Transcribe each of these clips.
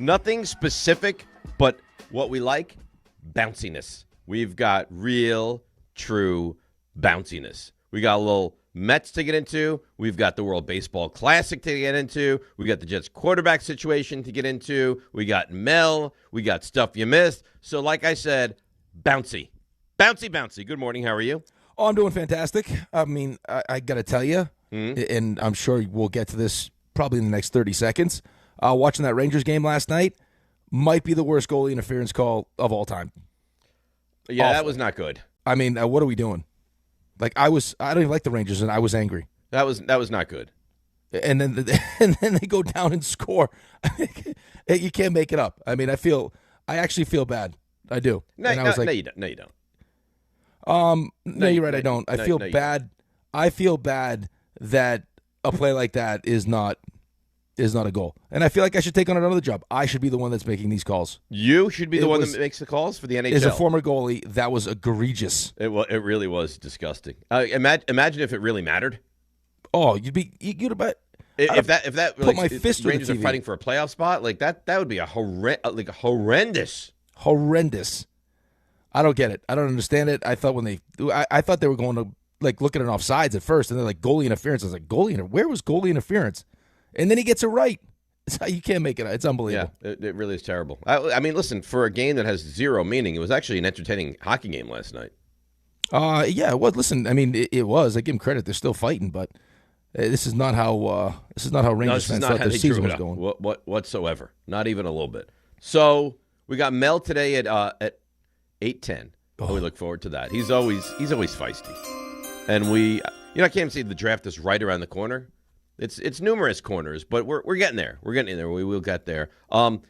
Nothing specific, but what we like, bounciness. We've got real, true bounciness. We got a little Mets to get into. We've got the World Baseball Classic to get into. We got the Jets quarterback situation to get into. We got Mel. We got stuff you missed. So like I said, bouncy. Bouncy. Good morning. How are you? Oh, I'm doing fantastic. I mean, I got to tell you, and I'm sure we'll get to this probably in the next 30 seconds, watching that Rangers game last night might be the worst goalie interference call of all time. Yeah, Awful. That was not good. I mean, what are we doing? Like, I don't even like the Rangers, and I was angry. That was not good. And then they go down and score. You can't make it up. I mean, I actually feel bad. I do. No, and I was like, no, you don't. No, you don't. No, you're right. I don't. I feel bad. I feel bad that a play like that is not a goal, and I feel like I should take on another job. I should be the one that's making these calls. You should be the one that makes the calls for the NHL. As a former goalie, that was egregious. It really was disgusting. Imagine if it really mattered. Oh, you'd bet. If that put my fist Rangers through the are TV. fighting for a playoff spot, like that would be a horrendous. I don't get it. I don't understand it. I thought I thought they were going to like look at an offsides at first, and they're like goalie interference. I was like, where was goalie interference? And then he gets it right. You can't make it. It's unbelievable. Yeah, it really is terrible. I mean, listen, for a game that has zero meaning, it was actually an entertaining hockey game last night. Yeah. Well, listen, I mean, it was. I give them credit. They're still fighting, but this is not how Rangers fans thought their season was going. Whatsoever. Not even a little bit. So we got Mel today at 8:10. Oh, we look forward to that. He's always feisty, and I can't say the draft is right around the corner. It's numerous corners, but we're getting there. We're getting there. We will get there. You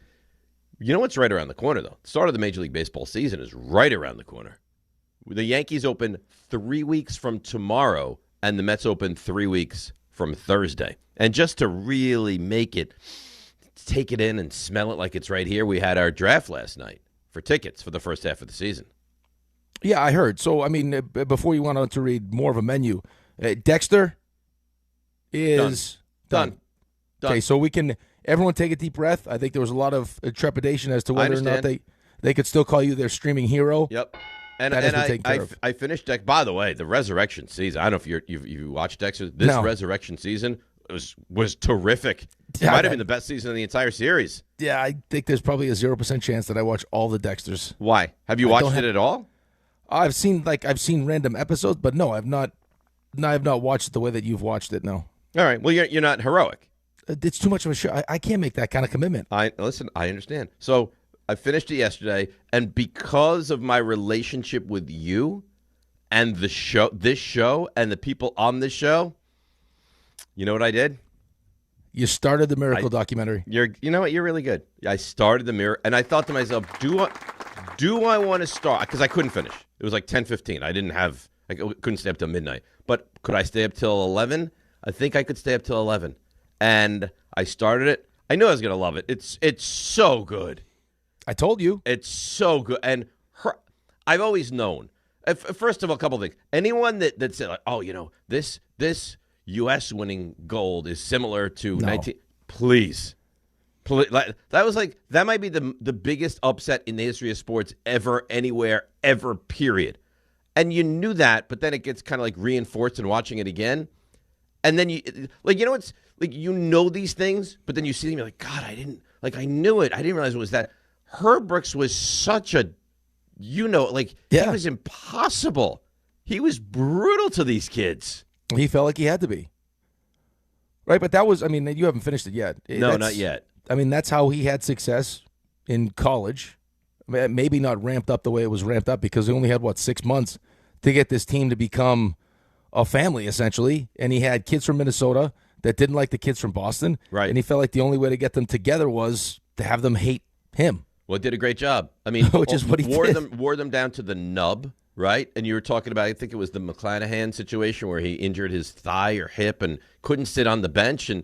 know what's right around the corner though? The start of the Major League Baseball season is right around the corner. The Yankees open 3 weeks from tomorrow, and the Mets open 3 weeks from Thursday. And just to really take it in and smell it like it's right here, we had our draft last night for tickets for the first half of the season. Yeah, I heard. So, I mean, before you went on to read more of a menu, Dexter is done. Okay, so everyone take a deep breath. I think there was a lot of trepidation as to whether or not they could still call you their streaming hero. Yep. And I finished Dexter. By the way, the Resurrection season, I don't know if you watched Dexter. This Resurrection season was terrific. It might have been the best season of the entire series. Yeah, I think there's probably a 0% chance that I watch all the Dexters. Why? Have you watched it at all? I've seen random episodes, but no, I've not watched it the way that you've watched it. No. All right. Well, you're not heroic. It's too much of a show. I can't make that kind of commitment. I understand. So I finished it yesterday, and because of my relationship with you and this show, and the people on this show, you know what I did? You started the Miracle documentary. You know what? You're really good. I started the Miracle, and I thought to myself, do I want to start? Because I couldn't finish. It was like 10:15. I couldn't stay up till midnight. But could I stay up till 11? I think I could stay up till 11. And I started it. I knew I was going to love it. It's so good. I told you. It's so good. And I've always known. First of all, a couple of things. Anyone that said, like, oh, this U.S. winning gold is similar to 19. Please. That might be the biggest upset in the history of sports ever, anywhere, ever, period. And you knew that, but then it gets kind of like reinforced in watching it again. And then it's like, these things, but then you see them, you're like, God, I knew it. I didn't realize it was that. Herb Brooks was such a, he was impossible. He was brutal to these kids. He felt like he had to be. Right, but that was, I mean, you haven't finished it yet. No, not yet. I mean, that's how he had success in college. I mean, maybe not ramped up the way it was ramped up because he only had, 6 months to get this team to become a family, essentially. And he had kids from Minnesota that didn't like the kids from Boston. Right. And he felt like the only way to get them together was to have them hate him. Well, did a great job. I mean, which is what he wore them down to the nub, right? And you were talking about, I think it was the McClanahan situation where he injured his thigh or hip and couldn't sit on the bench, and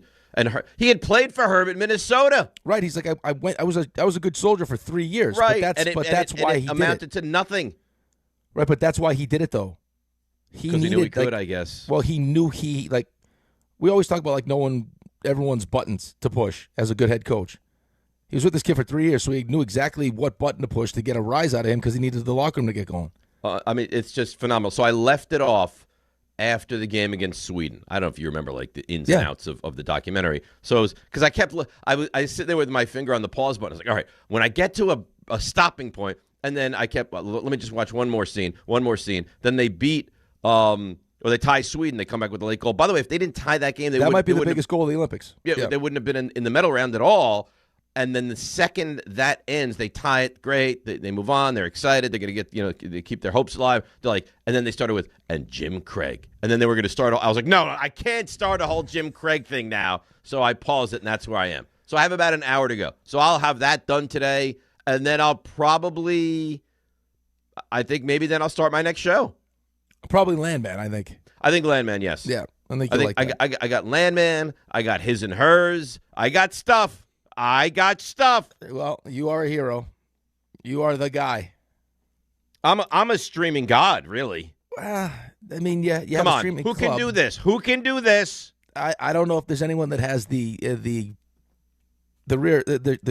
he had played for Herb in Minnesota. Right. He's like, I was a good soldier for 3 years. Right. But that's why he amounted to nothing. Right, but that's why he did it though. Because he knew he could, I guess. Well, he knew we always talk about knowing everyone's buttons to push as a good head coach. He was with this kid for 3 years, so he knew exactly what button to push to get a rise out of him because he needed the locker room to get going. I mean, it's just phenomenal. So I left it off after the game against Sweden. I don't know if you remember like the ins and outs of the documentary. So it was because I was sitting there with my finger on the pause button. I was like, all right, when I get to a stopping point, and then I kept, let me just watch one more scene. Then they beat, or they tie Sweden. They come back with a late goal. By the way, if they didn't tie that game, that might be the biggest goal of the Olympics. Yeah, they wouldn't have been in the medal round at all. And then the second that ends, they tie it. Great. They move on. They're excited. They're going to get, they keep their hopes alive. They're like, and then they started with, and Jim Craig. And then they were going to start. I was like, no, I can't start a whole Jim Craig thing now. So I paused it, and that's where I am. So I have about an hour to go. So I'll have that done today. And then I'll probably, I think maybe then I'll start my next show. Probably Landman, I think. I think Landman, yes. Yeah. I think I got Landman. I got His and Hers. I got stuff. Well, you are a hero. You are the guy. I'm a streaming god, really. I mean, yeah. Come on, who can do this? Who can do this? I don't know if there's anyone that has the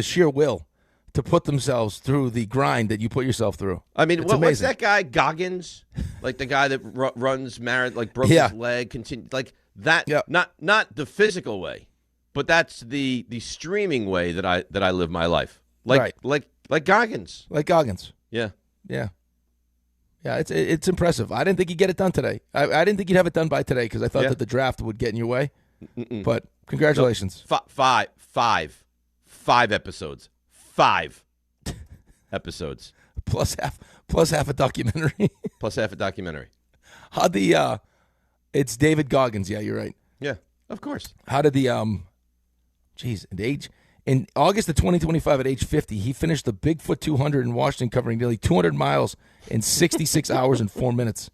sheer will to put themselves through the grind that you put yourself through. I mean, what's that guy Goggins? Like the guy that runs marathon, like broke his leg, like that. Yeah. Not the physical way. But that's the streaming way that I live my life, like Goggins. Like Goggins. Yeah. It's impressive. I didn't think you'd get it done today. I didn't think you'd have it done by today because I thought that the draft would get in your way. But congratulations. No, five episodes. 5 episodes. Plus half a documentary. How it's David Goggins. Yeah, you're right. Yeah, of course. How did in August of 2025 at age 50, he finished the Bigfoot 200 in Washington, covering nearly 200 miles in 66 hours and 4 minutes.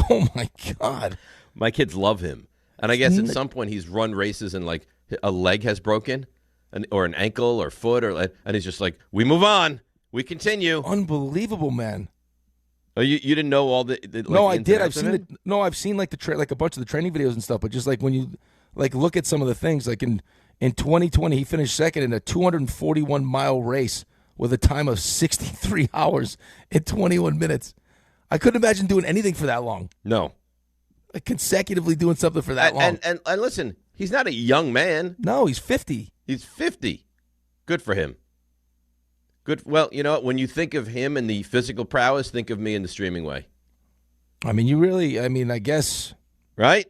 Oh, my God. My kids love him. And I guess at some point he's run races and, like, a leg has broken or an ankle or foot, and he's just like, we move on. We continue. Unbelievable, man. Oh, you didn't know all the No, I did. I've seen like like a bunch of the training videos and stuff, but just like when you like look at some of the things, like in 2020 he finished second in a 241-mile race with a time of 63 hours and 21 minutes. I couldn't imagine doing anything for that long. No. Like consecutively doing something for that long. And listen, he's not a young man. No, he's 50. He's 50. Good for him. Good. Well, you know what? When you think of him and the physical prowess, think of me in the streaming way. I mean, I guess. Right?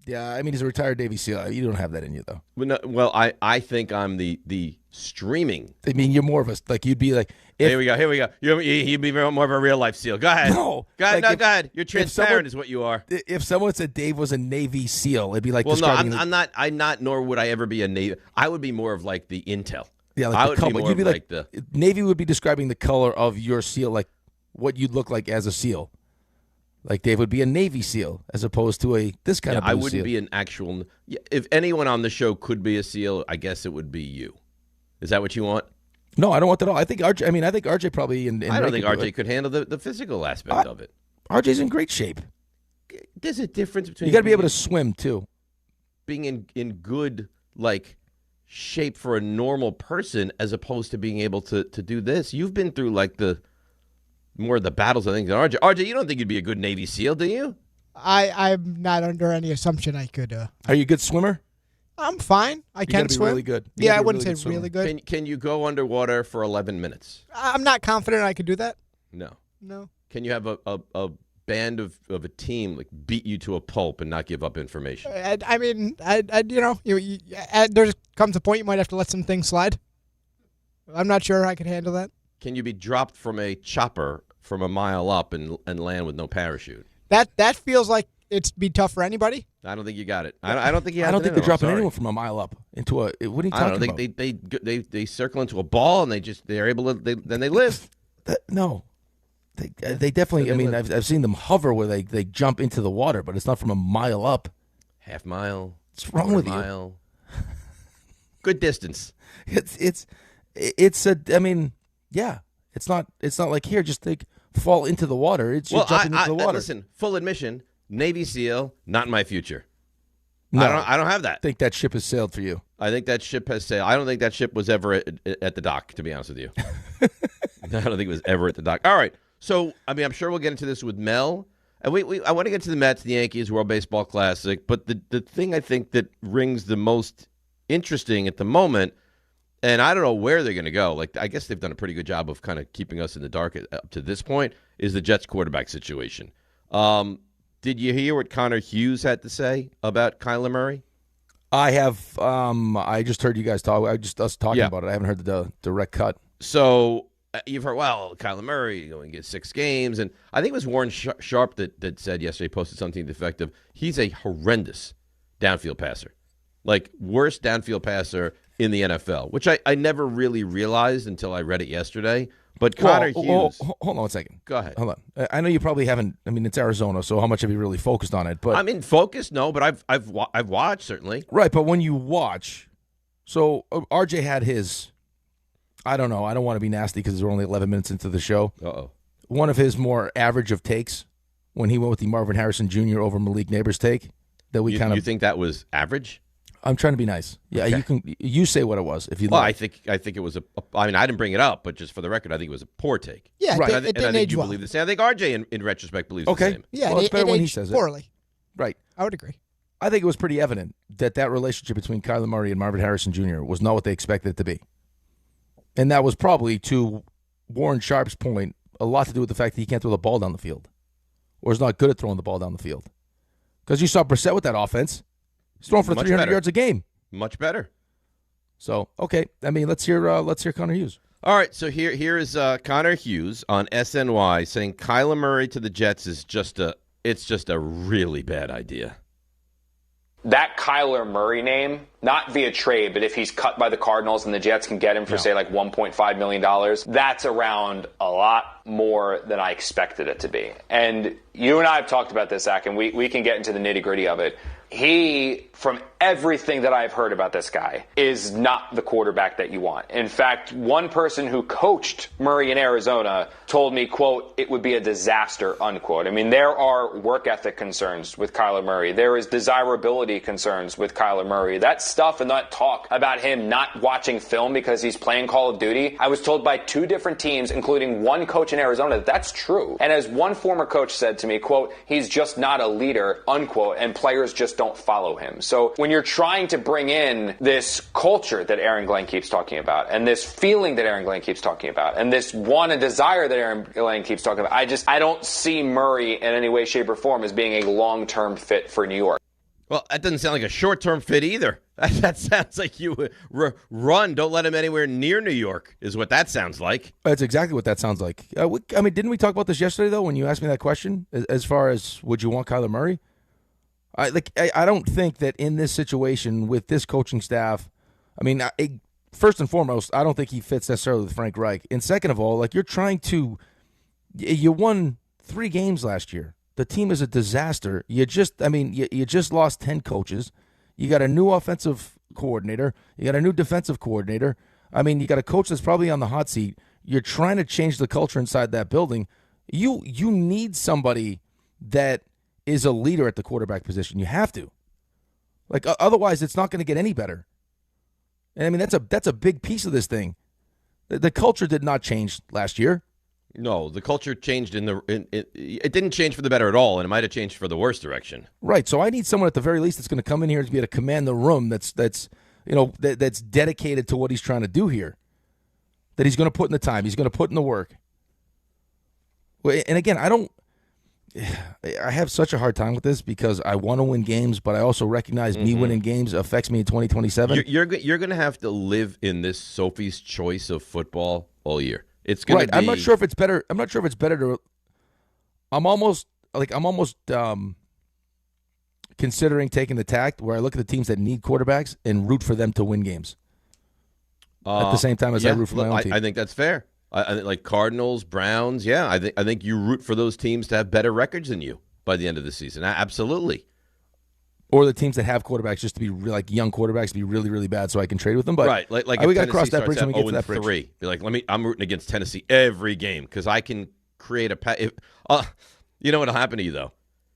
Yeah, I mean, he's a retired Navy SEAL. You don't have that in you, though. Well, I think I'm the streaming. I mean, you're more of a, like, you'd be like. Here we go. You'd be more of a real life SEAL. Go ahead. No. Go ahead. You're transparent is what you are. If someone said Dave was a Navy SEAL, it'd be like, well, no, I'm not, nor would I ever be a Navy. I would be more of like the intel. Yeah, like I the would color. be more You'd be like the Navy would be describing the color of your SEAL, like what you'd look like as a SEAL. Like Dave would be a Navy SEAL as opposed to this kind of blue I wouldn't SEAL. be an actual. If anyone on the show could be a SEAL, I guess it would be you. Is that what you want? No, I don't want that at all. I think RJ. I mean, I think RJ probably. I don't think RJ could handle the physical aspect of it. RJ's in great shape. There's a difference between you got to be able to swim too. Being in good shape for a normal person as opposed to being able to do this. You've been through like more of the battles, I think, than RJ. RJ, you don't think you'd be a good Navy SEAL, do you? I'm not under any assumption I could. Are you a good swimmer? I'm fine. I can swim. Really good. Yeah, I wouldn't say really good. Can you go underwater for 11 minutes? I'm not confident I could do that. No. Can you have a band of a team beat you to a pulp and not give up information? I mean, there comes a point you might have to let some things slide. I'm not sure I could handle that. Can you be dropped from a chopper from a mile up and land with no parachute? That feels like it'd be tough for anybody. I don't think you got it. I don't think you. I don't think they're dropping anyone from a mile up into a. What are you talking about? They circle into a ball and they're able to. Then they live. No. They definitely. I mean, I've seen them hover where they jump into the water, but it's not from a mile up. Half mile. What's wrong with you? Good distance. It's a. I mean, yeah. It's not like here. Just fall into the water. It's just jumping into the water. Listen, full admission. Navy SEAL, not in my future. No, I don't have that. I think that ship has sailed for you. I think that ship has sailed. I don't think that ship was ever at the dock, to be honest with you. I don't think it was ever at the dock. All right. So, I mean, I'm sure we'll get into this with Mel. And I want to get to the Mets, the Yankees, World Baseball Classic. But the thing I think that rings the most interesting at the moment, and I don't know where they're going to go. Like, I guess they've done a pretty good job of kind of keeping us in the dark up to this point, is the Jets quarterback situation. Did you hear what Connor Hughes had to say about Kyler Murray? I have. I just heard you guys talk. Us talking about it. I haven't heard the direct cut. So you've heard, well, Kyler Murray going to get 6 games. And I think it was Warren Sharp that said yesterday, posted something defective. He's a horrendous downfield passer. Like, worst downfield passer in the NFL, which I never really realized until I read it yesterday. But Connor Hughes. Hold on 1 second. Go ahead. Hold on. I know you probably haven't. I mean, it's Arizona, so how much have you really focused on it? But I mean, focused, no, but I've watched, certainly. Right, but when you watch, so RJ had his, I don't know, I don't want to be nasty because we're only 11 minutes into the show. Uh-oh. One of his more average of takes when he went with the Marvin Harrison Jr. over Malik Neighbors take that we kind of. You think that was average? I'm trying to be nice. Yeah, okay. You say what it was if you Well, like. I think it was I mean, I didn't bring it up, but just for the record, I think it was a poor take. Yeah, right. it didn't I think age you well. believe the same. I think RJ in retrospect believes the same. Yeah, well, it's better when he aged says it. poorly. Right. I would agree. I think it was pretty evident that relationship between Kyler Murray and Marvin Harrison Jr. was not what they expected it to be. And that was probably, to Warren Sharp's point, a lot to do with the fact that he can't throw the ball down the field, or is not good at throwing the ball down the field. Because you saw Brissett with that offense. He's throwing for 300 yards a game. Much better. So, okay. I mean, let's hear Connor Hughes. All right, so here is Connor Hughes on SNY saying Kyler Murray to the Jets is just a really bad idea. That Kyler Murray name, not via trade, but if he's cut by the Cardinals and the Jets can get him for, say, like $1.5 million, that's around a lot more than I expected it to be. And you and I have talked about this, Zach, and we can get into the nitty-gritty of it. He, from everything that I've heard about this guy, is not the quarterback that you want. In fact, one person who coached Murray in Arizona told me, quote, it would be a disaster, unquote. I mean, there are work ethic concerns with Kyler Murray. There is desirability concerns with Kyler Murray. That stuff and that talk about him not watching film because he's playing Call of Duty, I was told by 2 different teams, including one coach in Arizona, that that's true. And as one former coach said to me, quote, he's just not a leader, unquote, and players just don't follow him. So when you're trying to bring in this culture that Aaron Glenn keeps talking about, and this feeling that Aaron Glenn keeps talking about, and this want and desire that Aaron Glenn keeps talking about, I don't see Murray in any way, shape, or form as being a long-term fit for New York. Well, that doesn't sound like a short-term fit either. That sounds like you run, don't let him anywhere near New York, is what that sounds like. That's exactly what that sounds like. I mean, didn't we talk about this yesterday, though, when you asked me that question, as far as would you want Kyler Murray? I don't think that in this situation with this coaching staff, I mean, first and foremost, I don't think he fits necessarily with Frank Reich. And second of all, like, you won 3 games last year. The team is a disaster. You just lost 10 coaches. You got a new offensive coordinator. You got a new defensive coordinator. I mean, you got a coach that's probably on the hot seat. You're trying to change the culture inside that building. You need somebody that is a leader at the quarterback position. You have to. Like, otherwise, it's not going to get any better. And I mean, that's a big piece of this thing. The culture did not change last year. No, the culture changed it didn't change for the better at all, and it might have changed for the worst direction. Right. So I need someone at the very least that's going to come in here and be able to command the room. That's dedicated to what he's trying to do here. That he's going to put in the time. He's going to put in the work. And again, I have such a hard time with this because I want to win games, but I also recognize me winning games affects me in 2027. You're going to have to live in this Sophie's Choice of football all year. It's going to be. I'm not sure if it's better. I'm not sure if it's better to. I'm almost considering taking the tact where I look at the teams that need quarterbacks and root for them to win games. At the same time as I root for my own team. I think that's fair. I think like Cardinals, Browns. Yeah, I think you root for those teams to have better records than you by the end of the season. Absolutely. Or the teams that have quarterbacks just to be like young quarterbacks to be really, really bad so I can trade with them. But right, like we got to cross that bridge when we get to that 0-3, bridge. be like, I'm rooting against Tennessee every game because I can create you know what'll happen to you though?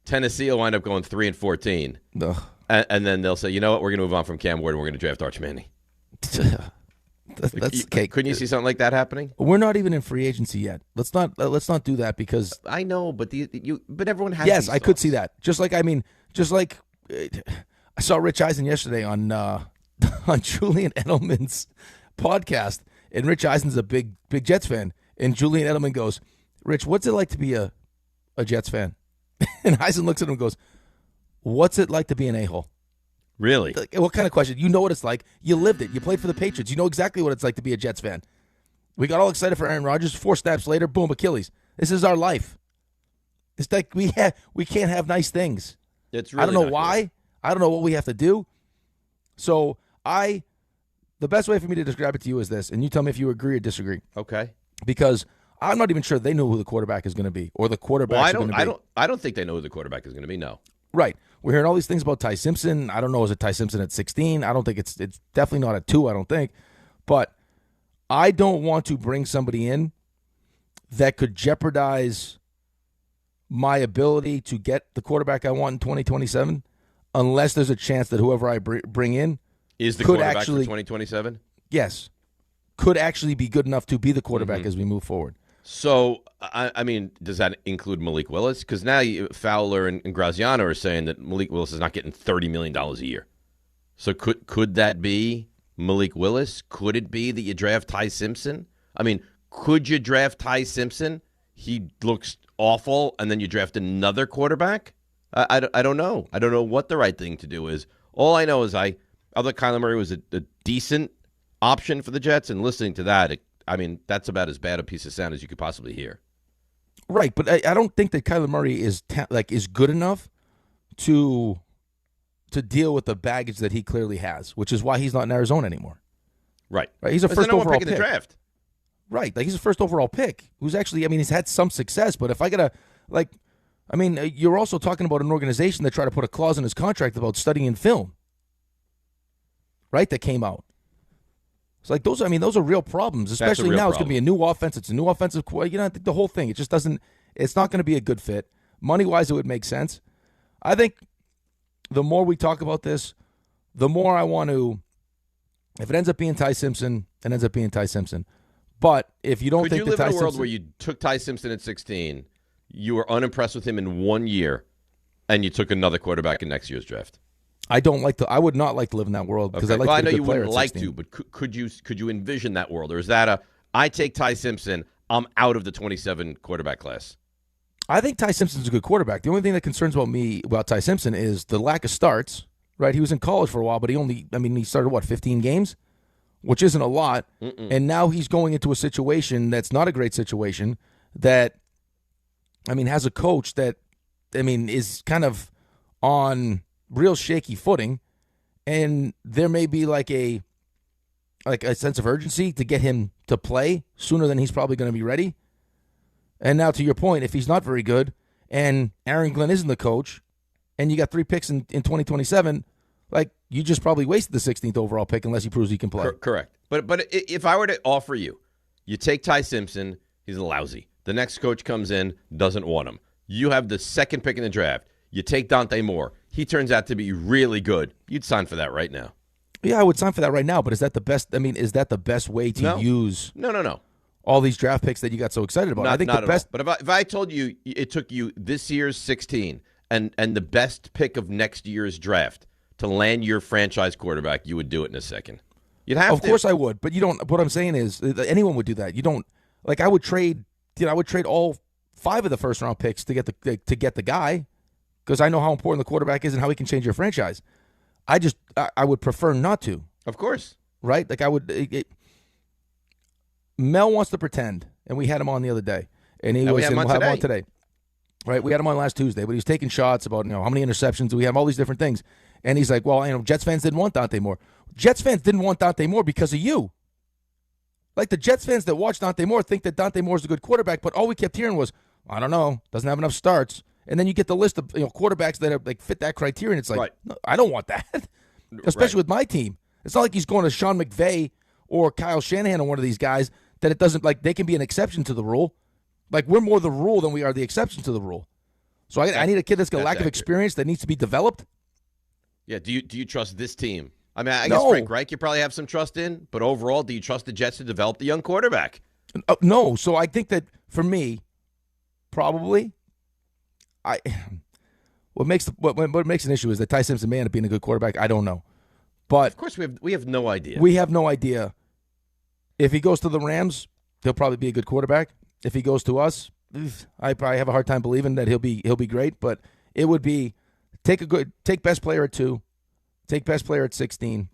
Tennessee will wind up going 3-14. Ugh. And then they'll say, you know what, we're going to move on from Cam Ward and we're going to draft Arch Manning. That's okay. Couldn't you see something like that happening? We're not even in free agency yet. Let's not do that because I know, but but everyone has. Yes, these I could see that. Just like I saw Rich Eisen yesterday on on Julian Edelman's podcast, and Rich Eisen's a big Jets fan, and Julian Edelman goes, "Rich, what's it like to be a Jets fan?" And Eisen looks at him and goes, "What's it like to be an a-hole?" Really? Like, what kind of question? You know what it's like. You lived it. You played for the Patriots. You know exactly what it's like to be a Jets fan. We got all excited for Aaron Rodgers. 4 snaps later, boom, Achilles. This is our life. It's like we can't have nice things. It's really I don't know why. Good. I don't know what we have to do. So the best way for me to describe it to you is this, and you tell me if you agree or disagree. Okay. Because I'm not even sure they know who the quarterback is going to be or the quarterback is going to be. I don't think they know who the quarterback is going to be, no. Right. We're hearing all these things about Ty Simpson. I don't know, is it Ty Simpson at 16? I don't think it's definitely not at 2, I don't think. But I don't want to bring somebody in that could jeopardize my ability to get the quarterback I want in 2027 unless there's a chance that whoever I bring in is the could quarterback actually, for 2027? Yes. Could actually be good enough to be the quarterback as we move forward. So, I mean, does that include Malik Willis? Because now Fowler and Graziano are saying that Malik Willis is not getting $30 million a year. So could that be Malik Willis? Could it be that you draft Ty Simpson? I mean, could you draft Ty Simpson? He looks awful, and then you draft another quarterback? I don't know. I don't know what the right thing to do is. All I know is I thought Kyler Murray was a decent option for the Jets, and listening to that, that's about as bad a piece of sound as you could possibly hear. Right, but I don't think that Kyler Murray is good enough to deal with the baggage that he clearly has, which is why he's not in Arizona anymore. Right. He's a first overall pick in the draft. Right, he's a first overall pick who's actually, he's had some success, but if I gotta, you're also talking about an organization that tried to put a clause in his contract about studying film, right, that came out. It's like those are real problems, especially now. It's going to be a new offense. It's a new offensive, I think the whole thing, it just doesn't, it's not going to be a good fit. Money-wise, it would make sense. I think the more we talk about this, the more I want to, if it ends up being Ty Simpson, it ends up being Ty Simpson. But if you don't think that Ty Simpson... Could you live in a world where you took Ty Simpson at 16, you were unimpressed with him in 1 year, and you took another quarterback in next year's draft? I would not like to live in that world because I like to be a good player at 16. I know you wouldn't like to, but could you envision that world? Or is that I take Ty Simpson, I'm out of the 27 quarterback class? I think Ty Simpson's a good quarterback. The only thing that concerns me about Ty Simpson is the lack of starts, right? He was in college for a while, but he started, 15 games? Which isn't a lot. And now he's going into a situation that's not a great situation that, has a coach that, is kind of on real shaky footing, and there may be like a sense of urgency to get him to play sooner than he's probably going to be ready. And now to your point, if he's not very good and Aaron Glenn isn't the coach and you got 3 picks in 2027, you just probably wasted the 16th overall pick unless he proves he can play. Correct. But if I were to offer you take Ty Simpson, he's lousy. The next coach comes in, doesn't want him. You have the 2nd pick in the draft. You take Dante Moore. He turns out to be really good. You'd sign for that right now. Yeah, I would sign for that right now, but is that the best? Is that the best way to use No. all these draft picks that you got so excited about? I think not the best. But if I told you it took you this year's 16 and the best pick of next year's draft to land your franchise quarterback, you would do it in a second. You'd have to. Of course I would, but you don't. What I'm saying is anyone would do that. You don't. I would trade. I would trade all 5 of the first round picks to get the guy. Because I know how important the quarterback is and how he can change your franchise. I would prefer not to. Of course. Right? Mel wants to pretend, and we had him on the other day. And we'll have him on today. Right? We had him on last Tuesday, but he was taking shots about how many interceptions do we have, all these different things. And he's like, well, Jets fans didn't want Dante Moore. Jets fans didn't want Dante Moore because of you. The Jets fans that watch Dante Moore think that Dante Moore is a good quarterback, but all we kept hearing was, I don't know, doesn't have enough starts. And then you get the list of quarterbacks that fit that criteria, and it's like, no, I don't want that, especially with my team. It's not like he's going to Sean McVay or Kyle Shanahan or one of these guys that it doesn't they can be an exception to the rule. We're more the rule than we are the exception to the rule. So I need a kid that's got a lack of experience that needs to be developed. Yeah, do you trust this team? I mean, I No. guess Frank Reich you probably have some trust in, but overall, do you trust the Jets to develop the young quarterback? No. So I think that for me, probably, what makes an issue is that Ty Simpson may end up being a good quarterback. I don't know, but Of course, we have no idea. we have no idea. If he goes to the Rams, he'll probably be a good quarterback. If he goes to us, I probably have a hard time believing that he'll be great. But it would be take best player at 2, take best player at 16,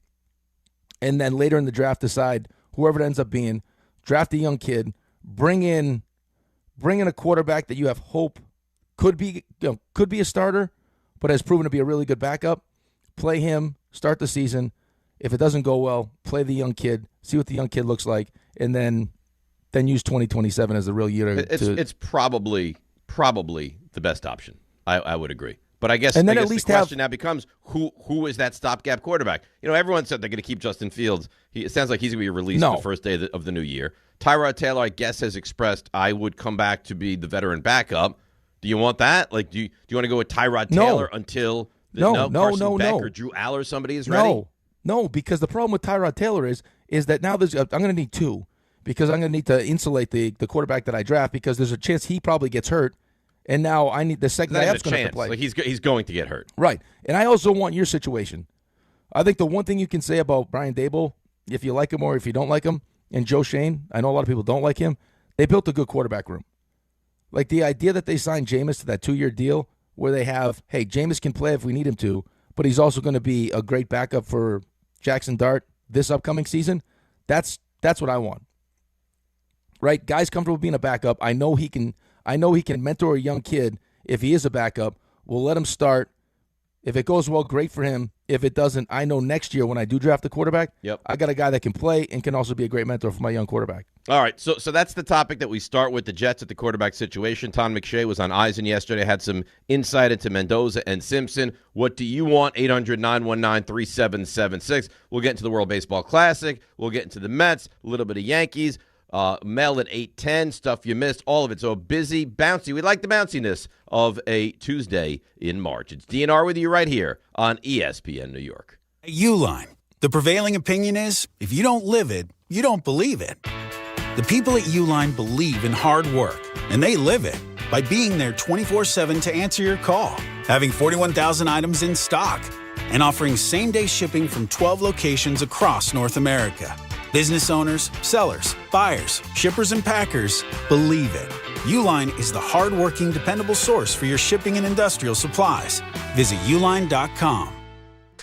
and then later in the draft decide whoever it ends up being. Draft a young kid, bring in a quarterback that you have hope could be a starter, but has proven to be a really good backup. Play him, start the season. If it doesn't go well, play the young kid, see what the young kid looks like, and then use 2027 as the real year. It's probably the best option. I would agree. But I guess, and then I at guess least the question now becomes who is that stopgap quarterback? Everyone said they're going to keep Justin Fields. It sounds like he's going to be released the first day of the new year. Tyrod Taylor, I guess, has expressed I would come back to be the veteran backup. Do you want that? Like, do you want to go with Tyrod Taylor until Carson Beck or Drew Aller or somebody is ready? No, because the problem with Tyrod Taylor is that now I'm going to need 2 because I'm going to need to insulate the quarterback that I draft because there's a chance he probably gets hurt. And now I need the second guy up's going to have to play. Like he's going to get hurt. Right. And I also want your situation. I think the one thing you can say about Brian Daboll, if you like him or if you don't like him, and Joe Shane, I know a lot of people don't like him, they built a good quarterback room. Like the idea that they signed Jameis to that 2-year deal where they have, hey, Jameis can play if we need him to, but he's also going to be a great backup for Jackson Dart this upcoming season, that's what I want. Right? Guy's comfortable being a backup. I know he can mentor a young kid if he is a backup. We'll let him start. If it goes well, great for him. If it doesn't, I know next year when I do draft a quarterback, I got a guy that can play and can also be a great mentor for my young quarterback. All right, so that's the topic that we start with, the Jets at the quarterback situation. Tom McShay was on Eisen yesterday, had some insight into Mendoza and Simpson. What do you want? 800-919-3776. We'll get into the World Baseball Classic. We'll get into the Mets, a little bit of Yankees. Mel at 8:10, stuff you missed, all of it. So busy, bouncy. We like the bounciness of a Tuesday in March. It's DNR with you right here on ESPN New York. Uline. The prevailing opinion is, if you don't live it, you don't believe it. The people at Uline believe in hard work, and they live it by being there 24/7 to answer your call, having 41,000 items in stock, and offering same-day shipping from 12 locations across North America. Business owners, sellers, buyers, shippers, and packers believe it. Uline is the hard-working, dependable source for your shipping and industrial supplies. Visit uline.com.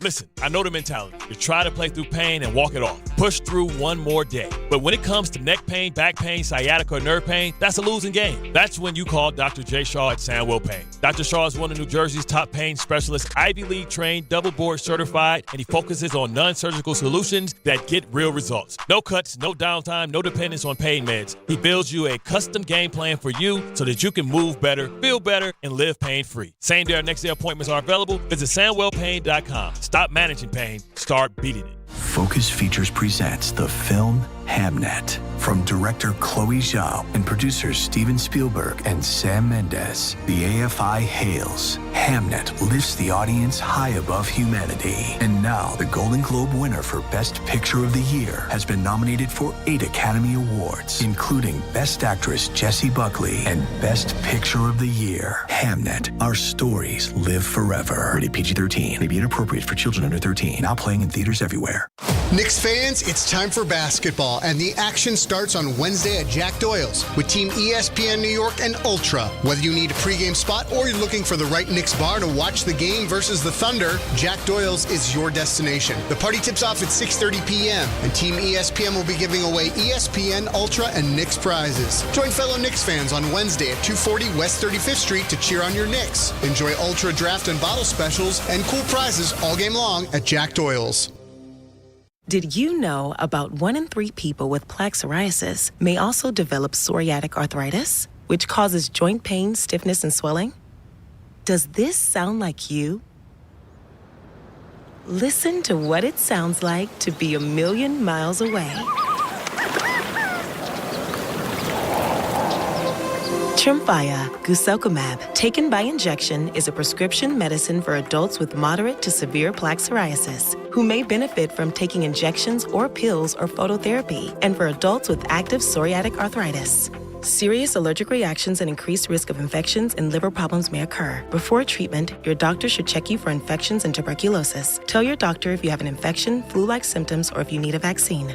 Listen, I know the mentality. You try to play through pain and walk it off. Push through one more day. But when it comes to neck pain, back pain, sciatica, or nerve pain, that's a losing game. That's when you call Dr. J. Shaw at Sandwell Pain. Dr. Shaw is one of New Jersey's top pain specialists, Ivy League trained, double board certified, and he focuses on non-surgical solutions that get real results. No cuts, no downtime, no dependence on pain meds. He builds you a custom game plan for you so that you can move better, feel better, and live pain-free. Same day or next day appointments are available. Visit SandwellPain.com. Stop managing pain. Start beating it. Focus Features presents the film Hamnet from director Chloe Zhao and producers Steven Spielberg and Sam Mendes. The AFI hails. Hamnet lifts the audience high above humanity. And now the Golden Globe winner for Best Picture of the Year has been nominated for 8 Academy Awards, including Best Actress Jessie Buckley and Best Picture of the Year. Hamnet. Our stories live forever. Rated PG-13. May be inappropriate for children under 13. Now playing in theaters everywhere. Knicks fans, it's time for basketball, and the action starts on Wednesday at Jack Doyle's with Team ESPN New York and Ultra. Whether you need a pregame spot or you're looking for the right Knicks bar to watch the game versus the Thunder, Jack Doyle's is your destination. The party tips off at 6:30 p.m., and Team ESPN will be giving away ESPN, Ultra, and Knicks prizes. Join fellow Knicks fans on Wednesday at 240 West 35th Street to cheer on your Knicks. Enjoy Ultra draft and bottle specials and cool prizes all game long at Jack Doyle's. Did you know about 1 in 3 people with plaque psoriasis may also develop psoriatic arthritis, which causes joint pain, stiffness, and swelling? Does this sound like you? Listen to what it sounds like to be a million miles away. Tremfya, guselkumab, taken by injection, is a prescription medicine for adults with moderate to severe plaque psoriasis who may benefit from taking injections or pills or phototherapy, and for adults with active psoriatic arthritis. Serious allergic reactions and increased risk of infections and liver problems may occur. Before treatment, your doctor should check you for infections and tuberculosis. Tell your doctor if you have an infection, flu-like symptoms, or if you need a vaccine.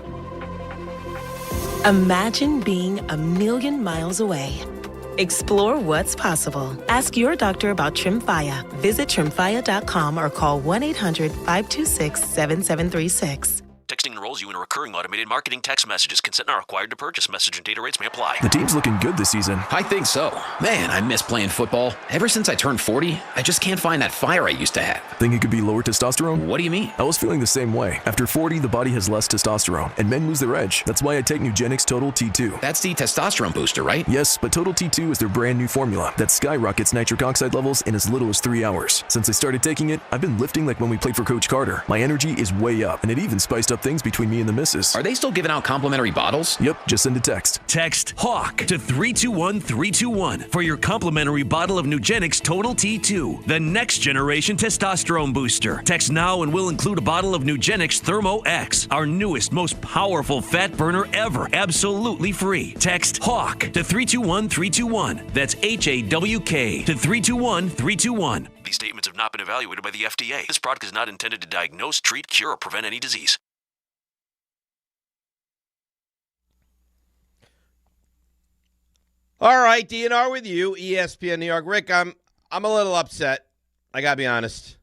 Imagine being a million miles away. Explore what's possible. Ask your doctor about Tremfya. Visit Tremfya.com or call 1-800-526-7736. Texting enrolls you in a recurring automated marketing text messages. Consent not required to purchase. Message and data rates may apply. The team's looking good this season. I think so. Man, I miss playing football. Ever since I turned 40, I just can't find that fire I used to have. Think it could be lower testosterone? What do you mean? I was feeling the same way. After 40, the body has less testosterone, and men lose their edge. That's why I take Nugenix Total T2. That's the testosterone booster, right? Yes, but Total T2 is their brand new formula that skyrockets nitric oxide levels in as little as 3 hours. Since I started taking it, I've been lifting like when we played for Coach Carter. My energy is way up, and it even spiced up things between me and the missus. Are they still giving out complimentary bottles? Yep, just send a text. Text HAWK to 321-321 for your complimentary bottle of Nugenix Total T2, the next generation testosterone booster. Text now and we'll include a bottle of Nugenix Thermo X, our newest, most powerful fat burner ever, absolutely free. Text HAWK to 321-321. That's HAWK to 321-321. These statements have not been evaluated by the FDA. This product is not intended to diagnose, treat, cure, or prevent any disease. All right, DNR with you, ESPN New York. Rick, I'm a little upset. I gotta be honest.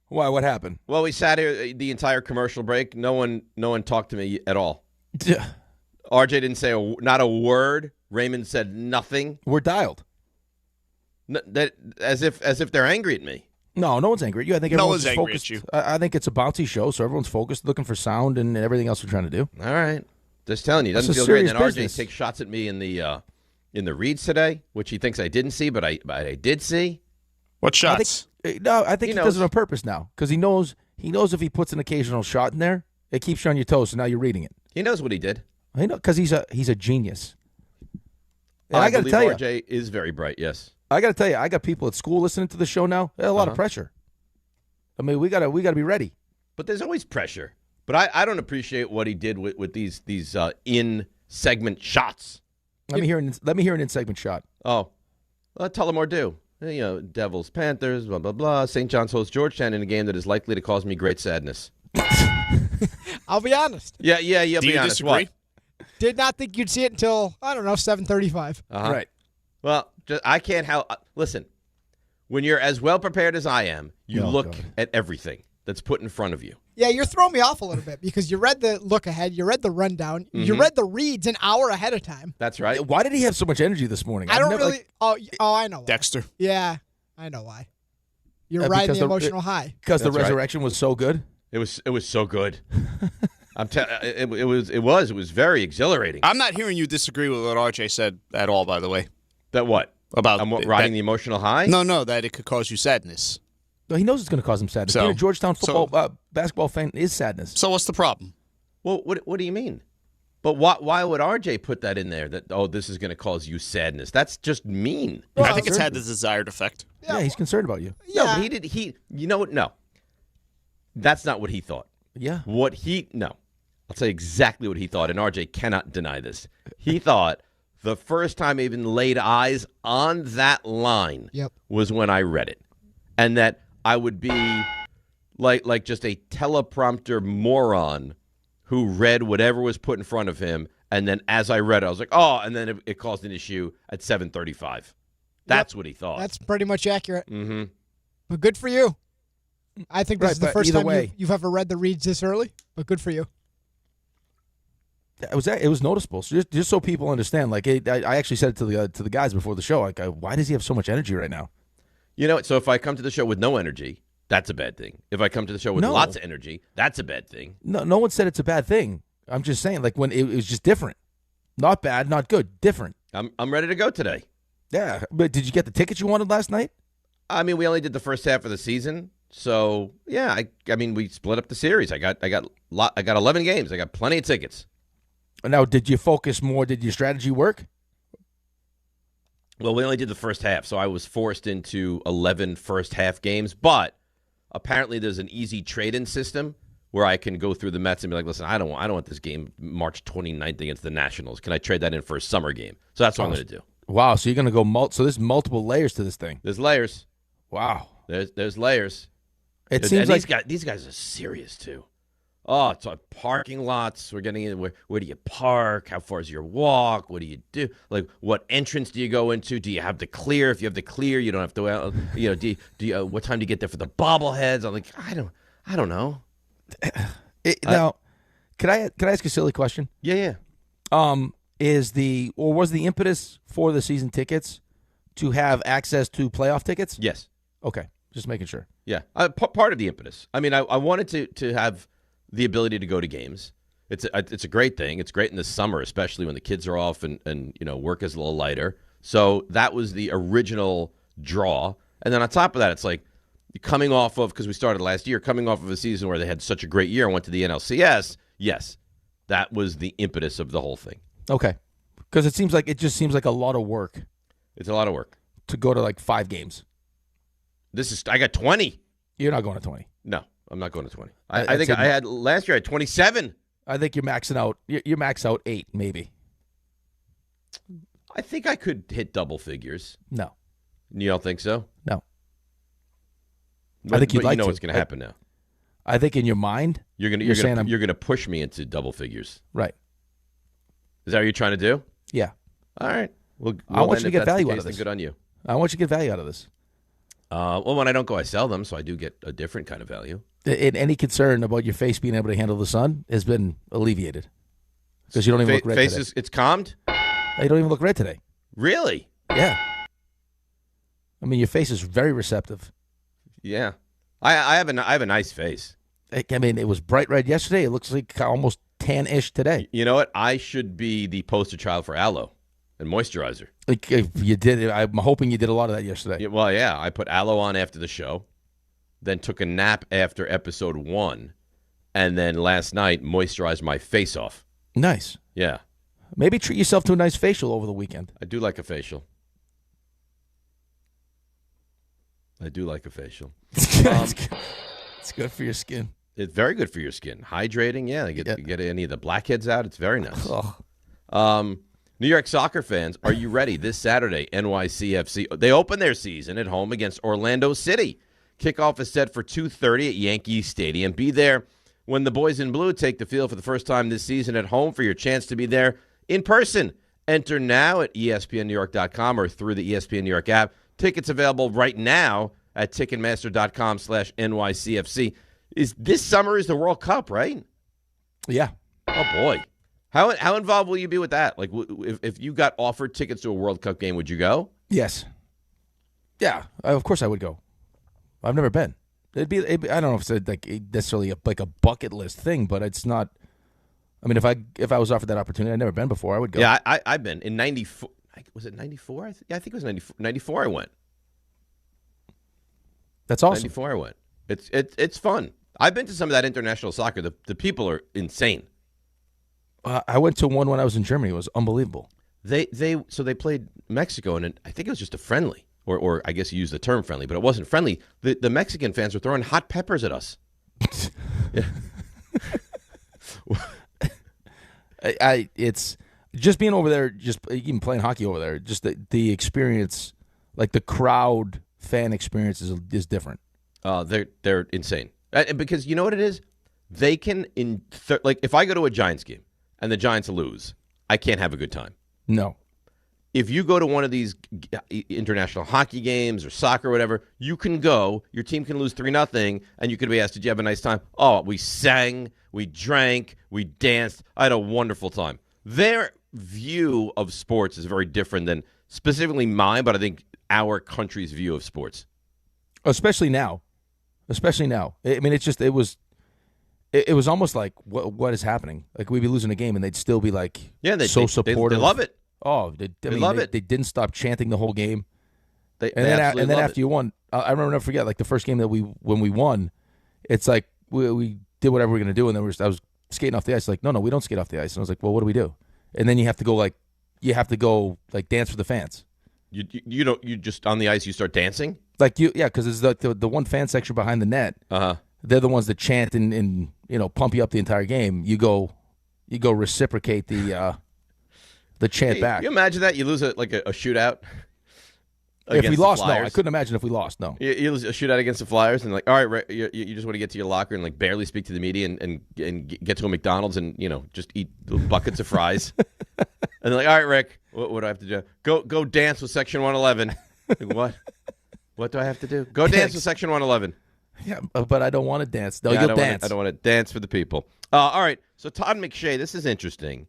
Why? What happened? Well, we sat here the entire commercial break. No one talked to me at all. Yeah. RJ didn't say not a word. Raymond said nothing. We're dialed. As if they're angry at me. No one's angry at you. I think everyone's angry focused. at you. I think it's a bouncy show, so everyone's focused, looking for sound and everything else we're trying to do. All right, just telling you, doesn't feel great. And then RJ takes shots at me in the reads today, which he thinks I didn't see, but I did see. What shots? I think he does it on purpose now because he knows if he puts an occasional shot in there, it keeps you on your toes. So now you're reading it. He knows what he did. I know because he's a genius. And I got to tell you, RJ is very bright. Yes, I got to tell you, I got people at school listening to the show now. There's a lot of pressure. I mean, we gotta be ready. But there's always pressure. But I don't appreciate what he did with these in segment shots. Let me hear an in-segment shot. Oh, well, Tullamore do. You know, Devils, Panthers, blah, blah, blah. St. John's hosts Georgetown in a game that is likely to cause me great sadness. I'll be honest. Yeah, Do be you honest. disagree? What? Did not think you'd see it until, 7:35. Uh-huh. Right. Well, I can't help. Listen, when you're as well prepared as I am, you look at everything that's put in front of you. Yeah, you're throwing me off a little bit because you read the look ahead, you read the rundown, you read the reads an hour ahead of time. That's right. Why did he have so much energy this morning? I don't really. I know why. Dexter. Yeah, I know why. You're riding the emotional high. Because the resurrection was so good. It was so good. It was very exhilarating. I'm not hearing you disagree with what RJ said at all, by the way. That what? About I'm riding the emotional high? No, that it could cause you sadness. No, he knows it's going to cause him sadness. Being a Georgetown basketball fan is sadness. So what's the problem? Well, what do you mean? But why would RJ put that in there? That this is going to cause you sadness. That's just mean. Well, I think it's had the desired effect. Yeah, he's concerned about you. Yeah. No, but he did. You know what? No, that's not what he thought. Yeah. I'll tell you exactly what he thought, and RJ cannot deny this. He thought the first time I even laid eyes on that line was when I read it, and that I would be like just a teleprompter moron who read whatever was put in front of him, and then as I read it, I was like, oh, and then it caused an issue at 7:35. That's what he thought. That's pretty much accurate. Mm-hmm. But good for you. I think this is the first time you've ever read the reads this early, but good for you. It was noticeable. So just so people understand, like I actually said it to the guys before the show, like why does he have so much energy right now? You know, so if I come to the show with no energy, that's a bad thing. If I come to the show with lots of energy, that's a bad thing. No one said it's a bad thing. I'm just saying, like when it was just different, not bad, not good, different. I'm ready to go today. Yeah, but did you get the tickets you wanted last night? I mean, we only did the first half of the season, so yeah. I mean, we split up the series. I got 11 games. I got plenty of tickets. Now, did you focus more? Did your strategy work? Well, we only did the first half, so I was forced into 11 first-half games. But apparently there's an easy trade-in system where I can go through the Mets and be like, listen, I don't want this game March 29th against the Nationals. Can I trade that in for a summer game? So that's what I'm going to do. Wow, so you're going to go so there's multiple layers to this thing. There's layers. Wow. There's layers. It seems like these guys are serious, too. Oh, it's like parking lots. We're getting in. Where do you park? How far is your walk? What do you do? Like, what entrance do you go into? Do you have to clear? If you have to clear, you don't have to. Do you, what time do you get there for the bobbleheads? I'm like, I don't know. Now, can I ask a silly question? Yeah. Was the impetus for the season tickets to have access to playoff tickets? Yes. Okay, just making sure. Yeah, part of the impetus. I mean, I wanted to have the ability to go to games. It's a great thing. It's great in the summer, especially when the kids are off and work is a little lighter. So that was the original draw. And then on top of that, it's like coming off of, because we started last year, coming off of a season where they had such a great year and went to the NLCS. Yes, that was the impetus of the whole thing. Okay, because it just seems like a lot of work. It's a lot of work to go to like 5 games. I got 20. You're not going to 20. No, I'm not going to 20. I think I had last year. I had 27. I think you're maxing out. You're max out 8, maybe. I think I could hit double figures. No, you don't think so? No. I think you know what's going to happen now. I think in your mind, you're going to push me into double figures. Right. Is that what you're trying to do? Yeah. All right. Well, I want you to get value out of this. Good on you. I want you to get value out of this. Well, when I don't go, I sell them, so I do get a different kind of value. Any concern about your face being able to handle the sun has been alleviated because you don't even look red today. It's calmed? You don't even look red today. Really? Yeah. I mean, your face is very receptive. Yeah. I have a nice face. I mean, it was bright red yesterday. It looks like almost tan-ish today. You know what? I should be the poster child for aloe and moisturizer. Like you did. I'm hoping you did a lot of that yesterday. Yeah, well, yeah. I put aloe on after the show, then took a nap after episode 1, and then last night moisturized my face off. Nice. Yeah. Maybe treat yourself to a nice facial over the weekend. I do like a facial. It's good for your skin. It's very good for your skin. Hydrating, yeah. You get any of the blackheads out. It's very nice. New York soccer fans, are you ready? This Saturday, NYCFC. They open their season at home against Orlando City. Kickoff is set for 2:30 at Yankee Stadium. Be there when the boys in blue take the field for the first time this season at home for your chance to be there in person. Enter now at ESPNNewYork.com or through the ESPN New York app. Tickets available right now at Ticketmaster.com/NYCFC. This summer is the World Cup, right? Yeah. Oh, boy. How involved will you be with that? Like, if you got offered tickets to a World Cup game, would you go? Yes. Yeah, of course I would go. I've never been. I don't know if it's like necessarily a bucket list thing, but it's not. I mean, if I was offered that opportunity, I'd never been before. I would go. Yeah, I've been in '94. Was it '94? I think it was '94. '94 I went. That's awesome. '94 I went. It's fun. I've been to some of that international soccer. The people are insane. I went to one when I was in Germany. It was unbelievable. They played Mexico, and I think it was just a friendly, or I guess you used the term friendly, but it wasn't friendly. The Mexican fans were throwing hot peppers at us. It's just being over there, just even playing hockey over there. Just the experience, like the crowd fan experience is different. They're insane, because you know what it is. They can like if I go to a Giants game and the Giants lose, I can't have a good time. No. If you go to one of these international hockey games or soccer or whatever, you can go, your team can lose 3-0, and you could be asked, did you have a nice time? Oh, we sang, we drank, we danced. I had a wonderful time. Their view of sports is very different than specifically mine, but I think our country's view of sports. Especially now. I mean, it was almost like what is happening? Like we'd be losing a game and they'd still be like so supportive. They love it. Oh, they love it. They didn't stop chanting the whole game. Then after you won, I remember never forget like the first game that when we won, it's like we did whatever we were gonna do, and then I was skating off the ice. Like no, we don't skate off the ice. And I was like, well, what do we do? And then you have to go dance for the fans. You don't. You just on the ice. You start dancing. Because it's the one fan section behind the net. They're the ones that chant and pump you up the entire game. You go reciprocate the chant back. You imagine that you lose a shootout. If we lost, no, I couldn't imagine if we lost. No, you lose a shootout against the Flyers, and all right, you just want to get to your locker and barely speak to the media and get to a McDonald's and just eat buckets of fries. And they're like, all right, Rick, what do I have to do? Go dance with Section 111. Like, what? What do I have to do? Go dance with Section 111. Yeah, but I don't want to dance. No, you'll dance. I don't want to dance for the people. All right, so Todd McShay, this is interesting.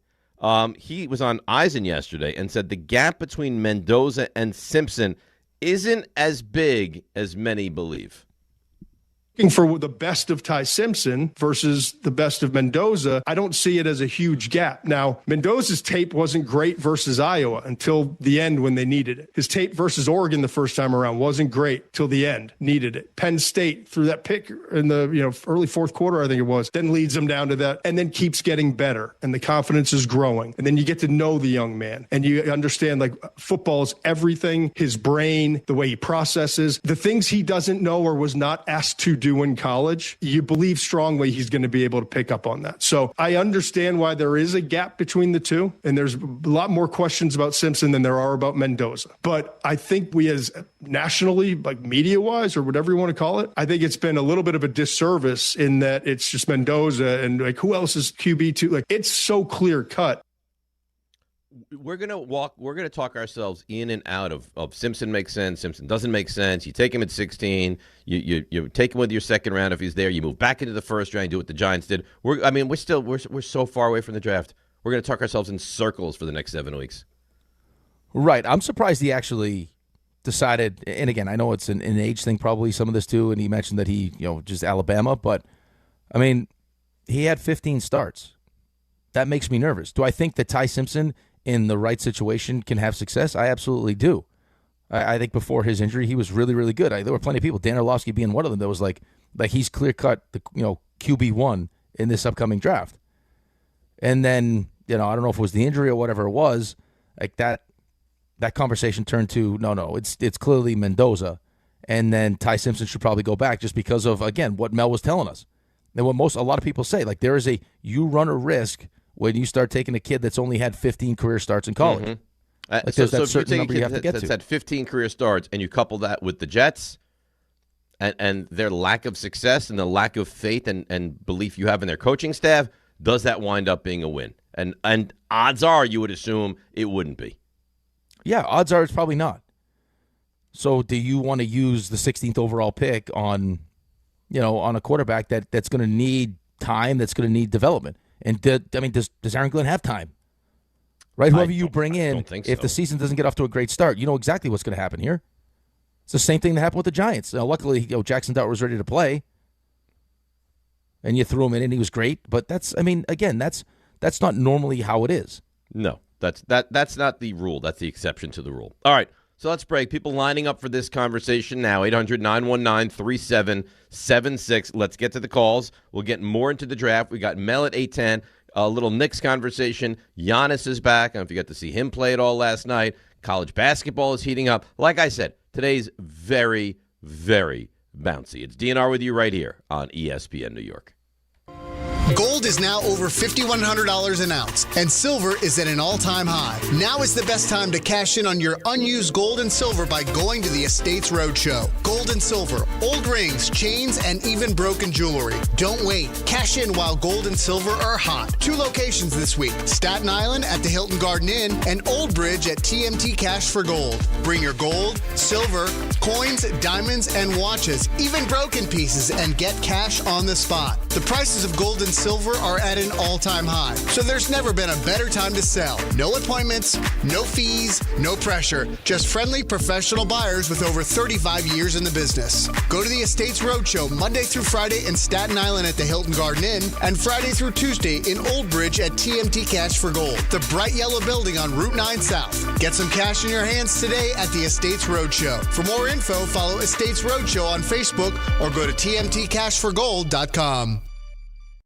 He was on Eisen yesterday and said the gap between Mendoza and Simpson isn't as big as many believe. For the best of Ty Simpson versus the best of Mendoza, I don't see it as a huge gap. Now, Mendoza's tape wasn't great versus Iowa until the end when they needed it. His tape versus Oregon the first time around wasn't great till the end, needed it. Penn State threw that pick in the early fourth quarter, I think it was, then leads them down to that and then keeps getting better and the confidence is growing. And then you get to know the young man and you understand football is everything, his brain, the way he processes, the things he doesn't know or was not asked to do in college, you believe strongly he's going to be able to pick up on that. So I understand why there is a gap between the two, and there's a lot more questions about Simpson than there are about Mendoza. But I think we as nationally, media-wise or whatever you want to call it, I think it's been a little bit of a disservice in that it's just Mendoza and who else is QB2? It's so clear-cut. We're gonna talk ourselves in and out of Simpson makes sense, Simpson doesn't make sense. You take him at 16, you take him with your second round if he's there, you move back into the first round, you do what the Giants did. We're so far away from the draft. We're gonna talk ourselves in circles for the next 7 weeks. Right. I'm surprised he actually decided, and again, I know it's an age thing probably, some of this too, and he mentioned that he, just Alabama, but he had 15 starts. That makes me nervous. Do I think that Ty Simpson in the right situation can have success? I absolutely do. I think before his injury, he was really, really good. There were plenty of people, Dan Orlovsky being one of them, that was like he's clear-cut the QB1 in this upcoming draft. And then, I don't know if it was the injury or whatever it was, that conversation turned to, no, it's clearly Mendoza. And then Ty Simpson should probably go back just because of, again, what Mel was telling us. And what a lot of people say, there is you run a risk when you start taking a kid that's only had 15 career starts in college. Mm-hmm. So if you take a kid that's had 15 career starts and you couple that with the Jets and their lack of success and the lack of faith and belief you have in their coaching staff, does that wind up being a win? And odds are you would assume it wouldn't be. Yeah, odds are it's probably not. So do you want to use the 16th overall pick on a quarterback that's going to need time, that's going to need development? And does Aaron Glenn have time? Right, whoever you bring in, if the season doesn't get off to a great start, you know exactly what's going to happen here. It's the same thing that happened with the Giants. Now, luckily, Jackson Dart was ready to play, and you threw him in, and he was great. But that's not normally how it is. No, that's not the rule. That's the exception to the rule. All right. So let's break. People lining up for this conversation now, 800-919-3776. Let's get to the calls. We'll get more into the draft. We got Mel at 8:10, a little Knicks conversation. Giannis is back. I don't know if you got to see him play at all last night. College basketball is heating up. Like I said, today's very, very bouncy. It's DNR with you right here on ESPN New York. Gold is now over $5,100 an ounce, and silver is at an all-time high. Now is the best time to cash in on your unused gold and silver by going to the Estates Roadshow. Gold and silver, old rings, chains, and even broken jewelry. Don't wait. Cash in while gold and silver are hot. 2 locations this week, Staten Island at the Hilton Garden Inn and Old Bridge at TMT Cash for Gold. Bring your gold, silver, coins, diamonds, and watches, even broken pieces, and get cash on the spot. The prices of gold and silver are at an all-time high, so there's never been a better time to sell. No appointments, no fees, no pressure. Just friendly professional buyers with over 35 years in the business. Go to the Estates Roadshow Monday through Friday in Staten Island at the Hilton Garden Inn and Friday through Tuesday in Old Bridge at TMT Cash for Gold, the bright yellow building on Route 9 South. Get some cash in your hands today at the Estates Roadshow. For more info, follow Estates Roadshow on Facebook or go to tmtcashforgold.com.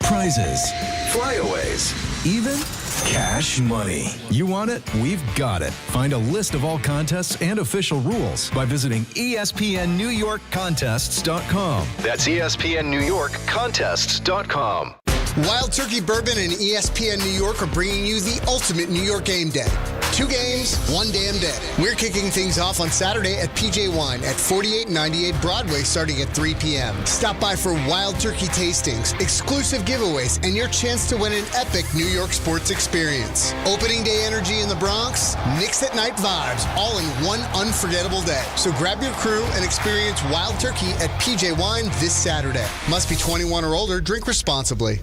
Prizes, flyaways, even Cash money. You want it? We've got it. Find a list of all contests and official rules by visiting ESPNNewYorkContests.com. That's ESPNNewYorkContests.com. Wild Turkey Bourbon and ESPN New York are bringing you the ultimate New York game day. 2 games, 1 damn day. We're kicking things off on Saturday at PJ Wine at 4898 Broadway starting at 3 p.m. Stop by for Wild Turkey tastings, exclusive giveaways, and your chance to win an epic New York sports experience. Opening day energy in the Bronx, Knicks at night vibes, all in one unforgettable day. So grab your crew and experience Wild Turkey at PJ Wine this Saturday. Must be 21 or older. Drink responsibly.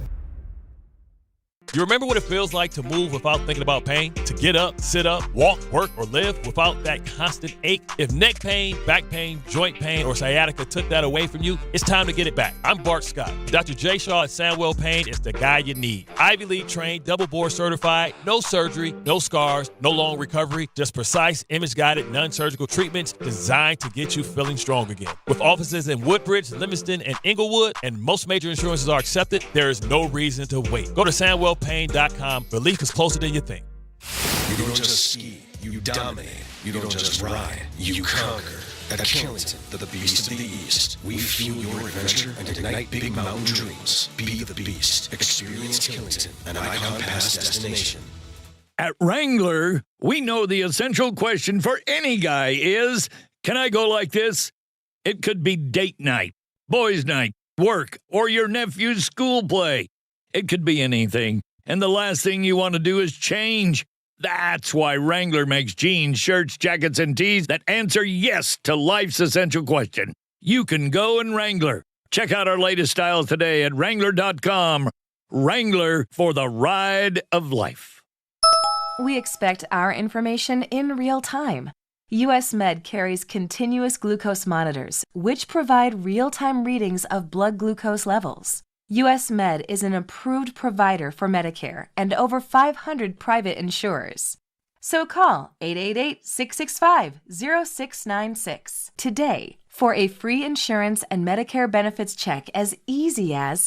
You remember what it feels like to move without thinking about pain? To get up, sit up, walk, work, or live without that constant ache? If neck pain, back pain, joint pain, or sciatica took that away from you, it's time to get it back. I'm Bart Scott. Dr. J. Shaw at Sandwell Pain is the guy you need. Ivy League trained, double board certified, no surgery, no scars, no long recovery, just precise, image-guided, non-surgical treatments designed to get you feeling strong again. With offices in Woodbridge, Livingston, and Inglewood, and most major insurances are accepted, there is no reason to wait. Go to SandwellPain.com. Relief is closer than you think. You don't just ski, you dominate. You don't just ride, you conquer. At Killington, the Beast of the East, we fuel your adventure and ignite big mountain dreams. Be the Beast. Experience Killington, an Icon Pass destination. At Wrangler, we know the essential question for any guy is, can I go like this? It could be date night, boys' night, work, or your nephew's school play. It could be anything. And the last thing you want to do is change. That's why Wrangler makes jeans, shirts, jackets, and tees that answer yes to life's essential question. You can go in Wrangler. Check out our latest styles today at Wrangler.com. Wrangler, for the ride of life. We expect our information in real time. U.S. Med carries continuous glucose monitors, which provide real-time readings of blood glucose levels. U.S. Med is an approved provider for Medicare and over 500 private insurers. So call 888-665-0696 today for a free insurance and Medicare benefits check as easy as...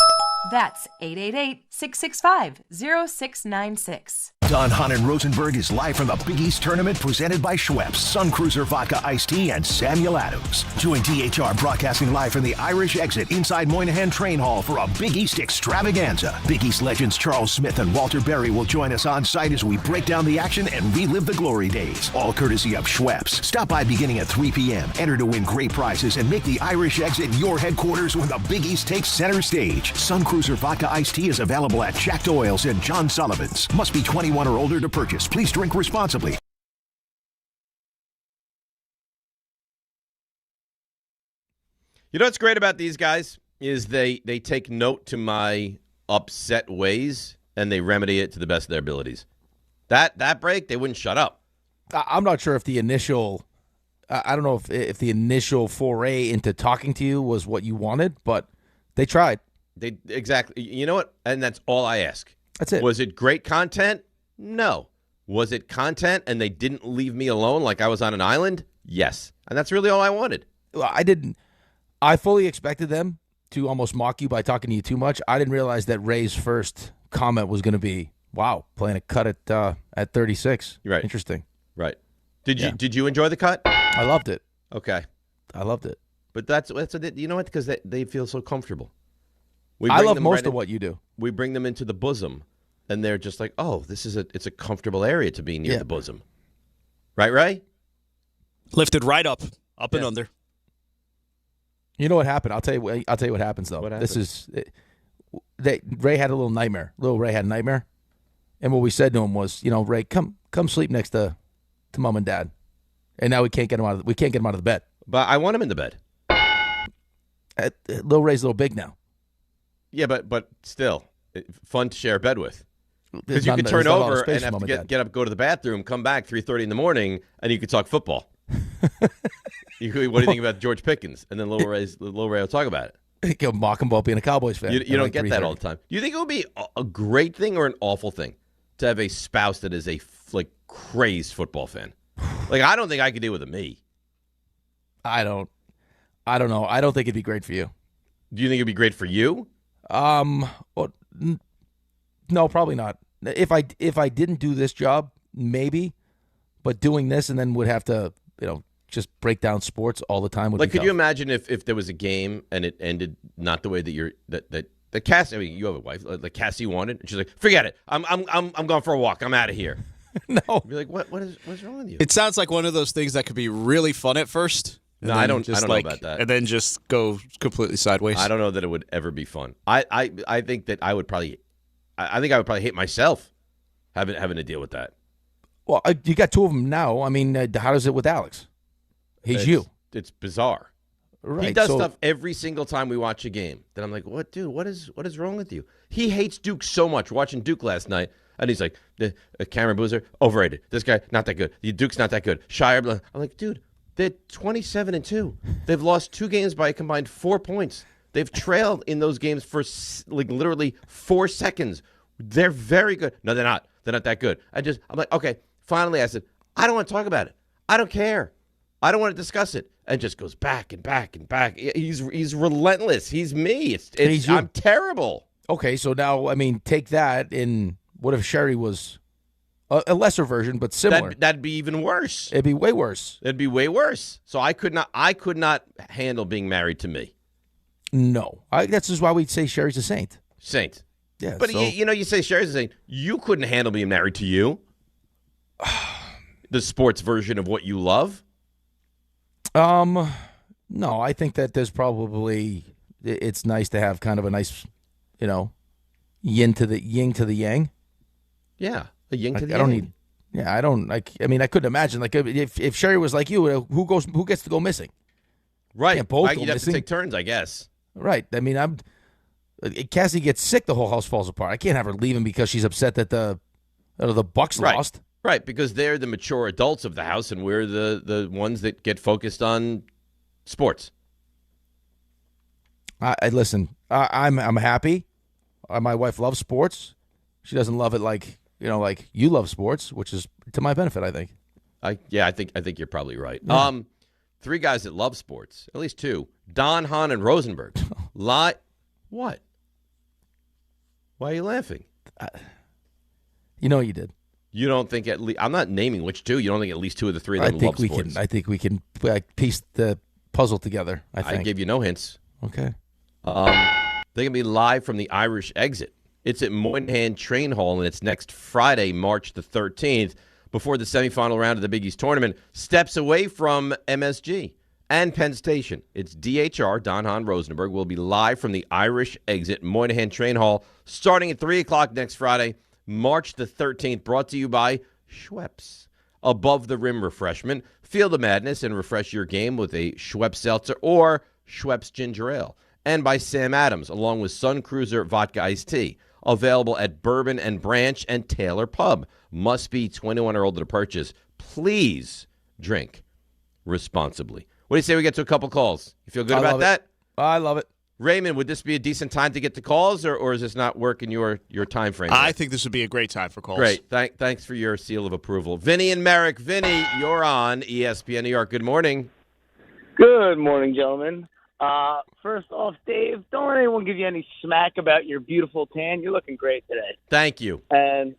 That's 888-665-0696. Don Hahn and Rothenberg is live from the Big East Tournament presented by Schweppes, Sun Cruiser Vodka Iced Tea, and Samuel Adams. Join DHR broadcasting live from the Irish Exit inside Moynihan Train Hall for a Big East extravaganza. Big East legends Charles Smith and Walter Berry will join us on site as we break down the action and relive the glory days. All courtesy of Schweppes. Stop by beginning at 3 p.m. Enter to win great prizes and make the Irish Exit your headquarters when the Big East takes center stage. Sun Cruiser Vodka Iced Tea is available at Jack Doyle's and John Sullivan's. Must be 21 or older to purchase. Please drink responsibly. You know what's great about these guys is they take note to my upset ways and they remedy it to the best of their abilities. That break, they wouldn't shut up. I'm not sure if the initial, I don't know if the initial foray into talking to you was what you wanted, but they tried. Exactly. You know what? And that's all I ask. That's it. Was it great content? No. Was it content and they didn't leave me alone like I was on an island? Yes. And that's really all I wanted. I fully expected them to almost mock you by talking to you too much. I didn't realize that Ray's first comment was going to be, wow, playing a cut at 36. Right. Interesting. Right. Did you enjoy the cut? I loved it. Okay. I loved it. But that's you know what? Because they feel so comfortable. I love most of what you do. We bring them into the bosom, and they're just like, oh, it's a comfortable area to be near the bosom. Right, Ray? Lifted right up and under. You know what happened? I'll tell you what happens, though. What happened? Ray had a little nightmare. Little Ray had a nightmare. And what we said to him was, Ray, come sleep next to Mom and Dad. And now we can't get him out of the bed. But I want him in the bed. Little Ray's a little big now. Yeah, but still, fun to share a bed with. Because you could turn over and have to get up, go to the bathroom, come back 3:30 in the morning, and you could talk football. What do you think about George Pickens? And then Little Ray will talk about it. He'll mock him about being a Cowboys fan. You don't get that all the time. Do you think it would be a great thing or an awful thing to have a spouse that is a crazed football fan? I don't think I could deal with me. I don't know. I don't think it'd be great for you. Do you think it'd be great for you? Well, no, probably not. if I didn't do this job, maybe, but doing this and then would have to, just break down sports all the time would be could tough. you imagine if there was a game and it ended not the way that Cassie? I mean, you have a wife, like Cassie wanted, and she's like, "Forget it. I'm going for a walk. I'm out of here." No, I'd be like, what's wrong with you? It sounds like one of those things that could be really fun at first. No, I don't know about that. And then just go completely sideways. I don't know that it would ever be fun. I think that I would probably hate myself having to deal with that. Well, you got two of them now. I mean, how does it with Alex? It's bizarre. Right, he does stuff every single time we watch a game that I'm like, what, dude? What is wrong with you? He hates Duke so much. We're watching Duke last night, and he's like, Cameron Boozer, overrated. This guy, not that good. Duke's not that good. Shire, blah. I'm like, dude, they're 27-2. They've lost 2 games by a combined 4 points. They've trailed in those games for literally 4 seconds. They're very good. No, they're not. They're not that good. I'm like, okay. Finally, I said, I don't want to talk about it. I don't care. I don't want to discuss it. And just goes back and back and back. He's relentless. He's me. I'm terrible. Okay, so now, I mean, take that and what if Sherry was a lesser version, but similar? That'd be even worse. It'd be way worse. It'd be way worse. So I could not handle being married to me. No. That's just why we'd say Sherry's a saint. Saint. Yeah. But you say Sherry's a saint. You couldn't handle being married to you. The sports version of what you love. No, I think that there's probably, it's nice to have kind of a nice, yin to the yang. Yeah, a yin to the yang. I don't need. Yeah, I don't like. I mean, I couldn't imagine if Sherry was like you, who gets to go missing? Right, can't both go you'd have missing. to take turns, I guess. Right. I mean, Cassie gets sick, the whole house falls apart. I can't have her leaving because she's upset that the Bucks lost. Right, because they're the mature adults of the house, and we're the ones that get focused on sports. Listen. I'm happy. My wife loves sports. She doesn't love it like you love sports, which is to my benefit, I think. I think you're probably right. Yeah. 3 guys that love sports, at least 2. Don, Hahn, and Rosenberg. What? Why are you laughing? You did. You don't think at least, I'm not naming which 2. You don't think at least 2 of the 3 of them love sports? I think we can piece the puzzle together, I think. I gave you no hints. Okay. They're going to be live from the Irish Exit. It's at Moynihan Train Hall, and it's next Friday, March the 13th, before the semifinal round of the Big East tournament. Steps away from MSG and Penn Station. It's DHR, Don Hahn Rosenberg, will be live from the Irish Exit, Moynihan Train Hall, starting at 3 o'clock next Friday, March the 13th, brought to you by Schweppes. Above the Rim Refreshment. Feel the madness and refresh your game with a Schweppes Seltzer or Schweppes Ginger Ale. And by Sam Adams, along with Sun Cruiser Vodka Iced Tea. Available at Bourbon and Branch and Taylor Pub. Must be 21 or older to purchase. Please drink responsibly. What do you say we get to a couple calls? You feel good about that? I love it. Raymond, would this be a decent time to get to calls, or is this not working your time frame? I think this would be a great time for calls. Great. Thanks for your seal of approval. Vinny and Merrick. Vinny, you're on ESPN New York. Good morning. Good morning, gentlemen. First off, Dave, don't let anyone give you any smack about your beautiful tan. You're looking great today. Thank you. And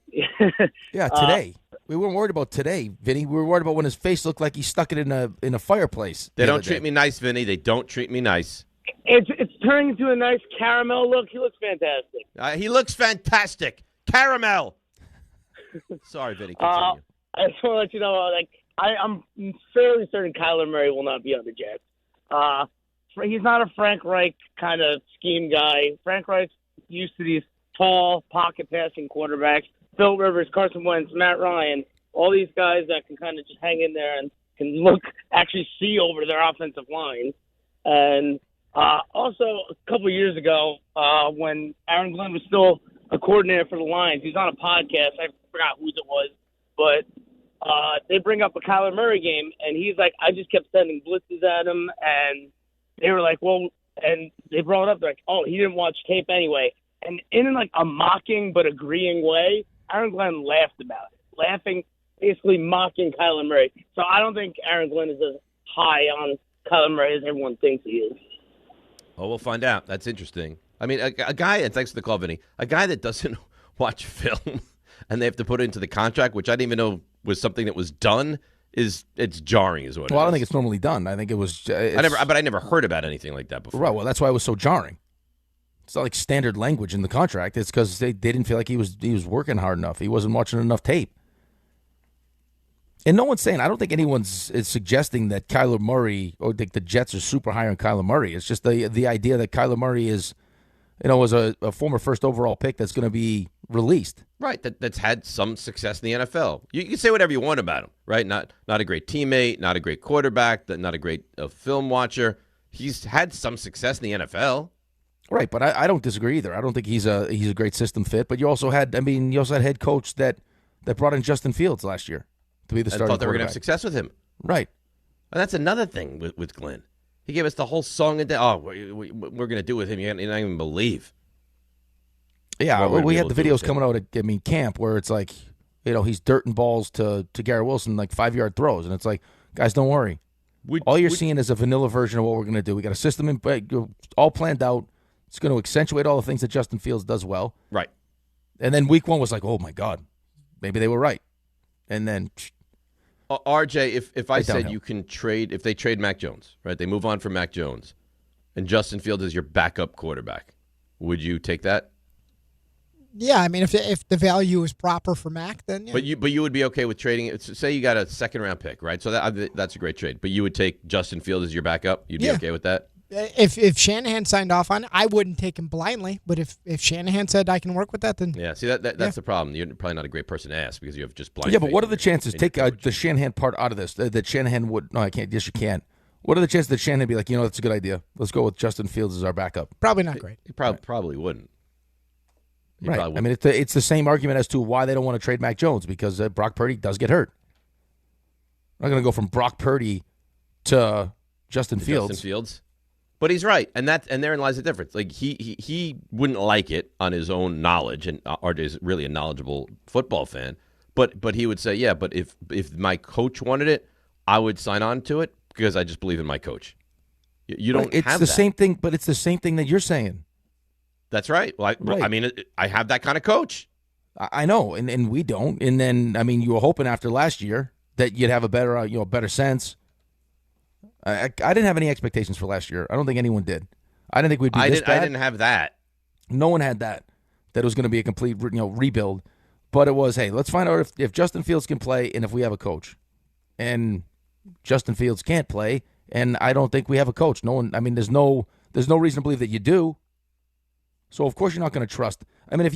yeah, today. We weren't worried about today, Vinny. We were worried about when his face looked like he stuck it in a fireplace. They don't treat me nice, Vinny. They don't treat me nice. It's turning into a nice caramel look. He looks fantastic. He looks fantastic. Caramel. Sorry, Vinny. Continue. I just want to let you know, I'm fairly certain Kyler Murray will not be on the Jets. He's not a Frank Reich kind of scheme guy. Frank Reich's used to these tall, pocket-passing quarterbacks. Phil Rivers, Carson Wentz, Matt Ryan, all these guys that can kind of just hang in there and can actually see over their offensive line. And also, a couple of years ago, when Aaron Glenn was still a coordinator for the Lions, he was on a podcast. I forgot whose it was, but they bring up a Kyler Murray game, and he's like, I just kept sending blitzes at him, and they were like, well, and they brought it up, they're like, oh, he didn't watch tape anyway. And in like a mocking but agreeing way, Aaron Glenn laughed about it, basically mocking Kyler Murray. So I don't think Aaron Glenn is as high on Kyler Murray as everyone thinks he is. Oh, we'll find out. That's interesting. I mean, a guy, and thanks for the call, Vinny, a guy that doesn't watch film and they have to put it into the contract, which I didn't even know was something that was done, it's jarring is what it is. Well, I don't think it's normally done. I think it was... I never heard about anything like that before. Right, well, that's why it was so jarring. It's not like standard language in the contract. It's because they didn't feel like he was working hard enough. He wasn't watching enough tape. And no one's saying, I don't think anyone's is suggesting that Kyler Murray or the Jets are super high on Kyler Murray. It's just the idea that Kyler Murray is, was a former first overall pick that's going to be released. Right, that's had some success in the NFL. You can say whatever you want about him, right? Not a great teammate, not a great quarterback, not a great film watcher. He's had some success in the NFL. Right, but I don't disagree either. I don't think he's a great system fit. But you also had head coach that brought in Justin Fields last year to be the starting quarterback. I thought they were going to have success with him. Right. And that's another thing with Glenn. He gave us the whole song and what we're going to do with him. You're not even believe. Yeah, we had the videos coming out at camp where it's like, he's dirting balls to Garrett Wilson, like 5-yard throws. And it's like, guys, don't worry. All you're seeing is a vanilla version of what we're going to do. We got a system all planned out. It's going to accentuate all the things that Justin Fields does well. Right. And then week 1 was like, oh, my God, maybe they were right. And then... RJ, if I said you can trade, if they trade Mac Jones, right, they move on from Mac Jones, and Justin Fields is your backup quarterback, would you take that? Yeah, I mean, if the value is proper for Mac, then yeah. But you would be okay with trading it. Say you got a second-round pick, right? So that's a great trade. But you would take Justin Fields as your backup? You'd be okay with that? If Shanahan signed off on it, I wouldn't take him blindly. But if Shanahan said I can work with that, then yeah. See that's the problem. You're probably not a great person to ask because you have just blind. Yeah, but what are the chances? Take the Shanahan part out of this. That Shanahan would. No, I can't. Yes, you can. What are the chances that Shanahan would be like, that's a good idea. Let's go with Justin Fields as our backup. Probably not great. He probably wouldn't. Right. I mean, it's the same argument as to why they don't want to trade Mac Jones because Brock Purdy does get hurt. I'm not going to go from Brock Purdy to Justin Fields. But he's right, and therein lies the difference. Like he wouldn't like it on his own knowledge, and RJ is really a knowledgeable football fan. But he would say, yeah. But if my coach wanted it, I would sign on to it because I just believe in my coach. You don't. It's have the that. same thing, but it's the same thing that you're saying. That's right. Well, I mean, I have that kind of coach. I know, and we don't. And then, I mean, you were hoping after last year that you'd have a better sense. I didn't have any expectations for last year. I don't think anyone did. I didn't think we'd be this bad. I didn't have that. No one had that. That it was going to be a complete rebuild. But it was, hey, let's find out if Justin Fields can play and if we have a coach. And Justin Fields can't play, and I don't think we have a coach. No one. I mean, there's no reason to believe that you do. So, of course, you're not going to trust. I mean, if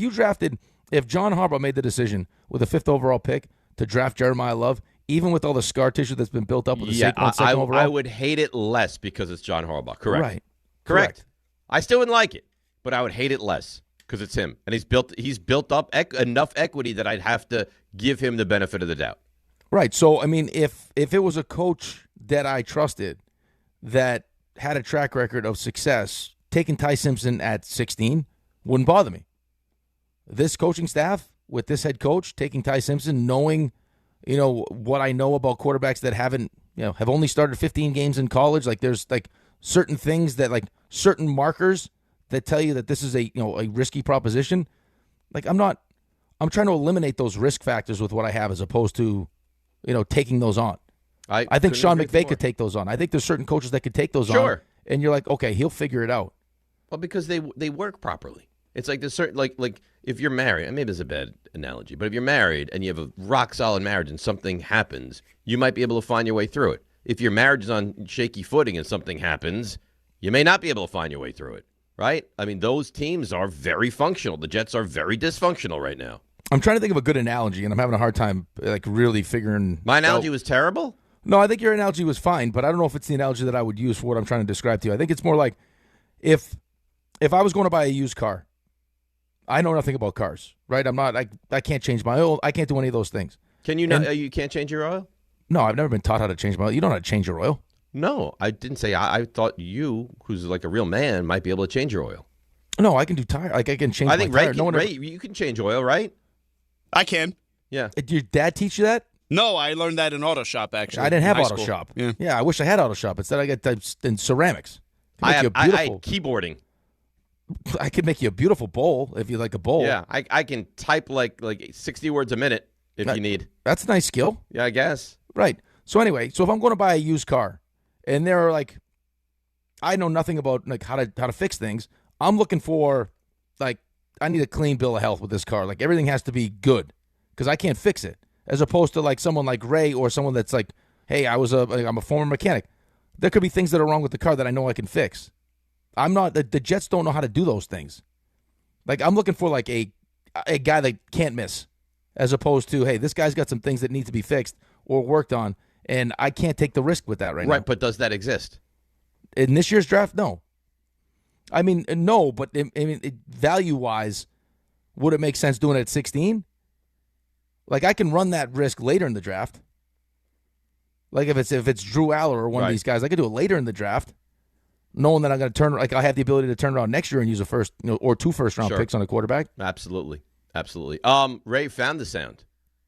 John Harbaugh made the decision with a 5th overall pick to draft Jeremiyah Love, even with all the scar tissue that's been built up with the Saquon second overall. I would hate it less because it's John Harbaugh. Correct. Right. Correct. I still wouldn't like it, but I would hate it less because it's him. And he's built up enough equity that I'd have to give him the benefit of the doubt. Right. So, I mean, if it was a coach that I trusted that had a track record of success, taking Ty Simpson at 16 wouldn't bother me. This coaching staff with this head coach taking Ty Simpson, knowing, what I know about quarterbacks that haven't, have only started 15 games in college, like there's like certain things that like certain markers that tell you that this is a risky proposition. Like I'm trying to eliminate those risk factors with what I have as opposed to, taking those on. I think Sean McVay could take those on. I think there's certain coaches that could take those on. And you're like, okay, he'll figure it out. Well, because they work properly. It's like there's certain like if you're married, and maybe it's a bad analogy, but if you're married and you have a rock solid marriage and something happens, you might be able to find your way through it. If your marriage is on shaky footing and something happens, you may not be able to find your way through it. Right? I mean, those teams are very functional. The Jets are very dysfunctional right now. I'm trying to think of a good analogy, and I'm having a hard time like really figuring. My analogy was terrible? No, I think your analogy was fine, but I don't know if it's the analogy that I would use for what I'm trying to describe to you. I think it's more like if I was going to buy a used car, I know nothing about cars, right? I can't change my oil. I can't do any of those things. Can you not? You can't change your oil? No, I've never been taught how to change my oil. You don't know how to change your oil. No, I didn't say. I thought you, who's like a real man, might be able to change your oil. No, I can do tire. Like I can change. I think my tire. Ray, you can change oil, right? I can. Yeah. Did your dad teach you that? No, I learned that in auto shop. Actually, I didn't have auto auto shop. Yeah, I wish I had auto shop. Instead, I got in ceramics. I had keyboarding. I could make you a beautiful bowl if you like a bowl. Yeah, I can type like 60 words a minute if you need. That's a nice skill. Yeah, I guess. Right. So anyway, if I'm going to buy a used car, and they're like, I know nothing about like how to fix things. I'm looking for like I need a clean bill of health with this car. Like everything has to be good because I can't fix it. As opposed to like someone like Ray or someone that's like, hey, I'm a former mechanic. There could be things that are wrong with the car that I know I can fix. I'm not. The Jets don't know how to do those things. Like I'm looking for like a guy that can't miss, as opposed to, hey, this guy's got some things that need to be fixed or worked on, and I can't take the risk with that right now. Right, but does that exist in this year's draft? No. I mean, no, but value-wise, would it make sense doing it at 16? Like I can run that risk later in the draft. Like if it's Drew Aller or one of these guys, I could do it later in the draft, knowing that I'm going to I have the ability to turn around next year and use a first, or 2 first-round picks on a quarterback. Absolutely. Ray found the sound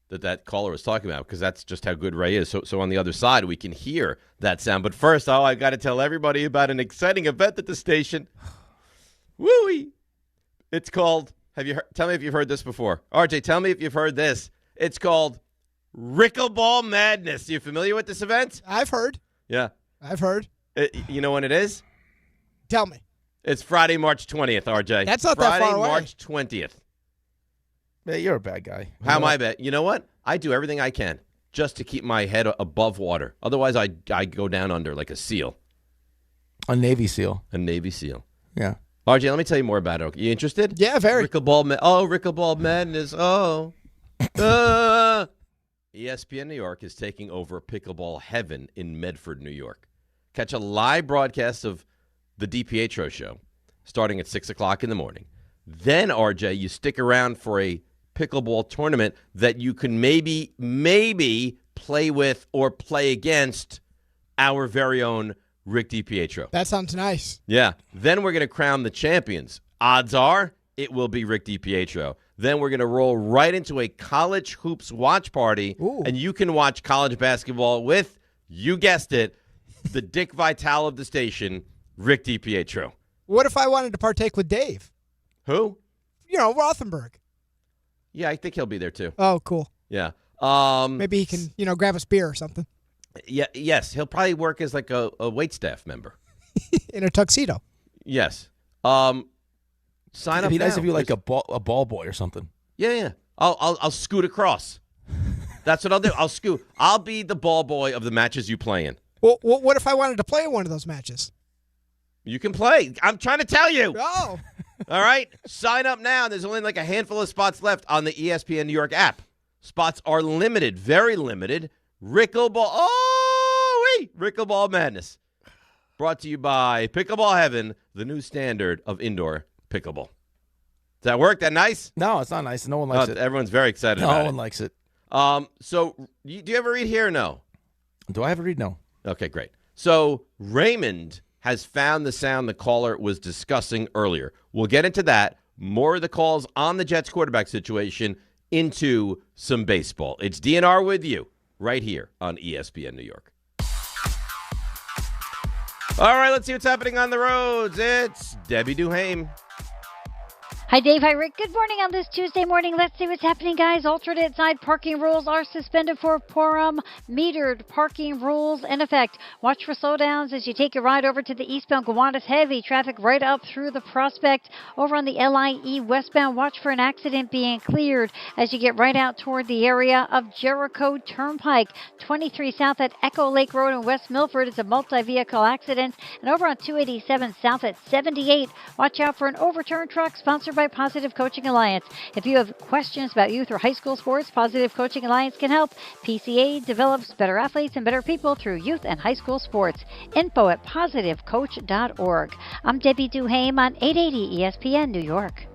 that caller was talking about because that's just how good Ray is. So on the other side, we can hear that sound. But first, I got to tell everybody about an exciting event at the station. Woo-wee! It's called. Tell me if you've heard this before. RJ, tell me if you've heard this. It's called Pickleball Madness. You familiar with this event? I've heard. Yeah. I've heard. You know when it is? Tell me. It's Friday, March 20th, RJ. That's not that far away. Friday, March 20th. Man, you're a bad guy. How am I bad? You know what? I do everything I can just to keep my head above water. Otherwise, I go down under like a seal. A Navy SEAL. A Navy SEAL. Yeah. RJ, let me tell you more about it. You interested? Yeah, very. Pickleball Madness. Oh. ESPN New York is taking over Pickleball Heaven in Medford, New York. Catch a live broadcast of the DiPietro show starting at 6 o'clock in the morning. Then, RJ, you stick around for a pickleball tournament that you can maybe play with or play against our very own Rick DiPietro. That sounds nice. Yeah. Then we're going to crown the champions. Odds are it will be Rick DiPietro. Then we're going to roll right into a college hoops watch party, and you can watch college basketball with, you guessed it, the Dick Vitale of the station, Rick DiPietro. What if I wanted to partake with Dave? Who? Rothenberg. Yeah, I think he'll be there too. Oh, cool. Yeah. Maybe he can, grab us beer or something. Yeah. Yes, he'll probably work as like a waitstaff member. In a tuxedo. Yes. Sign It'd up be now. nice if you like a ball boy or something. Yeah. I'll scoot across. That's what I'll do. I'll scoot. I'll be the ball boy of the matches you play in. Well, what if I wanted to play in one of those matches? You can play. I'm trying to tell you. Oh. All right. Sign up now. There's only like a handful of spots left on the ESPN New York app. Spots are limited, very limited. Pickleball Madness. Brought to you by Pickleball Heaven, the new standard of indoor pickleball. Does that work? That nice? No, it's not nice. No one likes it. Everyone's very excited about it. No one likes it. So, do you ever read here or no? Do I ever read? No. Okay, great. So, Raymond has found the sound the caller was discussing earlier. We'll get into that. More of the calls on the Jets quarterback situation, into some baseball. It's DNR with you right here on ESPN New York. All right, let's see what's happening on the roads. It's Debbie Duhame. Hi, Dave. Hi, Rick. Good morning on this Tuesday morning. Let's see what's happening, guys. Alternate side parking rules are suspended for Purim. Metered parking rules in effect. Watch for slowdowns as you take a ride over to the eastbound Gowanus. Heavy traffic right up through the Prospect. Over on the LIE westbound, watch for an accident being cleared as you get right out toward the area of Jericho Turnpike. 23 south at Echo Lake Road in West Milford. It's a multi-vehicle accident. And over on 287 south at 78, watch out for an overturned truck sponsored by Positive Coaching Alliance. If you have questions about youth or high school sports, Positive Coaching Alliance can help. PCA develops better athletes and better people through youth and high school sports. Info at positivecoach.org. I'm Debbie Duhame on 880 ESPN New York.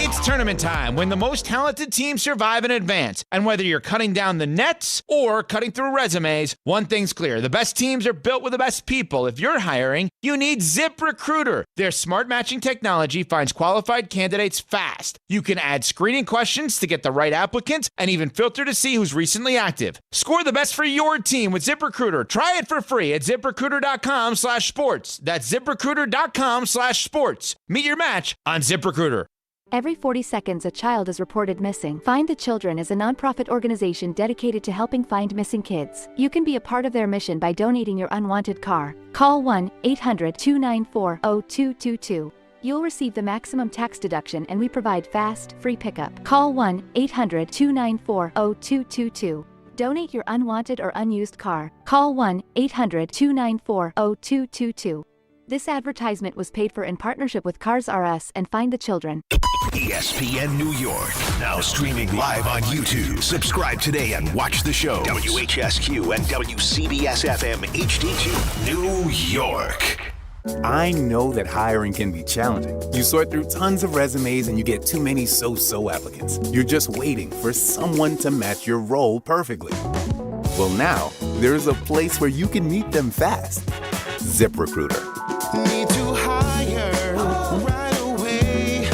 It's tournament time when the most talented teams survive and advance. And whether you're cutting down the nets or cutting through resumes, one thing's clear. The best teams are built with the best people. If you're hiring, you need ZipRecruiter. Their smart matching technology finds qualified candidates fast. You can add screening questions to get the right applicants and even filter to see who's recently active. Score the best for your team with ZipRecruiter. Try it for free at ZipRecruiter.com/sports. That's ZipRecruiter.com/sports. Meet your match on ZipRecruiter. Every 40 seconds, a child is reported missing. Find the Children is a nonprofit organization dedicated to helping find missing kids. You can be a part of their mission by donating your unwanted car. Call 1-800-294-0222. You'll receive the maximum tax deduction, and we provide fast, free pickup. Call 1-800-294-0222. Donate your unwanted or unused car. Call 1-800-294-0222. This advertisement was paid for in partnership with Cars R Us and Find the Children. ESPN New York, now streaming live on YouTube. Subscribe today and watch the show. WHSQ and WCBS-FM HD2, New York. I know that hiring can be challenging. You sort through tons of resumes and you get too many so-so applicants. You're just waiting for someone to match your role perfectly. Well, now, there's a place where you can meet them fast. ZipRecruiter. Need to hire right away.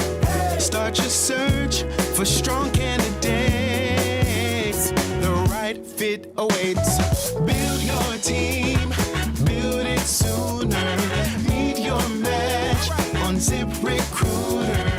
Start your search for strong candidates. The right fit awaits. Build your team. Build it sooner. Meet your match on ZipRecruiter.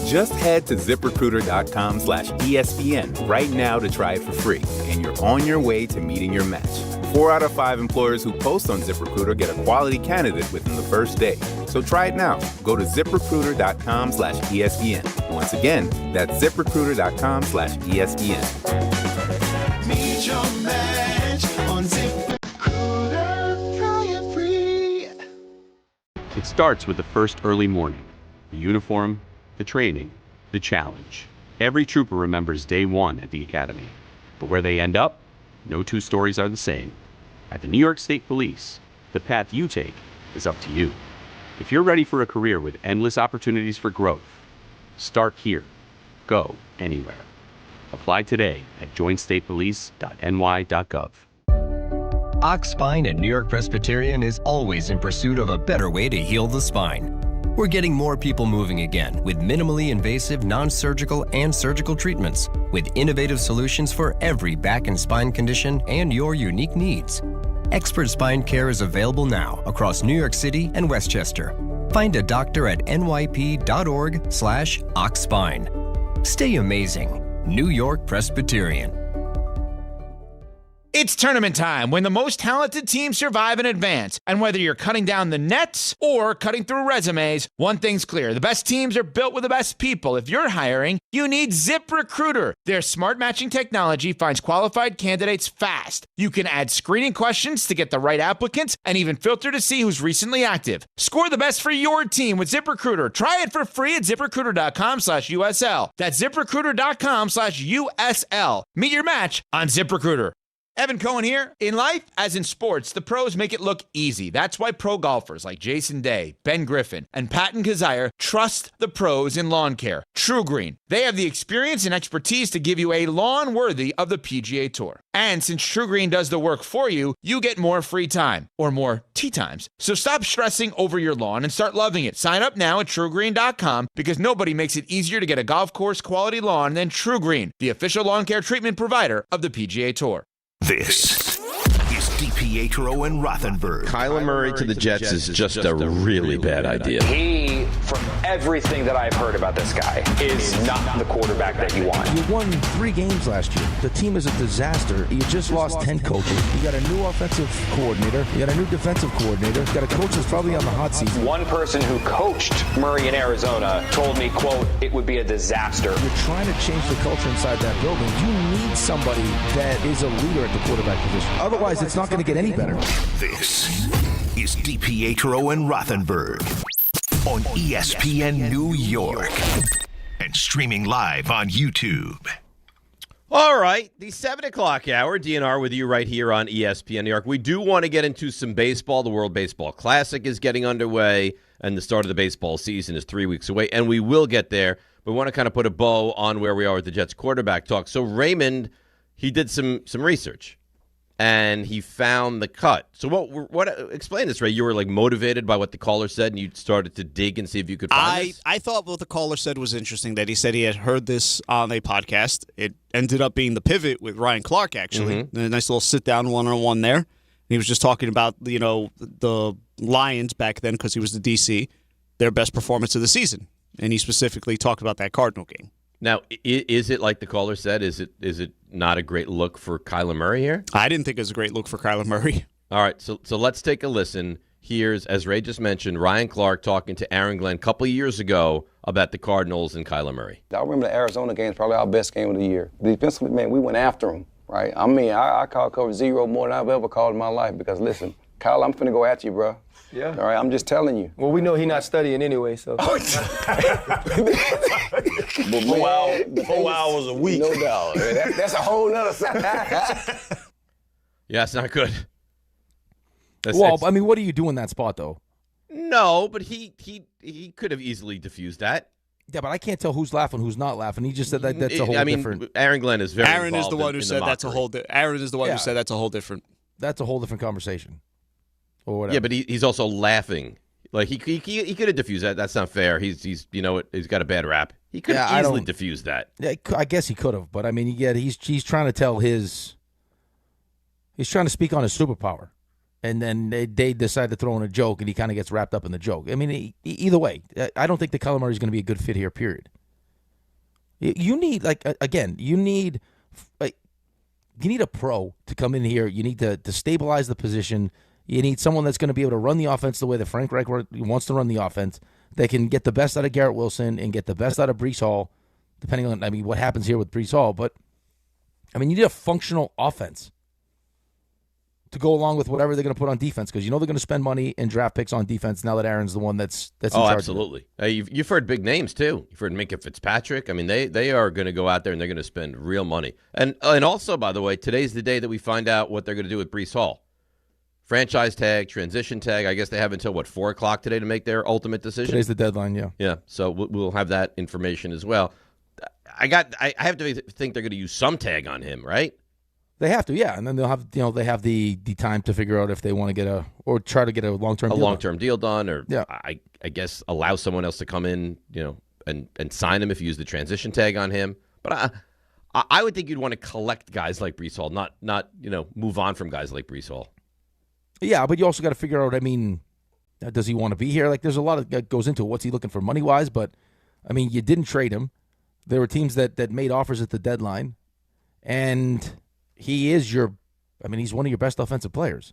Just head to ZipRecruiter.com/ESPN right now to try it for free, and you're on your way to meeting your match. 4 out of 5 employers who post on ZipRecruiter get a quality candidate within the first day. So try it now. Go to ZipRecruiter.com/ESPN. Once again, that's ZipRecruiter.com/ESPN. Meet your match on ZipRecruiter. Try it free. It starts with the first early morning. The uniform, the training, the challenge. Every trooper remembers day one at the academy. But where they end up, no two stories are the same. At the New York State Police, the path you take is up to you. If you're ready for a career with endless opportunities for growth, start here. Go anywhere. Apply today at joinstatepolice.ny.gov. Ox Spine at New York Presbyterian is always in pursuit of a better way to heal the spine. We're getting more people moving again with minimally invasive, non-surgical, and surgical treatments with innovative solutions for every back and spine condition and your unique needs. Expert spine care is available now across New York City and Westchester. Find a doctor at nyp.org/oxspine. Stay amazing. New York Presbyterian. It's tournament time when the most talented teams survive and advance. And whether you're cutting down the nets or cutting through resumes, one thing's clear. The best teams are built with the best people. If you're hiring, you need ZipRecruiter. Their smart matching technology finds qualified candidates fast. You can add screening questions to get the right applicants and even filter to see who's recently active. Score the best for your team with ZipRecruiter. Try it for free at ZipRecruiter.com/USL. That's ZipRecruiter.com/USL. Meet your match on ZipRecruiter. Evan Cohen here. In life, as in sports, the pros make it look easy. That's why pro golfers like Jason Day, Ben Griffin, and Patton Kazire trust the pros in lawn care. True Green. They have the experience and expertise to give you a lawn worthy of the PGA Tour. And since True Green does the work for you, you get more free time, or more tee times. So stop stressing over your lawn and start loving it. Sign up now at TrueGreen.com because nobody makes it easier to get a golf course quality lawn than True Green, the official lawn care treatment provider of the PGA Tour. This is DiPietro and Rothenberg. Kyler Murray to the Jets is just a really bad idea. He, from everything that I've heard about this guy, is not the quarterback that you want. You won 3 games last year. The team is a disaster. You just lost 10 coaches. You got a new offensive coordinator. You got a new defensive coordinator. You got a coach that's probably on the hot seat. One person who coached Murray in Arizona told me, quote, it would be a disaster. You're trying to change the culture inside that building. You need somebody that is a leader at the quarterback position. Otherwise, it's not going to get any better. This is DiPietro and Rothenberg on ESPN New York and streaming live on YouTube. All right, the 7 o'clock hour, DNR with you right here on ESPN New York. We do want to get into some baseball. The World Baseball Classic is getting underway, and the start of the baseball season is 3 weeks away, and we will get there. but we want to kind of put a bow on where we are with the Jets quarterback talk. So Raymond, he did some research, and he found the cut. So what? Explain this, Ray. You were like motivated by what the caller said, and you started to dig and see if you could find this? I thought what the caller said was interesting, that he said he had heard this on a podcast. It ended up being The Pivot with Ryan Clark, actually. A nice little sit-down one-on-one there. He was just talking about, the Lions back then, because he was the DC, their best performance of the season. And he specifically talked about that Cardinal game. Now, is it like the caller said? Is it not a great look for Kyler Murray here? I didn't think it was a great look for Kyler Murray. All right, so let's take a listen. Here's, as Ray just mentioned, Ryan Clark talking to Aaron Glenn a couple of years ago about the Cardinals and Kyler Murray. I remember the Arizona game is probably our best game of the year. Defensively, man, we went after him, right? I mean, I called cover 0 more than I've ever called in my life because, listen, Kyle, I'm finna go at you, bro. Yeah. All right, I'm just telling you. Well, we know he's not studying anyway, so. 4 hours a week. No doubt. That's a whole nother side. Yeah, it's not good. I mean, what do you do in that spot, though? No, but he could have easily diffused that. Yeah, but I can't tell who's laughing, who's not laughing. He just said that's a whole different. Aaron Glenn is very. Aaron is the one who said that's a whole. Aaron is the one who said that's a whole different. That's a whole different conversation. Or whatever. Yeah, but he's also laughing. Like he could have diffused that. That's not fair. He's he's got a bad rap. He could have easily diffused that. Yeah, I guess he could have, but I mean, he's trying to tell he's trying to speak on his superpower, and then they decide to throw in a joke, and he kind of gets wrapped up in the joke. I mean, either way, I don't think the Kyler Murray is going to be a good fit here. Period. You need you need a pro to come in here. You need to stabilize the position. You need someone that's going to be able to run the offense the way that Frank Reich wants to run the offense. They can get the best out of Garrett Wilson and get the best out of Breece Hall, depending on what happens here with Breece Hall. But you need a functional offense to go along with whatever they're going to put on defense, because they're going to spend money and draft picks on defense now that Aaron's the one that's in charge. Absolutely. You've heard big names too. You've heard Minkah Fitzpatrick. I mean, they are going to go out there and they're going to spend real money. And also, by the way, today's the day that we find out what they're going to do with Breece Hall. Franchise tag, transition tag. I guess they have until 4 o'clock today to make their ultimate decision. Today's the deadline. Yeah. Yeah. So we'll have that information as well. I have to think they're going to use some tag on him, right? They have to, yeah, and then they'll have they have the time to figure out if they want to try to get a long-term deal done, or I guess allow someone else to come in, and sign him if you use the transition tag on him. But I would think you'd want to collect guys like Breece Hall, not move on from guys like Breece Hall. Yeah, but you also got to figure out, does he want to be here? There's a lot that goes into it. What's he looking for money-wise? But, you didn't trade him. There were teams that made offers at the deadline. And he is he's one of your best offensive players.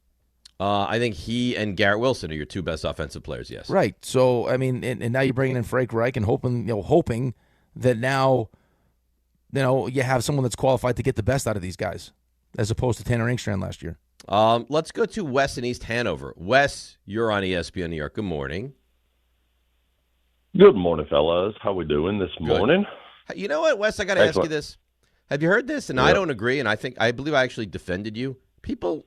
I think he and Garrett Wilson are your two best offensive players, yes. Right. So, and now you're bringing in Frank Reich and hoping that now, you have someone that's qualified to get the best out of these guys, as opposed to Tanner Engstrand last year. Let's go to Wes in East Hanover. Wes, you're on ESPN New York. Good morning. Good morning, fellas. How we doing this morning? You know what, Wes? I got to ask you this. Have you heard this? And I don't agree. And I believe I actually defended you. People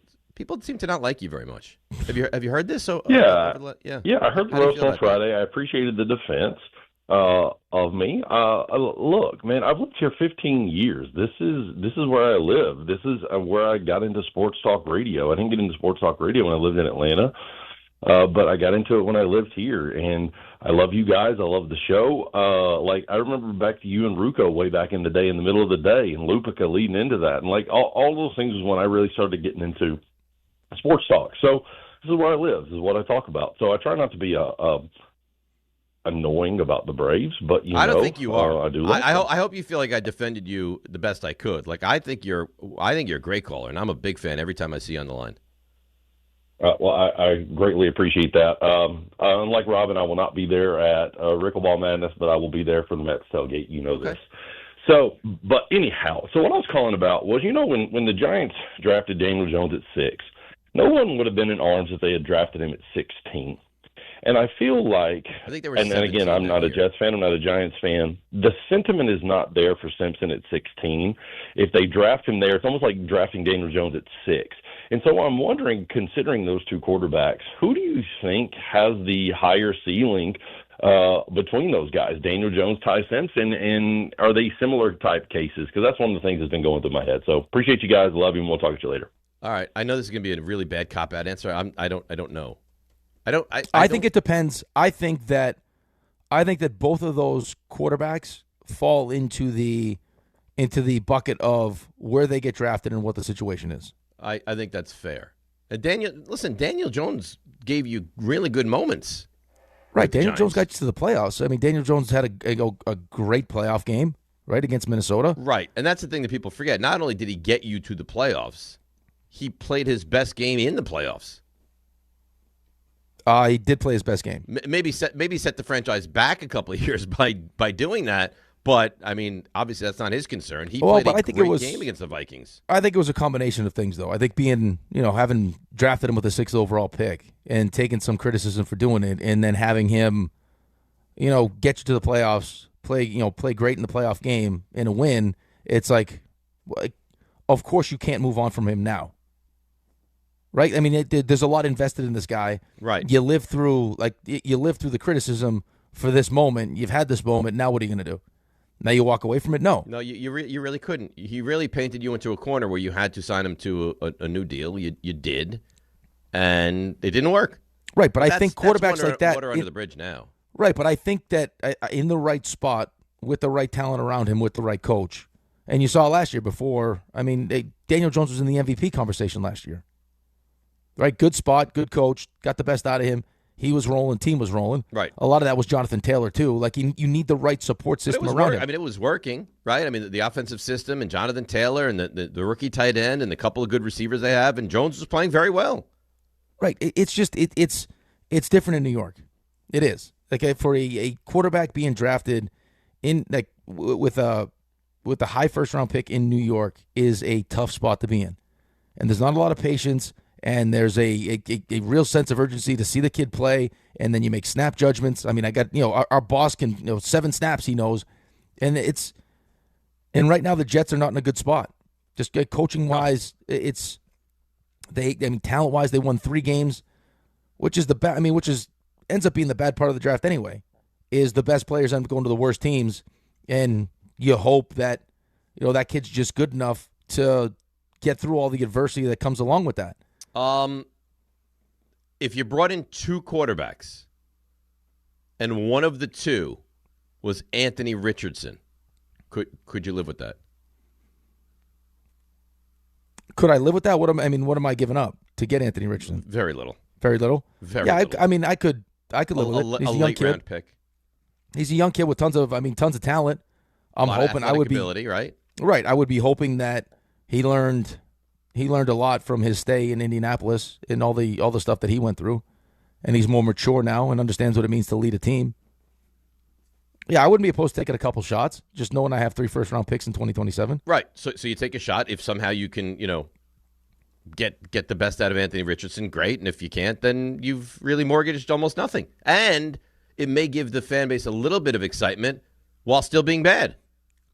seem to not like you very much. Have you heard this? So yeah. I heard the roast on Friday. I appreciated the defense of me. Look, man, I've lived here 15 years. This is where I live. This is where I got into sports talk radio. I didn't get into sports talk radio when I lived in Atlanta, but I got into it when I lived here. And I love you guys. I love the show. I remember back to you and Rucco way back in the day, in the middle of the day, and Lupica leading into that. And all those things was when I really started getting into sports talk. So this is where I live. This is what I talk about. So I try not to be annoying about the Braves, but I don't think you are. I do. I hope you feel like I defended you the best I could. I think you're a great caller, and I'm a big fan every time I see you on the line. Well, I greatly appreciate that. Unlike Robin, I will not be there at Pickleball Madness, but I will be there for the Mets tailgate. You know this. So, but anyhow, so what I was calling about was, when the Giants drafted Daniel Jones at 6, no one would have been in arms if they had drafted him at 16. And I feel like, and again, I'm not a Jets fan, I'm not a Giants fan, the sentiment is not there for Simpson at 16. If they draft him there, it's almost like drafting Daniel Jones at 6. And so I'm wondering, considering those two quarterbacks, who do you think has the higher ceiling between those guys, Daniel Jones, Ty Simpson, and are they similar type cases? Because that's one of the things that's been going through my head. So appreciate you guys. Love you, and we'll talk to you later. All right. I know this is going to be a really bad cop-out answer. I don't know. I think it depends. I think that both of those quarterbacks fall into the bucket of where they get drafted and what the situation is. I think that's fair. Daniel Jones gave you really good moments. Right, Daniel Jones got you to the playoffs. I mean, Daniel Jones had a great playoff game, right, against Minnesota. Right, and that's the thing that people forget. Not only did he get you to the playoffs, he played his best game in the playoffs. He did play his best game. Maybe set the franchise back a couple of years by doing that. But, I mean, obviously that's not his concern. He played a great game against the Vikings. I think it was a combination of things, though. I think having drafted him with a 6th overall pick and taking some criticism for doing it, and then having him, get you to the playoffs, play great in the playoff game and a win, it's like, of course you can't move on from him now. Right? I mean, there's a lot invested in this guy. Right. You live through the criticism for this moment. You've had this moment. Now what are you going to do? Now you walk away from it? No. No, you really couldn't. He really painted you into a corner where you had to sign him to a new deal. You did, and it didn't work. Right, but I think quarterbacks like that water under the bridge now. Right, but I think that in the right spot with the right talent around him, with the right coach, and you saw last year before. I mean, Daniel Jones was in the MVP conversation last year. Right, good spot, good coach, got the best out of him. He was rolling, team was rolling. Right. A lot of that was Jonathan Taylor, too. Like, you need the right support system around him. I mean, it was working, right? I mean, the offensive system and Jonathan Taylor and the rookie tight end and the couple of good receivers they have, and Jones was playing very well. Right. It's just it's different in New York. It is. Like, for a quarterback being drafted in with a high first-round pick in New York is a tough spot to be in. And there's not a lot of patience. And there's a real sense of urgency to see the kid play, and then you make snap judgments. I mean, I got our boss can 7 snaps he knows, and right now the Jets are not in a good spot. Just coaching wise, talent wise they won 3 games, which is ends up being the bad part of the draft anyway. Is the best players end up going to the worst teams, and you hope that that kid's just good enough to get through all the adversity that comes along with that. If you brought in 2 quarterbacks and one of the 2 was Anthony Richardson, could you live with that? Could I live with that? What am I giving up to get Anthony Richardson? Very little. Very little? Very little. I mean, I could live with it. He's a young late kid. Round pick. He's a young kid with tons of talent. I'm hoping I would be ability, right? Right. I would be hoping that he learned a lot from his stay in Indianapolis and all the stuff that he went through, and he's more mature now and understands what it means to lead a team. Yeah, I wouldn't be opposed to taking a couple shots, just knowing I have 3 first-round picks in 2027. Right. So you take a shot. If somehow you can, get the best out of Anthony Richardson, great. And if you can't, then you've really mortgaged almost nothing. And it may give the fan base a little bit of excitement while still being bad.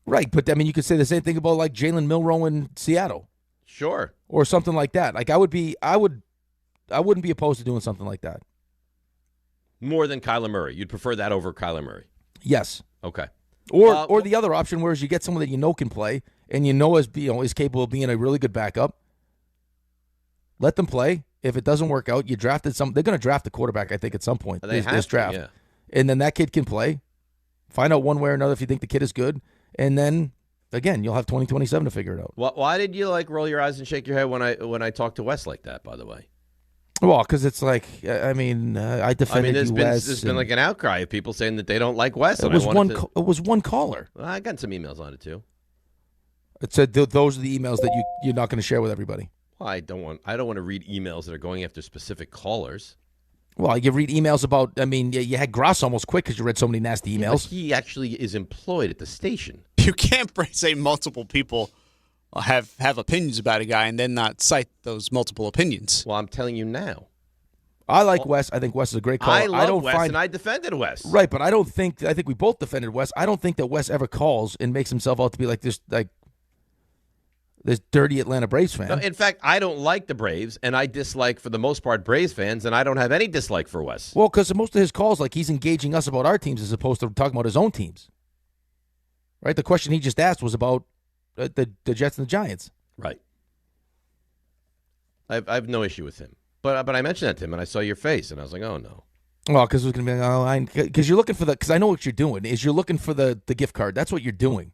Right, but I mean, you could say the same thing about like Jalen Milroe in Seattle. Sure. Or something like that. Like I wouldn't be opposed to doing something like that. More than Kyler Murray. You'd prefer that over Kyler Murray. Yes. Okay. Or the other option, where you get someone that can play and is capable of being a really good backup. Let them play. If it doesn't work out, you drafted some. They're going to draft the quarterback, I think, at some point. This draft, yeah. And then that kid can play. Find out one way or another if you think the kid is good, and then again, you'll have 2027 to figure it out. Why did you roll your eyes and shake your head when I talked to Wes like that? By the way. Well, because it's like, I defended there's Wes. Been like an outcry of people saying that they don't like Wes. It was one caller. Well, I got some emails on it too. It said those are the emails that you're not going to share with everybody. Well, I don't want to read emails that are going after specific callers. Well, you read emails about. You had Gross almost quit because you read so many nasty emails. But he actually is employed at the station. You can't say multiple people have opinions about a guy and then not cite those multiple opinions. Well, I'm telling you now. I like Wes. I think Wes is a great caller. I love Wes, and I defended Wes. Right, but I think we both defended Wes. I don't think that Wes ever calls and makes himself out to be like this, this dirty Atlanta Braves fan. No, in fact, I don't like the Braves, and I dislike, for the most part, Braves fans, and I don't have any dislike for Wes. Well, because most of his calls, like he's engaging us about our teams as opposed to talking about his own teams. Right? The question he just asked was about the Jets and the Giants. Right. I have no issue with him. But I mentioned that to him, and I saw your face, and I was like, oh, no. Well, because it was going to be, because you're looking for because I know what you're doing, is you're looking for the gift card. That's what you're doing.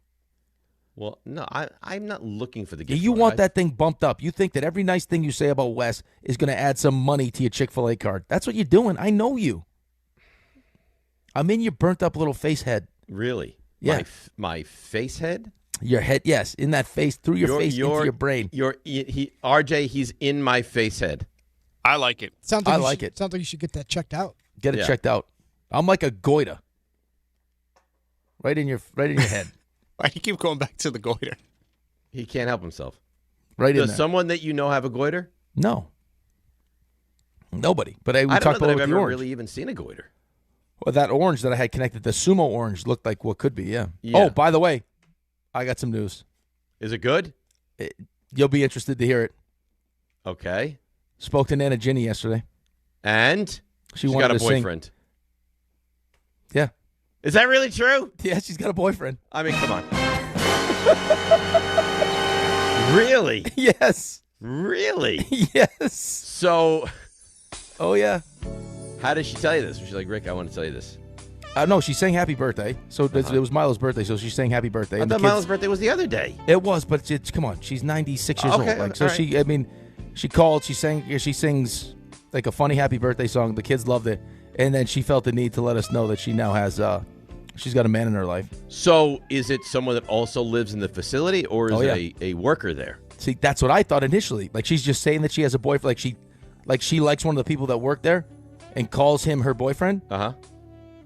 Well, no, I'm not looking for the gift card. You want that thing bumped up. You think that every nice thing you say about Wes is going to add some money to your Chick-fil-A card. That's what you're doing. I know you. I'm in your burnt-up little face head. Really? Yeah. My face head? Your head, yes, in that face, through your face, into your brain. RJ, he's in my face head. I like it. Sounds like I like it. Sounds like you should get that checked out. Get it checked out. I'm like a goiter. Right in your head. Why do you keep going back to the goiter? He can't help himself. Right in there. Does someone that you know have a goiter? No. Nobody. But we I talked don't know about that I've the ever orange. really even seen a goiter. Well, that orange that I had connected, the sumo orange, looked like what could be, yeah. Yeah. Oh, by the way, I got some news. Is it good? You'll be interested to hear it. Okay. Spoke to Nana Ginny yesterday. And? She's got a boyfriend. Yeah. Is that really true? Yeah, she's got a boyfriend. I mean, come on. Really? Yes. Really? Yes. So. Oh, yeah. How did she tell you this? Was she like, Rick, I want to tell you this? No, she sang happy birthday. So it was Milo's birthday, so she sang happy birthday. I thought Milo's birthday was the other day. It was, but come on, she's 96 years old. Like, so right. She called, she sings like a funny happy birthday song. The kids loved it, and then she felt the need to let us know that she now has she's got a man in her life. So is it someone that also lives in the facility, or is it a worker there? See, that's what I thought initially. Like she's just saying that she has a boyfriend. Like she likes one of the people that work there, and calls him her boyfriend.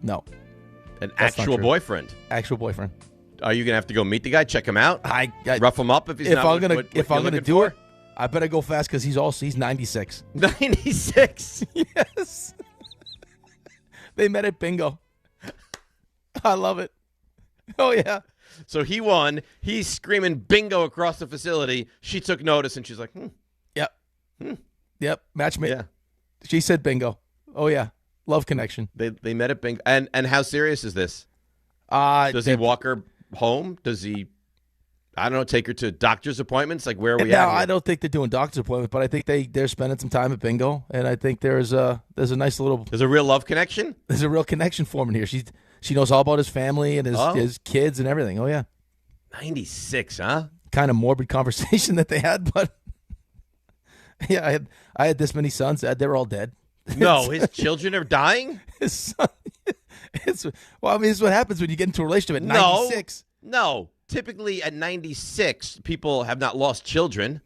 No. An actual boyfriend. Actual boyfriend. Are you gonna have to go meet the guy, check him out, I rough him up if he's if not? I'm gonna what if you're I'm gonna looking do for? it, I better go fast because he's 96. 96. Yes. They met at bingo. I love it. Oh yeah. So he won. He's screaming bingo across the facility. She took notice and she's like, Yep. Yep. Match made. Yeah. She said bingo. Oh yeah. Love connection. They met at bingo. And how serious is this? Does he walk her home? Does he, I don't know, take her to doctor's appointments? Like, where are we at? No, I don't think they're doing doctor's appointments, but I think they're spending some time at bingo, and I think there's a nice little. There's a real love connection? There's a real connection forming here. She knows all about his family and his kids and everything. Oh yeah. 96, huh? Kind of morbid conversation that they had, but yeah, I had this many sons. They were all dead. No, his children are dying? His son. It's what happens when you get into a relationship at 96. No. Typically at 96, people have not lost children.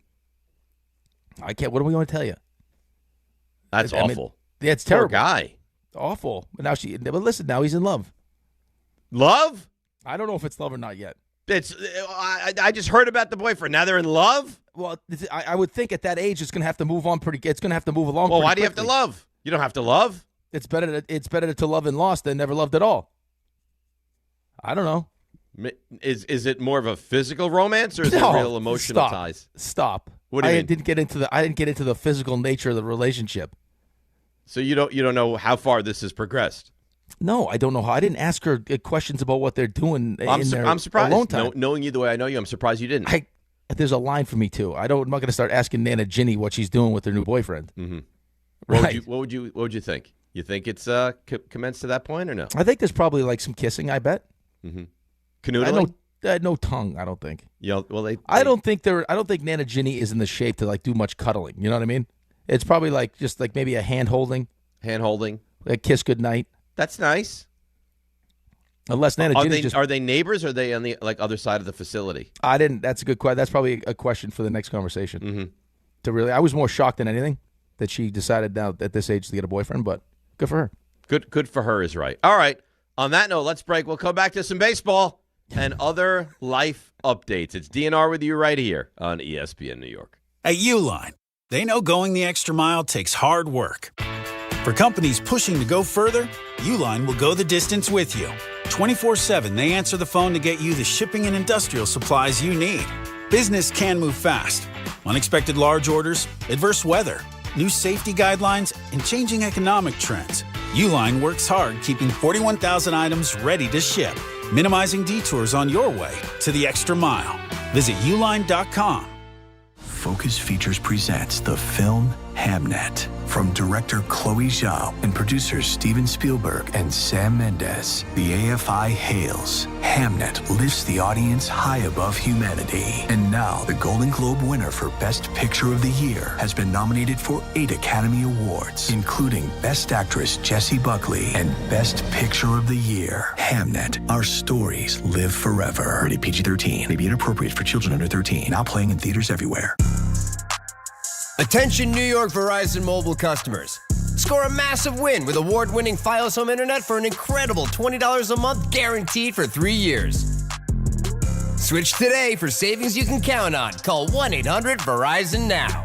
I can't. What are we going to tell you? That's awful. Yeah, it's terrible. Poor guy. Awful. But listen, now he's in love. Love? I don't know if it's love or not yet. I just heard about the boyfriend. Now they're in love? Well, I would think at that age it's going to have to move on it's going to have to move along. Well, why do you have to love? You don't have to love. It's better to love and lost than never loved at all. I don't know. Is it more of a physical romance or is it real emotional ties? Stop. What do you mean? I didn't get into the physical nature of the relationship. So you don't know how far this has progressed. No, I don't know how. I didn't ask her questions about what they're doing I'm surprised. alone time. Knowing you the way I know you, I'm surprised you didn't. There's a line for me too. I'm not going to start asking Nana Ginny what she's doing with her new boyfriend. Mm-hmm. Right. What would you think? You think it's commenced to that point or no? I think there's probably like some kissing. I bet. Mm-hmm. Canoodling? No tongue. I don't think. Yeah. Well, I don't think Nana Ginny is in the shape to like do much cuddling. You know what I mean? It's probably like just like maybe a hand holding. A kiss goodnight. That's nice. Unless Nana Ginny are they neighbors or are they on the other side of the facility? I didn't. That's a good question. That's probably a question for the next conversation. Mm-hmm. I was more shocked than anything that she decided now at this age to get a boyfriend, but good for her. Good for her is right. All right. On that note, let's break. We'll come back to some baseball and other life updates. It's DNR with you right here on ESPN New York. At Uline, they know going the extra mile takes hard work. For companies pushing to go further, Uline will go the distance with you. 24/7, they answer the phone to get you the shipping and industrial supplies you need. Business can move fast. Unexpected large orders, adverse weather, new safety guidelines, and changing economic trends. Uline works hard keeping 41,000 items ready to ship, minimizing detours on your way to the extra mile. Visit uline.com. Focus Features presents the film Hamnet. From director Chloe Zhao and producers Steven Spielberg and Sam Mendes, the AFI hails. Hamnet lifts the audience high above humanity. And now, the Golden Globe winner for Best Picture of the Year has been nominated for 8 Academy Awards, including Best Actress Jessie Buckley and Best Picture of the Year. Hamnet, our stories live forever. Rated PG-13, may be inappropriate for children under 13. Now playing in theaters everywhere. Attention New York Verizon mobile customers. Score a massive win with award-winning Fios Home Internet for an incredible $20 a month guaranteed for 3 years. Switch today for savings you can count on. Call 1-800-VERIZON now.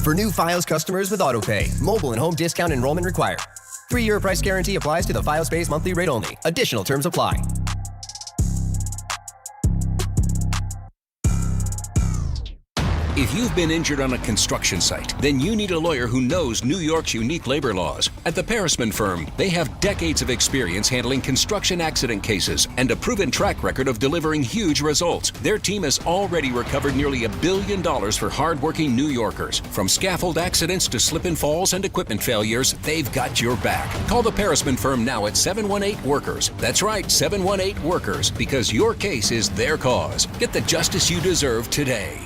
For new Fios customers with AutoPay, mobile and home discount enrollment required. 3-year price guarantee applies to the Fios-based monthly rate only. Additional terms apply. If you've been injured on a construction site, then you need a lawyer who knows New York's unique labor laws. At the Parisman Firm, they have decades of experience handling construction accident cases and a proven track record of delivering huge results. Their team has already recovered nearly $1 billion for hardworking New Yorkers. From scaffold accidents to slip and falls and equipment failures, they've got your back. Call the Parisman Firm now at 718-WORKERS. That's right, 718-WORKERS, because your case is their cause. Get the justice you deserve today.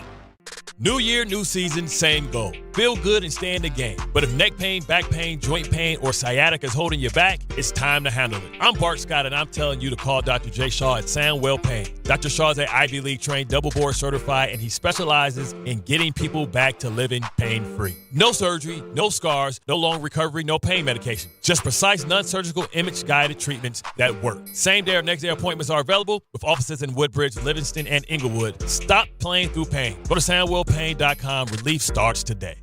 New year, new season, same goal. Feel good and stay in the game. But if neck pain, back pain, joint pain, or sciatica is holding you back, it's time to handle it. I'm Bart Scott, and I'm telling you to call Dr. Jay Shaw at Sandwell Pain. Dr. Shaw is an Ivy League trained, double board certified, and he specializes in getting people back to living pain-free. No surgery, no scars, no long recovery, no pain medication. Just precise, non-surgical, image-guided treatments that work. Same day or next day appointments are available with offices in Woodbridge, Livingston, and Inglewood. Stop playing through pain. Go to SandwellPain.com. Relief starts today.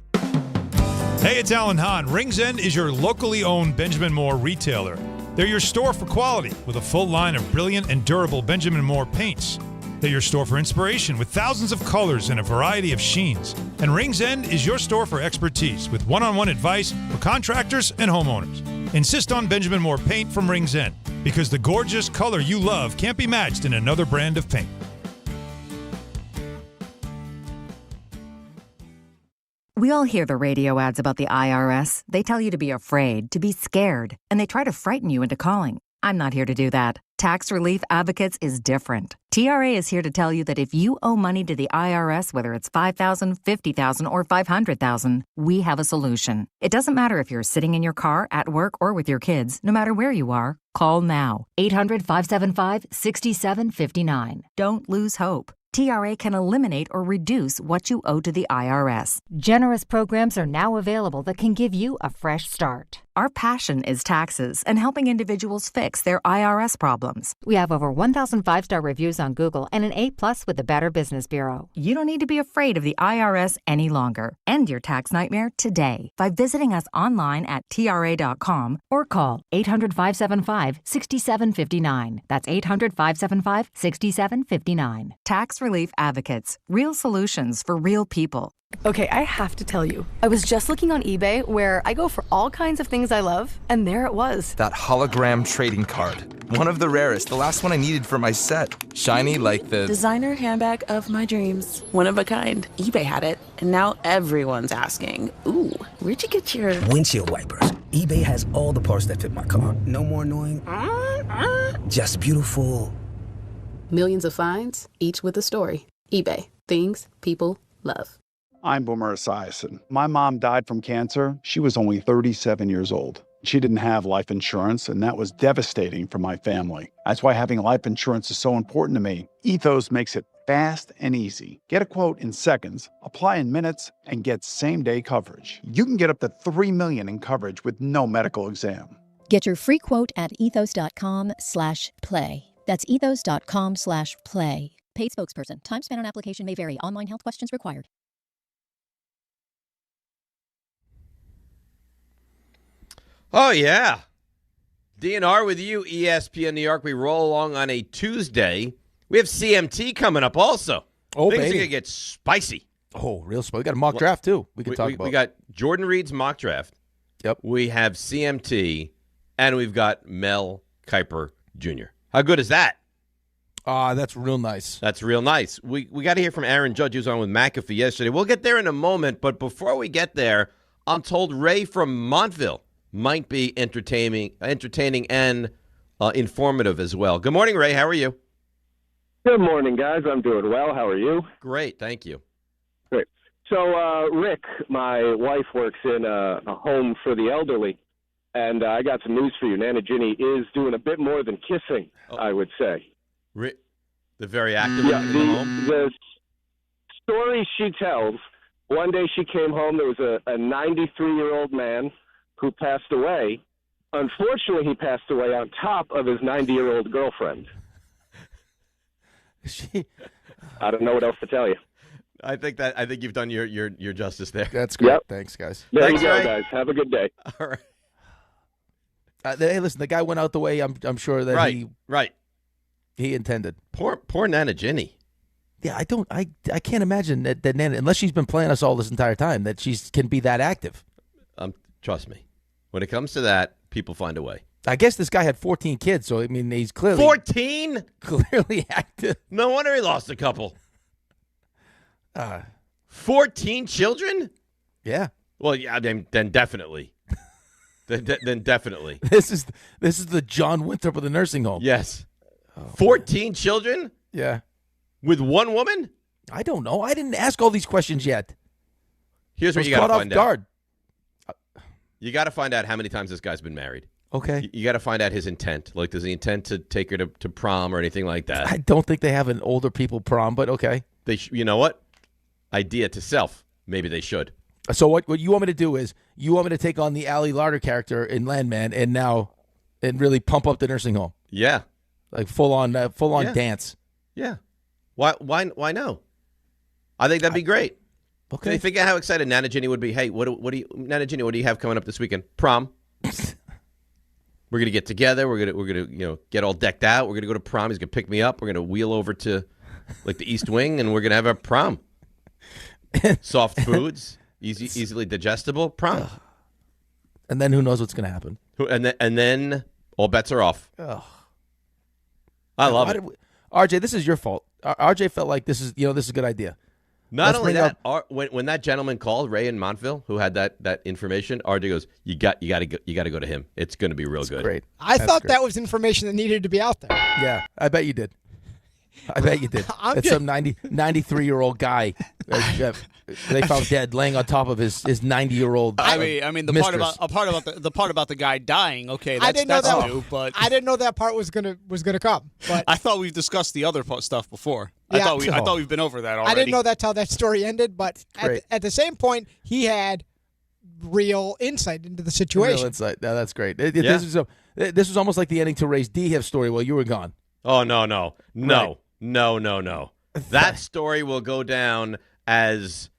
Hey, it's Alan Hahn. Rings End is your locally owned Benjamin Moore retailer. They're your store for quality with a full line of brilliant and durable Benjamin Moore paints. They're your store for inspiration with thousands of colors and a variety of sheens. And Rings End is your store for expertise with one-on-one advice for contractors and homeowners. Insist on Benjamin Moore paint from Rings End because the gorgeous color you love can't be matched in another brand of paint. We all hear the radio ads about the IRS. They tell you to be afraid, to be scared, and they try to frighten you into calling. I'm not here to do that. Tax Relief Advocates is different. TRA is here to tell you that if you owe money to the IRS, whether it's $5,000, $50,000, or $500,000, we have a solution. It doesn't matter if you're sitting in your car, at work, or with your kids. No matter where you are, call now. 800-575-6759. Don't lose hope. TRA can eliminate or reduce what you owe to the IRS. Generous programs are now available that can give you a fresh start. Our passion is taxes and helping individuals fix their IRS problems. We have over 1,000 5-star reviews on Google and an A+ with the Better Business Bureau. You don't need to be afraid of the IRS any longer. End your tax nightmare today by visiting us online at TRA.com or call 800-575-6759. That's 800-575-6759. Tax Relief Advocates. Real solutions for real people. Okay, I have to tell you, I was just looking on eBay where I go for all kinds of things I love, and there it was. That hologram trading card. One of the rarest, the last one I needed for my set. Shiny like the designer handbag of my dreams. One of a kind. eBay had it, and now everyone's asking, ooh, where'd you get your windshield wipers? eBay has all the parts that fit my car. No more annoying, just beautiful. Millions of finds, each with a story. eBay. Things people love. I'm Boomer Esiason. My mom died from cancer. She was only 37 years old. She didn't have life insurance, and that was devastating for my family. That's why having life insurance is so important to me. Ethos makes it fast and easy. Get a quote in seconds, apply in minutes, and get same-day coverage. You can get up to $3 million in coverage with no medical exam. Get your free quote at ethos.com/play. That's ethos.com/play. Paid spokesperson. Time spent on application may vary. Online health questions required. Oh, yeah. DNR with you, ESPN New York. We roll along on a Tuesday. We have CMT coming up also. Oh, Things are baby. going to get spicy. Oh, real spicy. We got a mock draft, too. We can talk about. We got Jordan Reed's mock draft. Yep. We have CMT, and we've got Mel Kiper Jr. How good is that? That's real nice. That's real nice. We got to hear from Aaron Judge, who was on with McAfee yesterday. We'll get there in a moment, but before we get there, I'm told Ray from Montville might be entertaining and informative as well. Good morning, Ray. How are you? Good morning, guys. I'm doing well. How are you? Great, thank you. Great. So, Rick, my wife works in a home for the elderly, and I got some news for you. Nana Ginny is doing a bit more than kissing, I would say. The very active in the home? The story she tells, one day she came home, there was a 93-year-old man who passed away. Unfortunately, he passed away on top of his 90-year-old girlfriend. I don't know what else to tell you. I think you've done your justice there. That's great. Yep. Thanks, guys. There Thanks, you go, Ray. guys. Have a good day. All right. Hey, listen, the guy went out the way I'm sure that he intended. Poor Nana Ginny. Yeah, I can't imagine that Nana, unless she's been playing us all this entire time, that she can be that active. Trust me. When it comes to that, people find a way. I guess this guy had 14 kids, so I mean he's clearly 14? Clearly active. No wonder he lost a couple. 14 children? Yeah. Well, yeah, then definitely. then definitely. This is the John Winthrop of the nursing home. Yes. 14 children? Yeah. With one woman? I don't know. I didn't ask all these questions yet. Here's what I was you got to caught find off guard. out. You got to find out how many times this guy's been married. Okay. You got to find out his intent. Like, does he intend to take her to prom or anything like that? I don't think they have an older people prom, but okay. You know what? Idea to self. Maybe they should. So what you want me to do is you want me to take on the Ali Larder character in Landman and really pump up the nursing home. Yeah. Like full on dance. Yeah. Why no? I think that'd be great. Okay. Think of how excited Nana Ginny would be. Hey, Nana Ginny, what do you have coming up this weekend? Prom. We're gonna get together. We're gonna get all decked out. We're gonna go to prom. He's gonna pick me up. We're gonna wheel over to like the East Wing, and we're gonna have a prom. Soft foods, easily digestible prom. And then who knows what's gonna happen? And then all bets are off. Ugh. I love it. RJ, this is your fault. RJ felt like this is a good idea. Not only that, when that gentleman called Ray in Montville, who had that information, RJ goes, "You got to go to him. It's going to be real good." Great. I thought that was information that needed to be out there. Yeah, I bet you did. It's some 93-year-old guy they found dead laying on top of his 90-year-old. I mean the part about the guy dying. Okay, I didn't know that. New, but I didn't know that part was gonna come. But I thought we've discussed the other stuff before. Yeah. I thought we've been over that already. I didn't know that's how that story ended. But at the same point, he had real insight into the situation. Real insight. No, that's great. This was almost like the ending to Ray's D-Hip story while you were gone. Oh no. That story will go down as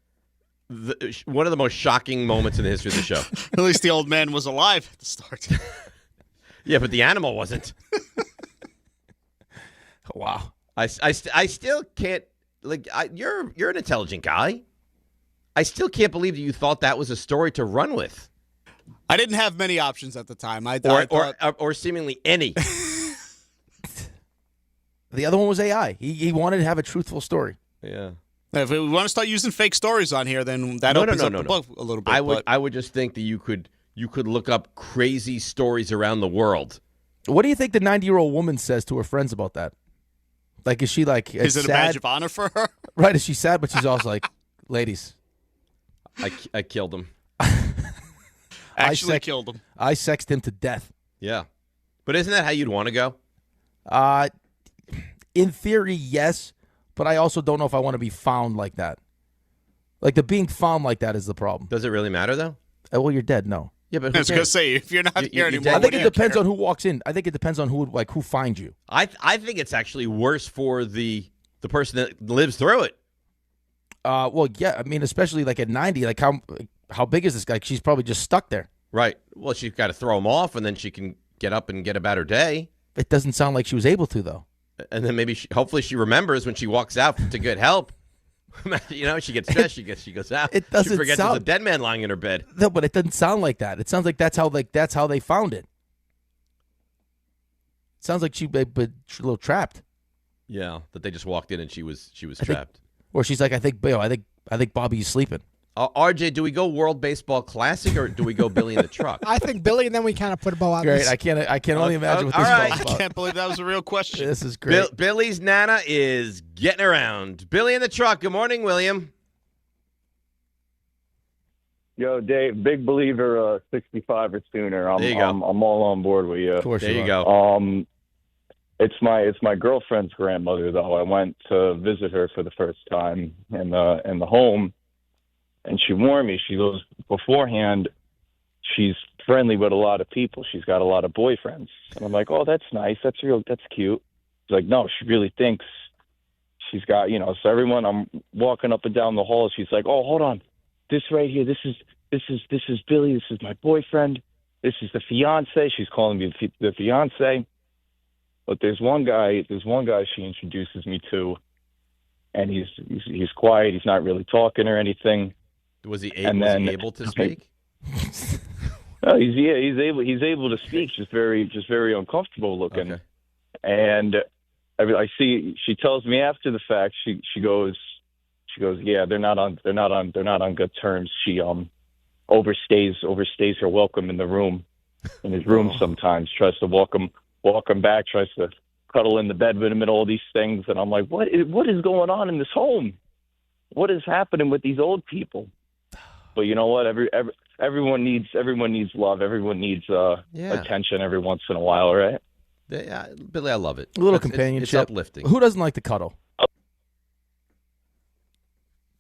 one of the most shocking moments in the history of the show. At least the old man was alive at the start. Yeah, but the animal wasn't. Wow. I still can't, you're an intelligent guy. I still can't believe that you thought that was a story to run with. I didn't have many options at the time. Or seemingly any. The other one was AI. He wanted to have a truthful story. Yeah. If we want to start using fake stories on here, then that opens up the book a little bit. I would just think that you could look up crazy stories around the world. What do you think the 90-year-old woman says to her friends about that? Like, is she like... Is it sad? a badge of honor for her? Right, is she sad, but she's also like, ladies. I killed him. Killed him. I sexed him to death. Yeah. But isn't that how you'd want to go? In theory, yes, but I also don't know if I want to be found like that. Like, the being found like that is the problem. Does it really matter, though? Well, you're dead, no. Yeah, but I was going to say, if you're not here anymore, I think it depends on who walks in. I think it depends on who finds you. I think it's actually worse for the person that lives through it. Well, yeah, I mean, especially like at 90, like how big is this guy? She's probably just stuck there. Right. Well, she's got to throw him off, and then she can get up and get about her day. It doesn't sound like she was able to, though. And then maybe, hopefully she remembers when she walks out to get help. She gets stressed. She goes out. It doesn't She forgets sound there's a dead man lying in her bed. No, but it doesn't sound like that. It sounds like that's how they found it. It sounds like she's a little trapped. Yeah, that they just walked in and she was trapped. Or she's like, I think Bobby's sleeping. RJ, do we go World Baseball Classic or do we go Billy in the Truck? I think Billy, and then we kind of put a bow on Great. this. I can only imagine what this all right. is I can't believe that was a real question. This is great. Billy's Nana is getting around. Billy in the Truck. Good morning, William. Yo, Dave, big believer, 65 or sooner. There you go. I'm all on board with you. Of course there you go. It's my girlfriend's grandmother, though. I went to visit her for the first time in the home, and she warned me. She goes, beforehand, she's friendly with a lot of people. She's got a lot of boyfriends. And I'm like, oh, that's nice. That's cute. She's like, no, she really thinks she's got, so everyone, I'm walking up and down the hall. She's like, oh, hold on. This right here, this is Billy. This is my boyfriend. This is the fiance. She's calling me the fiance. But there's one guy she introduces me to, and he's quiet. He's not really talking or anything. Was he able to speak? No, he's able to speak. Just very uncomfortable looking. Okay. And I see. She tells me after the fact. She goes, yeah, they're not on good terms. She overstays her welcome in his room sometimes. Tries to walk him back, tries to cuddle in the bed with him and all these things. And I'm like, what is going on in this home? What is happening with these old people? But you know what? Everyone needs love. Everyone needs attention every once in a while, right? Yeah, Billy, I love it. A little companionship. It's uplifting. Who doesn't like to cuddle?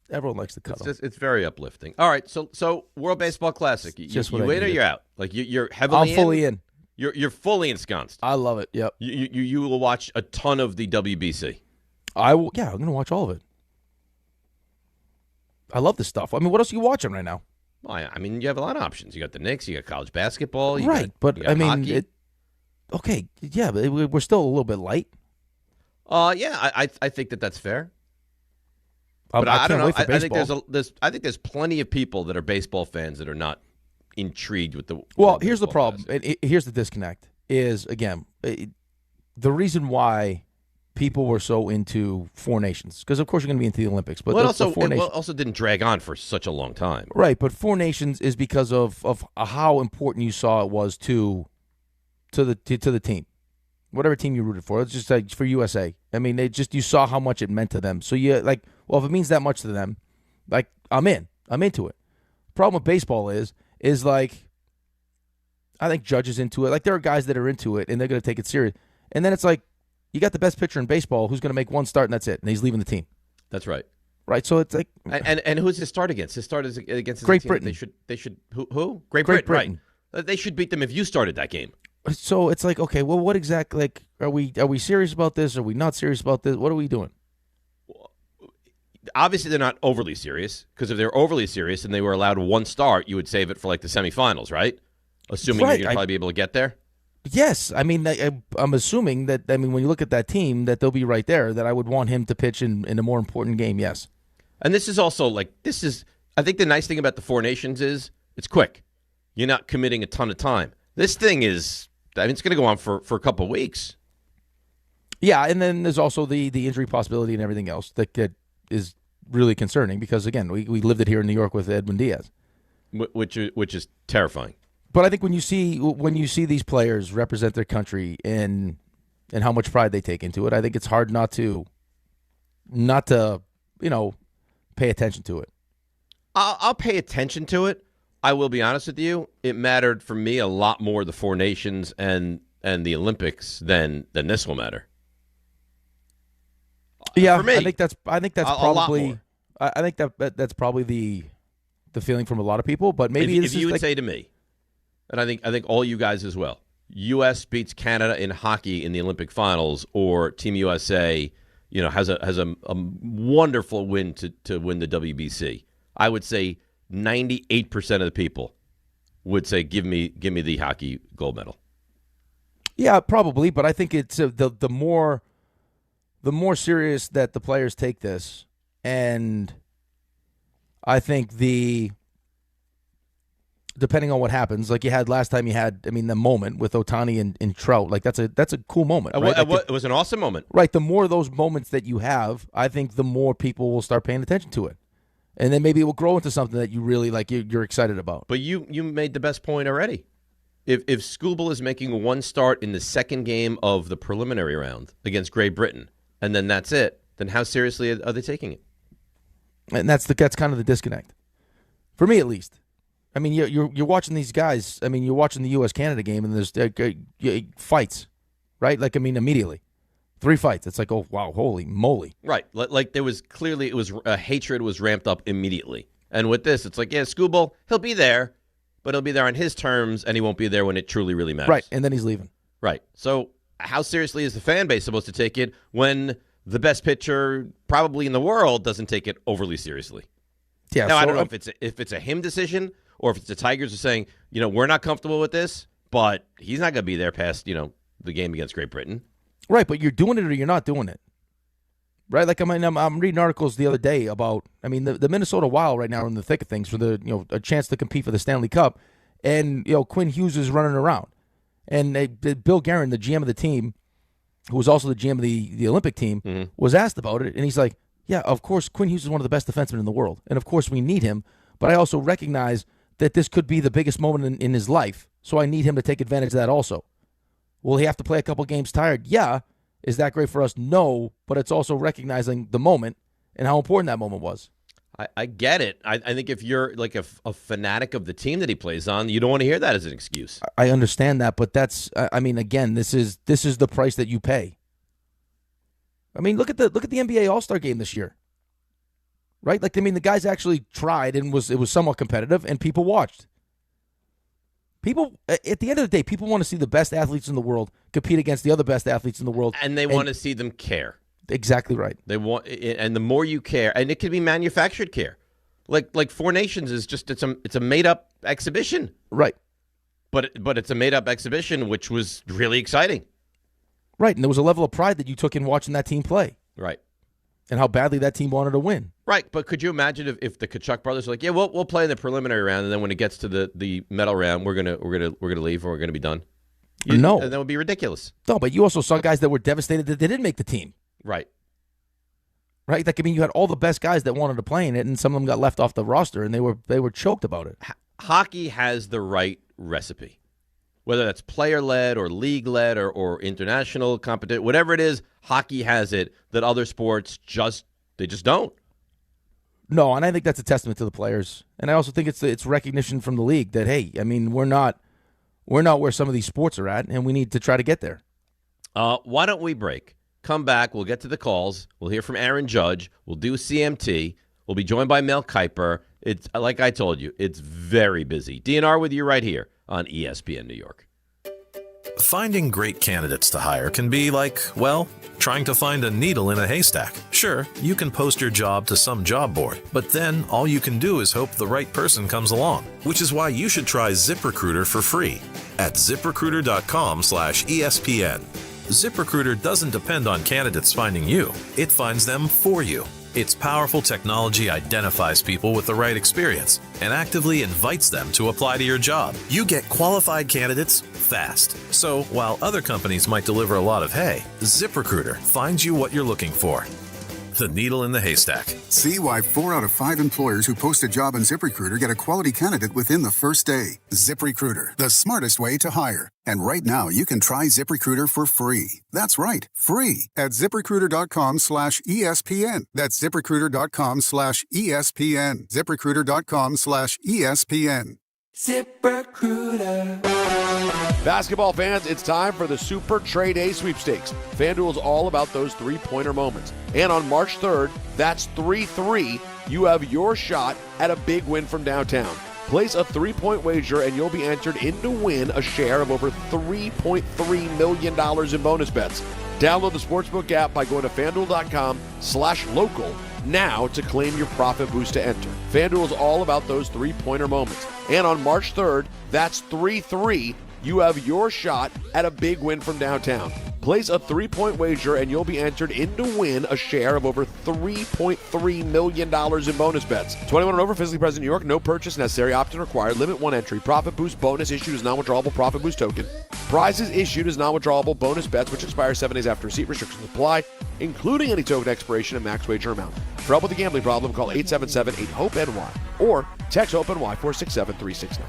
Everyone likes to cuddle. It's very uplifting. All right, so World Baseball Classic. You in or you're out? Like you're heavily I'm fully in. You're fully ensconced. I love it. Yep. You will watch a ton of the WBC. I will. Yeah, I'm going to watch all of it. I love this stuff. I mean, what else are you watching right now? Well, I mean, you have a lot of options. You got the Knicks. You got college basketball. But I mean, hockey. Okay, yeah, but we're still a little bit light. Yeah, I think that's fair. But I don't know. I think there's plenty of people that are baseball fans that are not intrigued with the. Well, here's the problem. Here's the disconnect. Is again, the reason why people were so into Four Nations, because of course you're going to be into the Olympics, but it also didn't drag on for such a long time. Right, but Four Nations is because of how important you saw it was to the team, whatever team you rooted for. It's just like for USA. I mean, you saw how much it meant to them. So you like, well, if it means that much to them, like I'm into it. Problem with baseball is like, I think judges into it. Like there are guys that are into it and they're going to take it serious, and then it's like, you got the best pitcher in baseball who's going to make one start and that's it, and he's leaving the team. That's right. Right, so it's like, and who's his start against? His start is against Great Britain. They should who? Great Britain. Right. They should beat them if you started that game. So it's like, okay, well, what exactly? Like, are we serious about this? Are we not serious about this? What are we doing? Obviously, they're not overly serious, because if they were overly serious and they were allowed one start, you would save it for like the semifinals, right? Assuming you're going to probably be able to get there. Yes, I mean, I'm assuming that. I mean, when you look at that team, that they'll be right there. That I would want him to pitch in a more important game. Yes, and this is also like I think the nice thing about the Four Nations is it's quick. You're not committing a ton of time. This thing is, I mean, it's going to go on for a couple of weeks. Yeah, and then there's also the injury possibility and everything else that is really concerning, because again, we lived it here in New York with Edwin Diaz, which is terrifying. But I think when you see these players represent their country and how much pride they take into it, I think it's hard not to pay attention to it. I'll pay attention to it. I will be honest with you. It mattered for me a lot more, the Four Nations and the Olympics, than this will matter. Yeah, for me, I think that's probably I think that's probably the feeling from a lot of people. But maybe if you would say to me, and I think all you guys as well, U.S. beats Canada in hockey in the Olympic finals, or Team USA, has a wonderful win to win the WBC. I would say 98% of the people would say, give me the hockey gold medal. Yeah, probably, but I think it's the more serious that the players take this, And I think depending on what happens, like you had last time, the moment with Ohtani and Trout, like that's a cool moment. Right? It was an awesome moment. Right. The more of those moments that you have, I think the more people will start paying attention to it. And then maybe it will grow into something that you really like, you're excited about. But you made the best point already. If Skubal is making one start in the second game of the preliminary round against Great Britain, and then that's it, then how seriously are they taking it? And that's kind of the disconnect, for me at least. I mean, you're watching these guys. I mean, you're watching the U.S.-Canada game, and there's fights, right? Like, I mean, immediately. 3 fights. It's like, oh, wow, holy moly. Right. Like there was clearly, hatred was ramped up immediately. And with this, it's like, yeah, Skubal, he'll be there, but he'll be there on his terms, and he won't be there when it truly, really matters. Right, and then he's leaving. Right. So how seriously is the fan base supposed to take it when the best pitcher probably in the world doesn't take it overly seriously? Yeah. Now, I don't know if it's a him decision or if it's the Tigers are saying, we're not comfortable with this, but he's not going to be there past, the game against Great Britain. Right, but you're doing it or you're not doing it. Right? Like, I'm reading articles the other day about, the Minnesota Wild right now are in the thick of things for a chance to compete for the Stanley Cup. And, Quinn Hughes is running around. And Bill Guerin, the GM of the team, who was also the GM of the Olympic team, was asked about it. And he's like, yeah, of course, Quinn Hughes is one of the best defensemen in the world. And, of course, we need him. But I also recognize that this could be the biggest moment in his life. So I need him to take advantage of that also. Will he have to play a couple games tired? Yeah. Is that great for us? No. But it's also recognizing the moment and how important that moment was. I get it. I think if you're like a fanatic of the team that he plays on, you don't want to hear that as an excuse. I understand that, but that's, again, this is the price that you pay. Look at the NBA All-Star game this year. Right? Like, the guys actually tried and it was somewhat competitive and people watched. People, at the end of the day, people want to see the best athletes in the world compete against the other best athletes in the world. And they want to see them care. Exactly right. They want, and the more you care, and it could be manufactured care. Like Four Nations is just, it's a made-up exhibition. Right. But it's a made-up exhibition, which was really exciting. Right, and there was a level of pride that you took in watching that team play. Right. And how badly that team wanted to win. Right, but could you imagine if the Kachuk brothers were like, yeah, we'll play in the preliminary round, and then when it gets to the medal round, we're gonna leave, or we're gonna be done. No, and that would be ridiculous. No, but you also saw guys that were devastated that they didn't make the team. Right. Right. Like, you had all the best guys that wanted to play in it, and some of them got left off the roster, and they were choked about it. Hockey has the right recipe, whether that's player-led or league-led or international competition, whatever it is. Hockey has it that other sports just don't. No, and I think that's a testament to the players, and I also think it's recognition from the league that, hey, we're not where some of these sports are at, and we need to try to get there. Why don't we break? Come back. We'll get to the calls. We'll hear from Aaron Judge. We'll do CMT. We'll be joined by Mel Kiper. It's like I told you, it's very busy. DNR with you right here on ESPN New York. Finding great candidates to hire can be like, well, trying to find a needle in a haystack. Sure, you can post your job to some job board, but then all you can do is hope the right person comes along, which is why you should try ZipRecruiter for free at ZipRecruiter.com/ESPN. ZipRecruiter doesn't depend on candidates finding you. It finds them for you. Its powerful technology identifies people with the right experience and actively invites them to apply to your job. You get qualified candidates fast. So while other companies might deliver a lot of hay, ZipRecruiter finds you what you're looking for. The needle in the haystack. See why 4 out of 5 employers who post a job on ZipRecruiter get a quality candidate within the first day. ZipRecruiter, the smartest way to hire. And right now, you can try ZipRecruiter for free. That's right, free at ZipRecruiter.com/ESPN. That's ZipRecruiter.com/ESPN. ZipRecruiter.com/ESPN. ZipRecruiter. Basketball fans, it's time for the Super Trade Day Sweepstakes. FanDuel's all about those three-pointer moments. And on March 3rd, that's 3-3, you have your shot at a big win from downtown. Place a 3-point wager and you'll be entered in to win a share of over $3.3 million in bonus bets. Download the Sportsbook app by going to FanDuel.com/local now to claim your profit boost to enter. FanDuel is all about those three-pointer moments. And on March 3rd, that's 3-3, you have your shot at a big win from downtown. Place a 3-point wager and you'll be entered in to win a share of over $3.3 million in bonus bets. 21 and over, physically present in New York, no purchase necessary, opt-in required, limit 1 entry, profit boost bonus issued as non-withdrawable profit boost token. Prizes issued as non-withdrawable bonus bets which expire 7 days after receipt. Restrictions apply, including any token expiration and max wager amount. For help with a gambling problem, call 877-8-HOPE-NY or text HOPE-NY 467-369.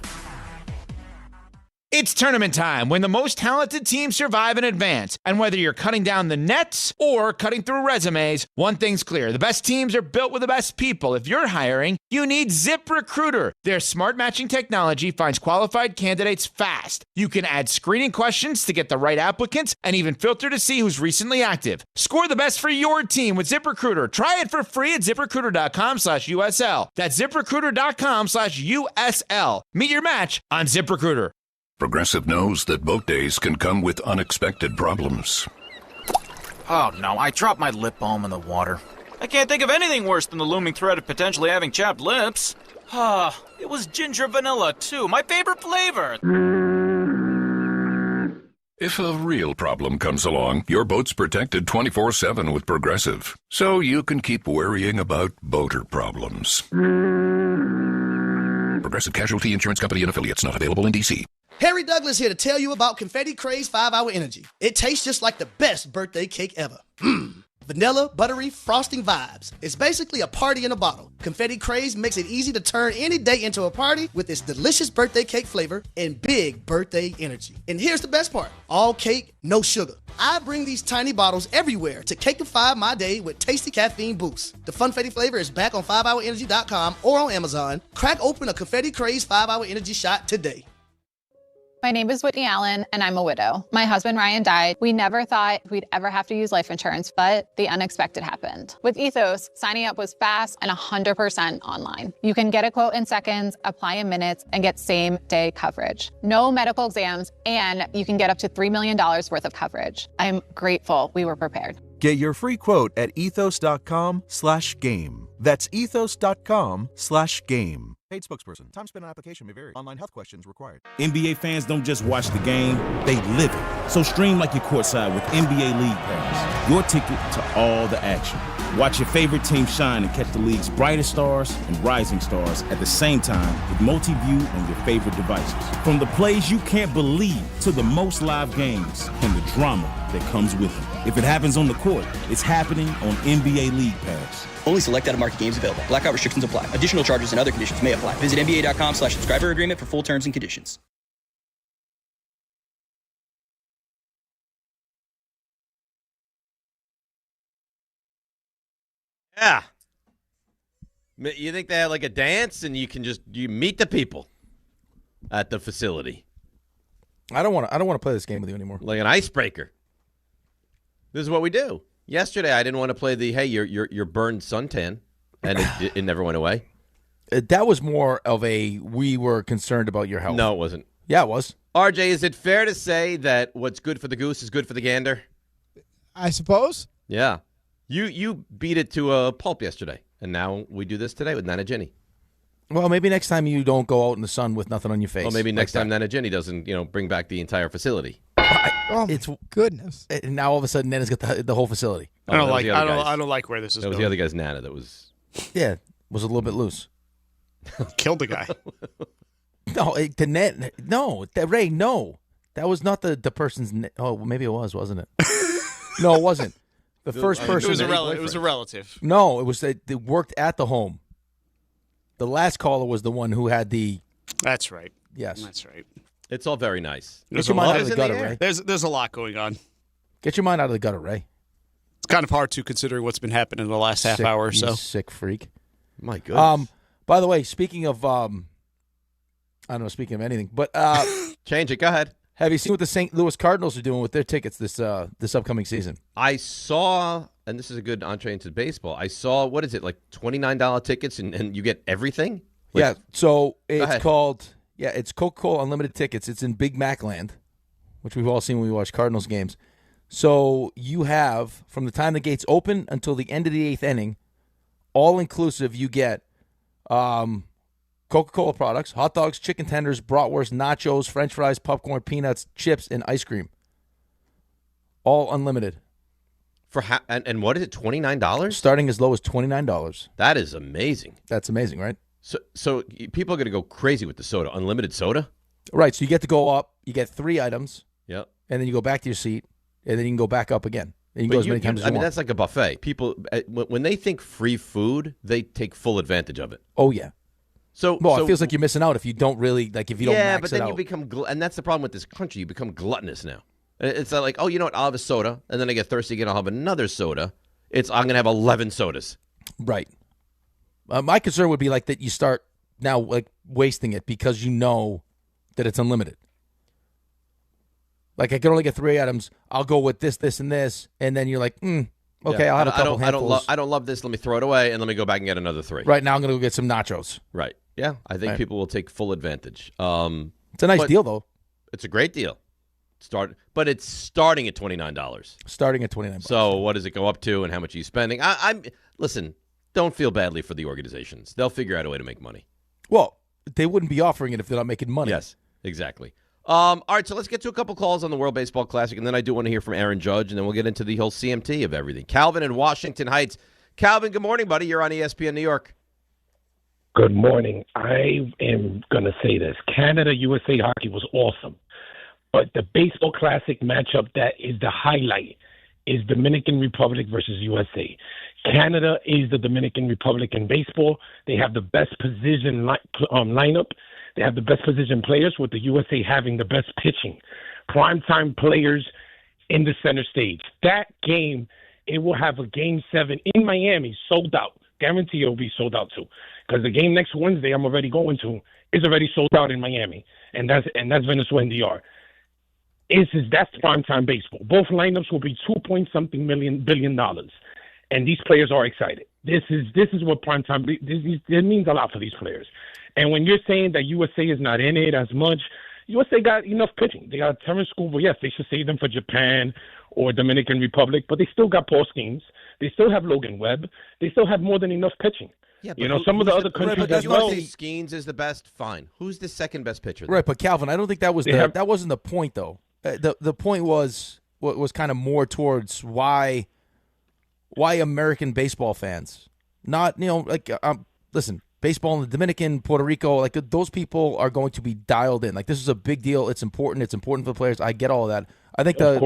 It's tournament time when the most talented teams survive and advance. And whether you're cutting down the nets or cutting through resumes, one thing's clear. The best teams are built with the best people. If you're hiring, you need ZipRecruiter. Their smart matching technology finds qualified candidates fast. You can add screening questions to get the right applicants and even filter to see who's recently active. Score the best for your team with ZipRecruiter. Try it for free at ZipRecruiter.com/USL. That's ZipRecruiter.com/USL. Meet your match on ZipRecruiter. Progressive knows that boat days can come with unexpected problems. Oh no, I dropped my lip balm in the water. I can't think of anything worse than the looming threat of potentially having chapped lips. It was ginger vanilla too, my favorite flavor. If a real problem comes along, your boat's protected 24/7 with Progressive, so you can keep worrying about boater problems. Progressive Casualty Insurance Company and Affiliates, not available in D.C. Harry Douglas here to tell you about Confetti Craze 5-Hour Energy. It tastes just like the best birthday cake ever. Vanilla, buttery, frosting vibes. It's basically a party in a bottle. Confetti Craze makes it easy to turn any day into a party with its delicious birthday cake flavor and big birthday energy. And here's the best part. All cake, no sugar. I bring these tiny bottles everywhere to cakeify my day with tasty caffeine boosts. The Funfetti flavor is back on 5hourenergy.com or on Amazon. Crack open a Confetti Craze 5-Hour Energy shot today. My name is Whitney Allen, and I'm a widow. My husband, Ryan, died. We never thought we'd ever have to use life insurance, but the unexpected happened. With Ethos, signing up was fast and 100% online. You can get a quote in seconds, apply in minutes, and get same-day coverage. No medical exams, and you can get up to $3 million worth of coverage. I'm grateful we were prepared. Get your free quote at ethos.com/game. That's ethos.com/game. Paid spokesperson. Time spent on application may vary. Online health questions required. NBA fans don't just watch the game, they live it. So stream like you're courtside with NBA League Pass. Your ticket to all the action. Watch your favorite team shine and catch the league's brightest stars and rising stars at the same time with multi-view on your favorite devices. From the plays you can't believe to the most live games and the drama that comes with it. If it happens on the court, it's happening on NBA League Pass. Only select out-of-market games available. Blackout restrictions apply. Additional charges and other conditions may apply. Visit NBA.com/subscriber agreement for full terms and conditions. Yeah. You think they had like a dance and you meet the people at the facility. I don't want to play this game with you anymore. Like an icebreaker. This is what we do. Yesterday, I didn't want to play the, hey, you're burned suntan, and it never went away. That was more of a, we were concerned about your health. No, it wasn't. Yeah, it was. RJ, is it fair to say that what's good for the goose is good for the gander? I suppose. Yeah. You beat it to a pulp yesterday, and now we do this today with Nana Jenny. Well, maybe next time you don't go out in the sun with nothing on your face. Well, maybe next time Nana Jenny doesn't, bring back the entire facility. Oh, it's goodness! And now all of a sudden, Nana's got the whole facility. I don't like where this is. That was going. the other guy's Nana. That was was a little bit loose. Killed the guy. No, Ray. No, that was not the person's. Oh, maybe it was, wasn't it? No, it wasn't. The first person. It was a relative. No, it was they worked at the home. The last caller was the one who had the. That's right. Yes, that's right. It's all very nice. Get your mind out of the gutter, Ray. There's a lot going on. Get your mind out of the gutter, Ray. It's kind of hard to consider what's been happening in the last half hour or so. You sick freak. My goodness. By the way, speaking of, I don't know, speaking of anything, but change it. Go ahead. Have you seen what the St. Louis Cardinals are doing with their tickets this upcoming season? I saw, and this is a good entree into baseball. I saw, what is it, like $29 tickets, and you get everything? Yeah. So it's called. Yeah, it's Coca-Cola Unlimited Tickets. It's in Big Mac Land, which we've all seen when we watch Cardinals games. So you have, from the time the gates open until the end of the 8th inning, all-inclusive, you get Coca-Cola products, hot dogs, chicken tenders, bratwurst, nachos, french fries, popcorn, peanuts, chips, and ice cream. All unlimited. And what is it, $29? Starting as low as $29. That is amazing. That's amazing, right? So people are going to go crazy with the soda. Unlimited soda? Right, so you get to go up. You get 3 items. Yep. And then you go back to your seat, and then you can go back up again. And you can go as many times as you want. That's like a buffet. People, when they think free food, they take full advantage of it. Oh, yeah. So it feels like you're missing out if you don't really, if you don't max it out. Yeah, but then you become, and that's the problem with this country. You become gluttonous now. It's like, oh, you know what? I'll have a soda, and then I get thirsty again. I'll have another soda. I'm going to have 11 sodas. Right. My concern would be that you start now wasting it because you know that it's unlimited. I can only get 3 items. I'll go with this, this, and this, and then you're like, okay, yeah, I'll have a couple handfuls. I don't love this. Let me throw it away, and let me go back and get another 3. Right now, I'm going to go get some nachos. Right. Yeah, I think people will take full advantage. It's a nice deal, though. It's a great deal. But it's starting at $29. Starting at $29. So what does it go up to, and how much are you spending? Listen. Don't feel badly for the organizations. They'll figure out a way to make money. Well, they wouldn't be offering it if they're not making money. Yes, exactly. All right, so let's get to a couple calls on the World Baseball Classic, and then I do want to hear from Aaron Judge, and then we'll get into the whole CMT of everything. Calvin in Washington Heights. Calvin, good morning, buddy. You're on ESPN New York. Good morning. I am going to say this. Canada-USA hockey was awesome. But the Baseball Classic matchup that is the highlight is Dominican Republic versus USA. Canada is the Dominican Republic in baseball. They have the best position lineup. They have the best position players, with the USA having the best pitching. Primetime players in the center stage. That game, it will have a Game 7 in Miami sold out. Guarantee it will be sold out too. Because the game next Wednesday I'm already going to is already sold out in Miami. And that's Venezuela and DR. That's primetime baseball. Both lineups will be $2.something billion. And these players are excited. This is what primetime it means a lot for these players. And when you're saying that USA is not in it as much, USA got enough pitching. They got Terrence Scuba. Yes, they should save them for Japan or Dominican Republic, but they still got Paul Skeens. They still have Logan Webb. They still have more than enough pitching. Yeah, some of the other countries as well. Skeens is the best. Fine. Who's the second best pitcher? Right, but Calvin, I don't think that was that wasn't the point though. The point was kind of more towards why American baseball fans, not listen, baseball in the Dominican, Puerto Rico, those people are going to be dialed in. This is a big deal. It's important. It's important for the players. I get all of that. I think the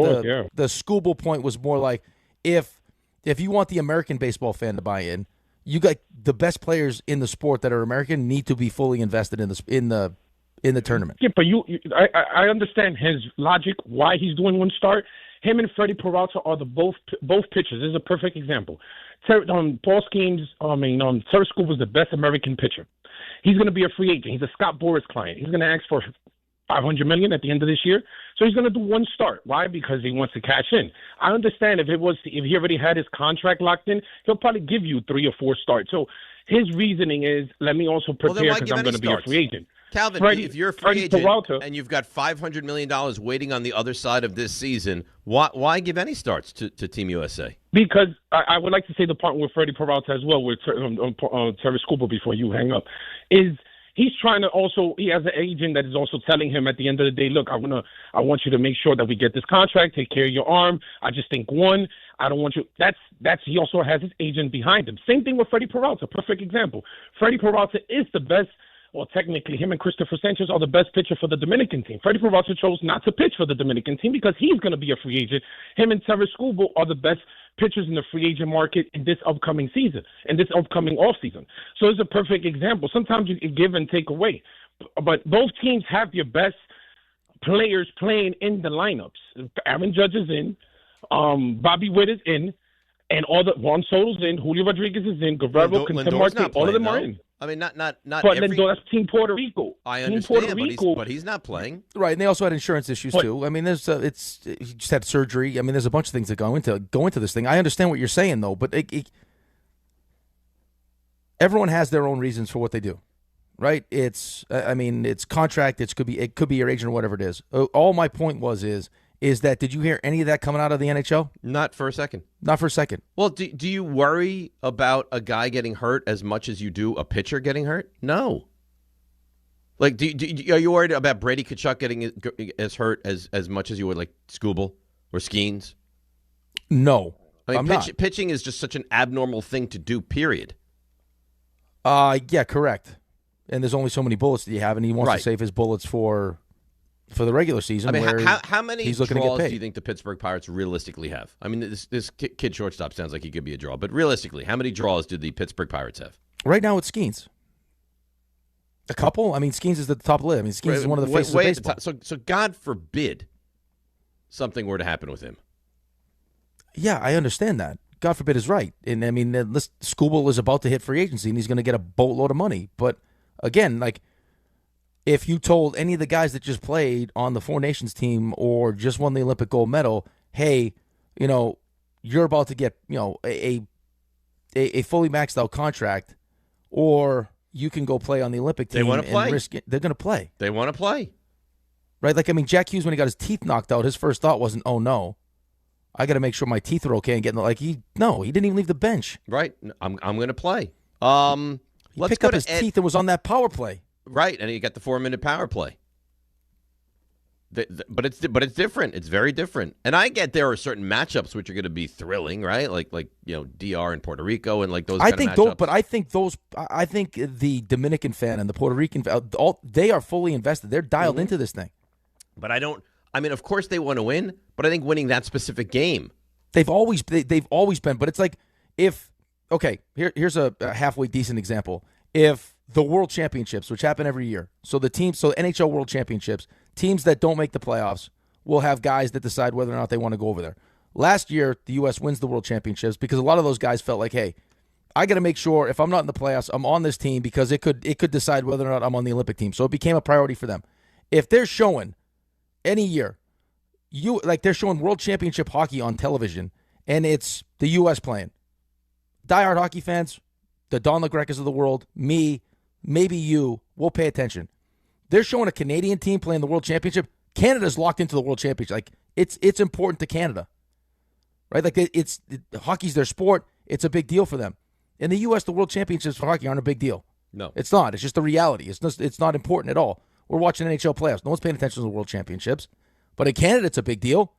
Scooble point was more if you want the American baseball fan to buy in, you got the best players in the sport that are American need to be fully invested in the tournament. Yeah, but I understand his logic why he's doing one start. Him and Freddie Peralta are the both pitchers. This is a perfect example. Paul Skeens, Terrence Scuba was the best American pitcher. He's going to be a free agent. He's a Scott Boras client. He's going to ask for $500 million at the end of this year. So he's going to do one start. Why? Because he wants to cash in. I understand if he already had his contract locked in, he'll probably give you 3 or 4 starts. So his reasoning is, let me also prepare because I'm going to be a free agent. Calvin, if you're a free agent and you've got $500 million waiting on the other side of this season, why give any starts to Team USA? Because I would like to say the part with Freddie Peralta as well, with Terry Scuba before you hang up, is he's trying to also, he has an agent that is also telling him at the end of the day, look, I want you to make sure that we get this contract, take care of your arm. I just think I don't want you. That's he also has his agent behind him. Same thing with Freddie Peralta. Perfect example. Freddie Peralta is the best. Well, technically, him and Christopher Sanchez are the best pitcher for the Dominican team. Freddie Peralta chose not to pitch for the Dominican team because he's going to be a free agent. Him and Terry Scuba are the best pitchers in the free agent market in this upcoming season, in this upcoming offseason. So it's a perfect example. Sometimes you give and take away. But both teams have your best players playing in the lineups. Aaron Judge is in. Bobby Witt is in. And all the Juan Soto's in. Julio Rodriguez is in. Guerrero, Quinton Marte, all of them are in. I mean, not. But every... that's Team Puerto Rico. I understand, but he's not playing. Right, and they also had insurance issues too. I mean, he just had surgery. I mean, there's a bunch of things that go into this thing. I understand what you're saying though, but everyone has their own reasons for what they do, right? It's contract. It could be your agent or whatever it is. All my point is that did you hear any of that coming out of the NHL? Not for a second. Not for a second. Well, do you worry about a guy getting hurt as much as you do a pitcher getting hurt? No. Are you worried about Brady Tkachuk getting as hurt as much as you would like Scooble or Skeens No, I mean, I'm not. Pitching is just such an abnormal thing to do, period. Yeah, correct. And there's only so many bullets that you have, and he wants to save his bullets for the regular season. I mean, where how many he's looking draws to get paid. do you think the Pittsburgh Pirates realistically have? I mean, this kid shortstop sounds like he could be a draw, but realistically, how many draws do the Pittsburgh Pirates have? Right now, it's Skeens. A couple? I mean, Skeens is at the top of the list. I mean, Skeens is one of the faces of baseball. So God forbid something were to happen with him. Yeah, I understand that. God forbid is right. And, I mean, Skubal is about to hit free agency, and he's going to get a boatload of money. But, again, like, if you told any of the guys that just played on the Four Nations team or just won the Olympic gold medal, hey, you know, you're about to get, you know, a fully maxed out contract, or you can go play on the Olympic team. They want to play. They're going to play. They want to play. Right? Like, I mean, Jack Hughes, when he got his teeth knocked out, his first thought wasn't, oh, no, I got to make sure my teeth are okay and getting he didn't even leave the bench. Right. I'm going to play. He picked up his teeth and was on that power play. Right, and he got the 4-minute power play. But it's different. It's very different. And I get there are certain matchups which are going to be thrilling, right? Like you know, DR and Puerto Rico and like those. I think those, but I think the Dominican fan and the Puerto Rican fan, they are fully invested. They're dialed into this thing. But I don't. I mean, of course they want to win, but I think winning that specific game. They've always been. But it's like here's a halfway decent example. If the World Championships, which happen every year, so NHL World Championships, teams that don't make the playoffs will have guys that decide whether or not they want to go over there. Last year, the U.S. wins the World Championships because a lot of those guys felt like, hey, I got to make sure if I'm not in the playoffs, I'm on this team because it could decide whether or not I'm on the Olympic team. So it became a priority for them. If they're showing any year, they're showing World Championship hockey on television, and it's the U.S. playing, diehard hockey fans, the Don LaGreccas of the world, me, maybe you, will pay attention. They're showing a Canadian team playing the World Championship. Canada's locked into the World Championship. Like, it's important to Canada, right? Like, hockey's their sport. It's a big deal for them. In the U.S., the World Championships for hockey aren't a big deal. No. It's not. It's just the reality. It's not important at all. We're watching NHL playoffs. No one's paying attention to the World Championships. But in Canada, it's a big deal.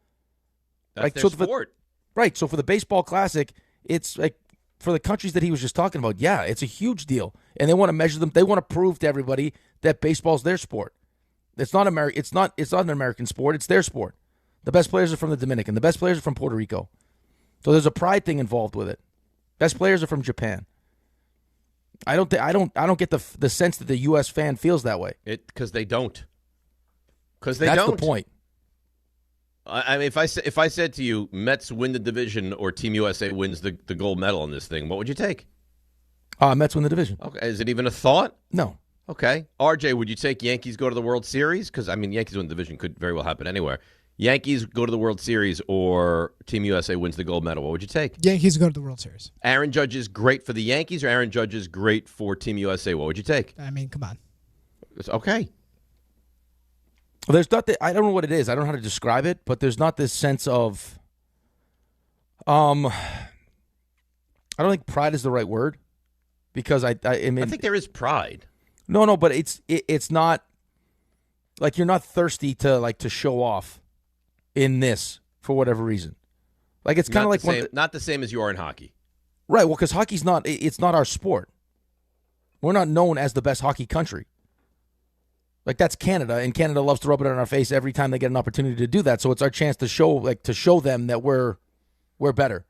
That's their sport. Right. So for the Baseball Classic, it's like, for the countries that he was just talking about, yeah, it's a huge deal. And they want to measure them. They want to prove to everybody that baseball's their sport. It's not it's not an American sport. It's their sport. The best players are from the Dominican. The best players are from Puerto Rico. So there's a pride thing involved with it. Best players are from Japan. I don't get the sense that the U.S. fan feels that way. Because they don't. That's the point. I mean, if I said to you, Mets win the division or Team USA wins the gold medal in this thing, what would you take? Mets win the division. Okay, is it even a thought? No. Okay. RJ, would you take Yankees go to the World Series? Because, I mean, Yankees win the division could very well happen anywhere. Yankees go to the World Series or Team USA wins the gold medal. What would you take? Yankees go to the World Series. Aaron Judge is great for the Yankees or Aaron Judge is great for Team USA? What would you take? I mean, come on. Okay. There's not I don't know what it is. I don't know how to describe it, but there's not this sense of I don't think pride is the right word because I mean, I think there is pride. No, but it's not like you're not thirsty to show off in this for whatever reason. Like it's kind of like not the same as you are in hockey. Right, well, cuz hockey's not our sport. We're not known as the best hockey country. Like that's Canada, and Canada loves to rub it on our face every time they get an opportunity to do that. So it's our chance to show them that we're better.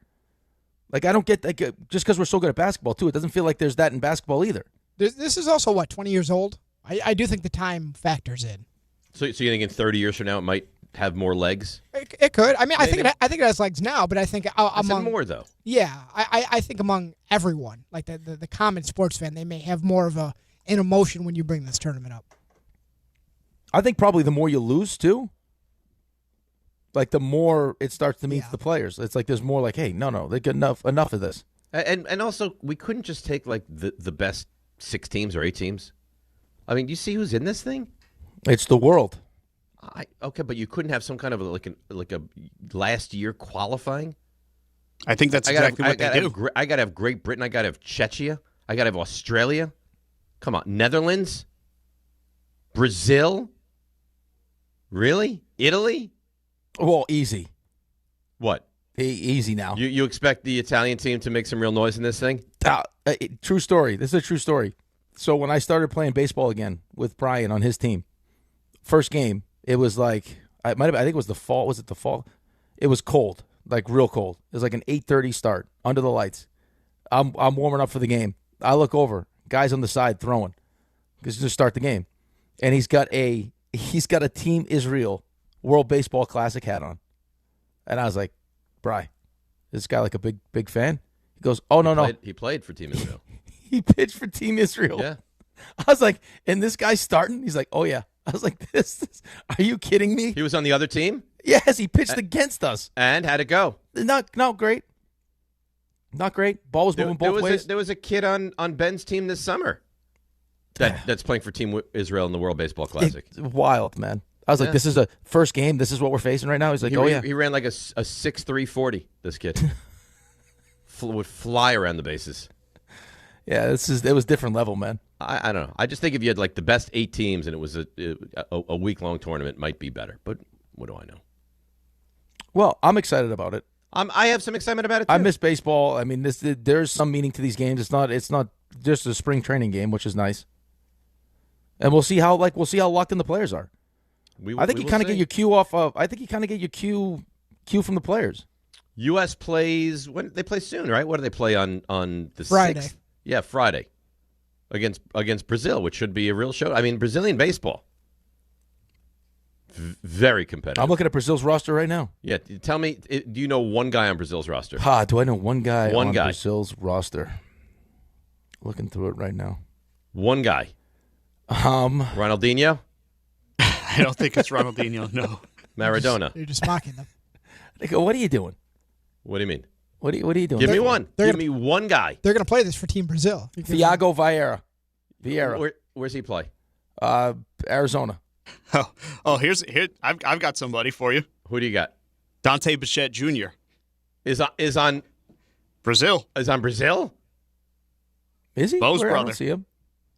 Like I don't get just because we're so good at basketball too. It doesn't feel like there's that in basketball either. This is also 20 years old. I do think the time factors in. So you think in 30 years from now it might have more legs? It could. I mean, I think it has legs now, but I think among more though. Yeah, I think among everyone, like the common sports fan, they may have more of an emotion when you bring this tournament up. I think probably the more you lose, too, like the more it starts to mean to the players. It's like there's more like, hey, no, they get enough of this. And also, we couldn't just take like the best 6 teams or 8 teams. I mean, do you see who's in this thing? It's the world. Okay, but you couldn't have some kind of like a last year qualifying? I think that's exactly what they do. I got to have Great Britain. I got to have Czechia. I got to have Australia. Come on, Netherlands? Brazil? Really? Italy? Well, easy. What? Easy now. You expect the Italian team to make some real noise in this thing? True story. This is a true story. So when I started playing baseball again with Brian on his team, first game, it was like I think it was the fall. Was it the fall? It was cold, like real cold. It was like an 8:30 start under the lights. I'm warming up for the game. I look over, guys on the side throwing because to start the game, and he's got a Team Israel World Baseball Classic hat on, and I was like, Bri, is this guy like a big fan? He goes, oh, no. He played for Team Israel. He pitched for Team Israel. Yeah. I was like, and this guy's starting? He's like, oh, yeah. I was like, this are you kidding me? He was on the other team? Yes, he pitched against us. And how'd it go? Not great. Not great. Ball was moving both ways. There was a kid on Ben's team this summer that's playing for Team Israel in the World Baseball Classic. Wild, man. I was like, this is a first game. This is what we're facing right now. He's like, He ran like a 6'3" 40, this kid. Would fly around the bases. Yeah, it was different level, man. I don't know. I just think if you had like the best 8 teams and it was a week-long tournament, it might be better. But what do I know? Well, I'm excited about it. I have some excitement about it, too. I miss baseball. I mean, there's some meaning to these games. It's not just a spring training game, which is nice. And we'll see how locked in the players are. I think you kind of get your cue off of. I think you kind of get your cue from the players. U.S. plays when they play soon, right? What do they play on the Friday? 6th? Yeah, Friday against Brazil, which should be a real show. I mean, Brazilian baseball, very competitive. I'm looking at Brazil's roster right now. Yeah, tell me, do you know one guy on Brazil's roster? Do I know one guy on Brazil's roster? Looking through it right now. One guy. Ronaldinho. I don't think it's Ronaldinho. No. Maradona. You're just mocking them. They go, what are you doing? What do you mean? What are you doing? Give me one. Give me one guy. They're going to play this for Team Brazil. Thiago Vieira. Where's he play? Arizona. Oh, here. I've got somebody for you. Who do you got? Dante Bichette Jr. Is on Brazil. Is on Brazil? Is he? Bo's Where? brother. I don't see him.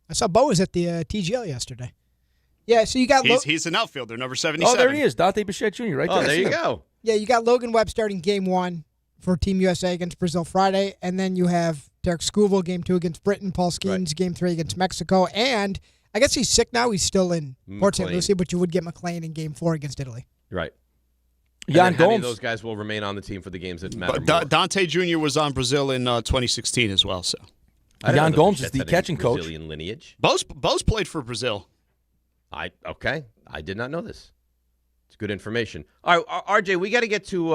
I saw Bo was at the TGL yesterday. Yeah, so you got he's an outfielder, number 77. Oh, there he is, Dante Bichette Jr. right there. Oh, there you go. Yeah, you got Logan Webb starting Game 1 for Team USA against Brazil Friday, and then you have Derek Scooble Game 2 against Britain, Paul Skeens Game 3 against Mexico, and I guess he's sick now. He's still in Port St. Lucie, but you would get McLean in Game 4 against Italy. Right. Jan Gomes. Gomes. Those guys will remain on the team for the games that matter more. Dante Jr. was on Brazil in 2016 as well. So Jan Gomes is the catching coach. Brazilian lineage. Bo's played for Brazil. I did not know this. It's good information. All right, RJ, we got to get to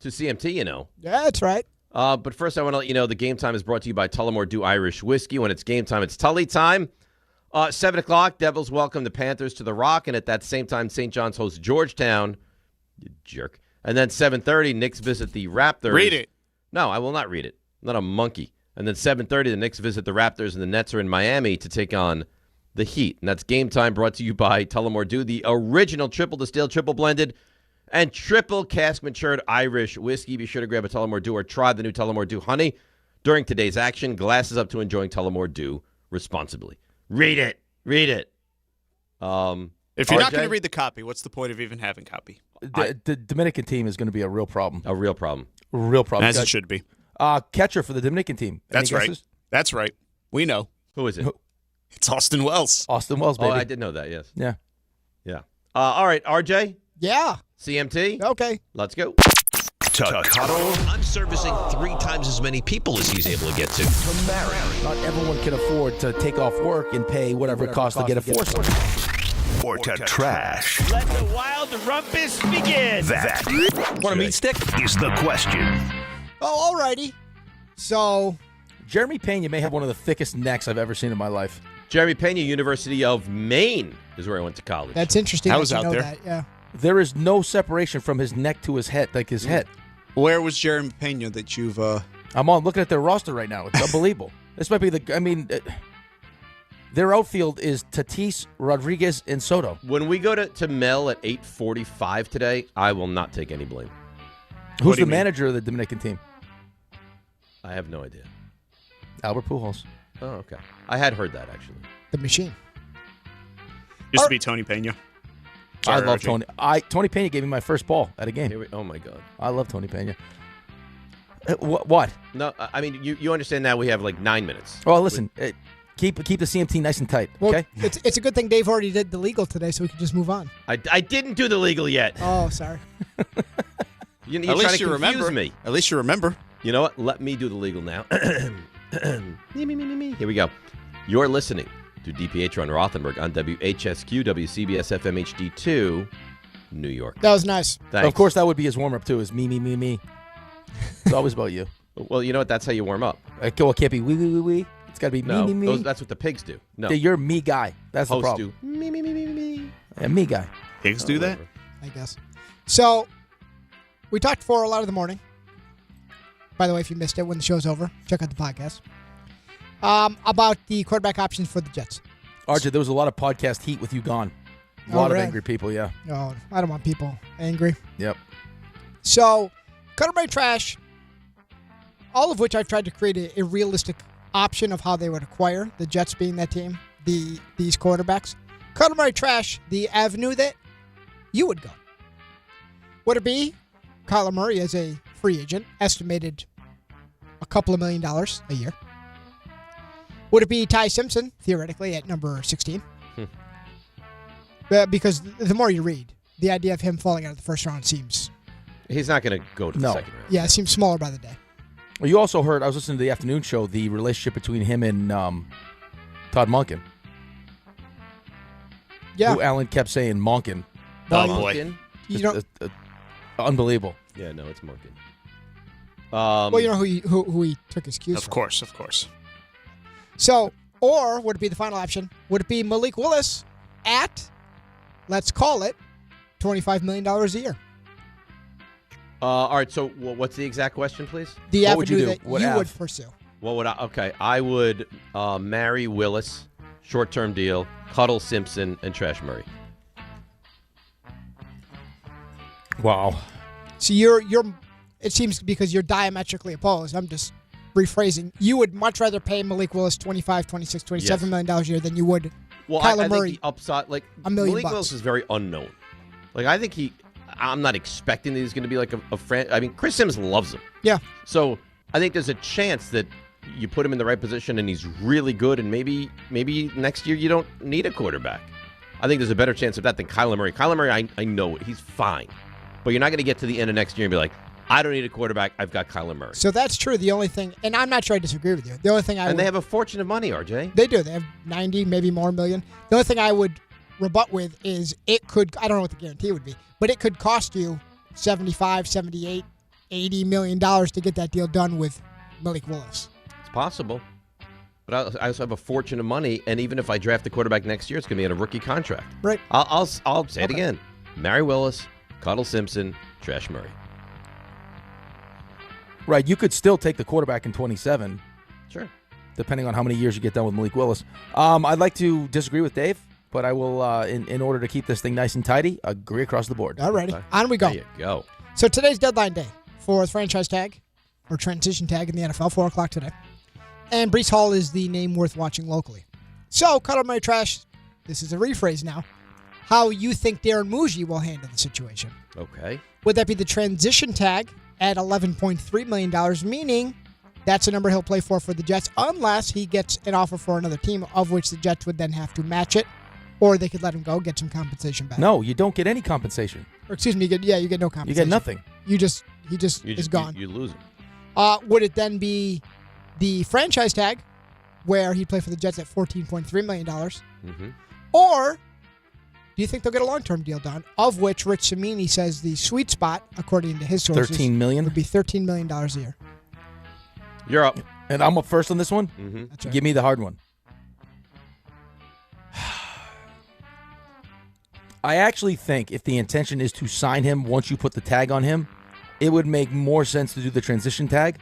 CMT. You know. Yeah, that's right. But first, I want to let you know the game time is brought to you by Tullamore Dew Irish Whiskey. When it's game time, it's Tully time. 7 o'clock, Devils welcome the Panthers to the Rock, and at that same time, St. John's hosts Georgetown. You jerk. And then 7:30, Knicks visit the Raptors. Read it. No, I will not read it. I'm not a monkey. And then 7:30, the Knicks visit the Raptors, and the Nets are in Miami to take on the Heat. And that's game time brought to you by Tullamore Dew, the original triple distilled, triple blended, and triple cask matured Irish whiskey. Be sure to grab a Tullamore Dew or try the new Tullamore Dew Honey during today's action. Glasses up to enjoying Tullamore Dew responsibly. Read it. Read it. If you're not going to read the copy, what's the point of even having copy? The Dominican team is going to be a real problem. A real problem. Real problem. As it should be. Catcher for the Dominican team. That's right. That's right. We know. Who is it? It's Austin Wells. Austin Wells, baby. Oh, I did know that, yes. Yeah. Yeah. All right, RJ? Yeah. CMT? Okay. Let's go. To Cuddle. I'm servicing 3 times as many people as he's able to get to. To marry. Not everyone can afford to take off work and pay whatever it costs to get a foursome. Or to trash. Let the wild rumpus begin. That. Want a meat stick? Is the question. Oh, alrighty. So, Jeremy Pena may have one of the thickest necks I've ever seen in my life. Jeremy Pena, University of Maine, is where I went to college. That's interesting. I was out there. That, yeah. There is no separation from his neck to his head, like his head. Where was Jeremy Pena that you've... I'm looking at their roster right now. It's unbelievable. This might be their outfield is Tatis, Rodriguez, and Soto. When we go to Mel at 8:45 today, I will not take any blame. Who's the manager of the Dominican team? I have no idea. Albert Pujols. Oh, okay. I had heard that, actually. The machine. Used to be Tony Pena. Sorry, I love RJ. Tony. Tony Pena gave me my first ball at a game. Oh my God. I love Tony Pena. What? No, I mean you understand now we have like 9 minutes. Oh, listen. Keep the CMT nice and tight. Well, Okay. it's a good thing Dave already did the legal today, so we can just move on. I didn't do the legal yet. Oh, sorry. You're At trying least to you confuse remember. me. At least you remember. You know what? Let me do the legal now. Me. Here we go. You're listening to DiPietro and Rothenberg on WHSQ, WCBS FM HD2, New York. That was nice. Thanks. Of course, that would be his warm-up, too, is me. It's always about you. Well, you know what? That's how you warm up. It can't be we. It's got to be me. That's what the pigs do. No. You're me guy. That's the Hosts problem. do me. Yeah, me guy. Pigs do that? I guess. So, we talked for a lot of the morning. By the way, if you missed it when the show's over, check out the podcast. About the quarterback options for the Jets. RJ, there was a lot of podcast heat with you gone. A lot of angry people, yeah. Oh, I don't want people angry. Yep. So, Cuddle Murray Trash, all of which I've tried to create a realistic option of how they would acquire, the Jets being that team, these quarterbacks. Cuddle Murray Trash, the avenue that you would go. Would it be Kyler Murray as a free agent, estimated a couple of $1 million a year? Would it be Ty Simpson, theoretically, at number 16? Because the more you read, the idea of him falling out of the first round seems... He's not going to go to the second round. Yeah, it seems smaller by the day. Well, you also heard, I was listening to the afternoon show, the relationship between him and Todd Monken. Yeah. Who Alan kept saying Monken. Oh, boy. You don't... Unbelievable. Yeah, no, it's Monken. Well, you know who he took his cues from. Of course. So, or would it be the final option? Would it be Malik Willis at, let's call it, $25 million a year? All right, so what's the exact question, please? The avenue that you would pursue. What would I? Okay, I would marry Willis, short-term deal, Cuddle Simpson, and Trash Murray. Wow. So you're it seems because you're diametrically opposed. I'm just rephrasing. You would much rather pay Malik Willis $25, $26, $27 million a year than you would Kyler I Murray. think the upside, like $1 million. Malik Willis is very unknown. Like I think I'm not expecting that he's going to be like a friend. I mean, Chris Sims loves him. Yeah. So I think there's a chance that you put him in the right position and he's really good, and maybe next year you don't need a quarterback. I think there's a better chance of that than Kyler Murray. Kyler Murray, I know he's fine, but you're not going to get to the end of next year and be like, I don't need a quarterback. I've got Kyler Murray. So that's true. The only thing, and I'm not sure I disagree with you. The only thing they have a fortune of money, RJ. They do. They have 90, maybe more million. The only thing I would rebut with is it could, I don't know what the guarantee would be, but it could cost you 75, 78, $80 million to get that deal done with Malik Willis. It's possible. But I also have a fortune of money, and even if I draft the quarterback next year, it's going to be in a rookie contract. Right. I'll say it again. Marry Willis, Cuddle Simpson, Trash Murray. Right, you could still take the quarterback in 27. Sure. Depending on how many years you get done with Malik Willis. I'd like to disagree with Dave, but I will, in order to keep this thing nice and tidy, agree across the board. All righty. On we go. There you go. So today's deadline day for the franchise tag, or transition tag in the NFL, 4 o'clock today. And Breece Hall is the name worth watching locally. So, Cuddle Murray Trash, this is a rephrase now, how you think Darren Muji will handle the situation. Okay. Would that be the transition tag at $11.3 million, meaning that's a number he'll play for the Jets unless he gets an offer for another team, of which the Jets would then have to match it, or they could let him go, get some compensation back. No, you don't get any compensation. Or excuse me, you get no compensation. You get nothing. He just is gone. You lose him. Would it then be the franchise tag, where he'd play for the Jets at $14.3 million? Mm-hmm. Or do you think they'll get a long-term deal done, of which Rich Cimini says the sweet spot, according to his sources, $13 million? would be $13 million a year? You're up. And I'm up first on this one? Mm-hmm. That's right. Give me the hard one. I actually think if the intention is to sign him once you put the tag on him, it would make more sense to do the transition tag,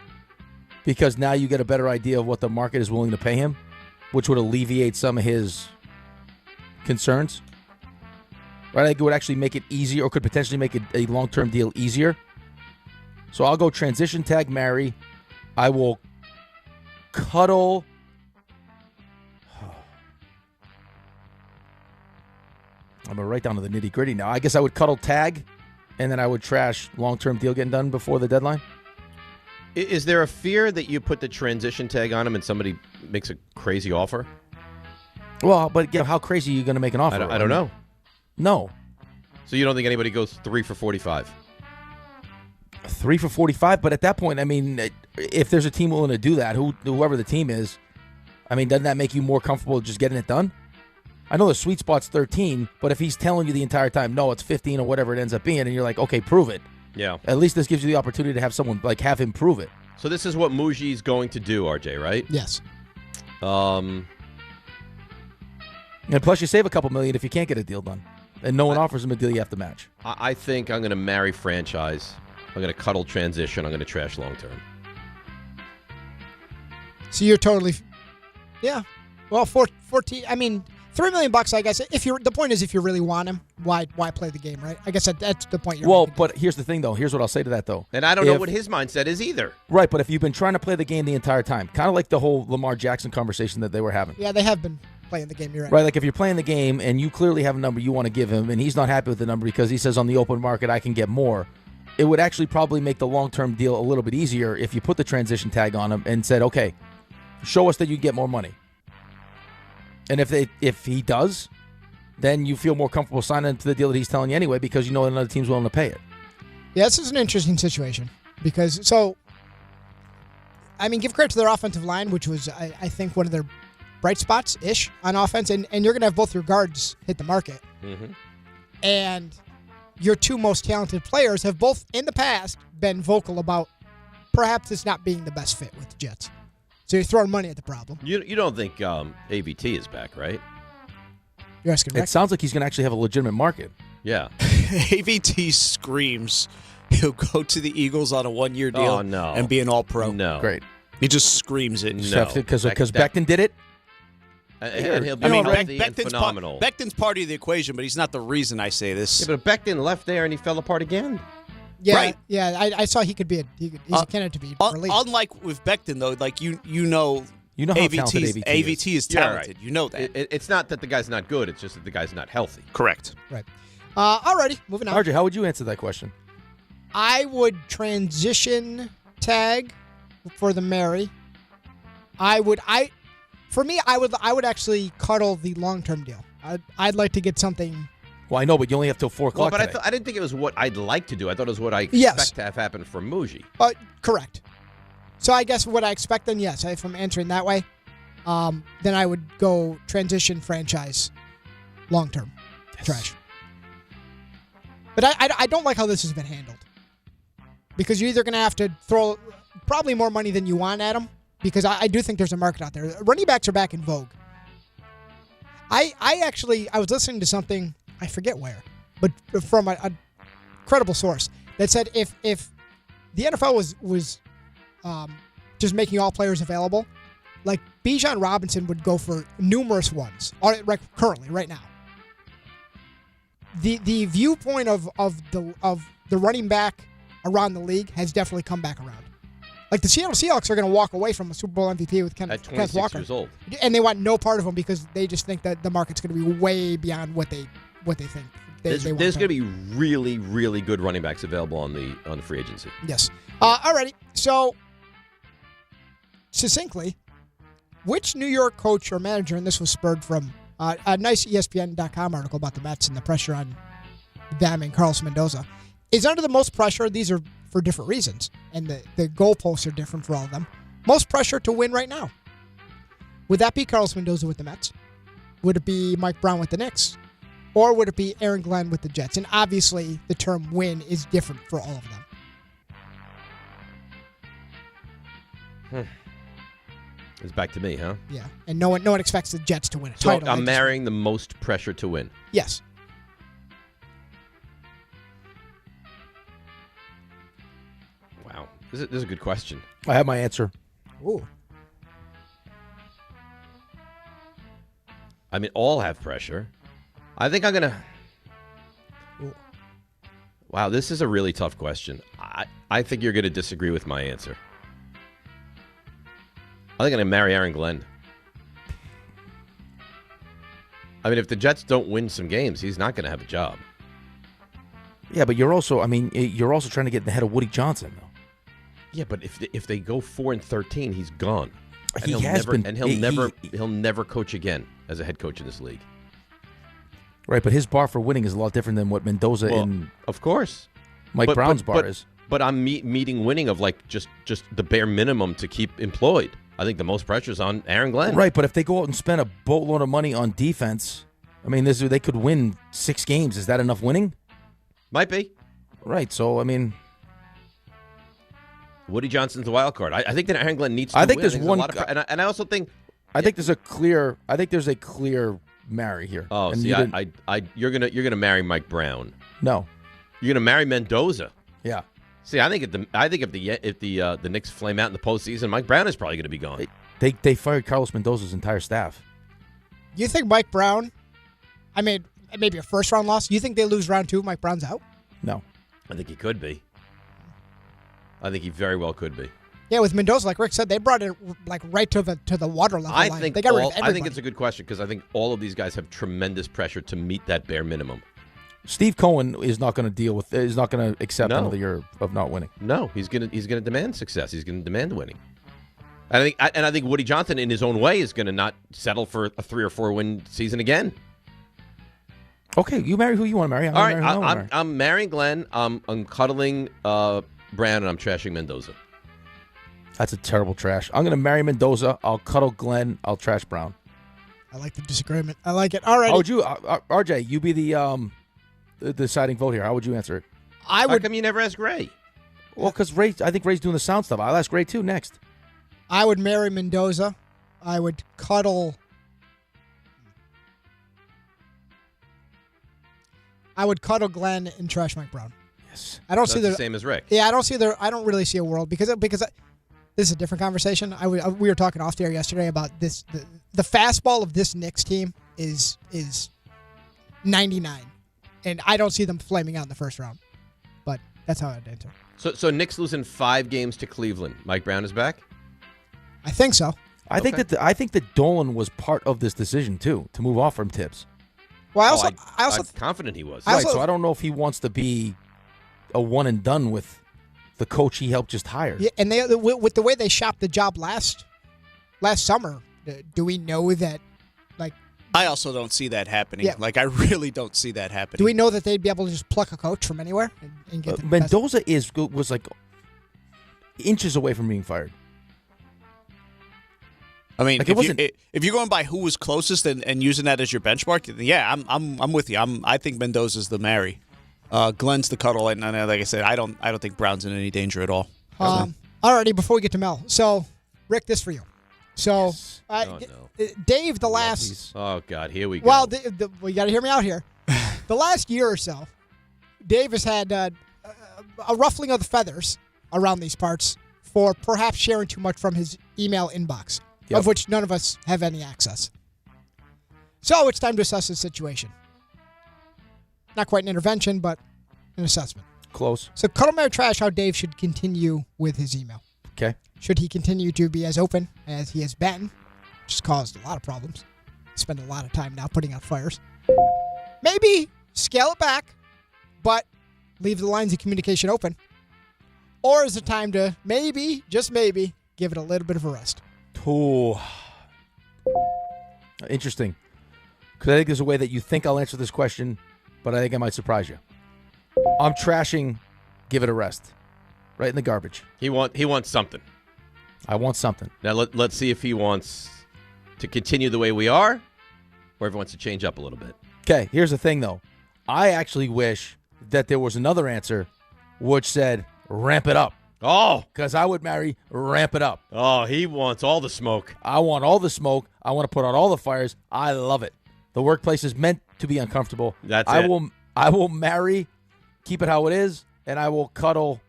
because now you get a better idea of what the market is willing to pay him, which would alleviate some of his concerns. Right? I think it would actually make it easier, or could potentially make it a long-term deal easier. So I'll go transition tag marry. I will cuddle. I'm going right down to the nitty-gritty now. I guess I would Cuddle tag, and then I would trash long-term deal getting done before the deadline. Is there a fear that you put the transition tag on him and somebody makes a crazy offer? Well, but how crazy are you going to make an offer? I don't know. No. So you don't think anybody goes 3 for 45? 3 for 45, but at that point, I mean, if there's a team willing to do that, whoever the team is, I mean, doesn't that make you more comfortable just getting it done? I know the sweet spot's 13, but if he's telling you the entire time, no, it's 15 or whatever it ends up being, and you're like, okay, prove it. Yeah. At least this gives you the opportunity to have someone, have him prove it. So this is what Muji's going to do, RJ, right? Yes. And plus, you save a couple million if you can't get a deal done. And no one offers him a deal you have to match. I think I'm going to marry franchise. I'm going to Cuddle transition. I'm going to trash long-term. So you're totally... Yeah. Well, 14... I mean... $3 million, I guess. The point is, if you really want him, why play the game, right? I guess that's the point you're making. But here's the thing, though. Here's what I'll say to that, though. And I don't know what his mindset is either. Right, but if you've been trying to play the game the entire time, kind of like the whole Lamar Jackson conversation that they were having. Yeah, they have been playing the game. You're right. Right, like if you're playing the game and you clearly have a number you want to give him, and he's not happy with the number because he says on the open market I can get more, it would actually probably make the long-term deal a little bit easier if you put the transition tag on him and said, okay, show us that you get more money. And if he does, then you feel more comfortable signing to the deal that he's telling you anyway because you know another team's willing to pay it. Yeah, this is an interesting situation because, give credit to their offensive line, which was, I think, one of their bright spots-ish on offense, and you're going to have both your guards hit the market. Mm-hmm. And your two most talented players have both, in the past, been vocal about perhaps it's not being the best fit with the Jets. So you're throwing money at the problem. You don't think AVT is back, right? You're asking Rick? It sounds like he's going to actually have a legitimate market. Yeah. AVT screams he'll go to the Eagles on a one-year deal and be an all-pro. No. Great. He just screams it. No. Because Becton did it? And he'll be healthy and phenomenal. Becton's part of the equation, but he's not the reason I say this. Yeah, but Becton left there and he fell apart again. Yeah, right. Yeah, I saw he could be he's a candidate to be released. Unlike with Becton, though, like you know how talented AVT is talented. Right. You know that. It's not that the guy's not good. It's just that the guy's not healthy. Correct. Right. Alrighty, moving on. RJ, how would you answer that question? I would transition tag for the Mary. I would actually Cuddle the long-term deal. I'd like to get something. Well, I know, but you only have till 4 o'clock. Well, but I didn't think it was what I'd like to do. I thought it was what I expect to have happen for Muji. Correct. So I guess what I expect then, yes, if I'm answering that way, then I would go transition franchise long-term trash. But I don't like how this has been handled. Because you're either going to have to throw probably more money than you want at them, because I do think there's a market out there. Running backs are back in vogue. I was listening to something, I forget where, but from a credible source that said if the NFL was just making all players available, like Bijan Robinson would go for numerous ones currently right now. The viewpoint of the running back around the league has definitely come back around. Like the Seattle Seahawks are going to walk away from a Super Bowl MVP with Kenneth Walker, years old, and they want no part of him because they just think that the market's going to be way beyond what they think. There's going to be really, really good running backs available on the free agency. Yes. Alrighty. So, succinctly, which New York coach or manager, and this was spurred from a nice ESPN.com article about the Mets and the pressure on them and Carlos Mendoza, is under the most pressure. These are for different reasons, and the goalposts are different for all of them. Most pressure to win right now. Would that be Carlos Mendoza with the Mets? Would it be Mike Brown with the Knicks? Or would it be Aaron Glenn with the Jets? And obviously, the term win is different for all of them. It's back to me, huh? Yeah, and no one expects the Jets to win a so title. I'm marrying the most pressure to win. Yes. Wow, this is a good question. I have my answer. Ooh. I mean, all have pressure. I think I'm going to... Wow, this is a really tough question. I think you're going to disagree with my answer. I think I'm going to marry Aaron Glenn. I mean, if the Jets don't win some games, he's not going to have a job. Yeah, but you're also trying to get in the head of Woody Johnson, though. Yeah, but if they go 4-13, he's gone. And he'll never coach again as a head coach in this league. Right, but his bar for winning is a lot different than what Mendoza and of course Mike Brown's bar is. But I'm meeting winning of like just the bare minimum to keep employed. I think the most pressure is on Aaron Glenn. Right, but if they go out and spend a boatload of money on defense, I mean, they could win 6 games. Is that enough winning? Might be. Right, so I mean, Woody Johnson's the wild card. I think that Aaron Glenn needs to win. I think there's one, and I also think there's a clear marry here. Oh, and see, you're gonna marry Mike Brown. No, you're gonna marry Mendoza. Yeah. See, I think if the Knicks flame out in the postseason, Mike Brown is probably going to be gone. They fired Carlos Mendoza's entire staff. You think Mike Brown? I mean, maybe a first-round loss. You think they lose round 2? Mike Brown's out? No, I think he could be. I think he very well could be. Yeah, with Mendoza, like Rick said, they brought it like right to the water level. I line. think they got rid of everybody. I think it's a good question because I think all of these guys have tremendous pressure to meet that bare minimum. Steve Cohen is not going to is not going to accept another year of not winning. No, he's going to demand success. He's going to demand winning. I think Woody Johnson, in his own way, is going to not settle for a 3 or 4 win season again. Okay, you marry who you want to marry. All right, I'm marrying Glenn. I'm cuddling Brown, and I'm trashing Mendoza. That's a terrible trash. I'm going to marry Mendoza. I'll cuddle Glenn. I'll trash Brown. I like the disagreement. I like it. All right. How would you, RJ? You be the deciding vote here. How would you answer it? How come you never ask Ray? Well, because I think Ray's doing the sound stuff. I'll ask Ray too next. I would marry Mendoza. I would cuddle. Glenn and trash Mike Brown. Yes. I don't see the same as Rick. Yeah, I don't really see a world because this is a different conversation. We were talking off the air yesterday about this. The fastball of this Knicks team is 99, and I don't see them flaming out in the first round. But that's how I'd answer. So Knicks losing 5 games to Cleveland. Mike Brown is back. I think so. I think that Dolan was part of this decision too to move off from Tibbs. Well, I'm confident he was. Right, so I don't know if he wants to be a one and done with the coach he helped just hire. Yeah, and with the way they shopped the job last summer, do we know that? Like, I also don't see that happening. Yeah. Like, I really don't see that happening. Do we know that they'd be able to just pluck a coach from anywhere and get the Mendoza was like inches away from being fired. I mean, like if you're going by who was closest and using that as your benchmark, yeah, I'm with you. I think Mendoza's the marry. Glenn's the cuddle, and like I said, I don't think Brown's in any danger at all. Alrighty, before we get to Mel, so Rick, this for you. So, Dave, the last. Oh God, here we go. Well, you got to hear me out here. The last year or so, Dave has had a ruffling of the feathers around these parts for perhaps sharing too much from his email inbox. Of which none of us have any access. So it's time to assess the situation. Not quite an intervention, but an assessment. Close. So Cuddle Marry Trash, how Dave should continue with his email. Okay. Should he continue to be as open as he has been, which has caused a lot of problems. Spend a lot of time now putting out fires. Maybe scale it back, but leave the lines of communication open. Or is it time to maybe, just maybe, give it a little bit of a rest? Oh, interesting. Because I think there's a way that you think I'll answer this question, but I think I might surprise you. I'm trashing. Give it a rest. Right in the garbage. He wants something. I want something. Now let's see if he wants to continue the way we are, or if he wants to change up a little bit. Okay. Here's the thing, though. I actually wish that there was another answer, which said ramp it up. Oh. Because I would marry ramp it up. Oh, he wants all the smoke. I want all the smoke. I want to put out all the fires. I love it. The workplace is meant to be uncomfortable. I will marry, keep it how it is, and I will cuddle,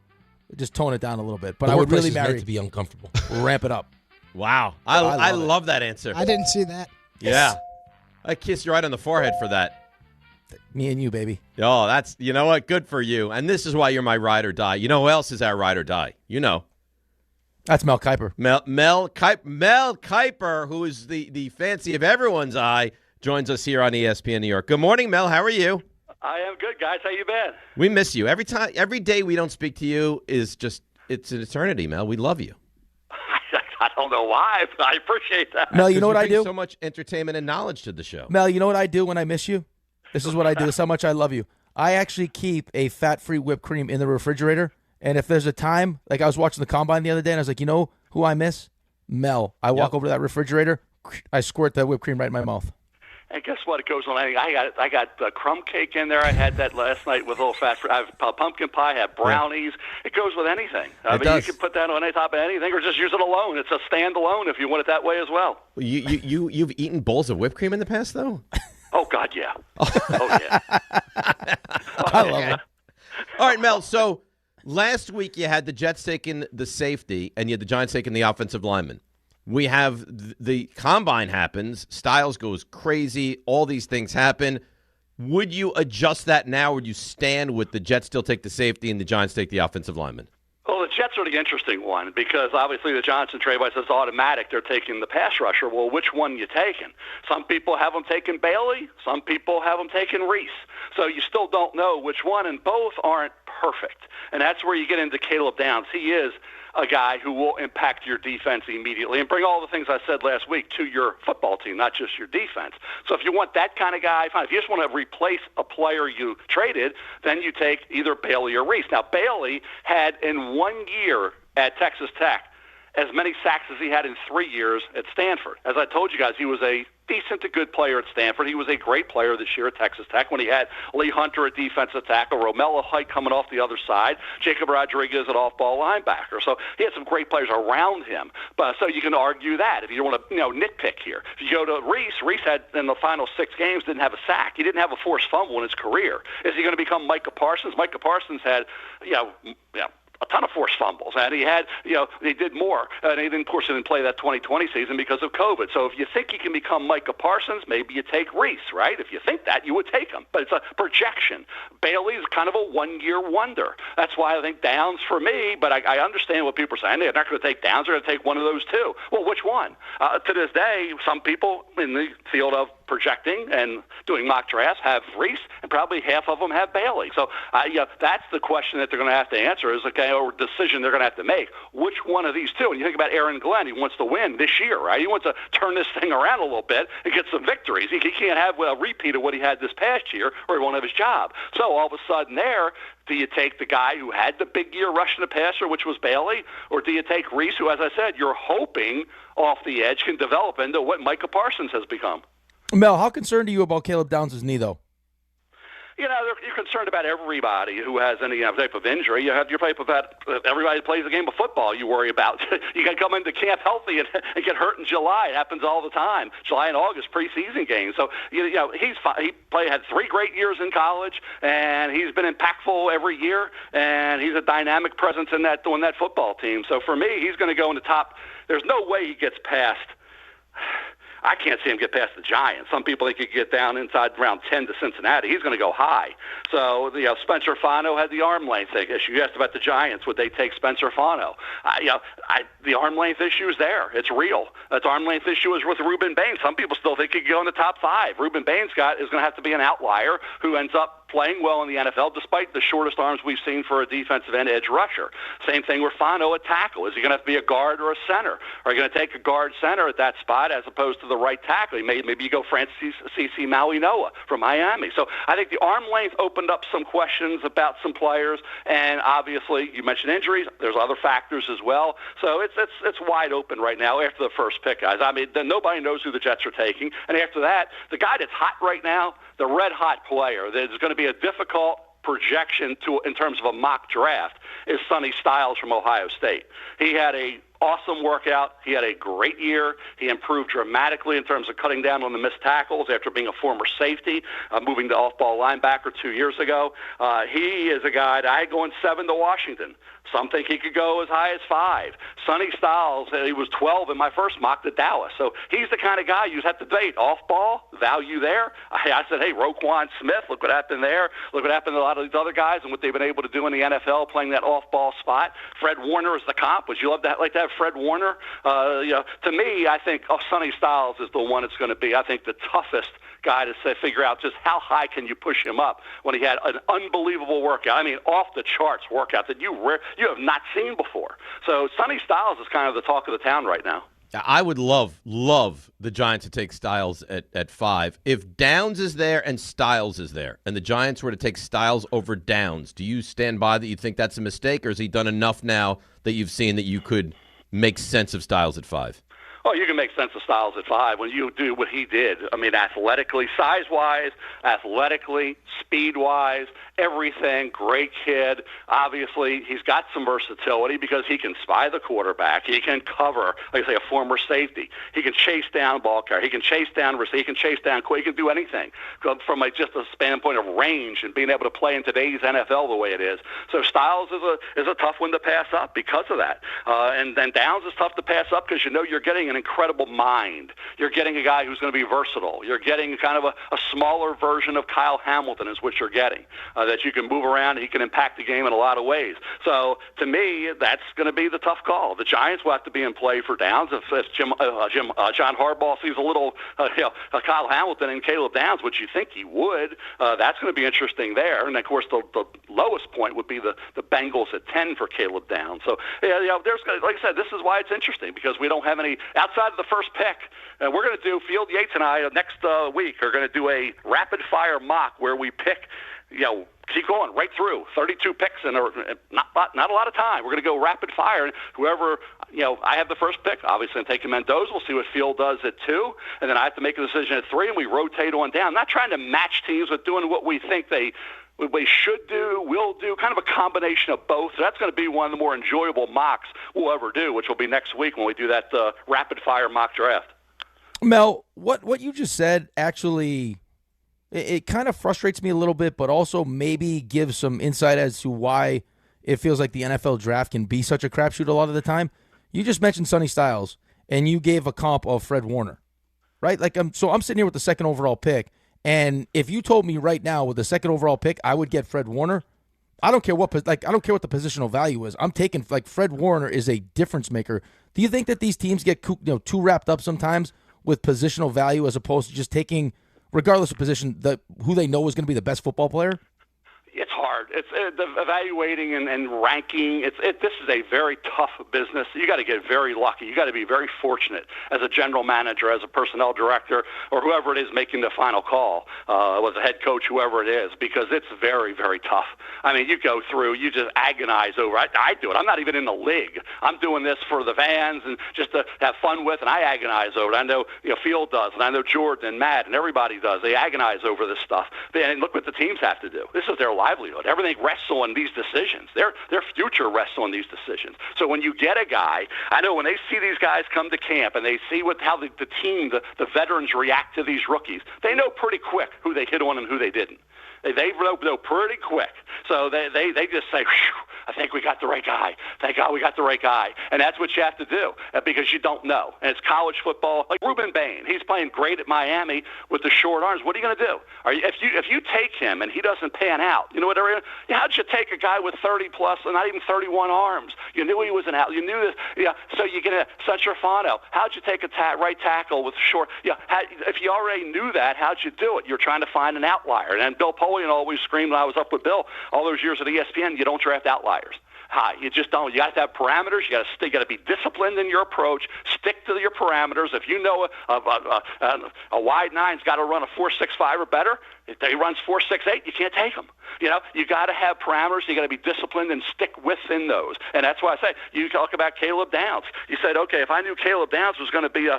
just tone it down a little bit. But I would really marry to be uncomfortable. Ramp it up. Wow. I love that answer. I didn't see that. Yeah. I kissed you right on the forehead for that. Me and you, baby. Oh, that's, you know what? Good for you. And this is why you're my ride or die. You know who else is our ride or die? You know. That's Mel Kiper. Mel Kiper, who is the fancy of everyone's eye, joins us here on ESPN New York. Good morning, Mel. How are you? I am good, guys. How you been? We miss you. Every day we don't speak to you is just, it's an eternity, Mel. We love you. I don't know why, but I appreciate that. Mel, you know what I do? So much entertainment and knowledge to the show. Mel, you know what I do when I miss you? This is what I do. This is how much I love you. I actually keep a fat-free whipped cream in the refrigerator, and if there's a time, like I was watching the Combine the other day, and I was like, you know who I miss? Mel. I walk over to that refrigerator, I squirt that whipped cream right in my mouth. And guess what? It goes on. I got crumb cake in there. I had that last night with a little fat. I have pumpkin pie. I have brownies. Yeah. It goes with anything. I mean, you can put that on any top of anything, or just use it alone. It's a standalone if you want it that way as well. You've eaten bowls of whipped cream in the past, though? Oh God, yeah. Oh yeah. I love it. All right, Mel. So last week you had the Jets taking the safety, and you had the Giants taking the offensive lineman. We have the Combine happens. Styles goes crazy. All these things happen. Would you adjust that now, or would you stand with the Jets still take the safety and the Giants take the offensive lineman? Well, the Jets are the interesting one because obviously the Johnson trade, by says automatic, they're taking the pass rusher. Well, which one you taking? Some people have them taking Bailey. Some people have them taking Reese. So you still don't know which one, and both aren't perfect. And that's where you get into Caleb Downs. He is a guy who will impact your defense immediately and bring all the things I said last week to your football team, not just your defense. So if you want that kind of guy, fine. If you just want to replace a player you traded, then you take either Bailey or Reese. Now, Bailey had in 1 year at Texas Tech as many sacks as he had in 3 years at Stanford. As I told you guys, he was a decent to good player at Stanford. He was a great player this year at Texas Tech when he had Lee Hunter at defensive tackle, Romello Height coming off the other side, Jacob Rodriguez at off-ball linebacker. So he had some great players around him. But so you can argue that if you don't want to nitpick here. If you go to Reese had in the final 6 games didn't have a sack. He didn't have a forced fumble in his career. Is he going to become Micah Parsons? Micah Parsons had a ton of forced fumbles, and he had, he did more. And he didn't, of course, didn't play that 2020 season because of COVID. So if you think he can become Micah Parsons, maybe you take Reese, right? If you think that, you would take him. But it's a projection. Bailey's kind of a 1-year wonder. That's why I think Downs for me, but I understand what people are saying. They're not going to take Downs. They're going to take one of those two. Well, which one? To this day, some people in the field of projecting and doing mock drafts have Reese, and probably half of them have Bailey. So that's the question that they're going to have to answer is, or decision they're going to have to make. Which one of these two? And you think about Aaron Glenn, he wants to win this year, right? He wants to turn this thing around a little bit and get some victories. He can't have a repeat of what he had this past year, or he won't have his job. So all of a sudden there, do you take the guy who had the big year rushing the passer, which was Bailey, or do you take Reese, who, as I said, you're hoping off the edge can develop into what Micah Parsons has become? Mel, how concerned are you about Caleb Downs' knee, though? You're concerned about everybody who has any type of injury. You have your type of everybody who plays the game of football you worry about. You got to come into camp healthy and get hurt in July. It happens all the time. July and August preseason games. So he's fine. He had 3 great years in college, and he's been impactful every year. And he's a dynamic presence in that football team. So for me, he's going to go in the top. There's no way he gets past. I can't see him get past the Giants. Some people think he could get down inside round 10 to Cincinnati. He's going to go high. So, Spencer Fano had the arm length issue. You asked about the Giants. Would they take Spencer Fano? The arm length issue is there. It's real. That arm length issue is with Ruben Baines. Some people still think he could go in the top 5. Ruben Baines is going to have to be an outlier who ends up playing well in the NFL despite the shortest arms we've seen for a defensive end edge rusher. Same thing with Fano at tackle. Is he going to have to be a guard or a center? Are you going to take a guard center at that spot as opposed to the right tackle? Maybe you go Francis C.C. Maui-Noah from Miami. So I think the arm length opened up some questions about some players, and obviously you mentioned injuries. There's other factors as well. So it's wide open right now after the first pick, guys. I mean, then nobody knows who the Jets are taking. And after that, the guy that's hot right now, the red-hot player that is going to be a difficult projection in terms of a mock draft is Sonny Styles from Ohio State. He had a awesome workout. He had a great year. He improved dramatically in terms of cutting down on the missed tackles after being a former safety, moving to off-ball linebacker 2 years ago. He is a guy that I had going 7 to Washington. Some think he could go as high as 5. Sonny Styles, he was 12 in my first mock to Dallas. So he's the kind of guy you have to debate. Off-ball, value there. I said, hey, Roquan Smith, look what happened there. Look what happened to a lot of these other guys and what they've been able to do in the NFL playing that off-ball spot. Fred Warner is the comp. Would you like to have Fred Warner? To me, I think Sonny Styles is the one it's going to be. I think the toughest guy to figure out just how high can you push him up when he had an unbelievable workout. I mean, off-the-charts workout that you have not seen before. So Sonny Styles is kind of the talk of the town right now. I would love the Giants to take Styles at 5. If Downs is there and Styles is there, and the Giants were to take Styles over Downs, do you stand by that you think that's a mistake, or has he done enough now that you've seen that you could make sense of Styles at 5? Oh, you can make sense of Styles at 5 when you do what he did. I mean, athletically, size-wise, athletically, speed-wise, everything. Great kid. Obviously, he's got some versatility because he can spy the quarterback. He can cover, like I say, a former safety. He can chase down ball carrier. He can chase down receiver. He can chase down quick. He can do anything from just a standpoint of range and being able to play in today's NFL the way it is. So Styles is a tough one to pass up because of that. And then Downs is tough to pass up because you're getting an incredible mind. You're getting a guy who's going to be versatile. You're getting kind of a smaller version of Kyle Hamilton is what you're getting, that you can move around and he can impact the game in a lot of ways. So to me, that's going to be the tough call. The Giants will have to be in play for Downs. If John Harbaugh sees a little Kyle Hamilton and Caleb Downs, which you think he would, that's going to be interesting there. And of course, the lowest point would be the Bengals at 10 for Caleb Downs. So there's, like I said, this is why it's interesting because we don't have any outside of the first pick. We're going to do Field Yates and I next week are going to do a rapid fire mock where we pick, keep going right through 32 picks and not a lot of time. We're going to go rapid fire, and whoever I have the first pick. Obviously, I'm taking Mendoza. We'll see what Field does at 2, and then I have to make a decision at 3, and we rotate on down. I'm not trying to match teams with doing what we think they should do, will do, kind of a combination of both. So that's going to be one of the more enjoyable mocks we'll ever do, which will be next week when we do that rapid-fire mock draft. Mel, what you just said actually, it kind of frustrates me a little bit, but also maybe gives some insight as to why it feels like the NFL draft can be such a crapshoot a lot of the time. You just mentioned Sonny Styles, and you gave a comp of Fred Warner, right? So I'm sitting here with the second overall pick, and if you told me right now with the second overall pick I would get Fred Warner, I don't care what the positional value is. I'm taking Fred Warner is a difference maker. Do you think that these teams get too wrapped up sometimes with positional value as opposed to just taking, regardless of position, who they know is going to be the best football player? It's hard. It's evaluating and ranking. This is a very tough business. You got to get very lucky. You got to be very fortunate as a general manager, as a personnel director, or whoever it is making the final call, as a head coach, whoever it is, because it's very, very tough. I mean, you go through, you just agonize over. I do it. I'm not even in the league. I'm doing this for the fans and just to have fun with, and I agonize over it. I know Field does, and I know Jordan and Matt and everybody does. They agonize over this stuff. And look what the teams have to do. This is their livelihood. Everything rests on these decisions. Their future rests on these decisions. So when you get a guy, I know when they see these guys come to camp and they see how the team, the veterans react to these rookies, they know pretty quick who they hit on and who they didn't. They know pretty quick. So they just say, I think we got the right guy. Thank God we got the right guy. And that's what you have to do because you don't know. And it's college football. Like Ruben Bain, he's playing great at Miami with the short arms. What are you going to do? If you take him and he doesn't pan out, you know what? How'd you take a guy with 30-plus and not even 31 arms? You knew he was an out. You knew this. Yeah. So you get a Santrafano. How'd you take a right tackle with short? Yeah. If you already knew that, how'd you do it? You're trying to find an outlier. And Bill Polian always screamed when I was up with Bill all those years at ESPN, you don't draft outliers. You just don't. You got to have parameters. You got to be disciplined in your approach. Stick to your parameters. If you know a wide nine's got to run a 4.65 or better, if he runs 4.68, you can't take him. You got to have parameters. You got to be disciplined and stick within those. And that's why I say you talk about Caleb Downs. You said, okay, if I knew Caleb Downs was going to be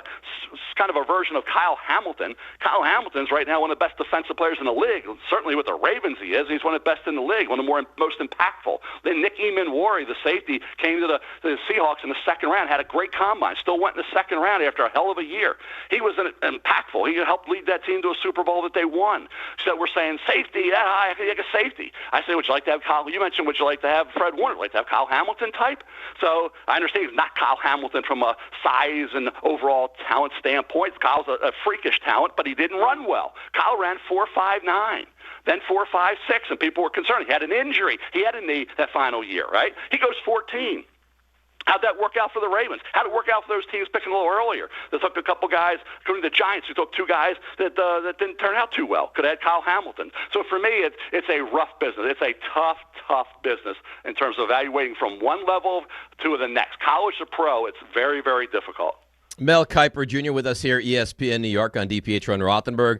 kind of a version of Kyle Hamilton. Kyle Hamilton's right now one of the best defensive players in the league. Certainly with the Ravens, he is. He's one of the best in the league. One of the most impactful. Then Nick Eamon-Wari, the safety, came to the Seahawks in the second round. Had a great combine. Still went in the second round after a hell of a year. He was impactful. He helped lead that team to a Super Bowl that they won. So we're saying safety. I can take a safety. I say, would you like to have Kyle? You mentioned, would you like to have Fred Warner? Would you like to have Kyle Hamilton type? So I understand he's not Kyle Hamilton from a size and overall talent standpoint. Kyle's a freakish talent, but he didn't run well. Kyle ran 4.59. Then 4.56, and people were concerned. He had an injury. He had a knee that final year, right? He goes 14. How'd that work out for the Ravens? How'd it work out for those teams picking a little earlier? They took a couple guys, including the Giants, who took two guys that didn't turn out too well. Could have had Kyle Hamilton. So for me, it's a rough business. It's a tough business in terms of evaluating from one level to the next. College to pro, it's very, very difficult. Mel Kiper Jr. with us here, ESPN New York on DiPietro and Rothenberg.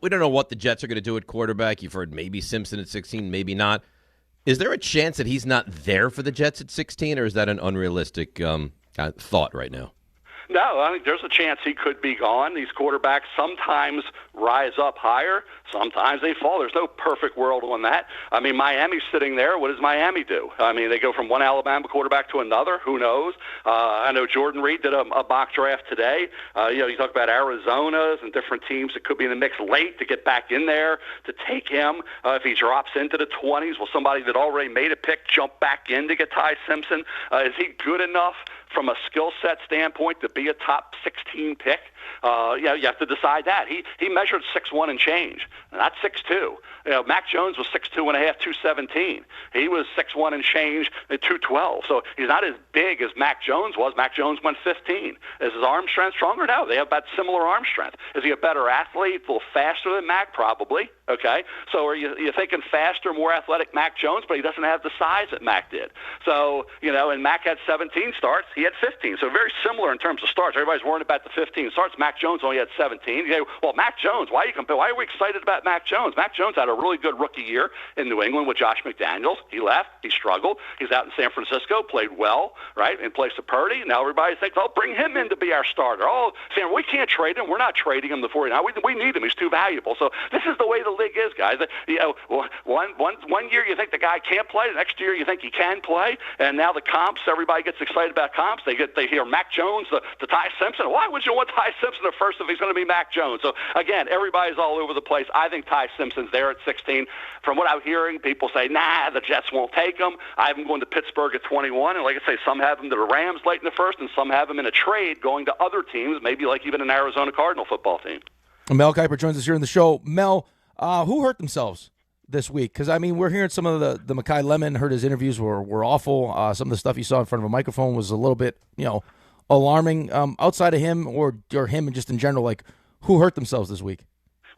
We don't know what the Jets are going to do at quarterback. You've heard maybe Simpson at 16, maybe not. Is there a chance that he's not there for the Jets at 16, or is that an unrealistic thought right now? No, I think there's a chance he could be gone. These quarterbacks sometimes rise up higher, sometimes they fall. There's no perfect world on that. I mean, Miami's sitting there. What does Miami do? I mean, they go from one Alabama quarterback to another. Who knows? I know Jordan Reed did a mock draft today. You talk about Arizona's and different teams that could be in the mix late to get back in there to take him. If he drops into the 20s, will somebody that already made a pick jump back in to get Ty Simpson? Is he good enough from a skill set standpoint to be a top 16 pick? You have to decide that. He measured 6'1" and change, not 6'2". Mac Jones was 6'2 and a half, 217. He was 6'1" and change at 212. So he's not as big as Mac Jones was. Mac Jones went 15. Is his arm strength stronger? No, they have about similar arm strength. Is he a better athlete, a little faster than Mac? Probably. Okay, so are you thinking faster, more athletic Mac Jones, but he doesn't have the size that Mac did. So, and Mac had 17 starts, he had 15. So very similar in terms of starts. Everybody's worried about the 15 starts. Mac Jones only had 17. You say, well, Mac Jones, why are we excited about Mac Jones? Mac Jones had a really good rookie year in New England with Josh McDaniels. He left, he struggled. He's out in San Francisco, played well, right, in place of Purdy. Now everybody thinks, bring him in to be our starter. Saying, we can't trade him. We're not trading him the 49. We need him. He's too valuable. So this is the way the league is, guys. One year you think the guy can't play, the next year you think he can play, and now the comps, everybody gets excited about comps. They hear Mac Jones to Ty Simpson. Why would you want Ty Simpson at first if he's going to be Mac Jones? So again, everybody's all over the place. I think Ty Simpson's there at 16. From what I'm hearing, people say, nah, the Jets won't take him. I have him going to Pittsburgh at 21, and like I say, some have him to the Rams late in the first, and some have him in a trade going to other teams, maybe like even an Arizona Cardinal football team. Mel Kiper joins us here in the show. Mel, who hurt themselves this week? Because, I mean, we're hearing some of the Mekhi Lemon, heard his interviews were awful. Some of the stuff he saw in front of a microphone was a little bit, alarming. Outside of him or him and just in general, like, who hurt themselves this week?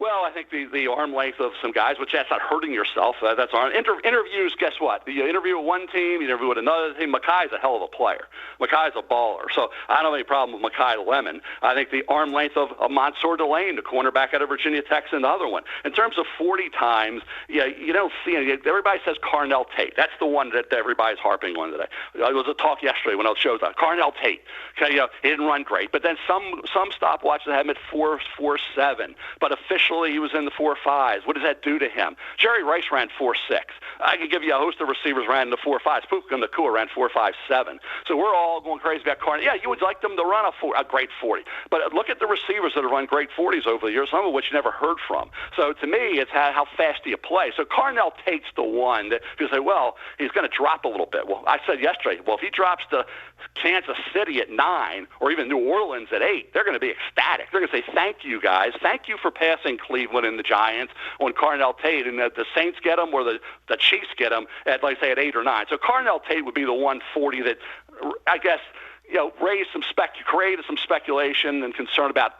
Well, I think the arm length of some guys, which that's not hurting yourself. That's arm. Interviews, guess what? You interview with one team, you interview with another team. Mekhi's a hell of a player. Mekhi's a baller. So I don't have any problem with Mekhi Lemon. I think the arm length of Mansour Delane, the cornerback out of Virginia Tech, is another one. In terms of 40 times, you don't see any. Everybody says Carnell Tate. That's the one that everybody's harping on today. It was a talk yesterday when I was showed on Carnell Tate. Okay, he didn't run great, but then some stopwatches had him at 4.47, but officially he was in the 4.5s. What does that do to him? Jerry Rice ran 4.6. I could give you a host of receivers ran in the 4.5s. Puka Nacua ran 4.57. So we're all going crazy about Carnell. Yeah, you would like them to run a great 40. But look at the receivers that have run great 40s over the years, some of which you never heard from. So to me, it's how fast do you play. So Carnell Tate's the one that you say, well, he's going to drop a little bit. Well, I said yesterday, well, if he drops to Kansas City at 9 or even New Orleans at 8, they're going to be ecstatic. They're going to say, thank you, guys. Thank you for passing Cleveland and the Giants on Carnell Tate, and the Saints get him or the Chiefs get him at, like say, at 8 or 9. So Carnell Tate would be the 140 that, I guess, created some speculation and concern about,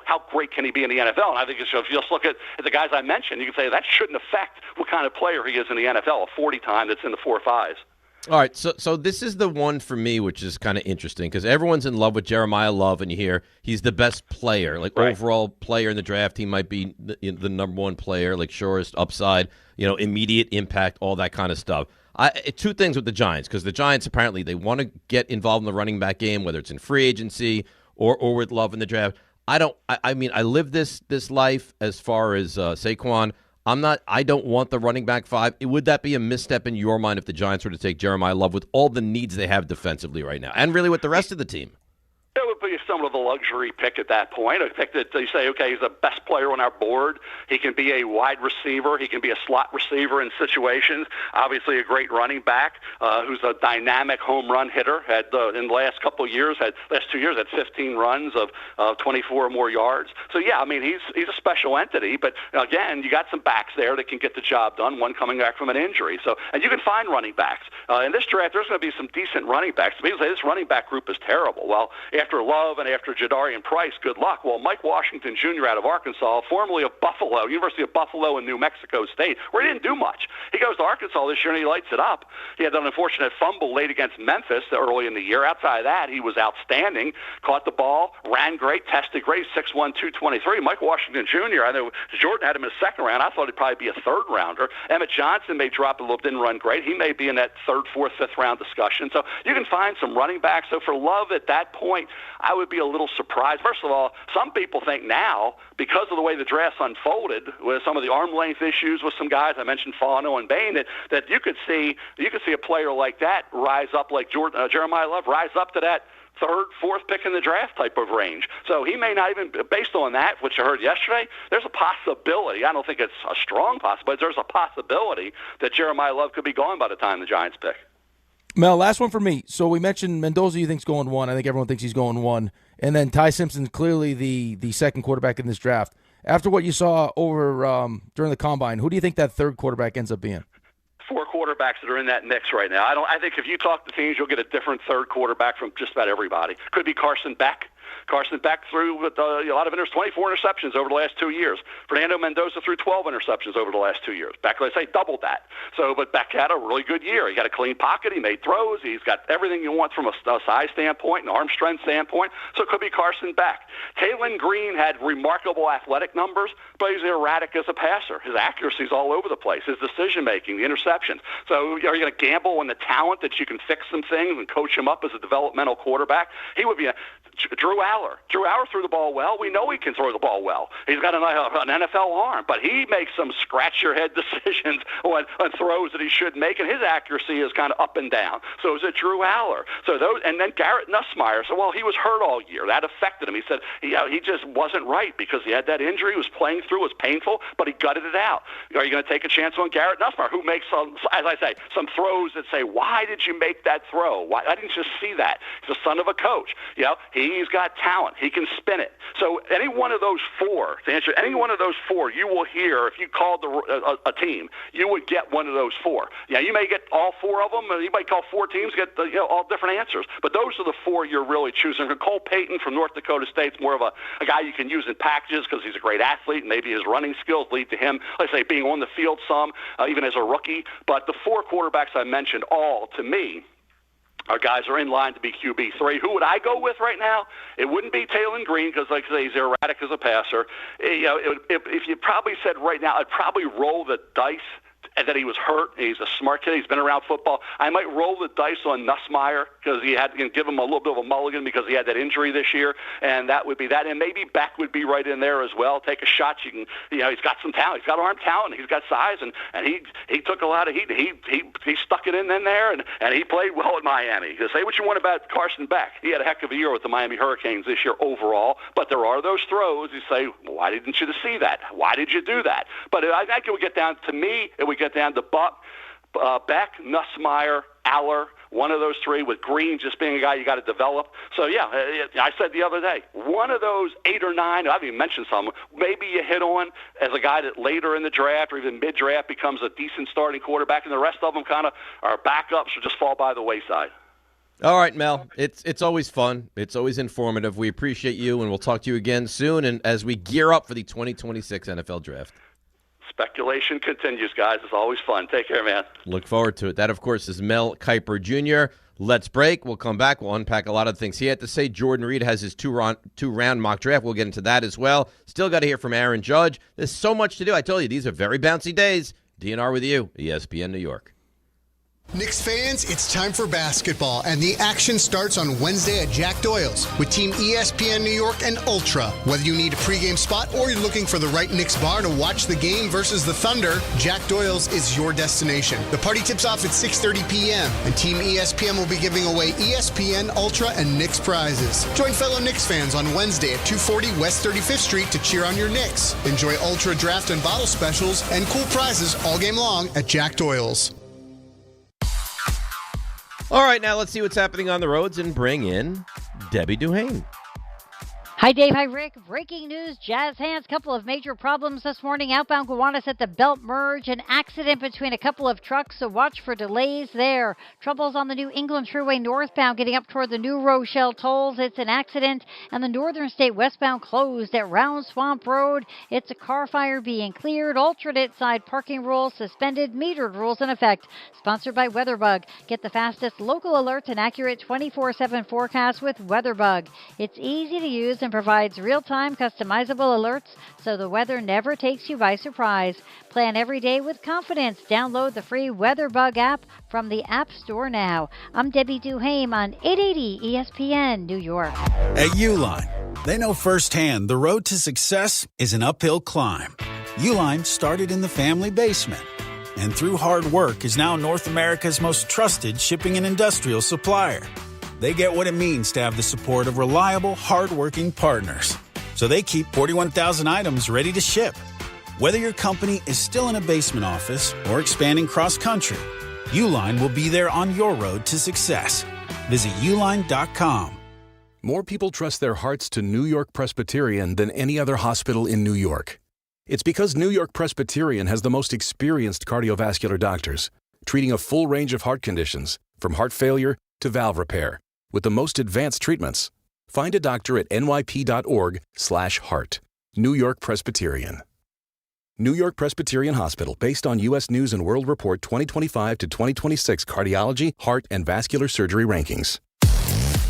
how great can he be in the NFL. And I think if you just look at the guys I mentioned, you can say that shouldn't affect what kind of player he is in the NFL, a 40 time that's in the 4.5s. All right, so this is the one for me, which is kind of interesting because everyone's in love with Jeremiyah Love, and you hear he's the best player, like right. Overall player in the draft. He might be the number one player, like surest upside, immediate impact, all that kind of stuff. Two things with the Giants, because the Giants apparently they want to get involved in the running back game, whether it's in free agency or with Love in the draft. I live this life as far as Saquon. I don't want the running back 5. Would that be a misstep in your mind if the Giants were to take Jeremiyah Love with all the needs they have defensively right now and really with the rest of the team? It would be somewhat of a luxury pick at that point. A pick that you say, okay, he's the best player on our board. He can be a wide receiver. He can be a slot receiver in situations. Obviously, a great running back who's a dynamic home run hitter. Had in the last couple of years, last 2 years, had 15 runs of 24 or more yards. So yeah, I mean he's a special entity. But again, you got some backs there that can get the job done. One coming back from an injury. So and you can find running backs in this draft. There's going to be some decent running backs. People say this running back group is terrible. Well, after Love and after Jadarian Price, good luck. Well, Mike Washington Jr. out of Arkansas, formerly of Buffalo, University of Buffalo in New Mexico State, where he didn't do much. He goes to Arkansas this year and he lights it up. He had an unfortunate fumble late against Memphis early in the year. Outside of that, he was outstanding. Caught the ball, ran great, tested great, 6'1", 223. Mike Washington Jr., I know Jordan had him in the second round. I thought he'd probably be a third rounder. Emmett Johnson may drop a little, didn't run great. He may be in that third, fourth, fifth round discussion. So you can find some running backs. So for Love at that point, I would be a little surprised. First of all, some people think now, because of the way the draft's unfolded, with some of the arm length issues with some guys, I mentioned Fano and Bain, that you could see a player like that rise up, like Jeremiyah Love, rise up to that third, fourth pick in the draft type of range. So he may not even, based on that, which I heard yesterday, there's a possibility. I don't think it's a strong possibility, but there's a possibility that Jeremiyah Love could be gone by the time the Giants pick. Mel, last one for me. So we mentioned Mendoza you think's going 1. I think everyone thinks he's going 1. And then Ty Simpson's clearly the second quarterback in this draft. After what you saw over during the Combine, who do you think that third quarterback ends up being? 4 quarterbacks that are in that mix right now. I think if you talk to teams, you'll get a different third quarterback from just about everybody. Could be Carson Beck. Carson Beck threw with a lot of 24 interceptions over the last 2 years. Fernando Mendoza threw 12 interceptions over the last 2 years. Beck, let's say, doubled that. So, but Beck had a really good year. He got a clean pocket. He made throws. He's got everything you want from a size standpoint, an arm strength standpoint. So it could be Carson Beck. Taylon Green had remarkable athletic numbers, but he's erratic as a passer. His accuracy's all over the place. His decision-making, the interceptions. So are you going to gamble on the talent that you can fix some things and coach him up as a developmental quarterback? He would be Drew Aller. Drew Aller threw the ball well. We know he can throw the ball well. He's got an NFL arm, but he makes some scratch-your-head decisions on throws that he should make, and his accuracy is kind of up and down. So is it Drew Aller? So those, and then Garrett Nussmeier. So, well, he was hurt all year. That affected him. He said he just wasn't right because he had that injury. He was playing through. It was painful, but he gutted it out. Are you going to take a chance on Garrett Nussmeier, who makes, as I say, some throws that say, why did you make that throw? Why didn't you see that? He's the son of a coach. He's got talent. He can spin it. So any one of those 4, to answer any one of those 4, you will hear, if you called a team, you would get one of those 4. Yeah, you may get all 4 of them, and you might call 4 teams, get all different answers. But those are the 4 you're really choosing. Cole Payton from North Dakota State's more of a guy you can use in packages because he's a great athlete, and maybe his running skills lead to him, let's say, being on the field some, even as a rookie. But the 4 quarterbacks I mentioned, all, to me, our guys are in line to be QB3. Who would I go with right now? It wouldn't be Taylon Green because, like I say, he's erratic as a passer. If you probably said right now, I'd probably roll the dice that he was hurt. He's a smart kid. He's been around football. I might roll the dice on Nussmeier because he had to give him a little bit of a mulligan because he had that injury this year, and that would be that. And maybe Beck would be right in there as well. Take a shot. You can, he's got some talent. He's got arm talent. He's got size, and he took a lot of heat. He stuck it in there, and he played well at Miami. You say what you want about Carson Beck. He had a heck of a year with the Miami Hurricanes this year overall, but there are those throws. You say, why didn't you see that? Why did you do that? But I think it would get down to me. It would get down to Beck, Nussmeier, Aller, one of those 3, with Green just being a guy you got to develop. So, yeah, I said the other day, one of those 8 or 9, I've even mentioned some, maybe you hit on as a guy that later in the draft or even mid-draft becomes a decent starting quarterback, and the rest of them kind of are backups or just fall by the wayside. All right, Mel, it's always fun. It's always informative. We appreciate you, and we'll talk to you again soon and as we gear up for the 2026 NFL Draft. Speculation continues, guys. It's always fun. Take care, man. Look forward to it. That, of course, is Mel Kiper Jr. Let's break. We'll come back. We'll unpack a lot of things he had to say. Jordan Reed has his two-round mock draft. We'll get into that as well. Still got to hear from Aaron Judge. There's so much to do. I told you, these are very bouncy days. DNR with you, ESPN New York. Knicks fans, it's time for basketball, and the action starts on Wednesday at Jack Doyle's with Team ESPN New York and Ultra. Whether you need a pregame spot or you're looking for the right Knicks bar to watch the game versus the Thunder, Jack Doyle's is your destination. The party tips off at 6:30 p.m., and Team ESPN will be giving away ESPN, Ultra, and Knicks prizes. Join fellow Knicks fans on Wednesday at 240 West 35th Street to cheer on your Knicks. Enjoy Ultra draft and bottle specials and cool prizes all game long at Jack Doyle's. All right, now let's see what's happening on the roads and bring in Debbie Duhane. Hi, Dave. Hi, Rick. Breaking news. Jazz hands. Couple of major problems this morning. Outbound Gowanus at the Belt Merge. An accident between a couple of trucks, so watch for delays there. Troubles on the New England Thruway northbound getting up toward the New Rochelle tolls. It's an accident. And the Northern State westbound closed at Round Swamp Road. It's a car fire being cleared. Alternate side parking rules suspended. Metered rules in effect. Sponsored by WeatherBug. Get the fastest local alerts and accurate 24/7 forecasts with WeatherBug. It's easy to use and provides real-time customizable alerts so the weather never takes you by surprise. Plan every day with confidence. Download the free WeatherBug app from the App Store now. I'm Debbie Duhane on 880 ESPN New York. At Uline, they know firsthand the road to success is an uphill climb. Uline started in the family basement and through hard work is now North America's most trusted shipping and industrial supplier. They get what it means to have the support of reliable, hard-working partners. So they keep 41,000 items ready to ship. Whether your company is still in a basement office or expanding cross-country, Uline will be there on your road to success. Visit uline.com. More people trust their hearts to New York Presbyterian than any other hospital in New York. It's because New York Presbyterian has the most experienced cardiovascular doctors, treating a full range of heart conditions, from heart failure to valve repair, with the most advanced treatments. Find a doctor at nyp.org/heart. New York Presbyterian. New York Presbyterian Hospital, based on U.S. News & World Report 2025 to 2026 cardiology, heart, and vascular surgery rankings.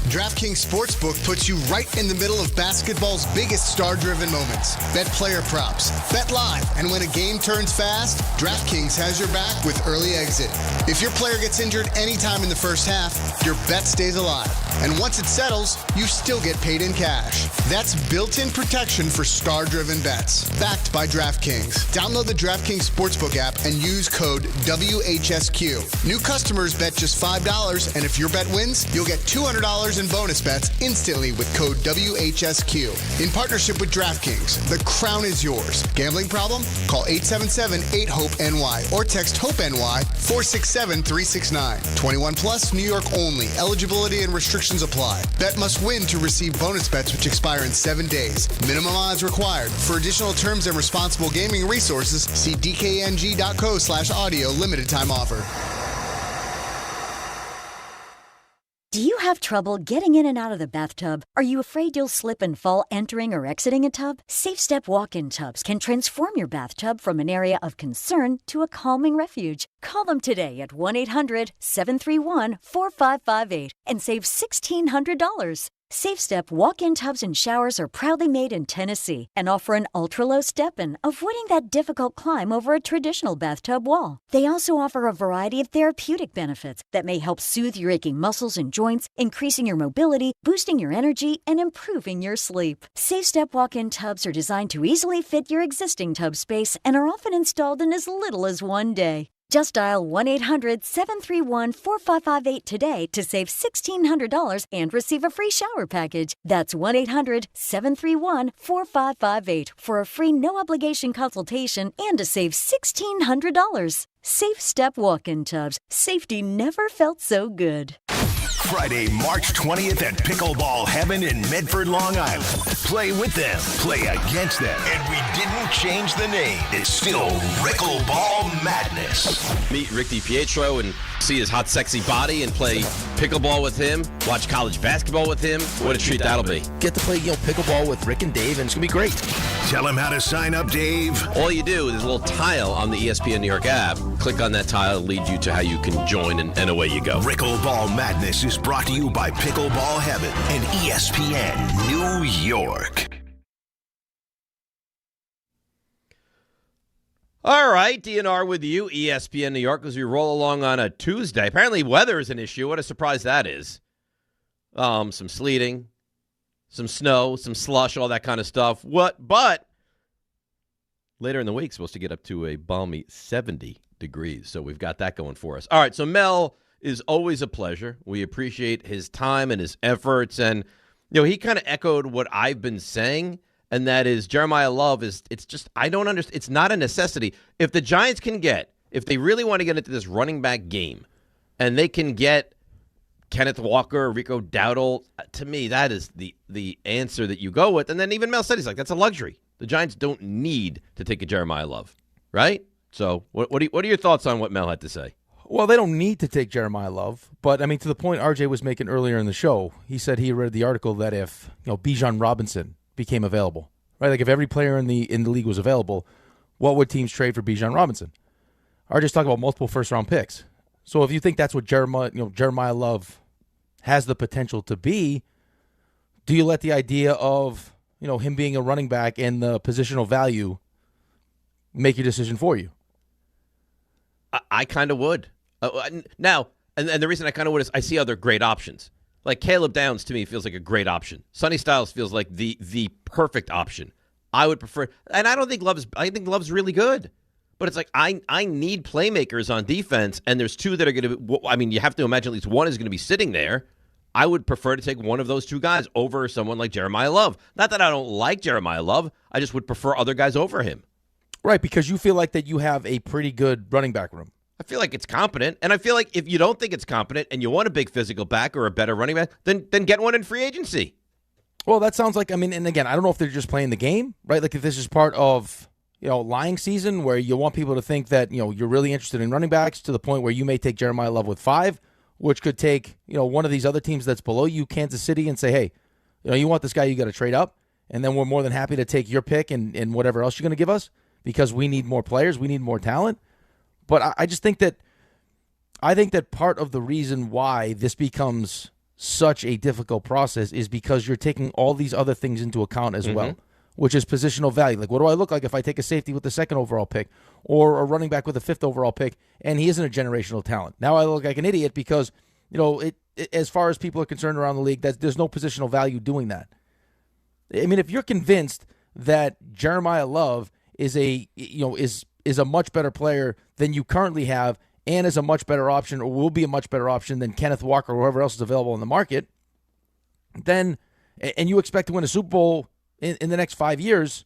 DraftKings Sportsbook puts you right in the middle of basketball's biggest star-driven moments. Bet player props, bet live, and when a game turns fast, DraftKings has your back with early exit. If your player gets injured anytime in the first half, your bet stays alive. And once it settles, you still get paid in cash. That's built-in protection for star-driven bets. Backed by DraftKings. Download the DraftKings Sportsbook app and use code WHSQ. New customers bet just $5, and if your bet wins, you'll get $200 in bonus bets instantly with code WHSQ. In partnership with DraftKings, the crown is yours. Gambling problem? Call 877-8-HOPE-NY or text HOPE-NY 467-369. 21 plus, New York only. Eligibility and restrictions apply. Bet must win to receive bonus bets which expire in 7 days. Minimum odds required. For additional terms and responsible gaming resources, see dkng.co/audio. Limited time offer. Do you have trouble getting in and out of the bathtub? Are you afraid you'll slip and fall entering or exiting a tub? Safe Step walk-in tubs can transform your bathtub from an area of concern to a calming refuge. Call them today at 1-800-731-4558 and save $1,600. Safe Step walk-in tubs and showers are proudly made in Tennessee and offer an ultra-low step-in, avoiding that difficult climb over a traditional bathtub wall. They also offer a variety of therapeutic benefits that may help soothe your aching muscles and joints, increasing your mobility, boosting your energy, and improving your sleep. Safe Step walk-in tubs are designed to easily fit your existing tub space and are often installed in as little as 1 day. Just dial 1-800-731-4558 today to save $1,600 and receive a free shower package. That's 1-800-731-4558 for a free no-obligation consultation and to save $1,600. Safe Step walk-in tubs. Safety never felt so good. Friday, March 20th at Pickleball Heaven in Medford, Long Island. Play with them, play against them, and we didn't change the name. It's still Pickleball Madness. Meet Rick DiPietro and see his hot, sexy body and play pickleball with him. Watch college basketball with him. What a treat that'll be. Get to play pickleball with Rick and Dave, and it's going to be great. Tell him how to sign up, Dave. All you do, there's a little tile on the ESPN New York app. Click on that tile, it'll lead you to how you can join, and away you go. Pickleball Madness is brought to you by Pickleball Heaven and ESPN New York. All right, DNR with you, ESPN New York, as we roll along on a Tuesday. Apparently weather is an issue. What a surprise that is. Some sleeting, some snow, some slush, all that kind of stuff. But later in the week, supposed to get up to a balmy 70 degrees. So we've got that going for us. All right, so Mel is always a pleasure. We appreciate his time and his efforts. And, he kind of echoed what I've been saying. And that is Jeremiyah Love I don't understand. It's not a necessity. If the Giants if they really want to get into this running back game and they can get Kenneth Walker, Rico Dowdle, to me, that is the answer that you go with. And then even Mel said, he's like, that's a luxury. The Giants don't need to take a Jeremiyah Love, right? So what are your thoughts on what Mel had to say? Well, they don't need to take Jeremiyah Love, but, to the point RJ was making earlier in the show, he said he read the article that if, Bijan Robinson became available, right? Like if every player in the league was available, what would teams trade for Bijan Robinson? RJ's talking about multiple first-round picks. So if you think that's what Jeremiyah Love has the potential to be, do you let the idea of, him being a running back and the positional value make your decision for you? I kind of would. Now, and the reason I kind of would is I see other great options. Like Caleb Downs, to me, feels like a great option. Sonny Styles feels like the perfect option. I would prefer, and I think Love's really good. But it's like I need playmakers on defense, and there's two that are going to you have to imagine at least one is going to be sitting there. I would prefer to take one of those two guys over someone like Jeremiyah Love. Not that I don't like Jeremiyah Love. I just would prefer other guys over him. Right, because you feel like that you have a pretty good running back room. I feel like it's competent, and I feel like if you don't think it's competent and you want a big physical back or a better running back, then get one in free agency. Well, that sounds like, and again, I don't know if they're just playing the game, right? Like if this is part of, lying season where you want people to think that, you're really interested in running backs to the point where you may take Jeremiyah Love with 5, which could take, one of these other teams that's below you, Kansas City, and say, hey, you want this guy, you got to trade up, and then we're more than happy to take your pick and whatever else you're going to give us because we need more players, we need more talent. But I just think that part of the reason why this becomes such a difficult process is because you're taking all these other things into account as well, which is positional value. Like, what do I look like if I take a safety with the 2nd overall pick or a running back with a 5th overall pick and he isn't a generational talent? Now I look like an idiot because, as far as people are concerned around the league, there's no positional value doing that. If you're convinced that Jeremiyah Love is a much better player than you currently have and is a much better option or will be a much better option than Kenneth Walker or whoever else is available in the market, then, and you expect to win a Super Bowl in the next 5 years,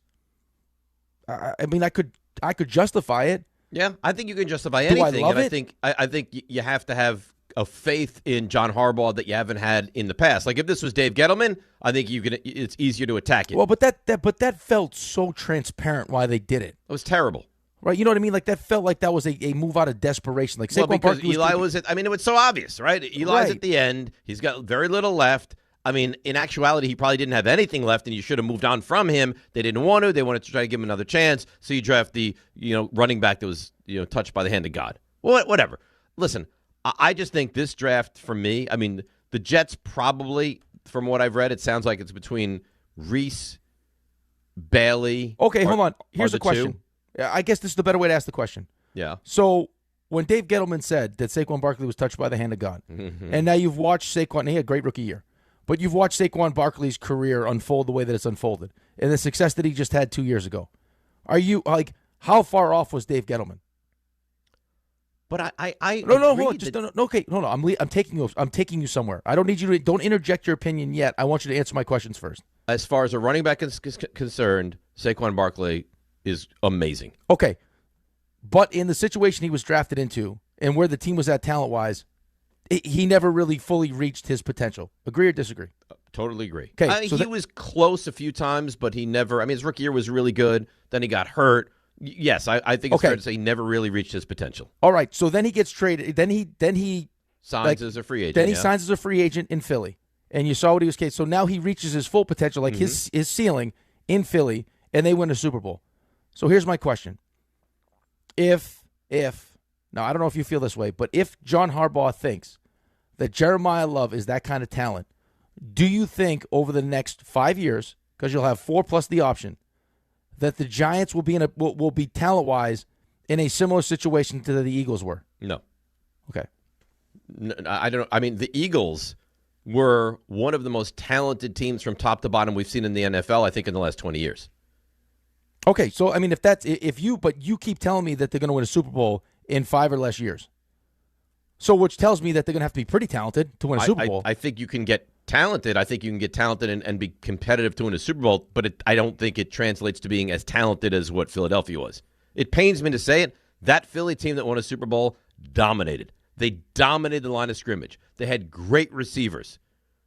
I could justify it. Yeah, I think you can justify anything. Do I love it? I think you have to have a faith in John Harbaugh that you haven't had in the past. Like if this was Dave Gettleman, I think it's easier to attack it. Well, but that felt so transparent why they did it. It was terrible. Right, you know what I mean? Like that felt like that was a move out of desperation. Like Saquon because Eli was it was so obvious, right? Eli's at the end. He's got very little left. In actuality, he probably didn't have anything left, and you should have moved on from him. They didn't want to. They wanted to try to give him another chance. So you draft the running back that was touched by the hand of God. Well, whatever. Listen, I just think this draft for me. The Jets probably, from what I've read, it sounds like it's between Reese, Bailey. Okay, hold on. Here's a question. Two. I guess this is the better way to ask the question. Yeah. So when Dave Gettleman said that Saquon Barkley was touched by the hand of God, and now you've watched Saquon, and he had a great rookie year, but you've watched Saquon Barkley's career unfold the way that it's unfolded, and the success that he just had 2 years ago. Are you how far off was Dave Gettleman? But I okay, hold on. I'm taking you somewhere. I don't need you to don't interject your opinion yet. I want you to answer my questions first. As far as a running back is concerned, Saquon Barkley is amazing. Okay. But in the situation he was drafted into and where the team was at talent-wise, he never really fully reached his potential. Agree or disagree? Totally agree. Okay, he was close a few times, but he never – his rookie year was really good. Then he got hurt. Yes, I think it's fair to say he never really reached his potential. All right, so then he gets traded. Then he signs as a free agent. Then he signs as a free agent in Philly. And you saw what he was capable. So now he reaches his full potential, like his ceiling in Philly, and they win a Super Bowl. So here's my question. If now I don't know if you feel this way, but if John Harbaugh thinks that Jeremiyah Love is that kind of talent, do you think over the next 5 years, because you'll have 4 plus the option, that the Giants will be talent-wise in a similar situation to the Eagles were? No. Okay. No, I don't. I mean, the Eagles were one of the most talented teams from top to bottom we've seen in the NFL, I think, in the last 20 years. Okay, so I mean, but you keep telling me that they're going to win a Super Bowl in 5 or less years. So, which tells me that they're going to have to be pretty talented to win a Super Bowl. I think you can get talented. I think you can get talented and be competitive to win a Super Bowl, but I don't think it translates to being as talented as what Philadelphia was. It pains me to say it. That Philly team that won a Super Bowl dominated. They dominated the line of scrimmage. They had great receivers.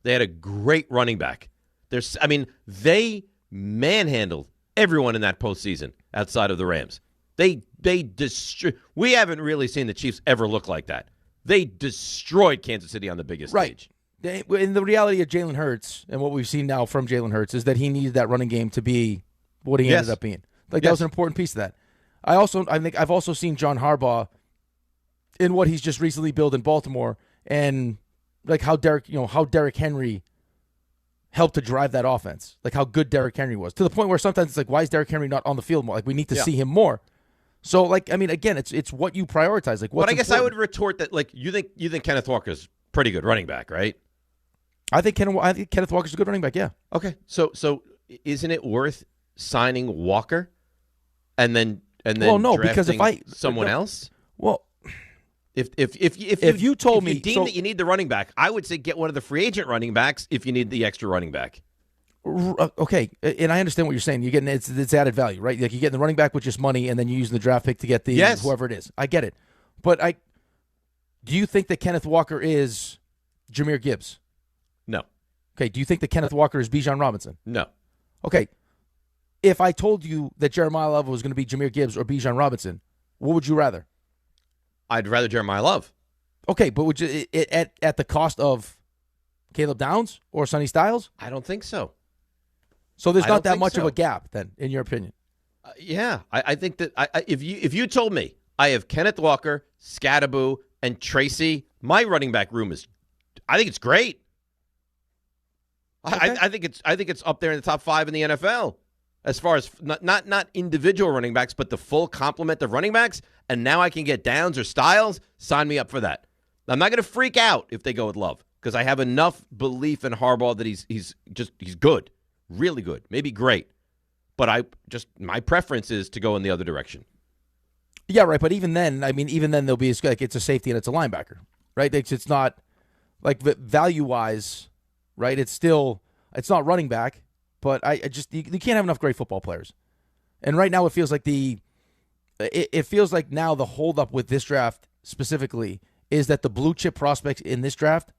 They had a great running back. They manhandled everyone in that postseason outside of the Rams. We haven't really seen the Chiefs ever look like that. They destroyed Kansas City on the biggest stage. And the reality of Jalen Hurts and what we've seen now from Jalen Hurts is that he needed that running game to be what he ended up being. That was an important piece of that. I think I've also seen John Harbaugh in what he's just recently built in Baltimore, and like how Derrick Henry helped to drive that offense, like how good Derrick Henry was, to the point where sometimes it's like, why is Derrick Henry not on the field more? Like, we need to see him more. So, like, I mean, again, it's what you prioritize. Like, what's but I guess important. I would retort that, like, you think Kenneth Walker's pretty good running back, right? I think Kenneth Walker's a good running back. Yeah. Okay. So isn't it worth signing Walker and then because if someone else? Well, if you told me that you need the running back, I would say get one of the free agent running backs if you need the extra running back. Okay, and I understand what you're saying. You're getting it's added value, right? Like, you're getting the running back with just money, and then you're using the draft pick to get the whoever it is. I get it, but do you think that Kenneth Walker is Jahmyr Gibbs? No. Okay. Do you think that Kenneth Walker is Bijan Robinson? No. Okay. If I told you that Jeremiyah Love was going to be Jahmyr Gibbs or Bijan Robinson, what would you rather? I'd rather Jeremiyah Love. Okay, but would you at the cost of Caleb Downs or Sonny Styles? I don't think so. So there's not that much of a gap, then, in your opinion? Yeah, I think that if you told me I have Kenneth Walker, Scadaboo, and Tracy, my running back room I think it's great. Okay. I think it's up there in the top 5 in the NFL as far as not individual running backs, but the full complement of running backs. And now I can get Downs or Styles. Sign me up for that. I'm not going to freak out if they go with Love, because I have enough belief in Harbaugh that he's good, really good, maybe great. But my preference is to go in the other direction. Yeah, right. But even then, there'll be like, it's a safety and it's a linebacker, right? It's not like value wise, right? It's not running back, but you can't have enough great football players. And right now it feels like it feels like now the holdup with this draft specifically is that the blue chip prospects in this draft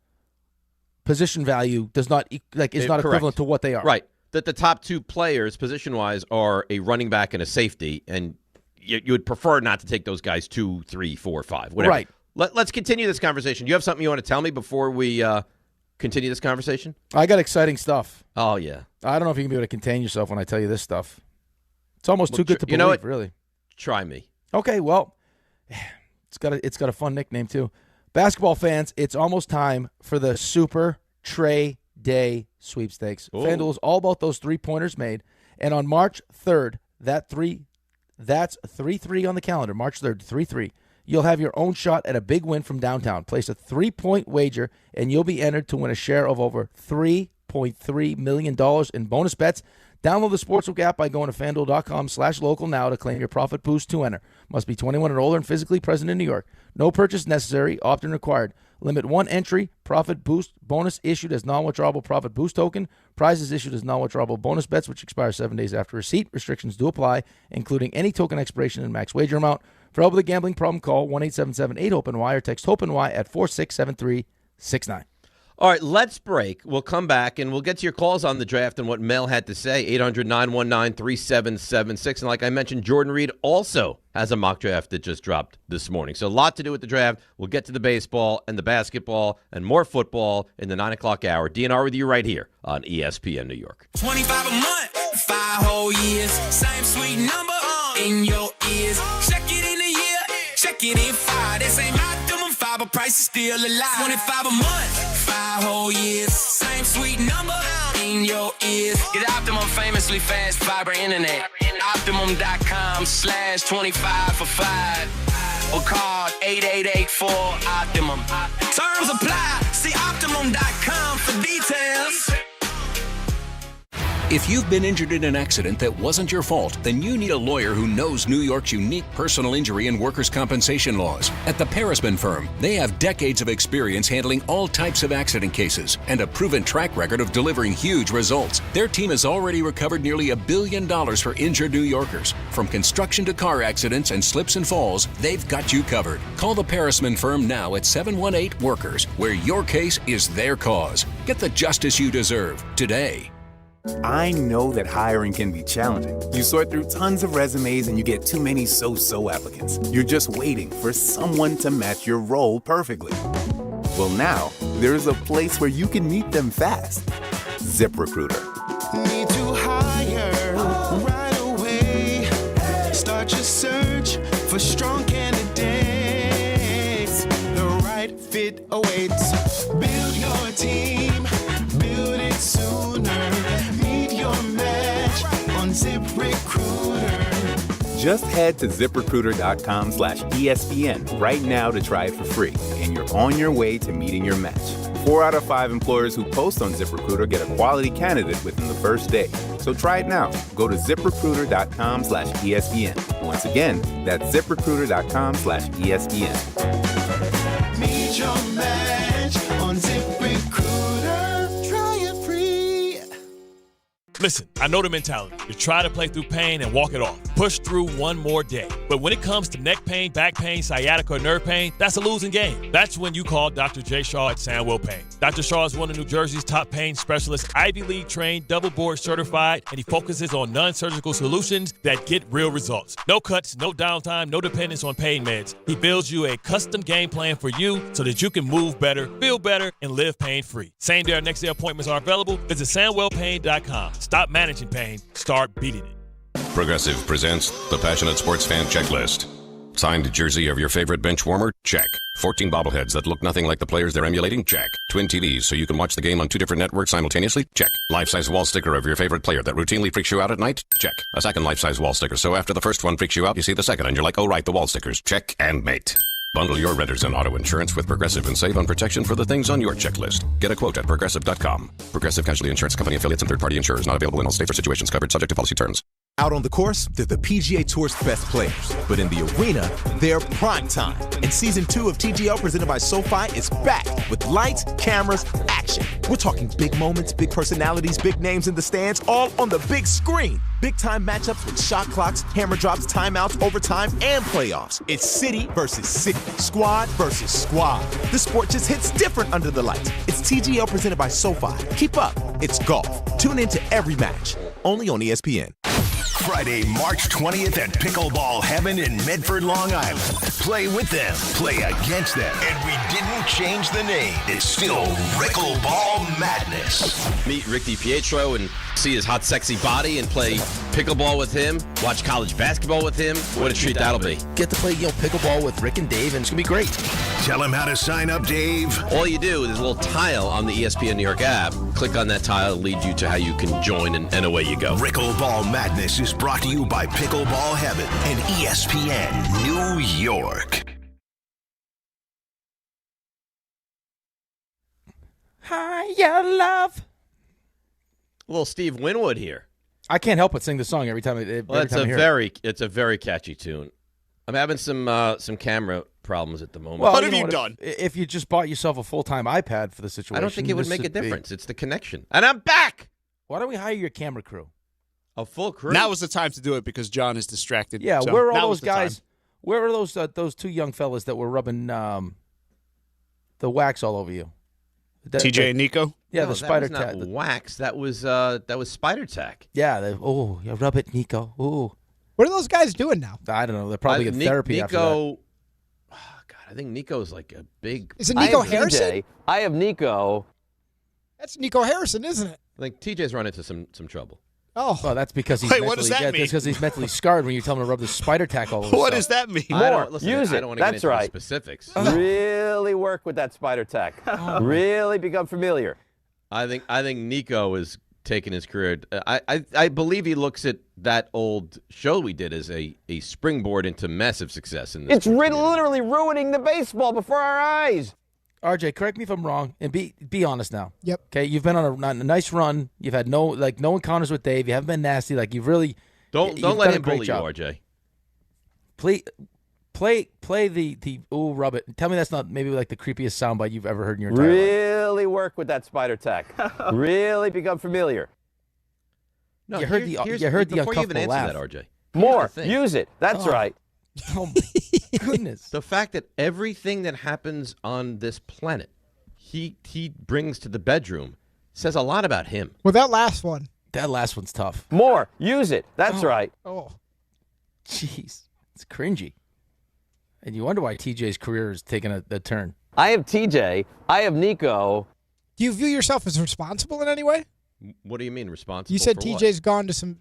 position value is not equivalent to what they are. Right. That the top 2 players position wise are a running back and a safety, and you would prefer not to take those guys 2, 3, 4, 5, whatever. Right. Let's continue this conversation. Do you have something you want to tell me before we continue this conversation? I got exciting stuff. Oh, yeah. I don't know if you can be able to contain yourself when I tell you this stuff. It's almost too good to believe, you know what? Really. Try me. Okay, well, it's got a fun nickname too. Basketball fans, it's almost time for the Super Trey Day Sweepstakes. FanDuel is all about those 3-pointers made, and on March 3rd, that's 3-3 on the calendar. March 3rd, 3-3. You'll have your own shot at a big win from downtown. Place a 3-point wager, and you'll be entered to win a share of over $3.3 million in bonus bets. Download the Sportsbook app by going to FanDuel.com/local now to claim your profit boost to enter. Must be 21 or older and physically present in New York. No purchase necessary. Opt-in required. Limit 1 entry. Profit boost bonus issued as non-withdrawable profit boost token. Prizes issued as non-withdrawable bonus bets, which expire 7 days after receipt. Restrictions do apply, including any token expiration and max wager amount. For help with a gambling problem, call 1-877-8-HOPE-NY or text HOPE-NY at 467-369. All right, let's break. We'll come back, and we'll get to your calls on the draft and what Mel had to say, 800-919-3776. And like I mentioned, Jordan Reed also has a mock draft that just dropped this morning. So a lot to do with the draft. We'll get to the baseball and the basketball and more football in the 9 o'clock hour. DNR with you right here on ESPN New York. 25 a month, 5 whole years, same sweet number in your ears. Check it in a year, check it in 5. This ain't my optimum 5, but price is still alive. 25 a month, 5 whole years, same sweet number in your ears. Get Optimum famously fast fiber internet. Optimum.com/25 for 5. Or call 8884-OPTIMUM. Terms apply. See Optimum.com for details. If you've been injured in an accident that wasn't your fault, then you need a lawyer who knows New York's unique personal injury and workers' compensation laws. At the Parisman Firm, they have decades of experience handling all types of accident cases and a proven track record of delivering huge results. Their team has already recovered nearly $1 billion for injured New Yorkers. From construction to car accidents and slips and falls, they've got you covered. Call the Parisman Firm now at 718-WORKERS, where your case is their cause. Get the justice you deserve today. I know that hiring can be challenging. You sort through tons of resumes and you get too many so-so applicants. You're just waiting for someone to match your role perfectly. Well, now, there's a place where you can meet them fast. ZipRecruiter. Need to hire right away. Start your search for strong candidates. The right fit awaits. Build your team. Build it sooner. Meet your match on ZipRecruiter. Just head to ZipRecruiter.com/ESPN right now to try it for free, and you're on your way to meeting your match. 4 out of 5 employers who post on ZipRecruiter get a quality candidate within the first day. So try it now. Go to ZipRecruiter.com/ESPN. Once again, that's ZipRecruiter.com/ESPN. Meet your match on ZipRecruiter. Try it free. Listen, I know the mentality. You try to play through pain and walk it off. Push through one more day. But when it comes to neck pain, back pain, sciatica, or nerve pain, that's a losing game. That's when you call Dr. J. Shaw at Sandwell Pain. Dr. Shaw is one of New Jersey's top pain specialists, Ivy League trained, double board certified, and he focuses on non-surgical solutions that get real results. No cuts, no downtime, no dependence on pain meds. He builds you a custom game plan for you so that you can move better, feel better, and live pain-free. Same day or next day appointments are available. Visit SandwellPain.com. Stop managing pain. Start beating it. Progressive presents the Passionate Sports Fan Checklist. Signed jersey of your favorite bench warmer? Check. 14 bobbleheads that look nothing like the players they're emulating? Check. Twin TVs so you can watch the game on 2 different networks simultaneously? Check. Life-size wall sticker of your favorite player that routinely freaks you out at night? Check. A second life-size wall sticker so after the first one freaks you out, you see the second and you're like, oh right, the wall stickers. Check and mate. Bundle your renters and auto insurance with Progressive and save on protection for the things on your checklist. Get a quote at Progressive.com. Progressive Casualty Insurance Company affiliates and third-party insurers not available in all states or situations covered subject to policy terms. Out on the course, they're the PGA Tour's best players. But in the arena, they're prime time. And Season 2 of TGL presented by SoFi is back with lights, cameras, action. We're talking big moments, big personalities, big names in the stands, all on the big screen. Big-time matchups with shot clocks, hammer drops, timeouts, overtime, and playoffs. It's city versus city, squad versus squad. The sport just hits different under the lights. It's TGL presented by SoFi. Keep up. It's golf. Tune into every match. Only on ESPN. Friday, March 20th at Pickleball Heaven in Medford, Long Island. Play with them, play against them, and we didn't change the name. It's still Pickleball Madness. Meet Rick DiPietro and see his hot, sexy body and play pickleball with him. Watch college basketball with him. What a treat that'll be. Get to play pickleball with Rick and Dave, and it's going to be great. Tell him how to sign up, Dave. All you do, there's a little tile on the ESPN New York app. Click on that tile, it'll lead you to how you can join, and away you go. Pickleball Madness is brought to you by Pickleball Heaven and ESPN New York. Higher love. A little Steve Winwood here. I can't help but sing the song every time. It's a very catchy tune. I'm having some camera problems at the moment. Well, what have you done? If you just bought yourself a full-time iPad for the situation, I don't think it would make a difference. It's the connection. And I'm back. Why don't we hire your camera crew? A full crew? Now is the time to do it because John is distracted. Yeah, so where are all those guys? Where are those 2 young fellas that were rubbing the wax all over you? TJ and Nico? Yeah, No, the spider that was tack. not wax. That was spider tack. Yeah, rub it, Nico. Ooh. What are those guys doing now? I don't know. They're probably getting therapy after that. Oh, God, I think Nico's like a big... Is it Nico Harrison? TJ. I have Nico. That's Nico Harrison, isn't it? I think TJ's run into some trouble. Oh. Well, that's because he's Wait, what does that mean? That's because he's mentally scarred when you tell him to rub the spider tack all over What himself. does that mean? More. I don't want to Use get it. into That's the right. specifics. Really work with that spider tack. Really become familiar. I think Nico is taken his career. I believe he looks at that old show we did as a springboard into massive success in this. It's literally ruining the baseball before our eyes. RJ, correct me if I'm wrong, and be honest now. Yep. Okay, you've been on a nice run. You've had no encounters with Dave. You haven't been nasty. Like you've really don't let him bully you, RJ. Play the rub it. Tell me that's not maybe like the creepiest soundbite you've ever heard in your entire life. Really work with that spider tech. Really become familiar. No, you heard the before you even uncomfortable answer laugh. that, RJ. More. Use it. That's right. Oh my goodness. The fact that everything that happens on this planet, he brings to the bedroom, says a lot about him. Well, that last one's tough. More. Use it. That's right. Oh. Jeez. It's cringy. And you wonder why TJ's career is taking a turn. I have TJ. I have Nico. Do you view yourself as responsible in any way? What do you mean responsible? You said for TJ's gone to some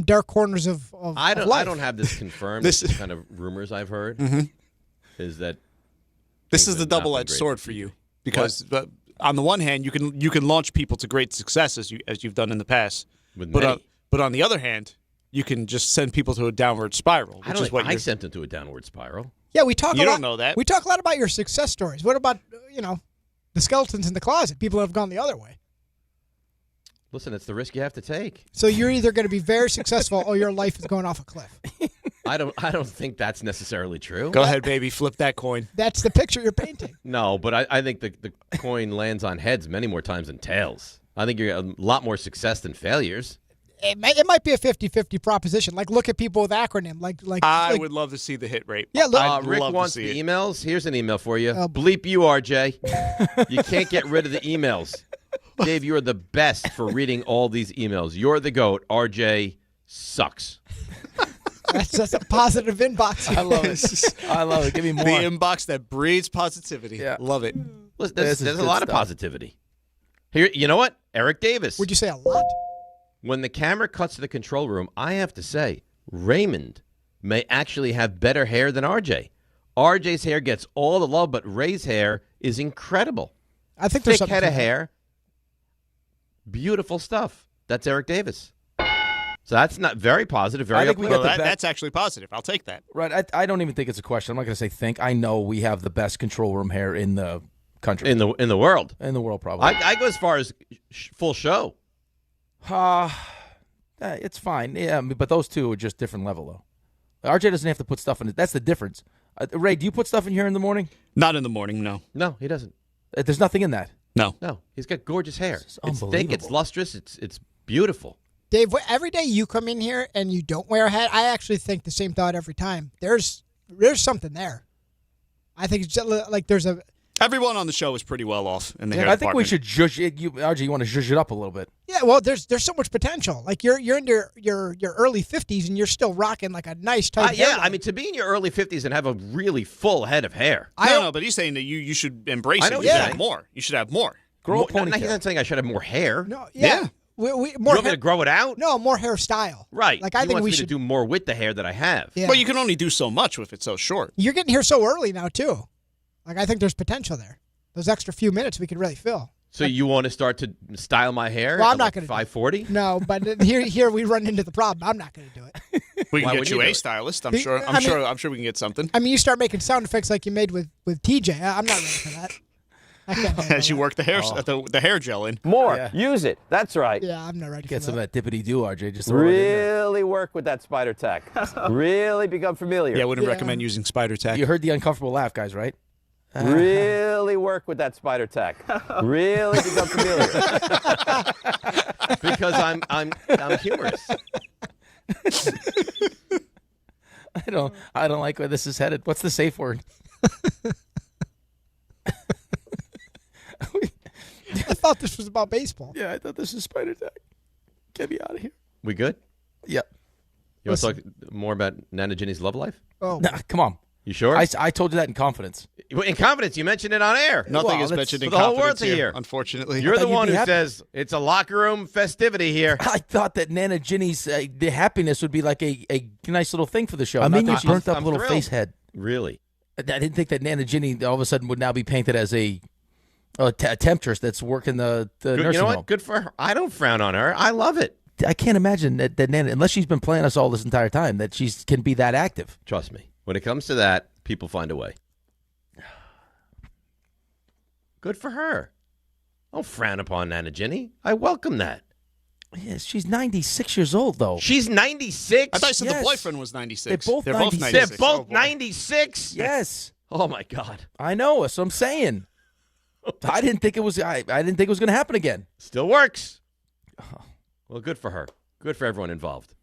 dark corners of I don't. life. I don't have this confirmed. This is kind of rumors I've heard. Is that this is the double-edged sword for you because on the one hand you can launch people to great success as you've done in the past, but on the other hand you can just send people to a downward spiral. Which is what I sent them to a downward spiral. Yeah, we talk. You a lot, don't know that. We talk a lot about your success stories. What about the skeletons in the closet? People have gone the other way. Listen, it's the risk you have to take. So you're either going to be very successful or your life is going off a cliff. I don't think that's necessarily true. Go ahead, baby. Flip that coin. That's the picture you're painting. No, but I think the coin lands on heads many more times than tails. I think you're a lot more success than failures. It might be a 50-50 proposition. Like, look at people with acronym. I would love to see the hit rate. Yeah, look, Rick wants the emails. Here's an email for you. Bleep you, RJ. You can't get rid of the emails. Dave, you're the best for reading all these emails. You're the GOAT. RJ sucks. That's a positive inbox. I love it. I love it. Give me more. The inbox that breeds positivity. Yeah. Love it. Listen, there's a lot of positivity. Here, you know what? Eric Davis. Would you say a lot? When the camera cuts to the control room, I have to say, Raymond may actually have better hair than RJ. RJ's hair gets all the love, but Ray's hair is incredible. I think there's thick head of hair. Beautiful stuff. That's Eric Davis. So that's not very positive. Very that's actually positive. I'll take that. Right. I don't even think it's a question. I'm not going to say think. I know we have the best control room hair in the country. In the world. In the world, probably. I go as far as full show. It's fine. Yeah, but those two are just different level, though. RJ doesn't have to put stuff in it. That's the difference. Ray, do you put stuff in here in the morning? Not in the morning, no. No, he doesn't. There's nothing in that. No. No, he's got gorgeous hair. It's unbelievable. thick, it's lustrous, it's beautiful. Dave, every day you come in here and you don't wear a hat, I actually think the same thought every time. There's something there. I think it's just like there's a... Everyone on the show is pretty well off in the hair I think we department. should zhuzh it. RJ, you want to zhuzh it up a little bit. Yeah, well, there's so much potential. Like you're in your early 50s and you're still rocking like a nice tight hairline. I mean, to be in your early 50s and have a really full head of hair. No, but he's saying that you should embrace it. You should have more. You should have more. Grow a ponytail. He's not saying I should have more hair. No, yeah. More you want me to grow it out? No, more hairstyle. Right. Like I think we should do more with the hair that I have. Yeah. But you can only do so much with it so short. You're getting here so early now too. Like I think there's potential there. Those extra few minutes we could really fill. So you want to start to style my hair? Well, I'm not going to 540. No, but here we run into the problem. I'm not going to do it. We can get you a stylist. I'm sure we can get something. I mean, you start making sound effects like you made with TJ. I'm not ready for that. I can't handle As you work the hair the hair gel in. More. Use it. That's right. Yeah, I'm not ready Get for some that. of that dippity-doo, RJ. Just throw it in there. Really work with that spider tech. Really become familiar. Yeah, I wouldn't recommend using spider tech. You heard the uncomfortable laugh, guys, right? Really work with that spider tech. Really become familiar. Because I'm humorous. I don't like where this is headed. What's the safe word? I thought this was about baseball. Yeah, I thought this was spider tech. Get me out of here. We good? Yep. You want to talk more about Nana Ginny's love life? Oh, nah, come on. You sure? I told you that in confidence. In confidence, you mentioned it on air. Nothing is mentioned in the whole confidence world to hear. Unfortunately, You're the one who says it's a locker room festivity here. I thought that Nana Ginny's the happiness would be like a nice little thing for the show. I mean, you burnt up I'm little thrilled. face head. Really? I didn't think that Nana Ginny all of a sudden would now be painted as a a temptress that's working the nursing You know what? home. Good for her. I don't frown on her. I love it. I can't imagine that Nana, unless she's been playing us all this entire time, that she can be that active. Trust me. When it comes to that, people find a way. Good for her. Don't frown upon Nana Ginny. I welcome that. Yes, she's 96 years old, though. She's 96? I thought you said Yes. the boyfriend was 96. They're both 96. They're both Oh, boy. 96? Yes. Oh, my God. I know. That's what I'm saying. I didn't think it was. I didn't think it was going to happen again. Still works. Well, good for her. Good for everyone involved.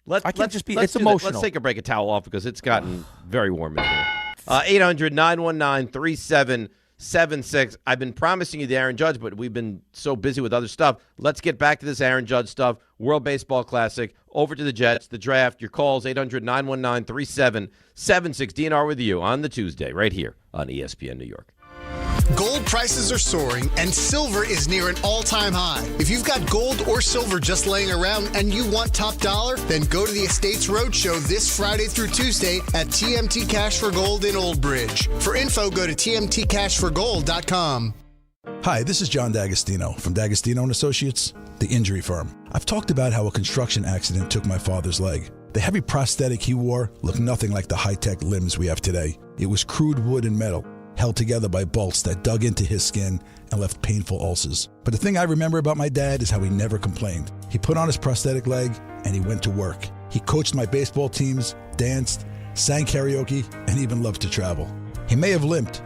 I can't just be. Let's It's do that. emotional. Let's take a break, a towel off, because it's gotten very warm in here. 800-919-3776. I've been promising you the Aaron Judge, but we've been so busy with other stuff. Let's get back to this Aaron Judge stuff. World Baseball Classic. Over to the Jets, the draft. Your calls, 800-919-3776. DNR with you on the Tuesday, right here on ESPN New York. Gold prices are soaring, and silver is near an all-time high. If you've got gold or silver just laying around and you want top dollar, then go to the Estates Roadshow this Friday through Tuesday at TMT Cash for Gold in Old Bridge. For info, go to tmtcashforgold.com. Hi, this is John D'Agostino from D'Agostino & Associates, the injury firm. I've talked about how a construction accident took my father's leg. The heavy prosthetic he wore looked nothing like the high-tech limbs we have today. It was crude wood and metal, held together by bolts that dug into his skin and left painful ulcers. But the thing I remember about my dad is how he never complained. He put on his prosthetic leg and he went to work. He coached my baseball teams, danced, sang karaoke, and even loved to travel. He may have limped,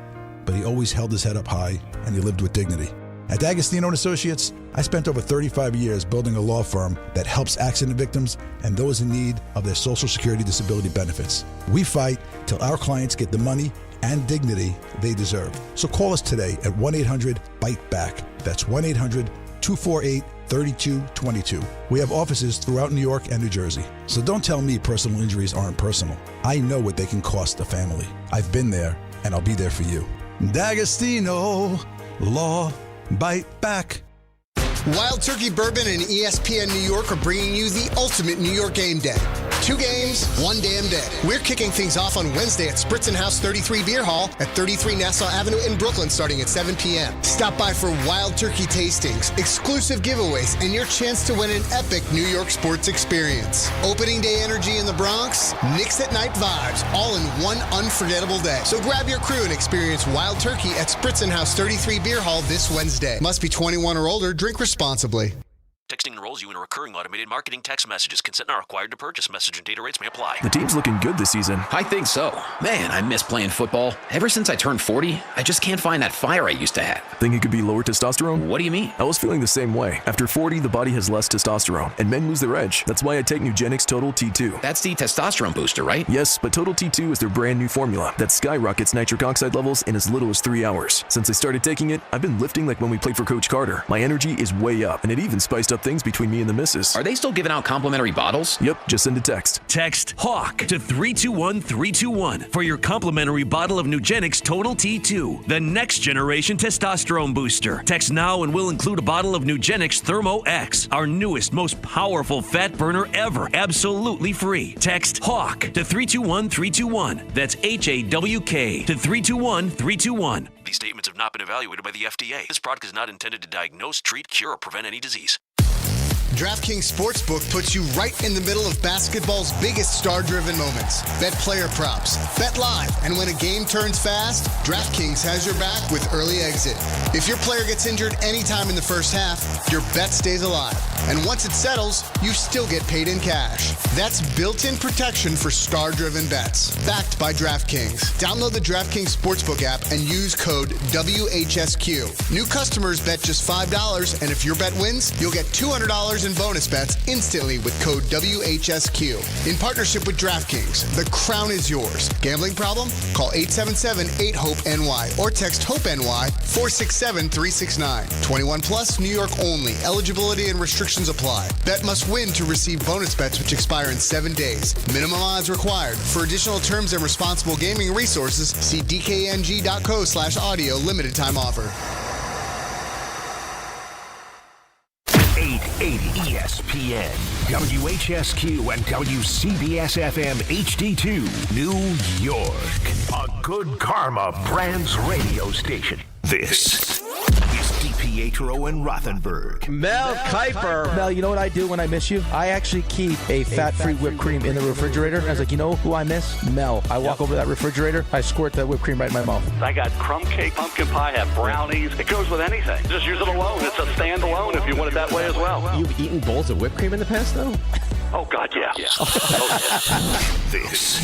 but he always held his head up high and he lived with dignity. At D'Agostino & Associates, I spent over 35 years building a law firm that helps accident victims and those in need of their Social Security disability benefits. We fight till our clients get the money and dignity they deserve. So call us today at 1-800-BITE-BACK. That's 1-800-248-3222. We have offices throughout New York and New Jersey. So don't tell me personal injuries aren't personal. I know what they can cost a family. I've been there, and I'll be there for you. D'Agostino Law. Bite Back. Wild Turkey Bourbon and ESPN New York are bringing you the ultimate New York game day. 2 games, 1 damn day. We're kicking things off on Wednesday at Spritzen House 33 Beer Hall at 33 Nassau Avenue in Brooklyn starting at 7 p.m. Stop by for Wild Turkey tastings, exclusive giveaways, and your chance to win an epic New York sports experience. Opening day energy in the Bronx, Knicks at night vibes, all in one unforgettable day. So grab your crew and experience Wild Turkey at Spritzen House 33 Beer Hall this Wednesday. Must be 21 or older. Drink responsibly. Texting enrolls you in a recurring automated marketing text messages. Consent not required to purchase. Message and data rates may apply. The team's looking good this season. I think so. Man, I miss playing football. Ever since I turned 40, I just can't find that fire I used to have. Think it could be lower testosterone? What do you mean? I was feeling the same way. After 40, the body has less testosterone, and men lose their edge. That's why I take Nugenix Total T2. That's the testosterone booster, right? Yes, but Total T2 is their brand new formula that skyrockets nitric oxide levels in as little as 3 hours. Since I started taking it, I've been lifting like when we played for Coach Carter. My energy is way up, and it even spiced up things between me and the missus. Are they still giving out complimentary bottles? Yep, just send a text. Text HAWK to 321-321 for your complimentary bottle of Nugenix Total T2, the next generation testosterone booster. Text now and we'll include a bottle of Nugenix Thermo X, our newest, most powerful fat burner ever, absolutely free. Text HAWK to 321-321. That's HAWK to 321-321. These statements have not been evaluated by the FDA. This product is not intended to diagnose, treat, cure, or prevent any disease. DraftKings Sportsbook puts you right in the middle of basketball's biggest star-driven moments. Bet player props, bet live, and when a game turns fast, DraftKings has your back with early exit. If your player gets injured anytime in the first half, your bet stays alive. And once it settles, you still get paid in cash. That's built-in protection for star-driven bets. Backed by DraftKings. Download the DraftKings Sportsbook app and use code WHSQ. New customers bet just $5, and if your bet wins, you'll get $200 in bonus bets instantly with code WHSQ. In partnership with DraftKings, the crown is yours. Gambling problem? Call 877-8-HOPE-NY or text HOPE-NY 467-369. 21 plus, New York only. Eligibility and restrictions apply. Bet must win to receive bonus bets which expire in 7 days. Minimum odds required. For additional terms and responsible gaming resources, see dkng.co/audio limited time offer. 880 ESPN, WHSQ, and WCBS-FM HD2, New York. A Good Karma Brands radio station. This DiPietro and Rothenberg. Mel Kiper. Mel, you know what I do when I miss you? I actually keep a fat-free whipped cream in the refrigerator. I was like, you know who I miss? Mel. I walk over to that refrigerator, I squirt that whipped cream right in my mouth. I got crumb cake, pumpkin pie, have brownies. It goes with anything. Just use it alone. It's a standalone if you want it that way as well. You've eaten bowls of whipped cream in the past, though? Oh, God, yeah. This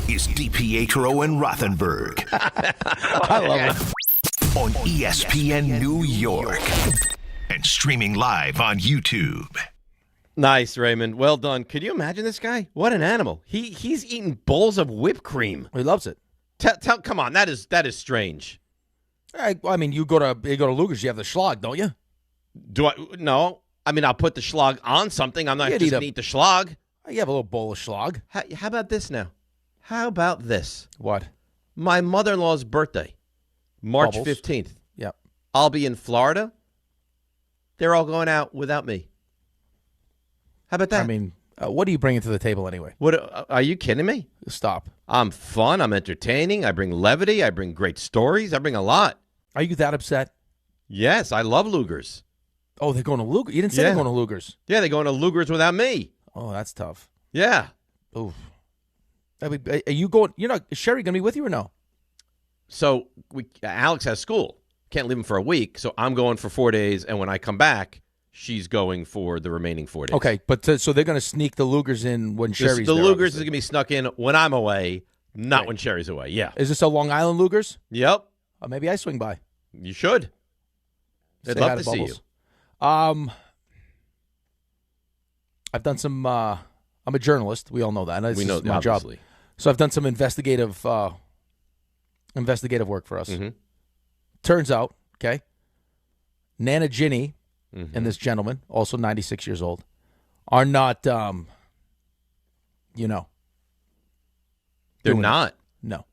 is DiPietro and Rothenberg. I love it. On ESPN New York. And streaming live on YouTube. Nice, Raymond. Well done. Could you imagine this guy? What an animal. He's eating bowls of whipped cream. He loves it. Come on, that is strange. I mean, you go to Luger's, you have the schlag, don't you? Do I? No. I mean, I'll put the schlag on something. I'm not just going to eat the schlag. You have a little bowl of schlag. How about this now? How about this? What? My mother-in-law's birthday, March Bubbles. 15th. Yep. I'll be in Florida. They're all going out without me. How about that? I mean, what are you bringing to the table anyway? What? Are you kidding me? Stop. I'm fun. I'm entertaining. I bring levity. I bring great stories. I bring a lot. Are you that upset? Yes, I love Luger's. Oh, they're going to Luger's? You didn't say they're going to Luger's. Yeah, they're going to Luger's without me. Oh, that's tough. Yeah. Oof. Are you going? Is Sherry going to be with you or no? So Alex has school. Can't leave him for a week, so I'm going for 4 days, and when I come back, she's going for the remaining 4 days. Okay, but so they're going to sneak the Luger's in when Sherry's the there. Luger's obviously. is going to be snuck in when I'm away, not when Sherry's away. Yeah. Is this a Long Island Luger's? Yep. Maybe I swing by. You should. I'd Say love hi to to see you. Bubbles. I've done some. I'm a journalist. We all know that. We know my obviously. job. So I've done some investigative work for us. Mm-hmm. Turns out, okay, Nana Ginny and this gentleman, also 96 years old, are not. They're doing not. it. No.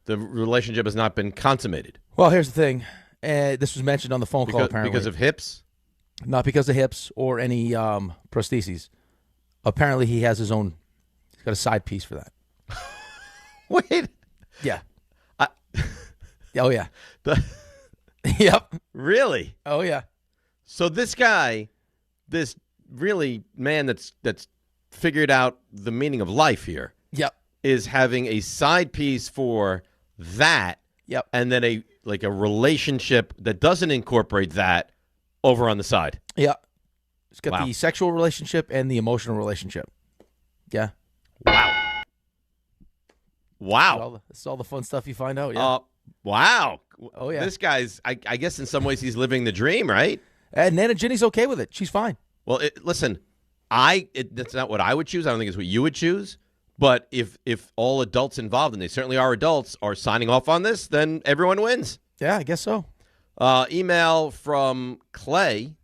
The relationship has not been consummated. Well, here's the thing. This was mentioned on the phone call, apparently. Because of hips? Not because of hips or any prostheses. Apparently, he has his own. He's got a side piece for that. Wait. Yeah. Oh, yeah. Yep. Really? Oh, yeah. So this guy, this really man that's figured out the meaning of life here. Yep. Is having a side piece for that. Yep. And then a relationship that doesn't incorporate that over on the side. Yeah. It's got the sexual relationship and the emotional relationship. Yeah. Wow. This is all the fun stuff you find out. Yeah. Wow. Oh, yeah. This guy's, I guess in some ways he's living the dream, right? And Nana Ginny's okay with it. She's fine. Well, listen, that's not what I would choose. I don't think it's what you would choose. But if all adults involved, and they certainly are adults, are signing off on this, then everyone wins. Yeah, I guess so. Email from Clay.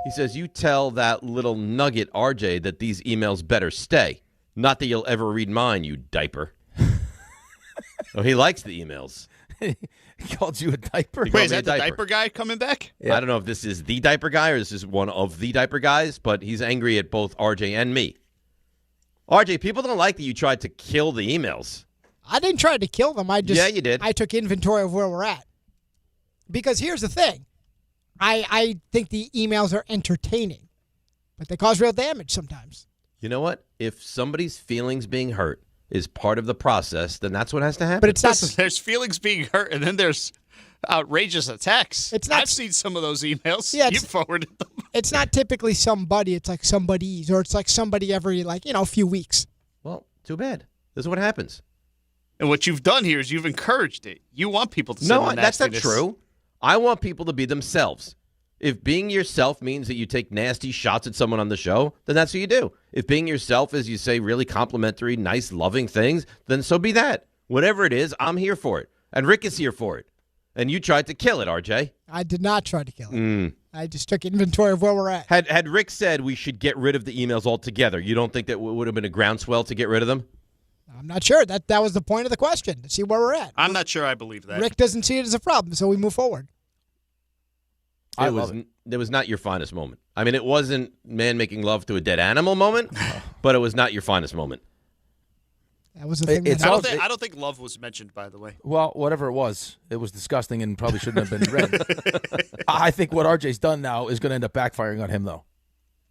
He says, you tell that little nugget, RJ, that these emails better stay. Not that you'll ever read mine, you diaper. Oh, he likes the emails. He called you a diaper? Wait, is that the diaper guy coming back? Yeah. I don't know if this is the diaper guy or this is one of the diaper guys, but he's angry at both RJ and me. RJ, people don't like that you tried to kill the emails. I didn't try to kill them. Yeah, you did. I took inventory of where we're at. Because here's the thing. I think the emails are entertaining, but they cause real damage sometimes. You know what? If somebody's feelings being hurt is part of the process, then that's what has to happen. But it's not. There's feelings being hurt, and then there's outrageous attacks. It's not. I've seen some of those emails. Yeah, you forwarded them. It's not typically somebody. It's like somebody's, or it's like somebody every few weeks. Well, too bad. This is what happens. And what you've done here is you've encouraged it. You want people to send No, the that's not nastiness. true. I want people to be themselves. If being yourself means that you take nasty shots at someone on the show, then that's what you do. If being yourself is you say really complimentary, nice, loving things, then so be that. Whatever it is, I'm here for it. And Rick is here for it. And you tried to kill it, RJ. I did not try to kill it. I just took inventory of where we're at. Had Rick said we should get rid of the emails altogether, you don't think that would have been a groundswell to get rid of them? I'm not sure. That was the point of the question, to see where we're at. I'm not sure I believe that. Rick doesn't see it as a problem, so we move forward. It was not your finest moment. I mean, it wasn't man making love to a dead animal moment, but it was not your finest moment. That was the thing. I don't think love was mentioned, by the way. Well, whatever it was disgusting and probably shouldn't have been read. I think what RJ's done now is going to end up backfiring on him, though.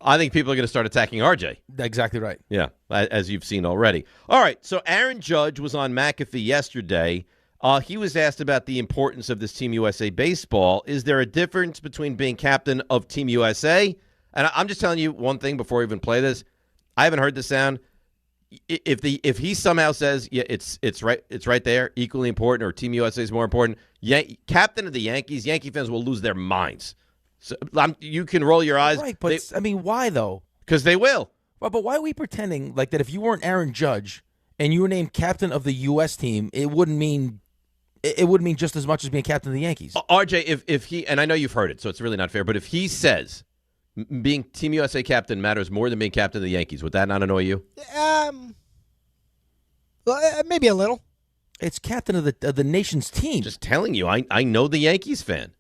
I think people are going to start attacking RJ. Exactly right. Yeah, as you've seen already. All right, so Aaron Judge was on McAfee yesterday. He was asked about the importance of this Team USA baseball. Is there a difference between being captain of Team USA? And I'm just telling you one thing before we even play this. I haven't heard the sound. If he somehow says, yeah, it's right there, equally important, or Team USA is more important, captain of the Yankees, Yankee fans will lose their minds. So you can roll your eyes. Right, but why though? Because they will. Well, but why are we pretending like that if you weren't Aaron Judge and you were named captain of the U.S. team, it wouldn't mean just as much as being captain of the Yankees? RJ, if he, and I know you've heard it, so it's really not fair, but if he says being Team USA captain matters more than being captain of the Yankees, would that not annoy you? Well, maybe a little. It's captain of the nation's team. Just telling you, I know the Yankees fan.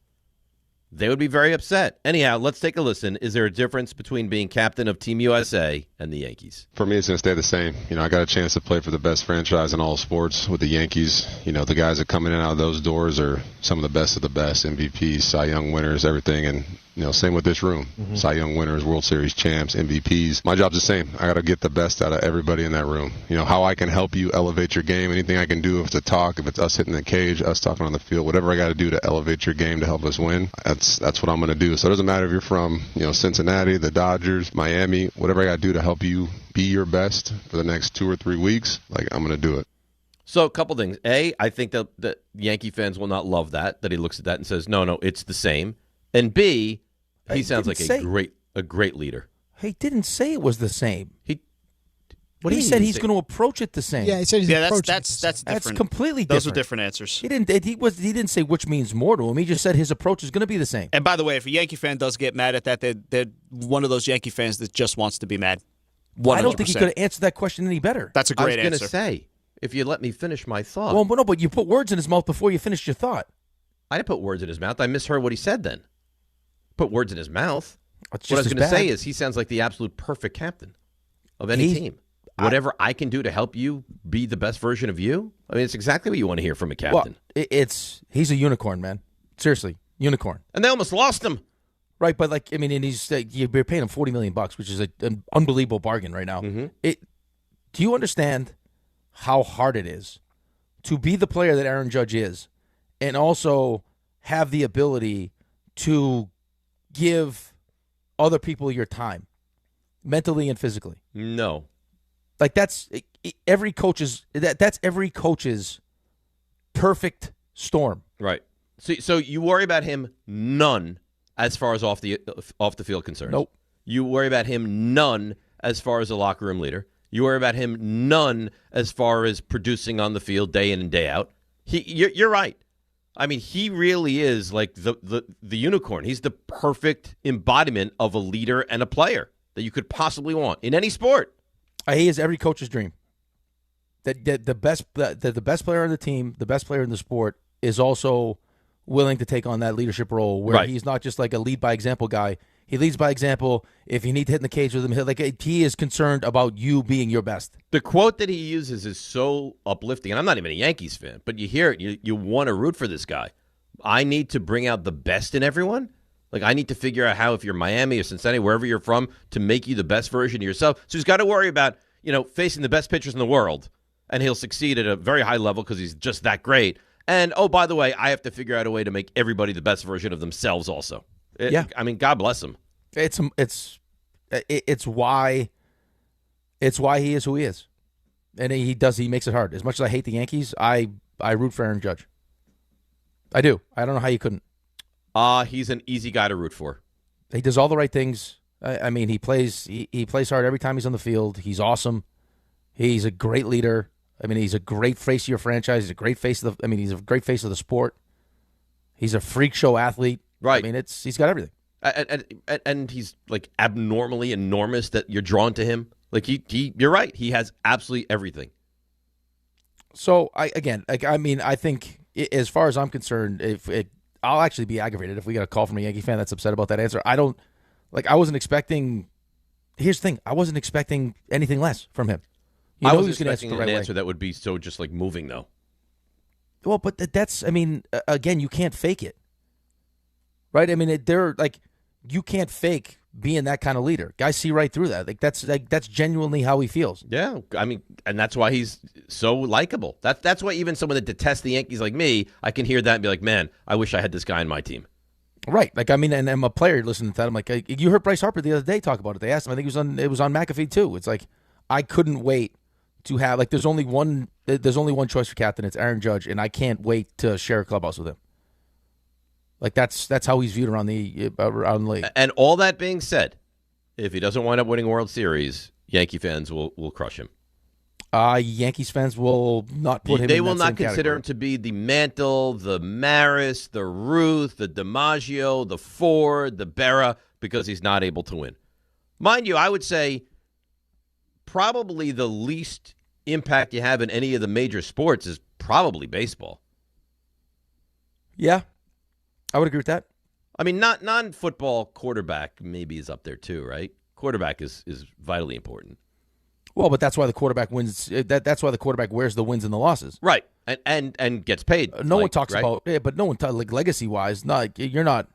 They would be very upset. Anyhow, let's take a listen. Is there a difference between being captain of Team USA and the Yankees? For me, it's going to stay the same. I got a chance to play for the best franchise in all sports with the Yankees. The guys that come in and out of those doors are some of the best, MVPs, Cy Young winners, everything. And, same with this room. Mm-hmm. Cy Young winners, World Series champs, MVPs. My job's the same. I got to get the best out of everybody in that room. How I can help you elevate your game, anything I can do, if it's a talk, if it's us hitting the cage, us talking on the field, whatever I got to do to elevate your game to help us win, that's what I'm going to do. So it doesn't matter if you're from, Cincinnati, the Dodgers, Miami, whatever I got to do to help you be your best for the next 2 or 3 weeks, I'm going to do it. So a couple things. A, I think that Yankee fans will not love that he looks at that and says, no, it's the same. And B, he sounds like a great leader. He didn't say it was the same. He said he's going to approach it the same. Yeah, he said he's approaching that's different. That's completely different. Those are different answers. He didn't say which means more to him. He just said his approach is going to be the same. And by the way, if a Yankee fan does get mad at that, they're one of those Yankee fans that just wants to be mad. 100%. I don't think he could have answered that question any better. That's a great answer. I was going to say, if you let me finish my thought. Well, no, but you put words in his mouth before you finished your thought. I didn't put words in his mouth. I misheard what he said then. Put words in his mouth. What I was going to say is he sounds like the absolute perfect captain of any team. Whatever I can do to help you be the best version of you, I mean, it's exactly what you want to hear from a captain. Well, he's a unicorn, man. Seriously, unicorn. And they almost lost him. Right, but and you're paying him $40 million, which is an unbelievable bargain right now. Mm-hmm. Do you understand how hard it is to be the player that Aaron Judge is and also have the ability to give other people your time, mentally and physically? No. That's every coach's perfect storm. Right. So you worry about him none as far as off the field concerns. Nope. You worry about him none as far as a locker room leader. You worry about him none as far as producing on the field day in and day out. You're right. I mean, he really is like the unicorn. He's the perfect embodiment of a leader and a player that you could possibly want in any sport. He is every coach's dream. That the best player on the team, the best player in the sport, is also willing to take on that leadership role where he's not just like a lead by example guy. He leads by example. If you need to hit in the cage with him, he is concerned about you being your best. The quote that he uses is so uplifting, and I'm not even a Yankees fan, but you hear it, you want to root for this guy. I need to bring out the best in everyone. I need to figure out how, if you're Miami or Cincinnati, wherever you're from, to make you the best version of yourself. So he's got to worry about, facing the best pitchers in the world, and he'll succeed at a very high level because he's just that great. And, oh, by the way, I have to figure out a way to make everybody the best version of themselves also. I mean, God bless him. It's why he is who he is. And he makes it hard. As much as I hate the Yankees, I root for Aaron Judge. I do. I don't know how you couldn't. He's an easy guy to root for. He does all the right things. I mean, he plays hard every time he's on the field. He's awesome. He's a great leader. I mean, he's a great face of your franchise. He's a great face of he's a great face of the sport. He's a freak show athlete. Right. I mean, he's got everything. And he's abnormally enormous that you're drawn to him. You're right. He has absolutely everything. So I think as far as I'm concerned, I'll actually be aggravated if we get a call from a Yankee fan that's upset about that answer. I wasn't expecting. Here's the thing: I wasn't expecting anything less from him. I was expecting an answer that would be so just like moving, though. Well, but that's, I mean, again, you can't fake it. Right? I mean, they're like, you can't fake being that kind of leader. Guys see right through that. That's genuinely how he feels. Yeah, I mean, and that's why he's so likable. That's why even someone that detests the Yankees like me, I can hear that and be like, man, I wish I had this guy on my team. Right. Like, I mean, and I'm a player listening to that. I'm like, you heard Bryce Harper the other day talk about it. They asked him, I think it was on McAfee too. It's like, I couldn't wait to have, like, there's only one choice for captain. It's Aaron Judge, and I can't wait to share a clubhouse with him. Like, that's how he's viewed around the league. And all that being said, if he doesn't wind up winning a World Series, Yankee fans will crush him. Yankees fans will not put him in that same category. They will not consider him to be the Mantle, the Maris, the Ruth, the DiMaggio, the Ford, the Berra, because he's not able to win. Mind you, I would say probably the least impact you have in any of the major sports is probably baseball. Yeah, I would agree with that. I mean, non-football quarterback maybe is up there too, right? Quarterback is vitally important. Well, but that's why the quarterback wins. That's why the quarterback wears the wins and the losses, right? And gets paid. No one talks about, but no one like legacy-wise. You're not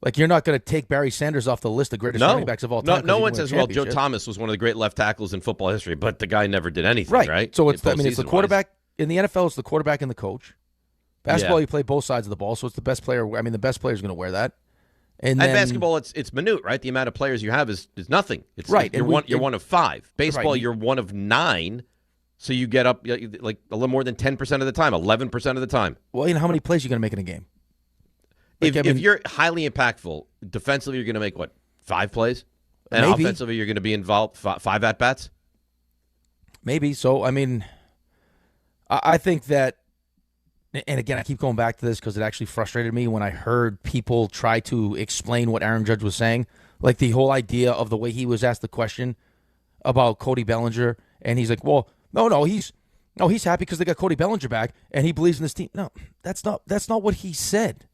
going to take Barry Sanders off the list of greatest running backs of all time. No one says, well, Joe Thomas was one of the great left tackles in football history, but the guy never did anything, right? So it's the quarterback in the NFL. It's the quarterback and the coach. Basketball, you play both sides of the ball, so it's the best player. I mean, the best player is going to wear that. And basketball, it's minute, right? The amount of players you have is nothing. It's right. You're one of 5. Baseball, you're one of 9, so you get up like a little more than 10% of the time, 11% of the time. Well, how many plays are you going to make in a game? If you're highly impactful, defensively, you're going to make, 5 plays? And maybe. Offensively, you're going to be involved 5 at-bats? Maybe. So, I mean, I think that, and again, I keep going back to this because it actually frustrated me when I heard people try to explain what Aaron Judge was saying. Like the whole idea of the way he was asked the question about Cody Bellinger, and he's like, well, he's happy because they got Cody Bellinger back, and he believes in this team. No, that's not what he said.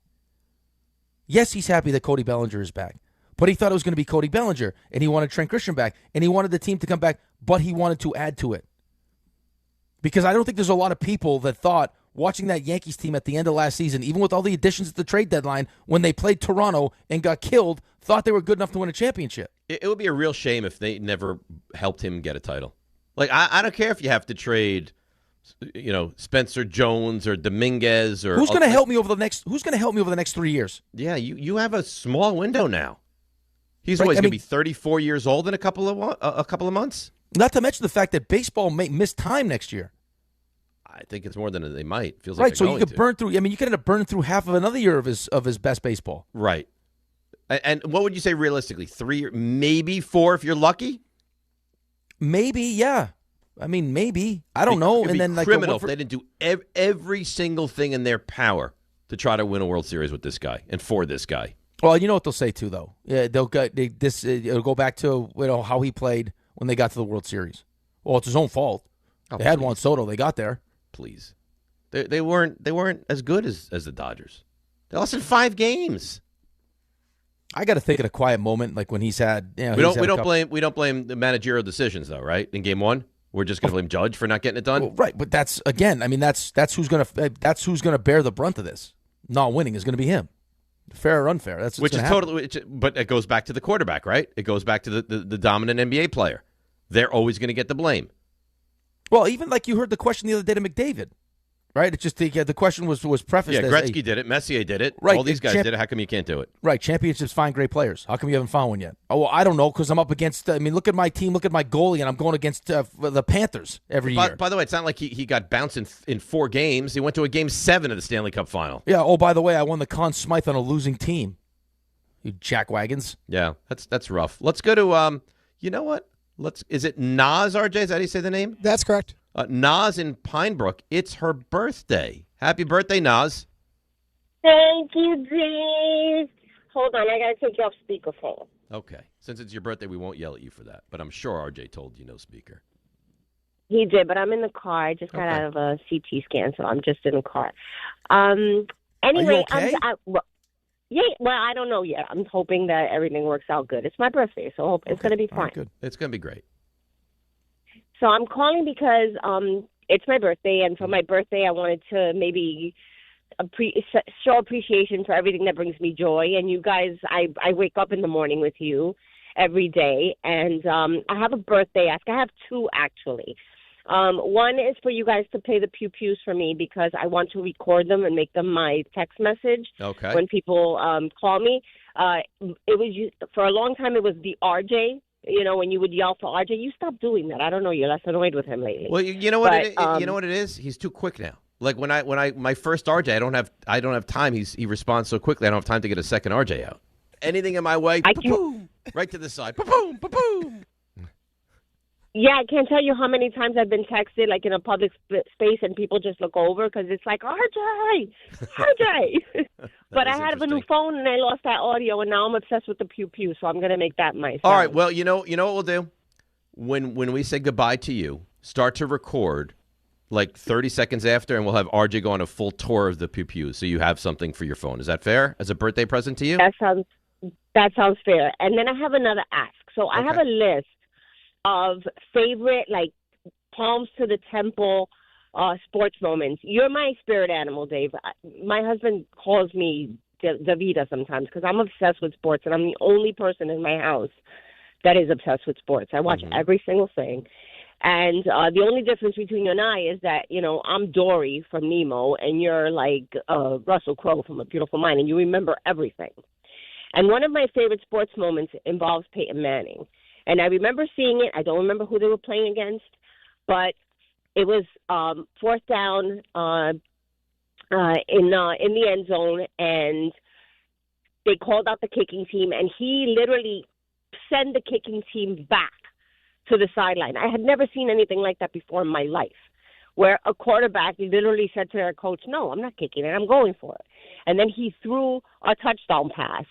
Yes, he's happy that Cody Bellinger is back, but he thought it was going to be Cody Bellinger, and he wanted Trent Christian back, and he wanted the team to come back, but he wanted to add to it. Because I don't think there's a lot of people that thought, watching that Yankees team at the end of last season, even with all the additions at the trade deadline, when they played Toronto and got killed, thought they were good enough to win a championship. It would be a real shame if they never helped him get a title. Like, I don't care if you have to trade, Spencer Jones or Dominguez or who's going to help me over the next 3 years? Yeah, you have a small window now. He's always going to be 34 years old in a couple of months. Not to mention the fact that baseball may miss time next year. I think it's more than they might. Feels right. Like so you could burn through. I mean, you could end up burning through half of another year of his best baseball. Right. And what would you say realistically? 3, maybe 4 if you're lucky. Maybe, yeah. I mean, maybe. I don't know. It'd and be then criminal if they didn't do every single thing in their power to try to win a World Series with this guy and for this guy. Well, you know what they'll say too, though. Yeah, it'll go back to how he played when they got to the World Series. Well, it's his own fault. They had Juan Soto. They got there. Please, they weren't as good as the Dodgers. They lost in 5 games. I got to think at a quiet moment, like when he's had. We don't blame the managerial decisions though, right? In Game 1, we're just going to blame Judge for not getting it done. Well, right, but that's again. I mean, that's who's going to bear the brunt of this. Not winning is going to be him. Fair or unfair, that's which is totally. But it goes back to the quarterback, right? It goes back to the dominant NBA player. They're always going to get the blame. Well, even like you heard the question the other day to McDavid, right? It's just the question was prefaced. Yeah, Gretzky did it. Messier did it. Right, all these guys did it. How come you can't do it? Right, championships find great players. How come you haven't found one yet? Oh, well, I don't know because I'm up against. I mean, look at my team. Look at my goalie, and I'm going against the Panthers every year. By the way, it's not like he got bounced in 4 games. He went to a Game 7 of the Stanley Cup Final. Yeah. Oh, by the way, I won the Conn Smythe on a losing team. You jackwagons. Yeah, that's rough. Let's go to you know what? Is it Nas, RJ? Is that how you say the name? That's correct. Nas in Pinebrook. It's her birthday. Happy birthday, Nas. Thank you, Dave. Hold on, I got to take you off speakerphone. Okay. Since it's your birthday, we won't yell at you for that. But I'm sure RJ told you no speaker. He did, but I'm in the car. I just got out of a CT scan, so I'm just in the car. Anyway, Are you okay? Yeah, well, I don't know yet. I'm hoping that everything works out good. It's my birthday, so it's going to be fine. Good. It's going to be great. So I'm calling because it's my birthday, and for my birthday, I wanted to maybe show appreciation for everything that brings me joy. And you guys, I wake up in the morning with you every day, and I have a birthday ask. I have two, actually. One is for you guys to play the Pew Pews for me because I want to record them and make them my text message when people call me. It was for a long time. It was the RJ. You know, when you would yell for RJ, you stopped doing that. I don't know. You're less annoyed with him lately. Well, you know what? You know what it is. He's too quick now. Like when I my first RJ, I don't have time. He responds so quickly. I don't have time to get a second RJ out. Anything in my way, boom, right to the side, boom, boom. Yeah, I can't tell you how many times I've been texted, like in a public space, and people just look over because it's like, RJ. But I have a new phone, and I lost that audio, and now I'm obsessed with the Pew Pew, so I'm going to make that my sound. All right, well, you know what we'll do? When we say goodbye to you, start to record like 30 seconds after, and we'll have RJ go on a full tour of the Pew Pew, so you have something for your phone. Is that fair as a birthday present to you? That sounds fair. And then I have another ask. So I have a list of favorite, like, palms to the temple sports moments. You're my spirit animal, Dave. My husband calls me Davida sometimes because I'm obsessed with sports, and I'm the only person in my house that is obsessed with sports. I watch every single thing. And the only difference between you and I is that, you know, I'm Dory from Nemo, and you're like Russell Crowe from A Beautiful Mind, and you remember everything. And one of my favorite sports moments involves Peyton Manning. And I remember seeing it. I don't remember who they were playing against, but it was fourth down in the end zone, and they called out the kicking team, and he literally sent the kicking team back to the sideline. I had never seen anything like that before in my life, where a quarterback literally said to their coach, no, I'm not kicking it, I'm going for it. And then he threw a touchdown pass.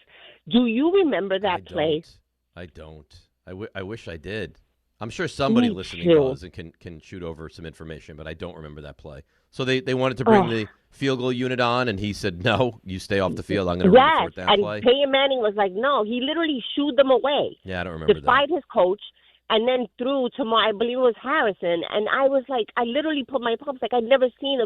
Do you remember that play? I don't. I wish I did. I'm sure somebody listening does and can shoot over some information, but I don't remember that play. So they wanted to bring the field goal unit on, and he said, no, you stay off the field. I'm going to run the fourth down play. And Peyton Manning was like, no, he literally shooed them away. Yeah, I don't remember defied his coach, and then threw to I believe it was Harrison. And I was like, I literally put my pumps, like I'd never seen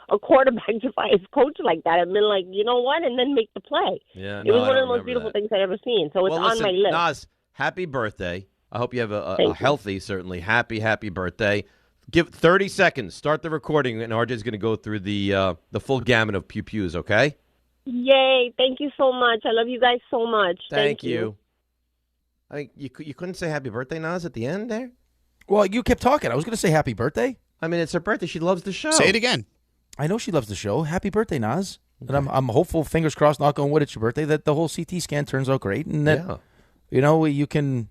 a quarterback defy his coach like that. And been like, you know what? And then make the play. Yeah, it was one of the most beautiful things I'd ever seen. So it's on my list. Nas, happy birthday. I hope you have a healthy, certainly happy birthday. Give 30 seconds. Start the recording, and RJ's going to go through the full gamut of Pew Pews, okay? Yay. Thank you so much. I love you guys so much. Thank you. I mean, you couldn't say happy birthday, Nas, at the end there? Well, you kept talking. I was going to say happy birthday. I mean, it's her birthday. She loves the show. Say it again. I know she loves the show. Happy birthday, Nas. Okay. And I'm hopeful, fingers crossed, knock on wood, it's your birthday, that the whole CT scan turns out great, and that you can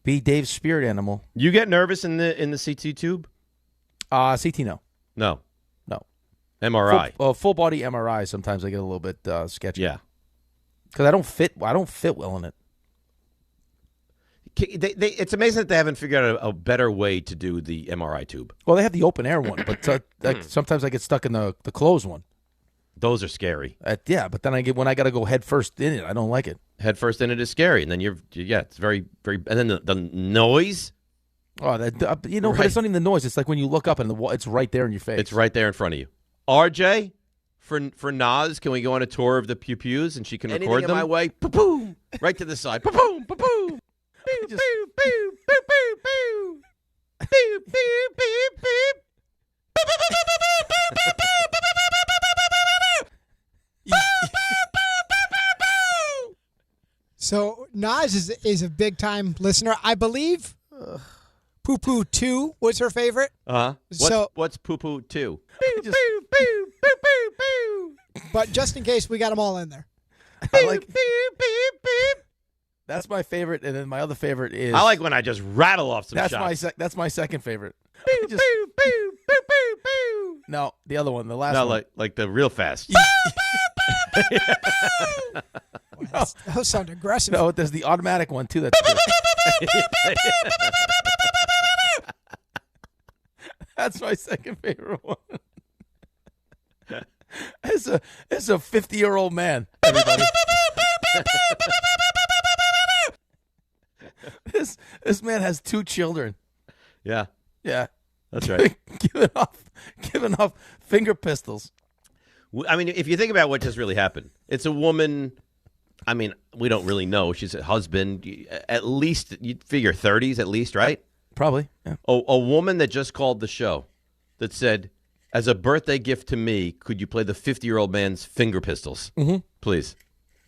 be Dave's spirit animal. You get nervous in the CT tube? CT, no. No. MRI. Full body MRI. Sometimes I get a little bit sketchy. Yeah. Because I don't fit well in it. It's amazing that they haven't figured out a better way to do the MRI tube. Well, they have the open air one, but sometimes I get stuck in the closed one. Those are scary. Yeah, but then when I got to go head first in it, I don't like it. Head first in it is scary, and then it's very, very, and then the noise. Oh, but it's not even the noise. It's like when you look up and it's right there in your face. It's right there in front of you. RJ, for Nas, can we go on a tour of the Pew Pews and she can record them? Anything in my way, boom, right to the side, boom, boom. Boo, boo, boo, boo, boo, boo. Boo, boo, boo, boo. So Nas is a big time listener. I believe Poo Poo 2 was her favorite. What's Poo Poo 2? Boo, boo, boo, boo, boo, boo. But just in case, we got them all in there. I like, that's my favorite, and then my other favorite is... I like when I just rattle off some shots. That's my second favorite. Boo, boo, boo, boo, boo, boo. No, the other one, the last one. No, like the real fast. Those sound aggressive. No, there's the automatic one, too. That's That's my second favorite one. It's a 50-year-old man, everybody. This man has 2 children. Yeah. Yeah. That's right. giving off finger pistols. I mean, if you think about what just really happened, it's a woman. I mean, we don't really know. She's a husband. At least, you'd figure 30s at least, right? Probably. Yeah. A woman that just called the show that said, as a birthday gift to me, could you play the 50-year-old man's finger pistols? Mm-hmm. Please.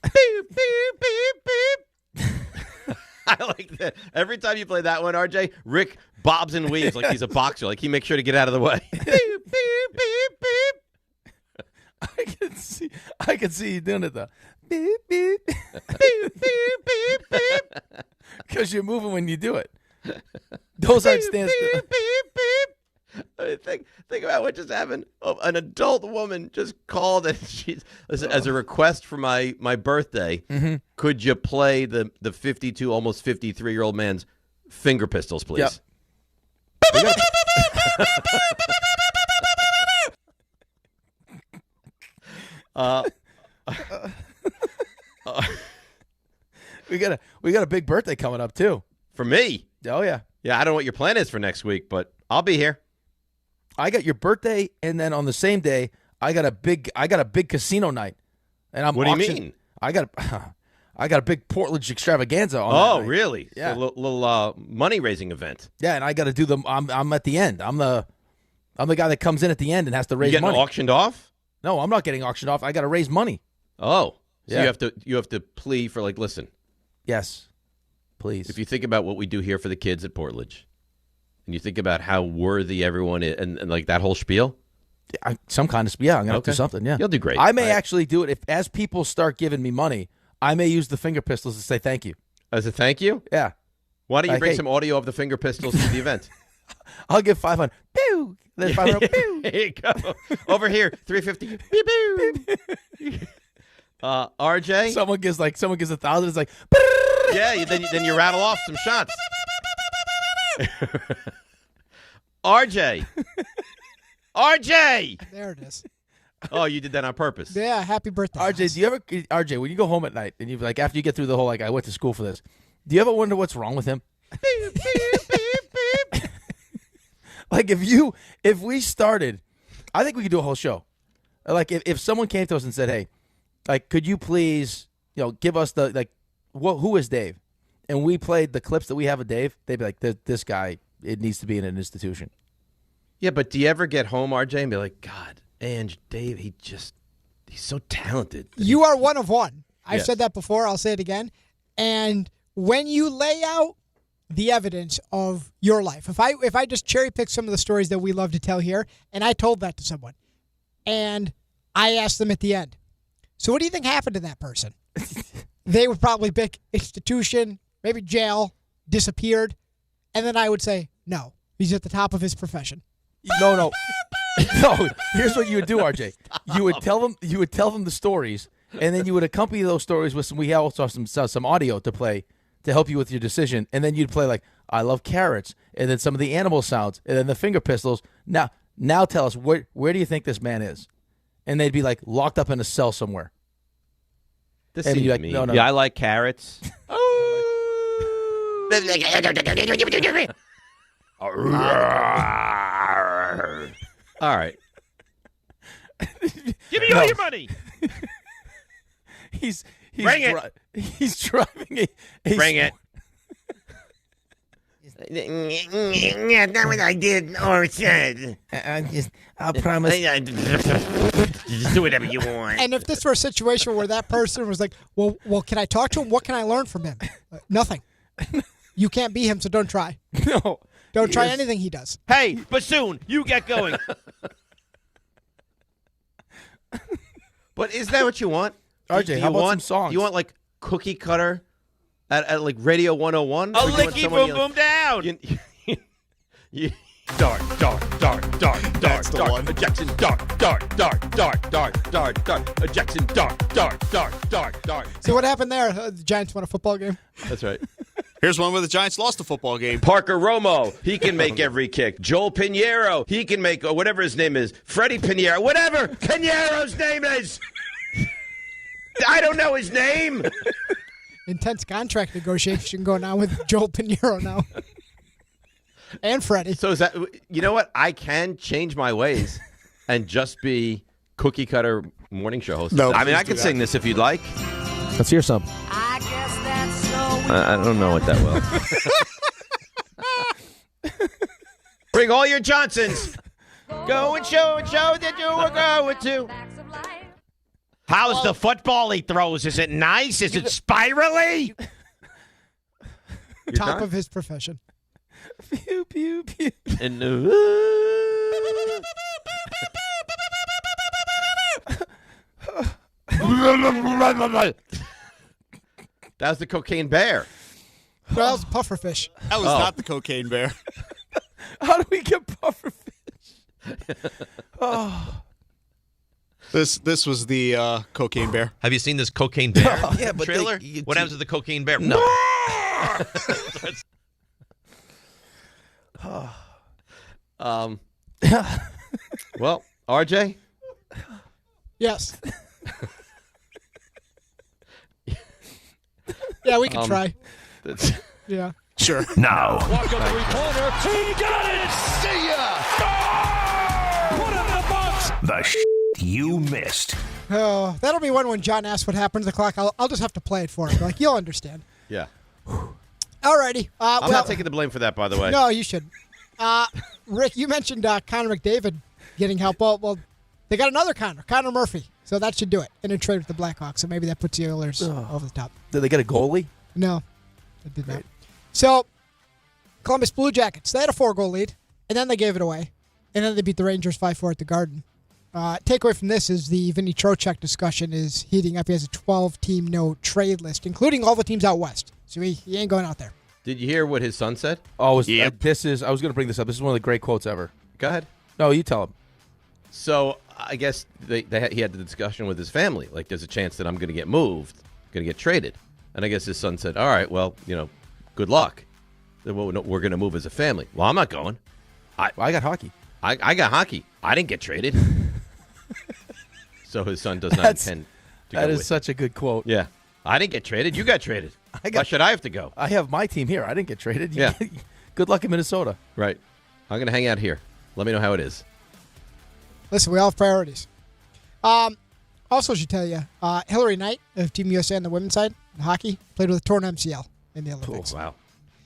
Beep, beep, beep, beep. I like that. Every time you play that one, RJ, Rick bobs and weaves like he's a boxer. Like he makes sure to get out of the way. Beep, beep, beep, beep. I can see you doing it, though. Beep, beep. Beep, beep, beep, beep. Because you're moving when you do it. Those aren't stand still. Beep, beep, beep. Think about what just happened. Oh, an adult woman just called and she's as a request for my birthday. Mm-hmm. Could you play the 52, almost 53-year-old man's finger pistols, please? Yep. We got a big birthday coming up too. For me? Oh yeah. Yeah, I don't know what your plan is for next week, but I'll be here. I got your birthday, and then on the same day, I got a big casino night. And What do you mean? I got a big Portland extravaganza on that night. Really? Yeah. So a little money raising event. Yeah, and I got to do I'm at the end. I'm the guy that comes in at the end and has to raise You getting money. auctioned off? No, I'm not getting auctioned off. I got to raise money. Oh, so Yeah. you have to plea for listen. Yes, please. If you think about what we do here for the kids at Portledge, and you think about how worthy everyone is, and like that whole spiel, some kind of I'm gonna do something. Yeah, you'll do great. I may actually do it if as people start giving me money. I may use the finger pistols to say thank you. As a thank you? Yeah. Why don't you Like, bring hey. some audio of the finger pistols to the event? I'll give 500. Pew. Then 500. Pew. There you go. Over here, 350. Beep, beep. RJ, Someone gives 1,000. It's like, yeah. Then you rattle off some shots. RJ. There it is. Oh, you did that on purpose. Yeah, happy birthday. RJ, do you ever, RJ, when you go home at night and you like after you get through the whole I went to school for this, do you ever wonder what's wrong with him? Beep, beep, beep, beep. Like if we started, I think we could do a whole show. Like if someone came to us and said, hey, like could you please, give us the who is Dave? And we played the clips that we have of Dave, they'd be like, this guy, it needs to be in an institution. Yeah, but do you ever get home, RJ, and be like, God, Ange, Dave, he's so talented. You are one of one. I've Yes. said that before. I'll say it again. And when you lay out the evidence of your life, if I just cherry pick some of the stories that we love to tell here, and I told that to someone, and I asked them at the end, so what do you think happened to that person? They would probably pick institution, maybe jail, disappeared, and then I would say, no, he's at the top of his profession. No. No, here's what you would do, RJ. You would tell them the stories, and then you would accompany those stories with we also have some audio to play to help you with your decision, and then you'd play like I love carrots, and then some of the animal sounds, and then the finger pistols. Now tell us where do you think this man is? And they'd be like locked up in a cell somewhere. This And seems you're like, mean. no. Yeah, I like carrots. All right. Give me all your money. He's Bring it. He's driving a Bring it. Yeah, not what I did or said. I'll promise. Just do whatever you want. And if this were a situation where that person was like, well, can I talk to him? What can I learn from him? Nothing. You can't be him, so don't try. No. Don't try anything he does. Hey, bassoon, you get going. But is that what you want? RJ, how about some songs? You want like Cookie Cutter at like Radio 101? A licky boom boom down. Dart. Jackson, dart. Jackson, dart. So what happened there? The Giants won a football game? That's right. Here's one where the Giants lost a football game. Parker Romo, he can make every kick. Joel Pinheiro, he can make whatever his name is. Freddie Pinheiro, whatever Pinheiro's name is. I don't know his name. Intense contract negotiation going on with Joel Pinheiro now. And Freddie. So is that, you know what? I can change my ways and just be cookie cutter morning show host. No, I mean, I please do can that. sing this if you'd like. Let's hear some. I don't know it that well. Bring all your Johnsons. Go and show that you were going to. How's the football he throws? Is it nice? Is it spirally? Top of his profession. Pew, pew, pew. And that was the cocaine bear. That was pufferfish. That was not the cocaine bear. How do we get pufferfish? Oh. This was the cocaine bear. Have you seen this cocaine bear Yeah, but trailer? they- What happens to the cocaine bear? No. Well, RJ? Yes. Yeah, we can try. Yeah. Sure. Now, Walk up three-pointer. He got it. See ya. Put in the box. the you missed. Oh, that'll be one when John asks what happened to the clock. I'll just have to play it for him. Like, you'll understand. Yeah. Alrighty. I'm not taking the blame for that, by the way. No, you shouldn't. Rick, you mentioned Connor McDavid getting help. Well, they got another Connor Murphy. So that should do it in a trade with the Blackhawks. So maybe that puts the Oilers over the top. Did they get a goalie? No, they did not. So, Columbus Blue Jackets, they had a 4-goal lead, and then they gave it away. And then they beat the Rangers 5-4 at the Garden. Takeaway from this is the Vinny Trocheck discussion is heating up. He has a 12-team no-trade list, including all the teams out west. So he ain't going out there. Did you hear what his son said? Oh, I was going to bring this up. This is one of the great quotes ever. Go ahead. No, you tell him. So I guess he had the discussion with his family. Like, there's a chance that I'm going to get moved, going to get traded. And I guess his son said, all right, well, good luck. We're going to move as a family. Well, I'm not going. I got hockey. I got hockey. I didn't get traded. So his son does not intend to go That is with. such a good quote. Yeah. I didn't get traded. You got traded. Why should I have to go? I have my team here. I didn't get traded. Yeah. Good luck in Minnesota. Right. I'm going to hang out here. Let me know how it is. Listen, we all have priorities. Also, should tell you, Hillary Knight of Team USA on the women's side in hockey played with a torn MCL in the Olympics. Wow.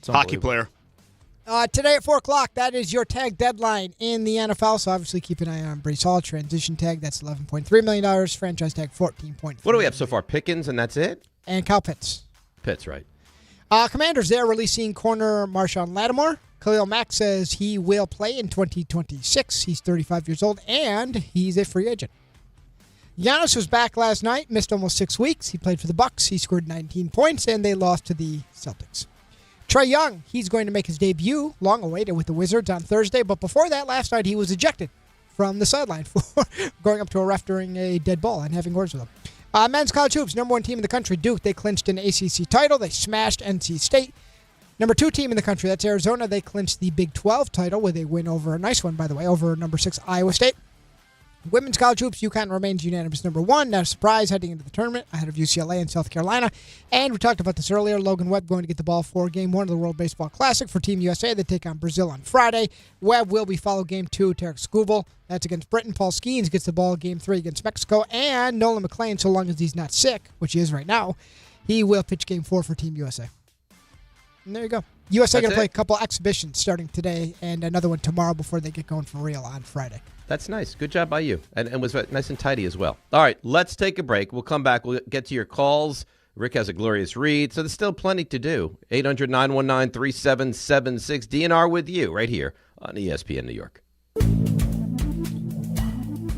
Hockey player. Today at 4 o'clock, that is your tag deadline in the NFL. So obviously keep an eye on Brees Hall. Transition tag, that's $11.3 million. Franchise tag, $14.4 What do we have so far? Pickens, and that's it? And Kyle Pitts. Pitts, right. Commanders, they're releasing corner Marshawn Lattimore. Khalil Mack says he will play in 2026. He's 35 years old, and he's a free agent. Giannis was back last night, missed almost 6 weeks. He played for the Bucks. He scored 19 points, and they lost to the Celtics. Trae Young, he's going to make his debut, long awaited, with the Wizards on Thursday. But before that, last night, he was ejected from the sideline for going up to a ref during a dead ball and having words with him. Men's college hoops, number 1 team in the country, Duke. They clinched an ACC title. They smashed NC State. Number 2 team in the country, that's Arizona. They clinched the Big 12 title with a win over, a nice one, by the way, over number 6 Iowa State. Women's college hoops, UConn remains unanimous number 1. Not a surprise heading into the tournament ahead of UCLA and South Carolina. And we talked about this earlier. Logan Webb going to get the ball for Game 1 of the World Baseball Classic for Team USA. They take on Brazil on Friday. Webb will be followed Game 2, Tarek Skubal. That's against Britain. Paul Skeens gets the ball Game 3 against Mexico. And Nolan McLean, so long as he's not sick, which he is right now, he will pitch Game 4 for Team USA. And there you go. USA going to play a couple exhibitions starting today and another one tomorrow before they get going for real on Friday. That's nice. Good job by you. And was nice and tidy as well. All right, let's take a break. We'll come back. We'll get to your calls. Rick has a glorious read, so there's still plenty to do. 800-919-3776. DNR with you right here on ESPN New York.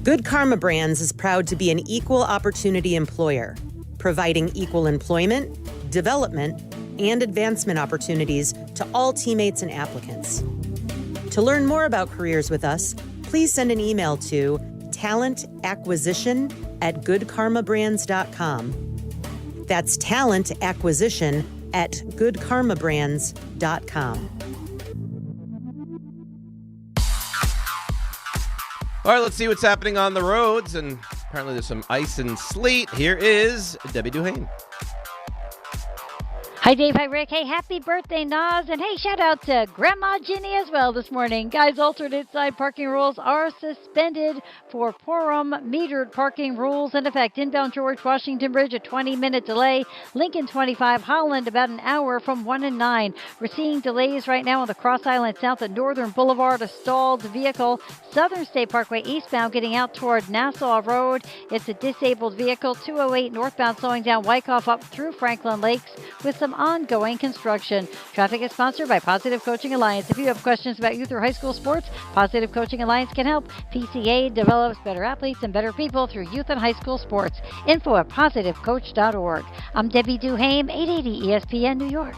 Good Karma Brands is proud to be an equal opportunity employer, providing equal employment, development, and advancement opportunities to all teammates and applicants. To learn more about careers with us, please send an email to talentacquisition@goodkarmabrands.com. That's talentacquisition@goodkarmabrands.com. All right, let's see what's happening on the roads. And apparently there's some ice and sleet. Here is Debbie Duhane. Hi, Dave. Hi, Rick. Hey, happy birthday, Nas. And hey, shout out to Grandma Ginny as well this morning. Guys, alternate side parking rules are suspended for Purim. Metered parking rules in effect. Inbound George Washington Bridge, a 20-minute delay. Lincoln 25, Holland, about an hour from 1 and 9. We're seeing delays right now on the Cross Island South at Northern Boulevard, a stalled vehicle. Southern State Parkway eastbound getting out toward Nassau Road. It's a disabled vehicle. 208 northbound slowing down Wyckoff up through Franklin Lakes with some ongoing construction. Traffic is sponsored by Positive Coaching Alliance. If you have questions about youth or high school sports, Positive Coaching Alliance can help. PCA develops better athletes and better people through youth and high school sports. Info at positivecoach.org. I'm Debbie Duhame, 880 ESPN New York.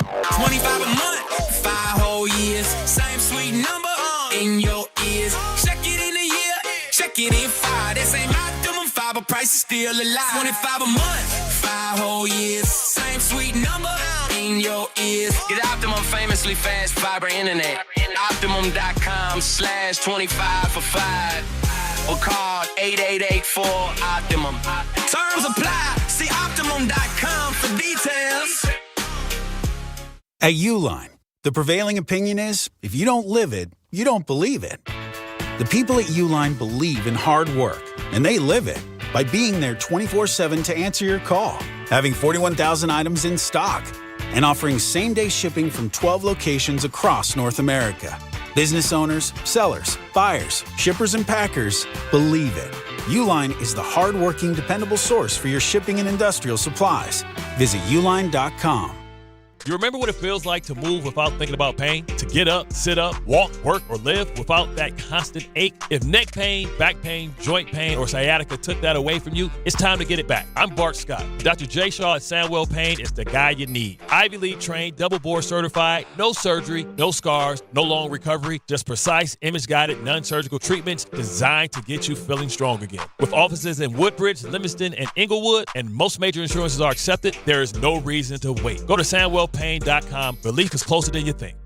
25 a month, 5 whole years. Same sweet number in your ears. Check it in a year, check it in 5. This ain't my optimum 5, but price is still alive. 25 a month, 5 whole years. Same sweet number in your ears. Get Optimum famously fast fiber internet. Optimum.com/25 for 5. Or call 8884-OPTIMUM. Terms apply. See Optimum.com for details. At Uline, the prevailing opinion is, if you don't live it, you don't believe it. The people at Uline believe in hard work, and they live it by being there 24/7 to answer your call, having 41,000 items in stock, and offering same-day shipping from 12 locations across North America. Business owners, sellers, buyers, shippers, and packers believe it. Uline is the hard-working, dependable source for your shipping and industrial supplies. Visit uline.com. You remember what it feels like to move without thinking about pain? To get up, sit up, walk, work, or live without that constant ache? If neck pain, back pain, joint pain, or sciatica took that away from you, it's time to get it back. I'm Bart Scott. Dr. J. Shaw at Sandwell Pain is the guy you need. Ivy League trained, double board certified, no surgery, no scars, no long recovery, just precise, image-guided, non-surgical treatments designed to get you feeling strong again. With offices in Woodbridge, Livingston, and Inglewood, and most major insurances are accepted, there is no reason to wait. Go to SandwellPain.com. Relief is closer than you think.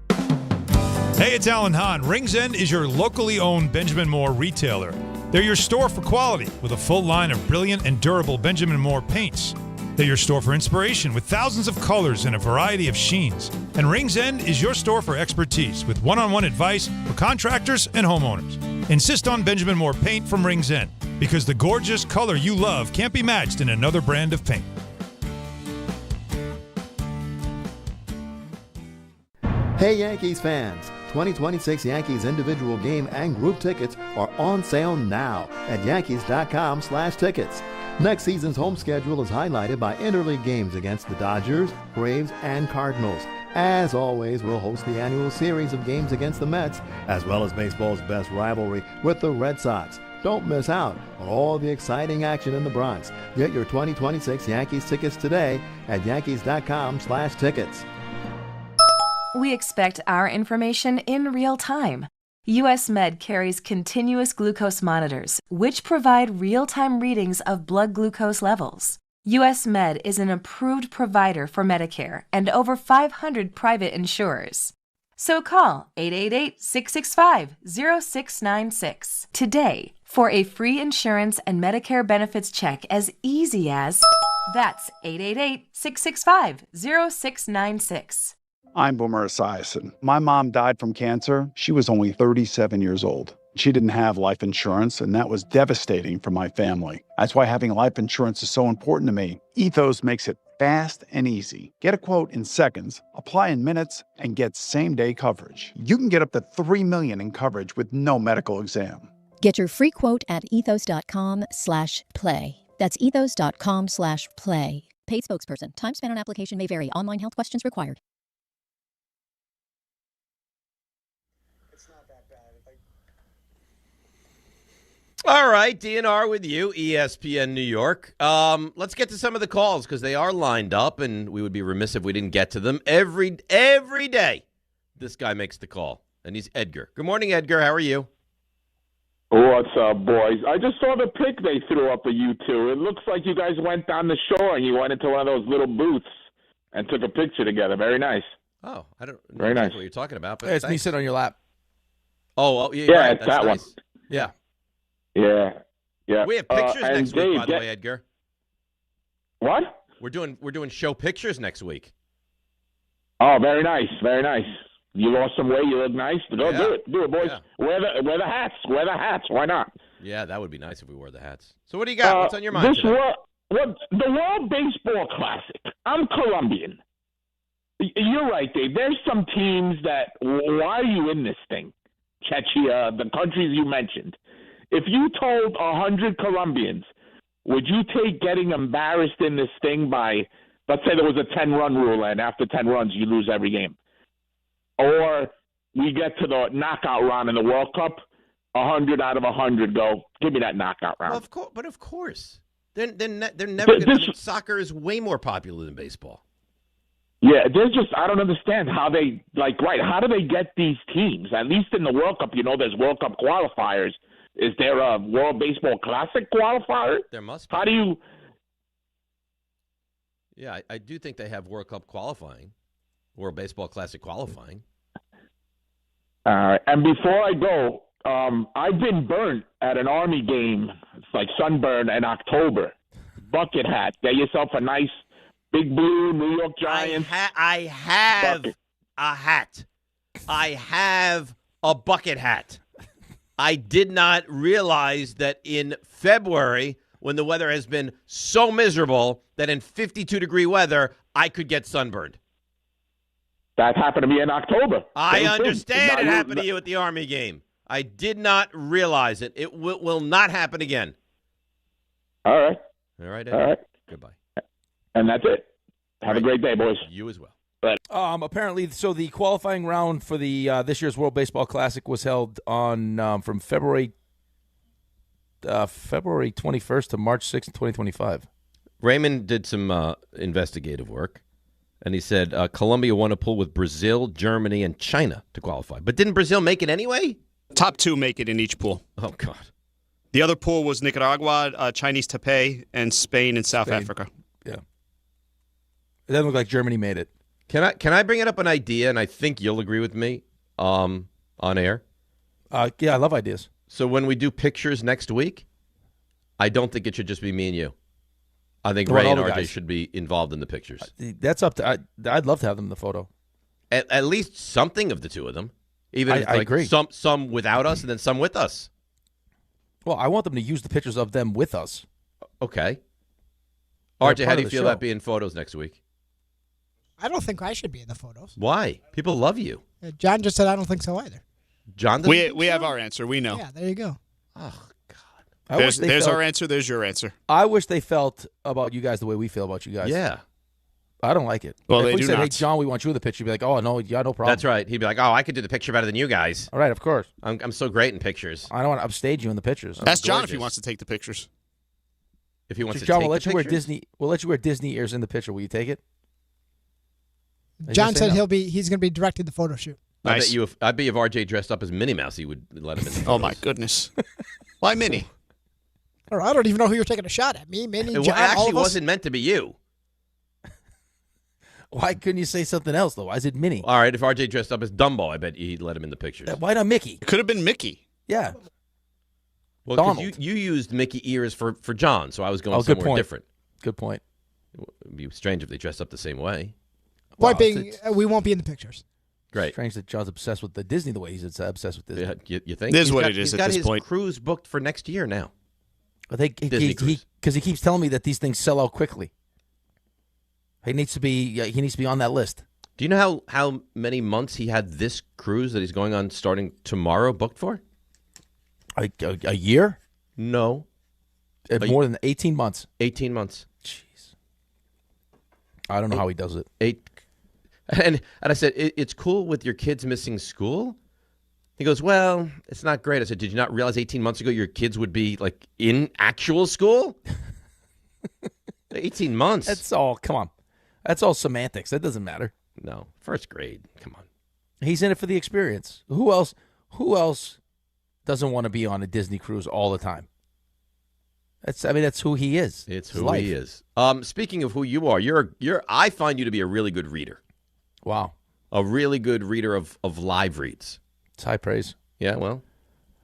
Hey, it's Alan Hahn. Rings End is your locally owned Benjamin Moore retailer. They're your store for quality with a full line of brilliant and durable Benjamin Moore paints. They're your store for inspiration with thousands of colors and a variety of sheens. And Rings End is your store for expertise with one-on-one advice for contractors and homeowners. Insist on Benjamin Moore paint from Rings End because the gorgeous color you love can't be matched in another brand of paint. Hey Yankees fans, 2026 Yankees individual game and group tickets are on sale now at Yankees.com/tickets. Next season's home schedule is highlighted by interleague games against the Dodgers, Braves, and Cardinals. As always, we'll host the annual series of games against the Mets, as well as baseball's best rivalry with the Red Sox. Don't miss out on all the exciting action in the Bronx. Get your 2026 Yankees tickets today at Yankees.com/tickets. We expect our information in real time. US Med carries continuous glucose monitors, which provide real-time readings of blood glucose levels. US Med is an approved provider for Medicare and over 500 private insurers. So call 888-665-0696 today for a free insurance and Medicare benefits check as easy as... That's 888-665-0696. I'm Boomer Esiason. My mom died from cancer. She was only 37 years old. She didn't have life insurance, and that was devastating for my family. That's why having life insurance is so important to me. Ethos makes it fast and easy. Get a quote in seconds, apply in minutes, and get same-day coverage. You can get up to $3 million in coverage with no medical exam. Get your free quote at ethos.com/play. That's ethos.com/play. Paid spokesperson. Time spent on application may vary. Online health questions required. All right, DNR with you, ESPN New York. Let's get to some of the calls because they are lined up, and we would be remiss if we didn't get to them. Every day, this guy makes the call, and he's Edgar. Good morning, Edgar. How are you? What's up, boys? I just saw the pic they threw up of you two. It looks like you guys went down the shore and you went into one of those little booths and took a picture together. Very nice. Oh, I don't know Very nice. what you're talking about. But Hey, it's me sitting on your lap. Oh, yeah, Yeah, right. it's That's that nice. one. Yeah. Yeah. We have pictures and next Dave, week, by the way, Edgar. What? We're doing show pictures next week. Oh, very nice, very nice. You lost some weight. You look nice. Go do it, boys. Yeah. Wear the hats. Wear the hats. Why not? Yeah, that would be nice if we wore the hats. So what do you got? What's on your mind today? The World Baseball Classic. I'm Colombian. You're right, Dave. There's some teams that, why are you in this thing? Chechnya, the countries you mentioned. If you told 100 Colombians, would you take getting embarrassed in this thing by, let's say there was a 10-run rule, and after 10 runs, you lose every game? Or we get to the knockout round in the World Cup, 100 out of 100 go, give me that knockout round. Well, of course. They're never going to. Soccer is way more popular than baseball. Yeah, I don't understand how they, how do they get these teams? At least in the World Cup, there's World Cup qualifiers. Is there a World Baseball Classic qualifier? There must be. How do you? Yeah, I do think they have World Cup qualifying, World Baseball Classic qualifying. And before I go, I've been burnt at an Army game. It's like sunburn in October. Bucket hat. Get yourself a nice big blue New York Giants. I have a hat. I have a bucket hat. I did not realize that in February, when the weather has been so miserable, that in 52-degree weather, I could get sunburned. That happened to me in October. I understand it happened to you at the Army game. I did not realize it. It will not happen again. All right. All right, Eddie. All right. Goodbye. And that's it. Have a great day, boys. You as well. Apparently, so the qualifying round for the this year's World Baseball Classic was held on from February 21st to March 6th, 2025. Raymond did some investigative work, and he said Colombia won a pool with Brazil, Germany, and China to qualify. But didn't Brazil make it anyway? Top 2 make it in each pool. Oh, God. The other pool was Nicaragua, Chinese Taipei, and Spain and South Africa. Yeah. It doesn't look like Germany made it. Can I bring it up an idea, and I think you'll agree with me on air? Yeah, I love ideas. So when we do pictures next week, I don't think it should just be me and you. I think Ray and RJ should be involved in the pictures. That's up to I'd love to have them in the photo. At least something of the two of them. Even if I agree. Some without us and then some with us. Well, I want them to use the pictures of them with us. Okay. They're RJ, how part do you of the feel show. about being photos next week? I don't think I should be in the photos. Why? People love you. John just said I don't think so either. John, we have our answer. We know. Yeah, there you go. Oh, There's our answer. There's your answer. I wish they felt about you guys the way we feel about you guys. Yeah. I don't like it. Well, if they we do said, not. hey, John, we want you in the picture, you'd be like, oh, no, yeah, no problem. That's right. He'd be like, oh, I could do the picture better than you guys. All right, of course. I'm so great in pictures. I don't want to upstage you in the pictures. Ask John if he wants to take the pictures. If he wants to John, take we'll let the you wear pictures? Disney. We'll let you wear Disney ears in the picture. Will you take it? John said he's going to be directing the photo shoot. I bet you if RJ dressed up as Minnie Mouse, he would let him in. The Oh my goodness! Why Minnie? I don't even know who you're taking a shot at. Me, Minnie, John, It all actually of us? wasn't meant to be you. Why couldn't you say something else, though? Why is it Minnie? All right, if RJ dressed up as Dumbo, I bet he'd let him in the pictures. Why not Mickey? It could have been Mickey. Yeah. Well, 'cause Donald. you used Mickey ears for John, so I was going good somewhere point. different. Good point. It would be strange if they dressed up the same way. Point being, we won't be in the pictures. Great. Strange that John's obsessed with the Disney the way he's obsessed with Disney. Yeah, you think? This is He's what got- it is he's at got this his point. cruise booked for next year now. Disney cruise. Because he keeps telling me that these things sell out quickly. He needs to be on that list. Do you know how many months he had this cruise that he's going on starting tomorrow booked for? A year? No. More than 18 months. 18 months. Jeez. I don't know how he does it. And I said, it's cool with your kids missing school? He goes, well, it's not great. I said, did you not realize 18 months ago your kids would be like in actual school? 18 months. That's all. Come on. That's all semantics. That doesn't matter. No. First grade. Come on. He's in it for the experience. Who else doesn't want to be on a Disney cruise all the time? That's who he is. It's His who life. he is. Speaking of who you are, I find you to be a really good reader. Wow. A really good reader of live reads. It's high praise. Yeah, well,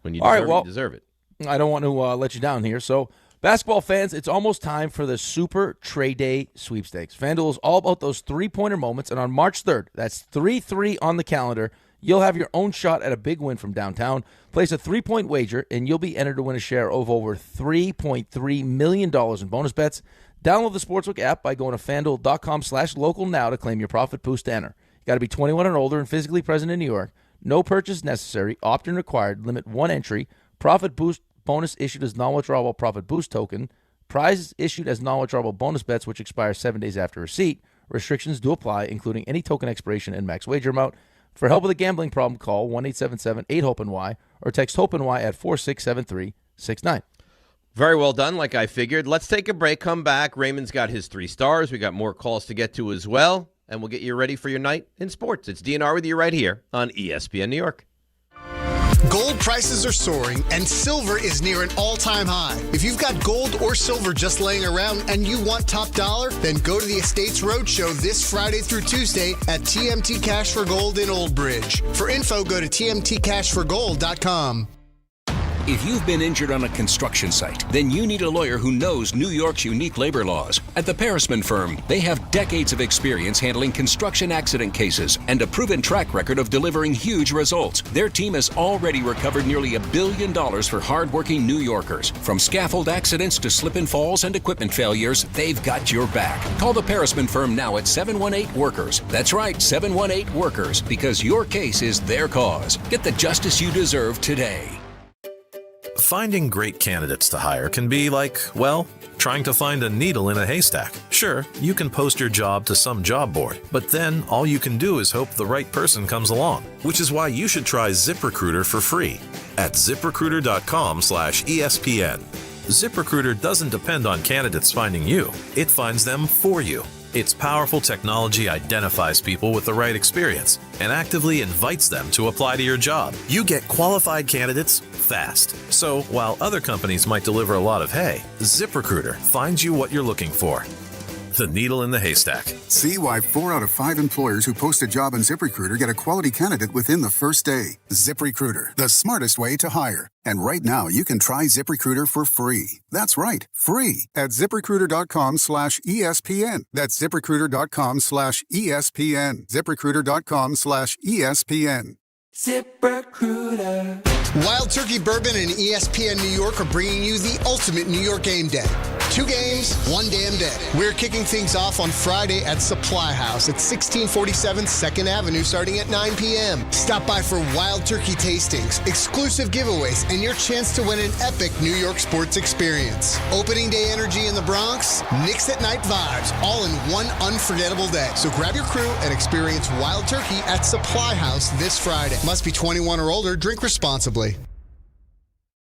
when you All deserve right, well, it, you deserve it. I don't want to let you down here. So Basketball fans, it's almost time for the Super Trade Day sweepstakes. FanDuel is all about those three-pointer moments, and on March 3rd, that's 3-3 on the calendar, you'll have your own shot at a big win from downtown. Place a 3-point wager, and you'll be entered to win a share of over $3.3 million in bonus bets. Download the Sportsbook app by going to FanDuel.com/local now to claim your profit boost to enter. You got to be 21 and older and physically present in New York. No purchase necessary. Opt-in required. Limit one entry. Profit boost bonus issued as non-withdrawable profit boost token. Prizes issued as non-withdrawable bonus bets, which expire 7 days after receipt. Restrictions do apply, including any token expiration and max wager amount. For help with a gambling problem, call 1-877-8-HOPE-NY or text HOPE-NY at 467369. Very well done, like I figured. Let's take a break, come back. Raymond's got his 3 stars. We got more calls to get to as well, and we'll get you ready for your night in sports. It's DNR with you right here on ESPN New York. Gold prices are soaring, and silver is near an all-time high. If you've got gold or silver just laying around and you want top dollar, then go to the Estates Roadshow this Friday through Tuesday at TMT Cash for Gold in Old Bridge. For info, go to tmtcashforgold.com. If you've been injured on a construction site, then you need a lawyer who knows New York's unique labor laws. At the Parisman Firm, they have decades of experience handling construction accident cases and a proven track record of delivering huge results. Their team has already recovered nearly $1 billion for hardworking New Yorkers. From scaffold accidents to slip and falls and equipment failures, they've got your back. Call the Parisman Firm now at 718-WORKERS. That's right, 718-WORKERS, because your case is their cause. Get the justice you deserve today. Finding great candidates to hire can be like, well, trying to find a needle in a haystack. Sure, you can post your job to some job board, but then all you can do is hope the right person comes along, which is why you should try ZipRecruiter for free at ZipRecruiter.com/ESPN. ZipRecruiter doesn't depend on candidates finding you. It finds them for you. Its powerful technology identifies people with the right experience and actively invites them to apply to your job. You get qualified candidates fast. So while other companies might deliver a lot of hay, ZipRecruiter finds you what you're looking for. The needle in the haystack. See why 4 out of 5 employers who post a job on ZipRecruiter get a quality candidate within the first day. ZipRecruiter, the smartest way to hire. And right now, you can try ZipRecruiter for free. That's right, free at ZipRecruiter.com/ESPN. That's ZipRecruiter.com/ESPN. ZipRecruiter.com/ESPN. ZipRecruiter. Wild Turkey Bourbon and ESPN New York are bringing you the ultimate New York game day. 2 games, 1 damn day. We're kicking things off on Friday at Supply House at 1647 2nd Avenue starting at 9 p.m. Stop by for Wild Turkey tastings, exclusive giveaways, and your chance to win an epic New York sports experience. Opening day energy in the Bronx, Knicks at night vibes, all in one unforgettable day. So grab your crew and experience Wild Turkey at Supply House this Friday. Must be 21 or older. Drink responsibly.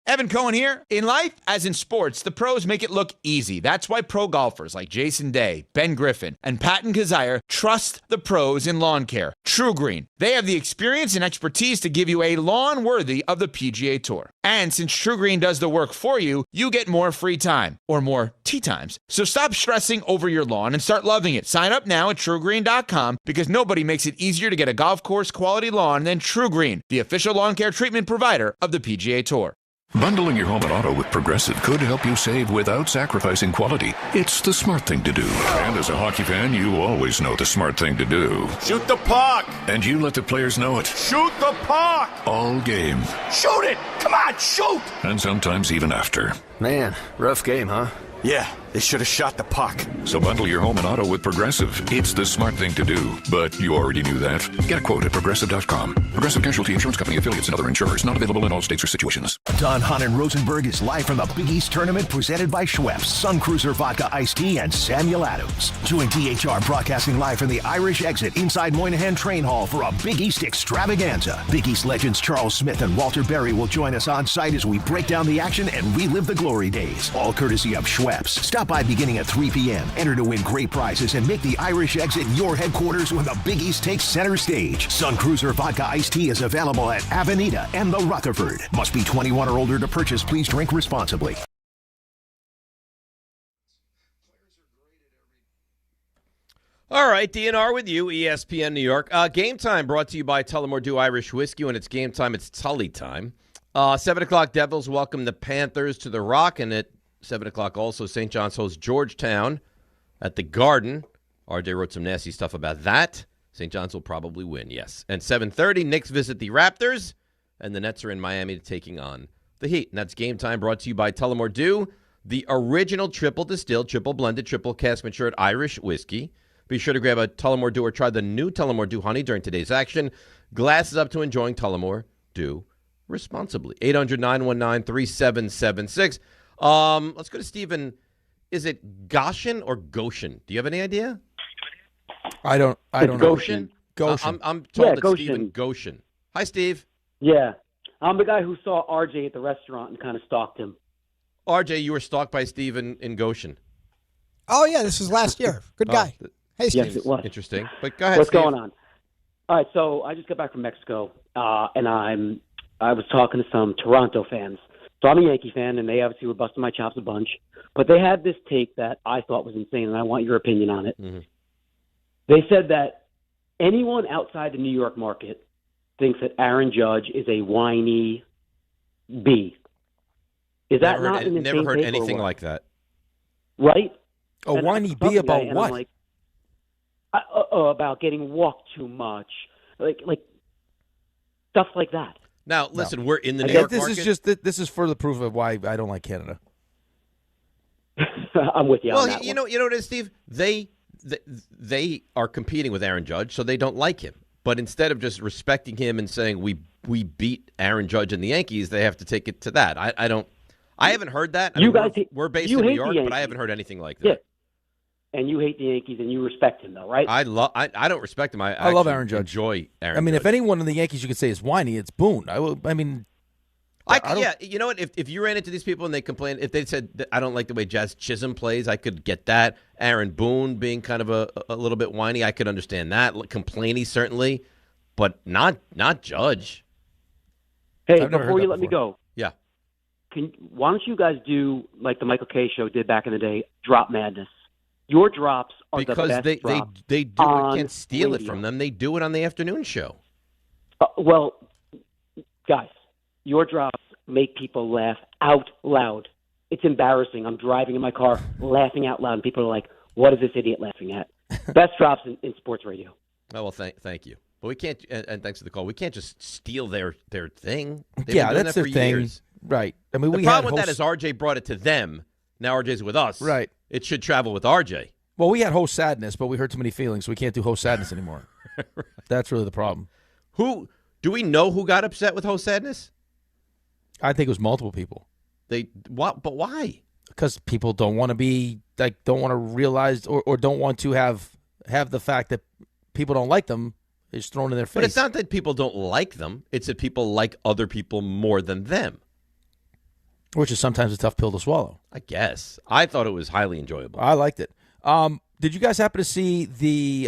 Evan Cohen here. In life, as in sports, the pros make it look easy. That's why pro golfers like Jason Day, Ben Griffin, and Patton Kazire trust the pros in lawn care. True Green. They have the experience and expertise to give you a lawn worthy of the PGA Tour. And since True Green does the work for you, you get more free time, or more tee times. So stop stressing over your lawn and start loving it. Sign up now at TrueGreen.com because nobody makes it easier to get a golf course quality lawn than True Green, the official lawn care treatment provider of the PGA Tour. Bundling your home and auto with Progressive could help you save without sacrificing quality. It's the smart thing to do. And as a hockey fan, you always know the smart thing to do. Shoot the puck! And you let the players know it. Shoot the puck! All game. Shoot it! Come on, shoot! And sometimes even after. Man, rough game, huh? Yeah, they should have shot the puck. So bundle your home and auto with Progressive. It's the smart thing to do. But you already knew that. Get a quote at Progressive.com. Progressive Casualty Insurance Company affiliates and other insurers. Not available in all states or situations. Don, Hahn, and Rothenberg is live from the Big East Tournament presented by Schweppes, Sun Cruiser Vodka Iced Tea, and Samuel Adams. Join DHR broadcasting live from the Irish Exit inside Moynihan Train Hall for a Big East extravaganza. Big East legends Charles Smith and Walter Berry will join us on site as we break down the action and relive the glory days. All courtesy of Schweppes. Stop by beginning at 3 p.m. Enter to win great prizes and make the Irish Exit your headquarters when the Big East takes center stage. Sun Cruiser Vodka Iced Tea is available at Avenida and the Rutherford. Must be 21 or older to purchase. Please drink responsibly. All right, DNR with you, ESPN New York. Game time brought to you by Tullamore Dew Irish Whiskey. When it's game time, it's Tully time. 7 o'clock, Devils welcome the Panthers to the Rock, and at 7 o'clock also, St. John's hosts Georgetown at the Garden. RJ wrote some nasty stuff about that. St. John's will probably win, yes. And 7:30, Knicks visit the Raptors, and the Nets are in Miami taking on the Heat. And that's Game Time, brought to you by Tullamore Dew, the original triple distilled, triple blended, triple cask matured Irish whiskey. Be sure to grab a Tullamore Dew or try the new Tullamore Dew Honey during today's action. Glasses up to enjoying Tullamore Dew responsibly. 800-919-3776. Let's go to Stephen. Is it Goshen or Goshen? Do you have any idea? I don't know. Goshen. Goshen. I'm told it's Goshen. Stephen Goshen. Hi, Steve. Yeah. I'm the guy who saw RJ at the restaurant and kind of stalked him. RJ, you were stalked by Stephen in Goshen. Oh, yeah, this was last year. Good guy. Hey, Steve. Yes, it was. Interesting. But go ahead, What's Steve. going on? All right, so I just got back from Mexico, and I was talking to some Toronto fans. So I'm a Yankee fan, and they obviously were busting my chops a bunch. But they had this take that I thought was insane, and I want your opinion on it. Mm-hmm. They said that anyone outside the New York market thinks that Aaron Judge is a whiny B. Is that not an insane Never heard take anything or what? like that. Right? A And whiny I'm B about and I'm what? like, about getting walked too much, like stuff like that. Now, listen, we're in the New Yeah, York this market. is just this is further proof of why I don't like Canada. I'm with you on Well, that you one. know what it is, Steve? They are competing with Aaron Judge, so they don't like him. But instead of just respecting him and saying we beat Aaron Judge and the Yankees, they have to take it to that. I haven't heard that. I You mean, guys we're based you in New hate the York, but I Yankees. haven't heard anything like that. Yeah. And you hate the Yankees and you respect him, though, right? I don't respect him. I love actually Aaron Judge. Enjoy Aaron. I mean, Judge. if anyone in the Yankees you could say is whiny, it's Boone. Yeah, you know what? If you ran into these people and they complained, if they said that I don't like the way Jazz Chisholm plays, I could get that. Aaron Boone being kind of a little bit whiny, I could understand that. Complainy certainly, but not Judge. Hey, I've never heard before you that let me before. go, Yeah. why don't you guys do like the Michael Kay show did back in the day, Drop Madness? Your drops are the Because best they drops do it, on can't steal it radio. from them. They do it on the afternoon show. Well, guys, your drops make people laugh out loud. It's embarrassing. I'm driving in my car laughing out loud, and people are like, what is this idiot laughing at? Best drops in sports radio. Oh, well, thank you. But we can't, and thanks for the call, we can't just steal their thing. They've Yeah, been doing that's that their for thing. years. Right. I mean, The we problem had with that is RJ brought it to them. Now RJ's with us. Right. It should travel with RJ. Well, we had host sadness, but we heard too many feelings, so we can't do host sadness anymore. Right. That's really the problem. Do we know who got upset with host sadness? I think it was multiple people. But why? Because people don't want to be don't want to realize or don't want to have the fact that people don't like them is thrown in their face. But it's not that people don't like them. It's that people like other people more than them. Which is sometimes a tough pill to swallow. I guess. I thought it was highly enjoyable. I liked it. Did you guys happen to see the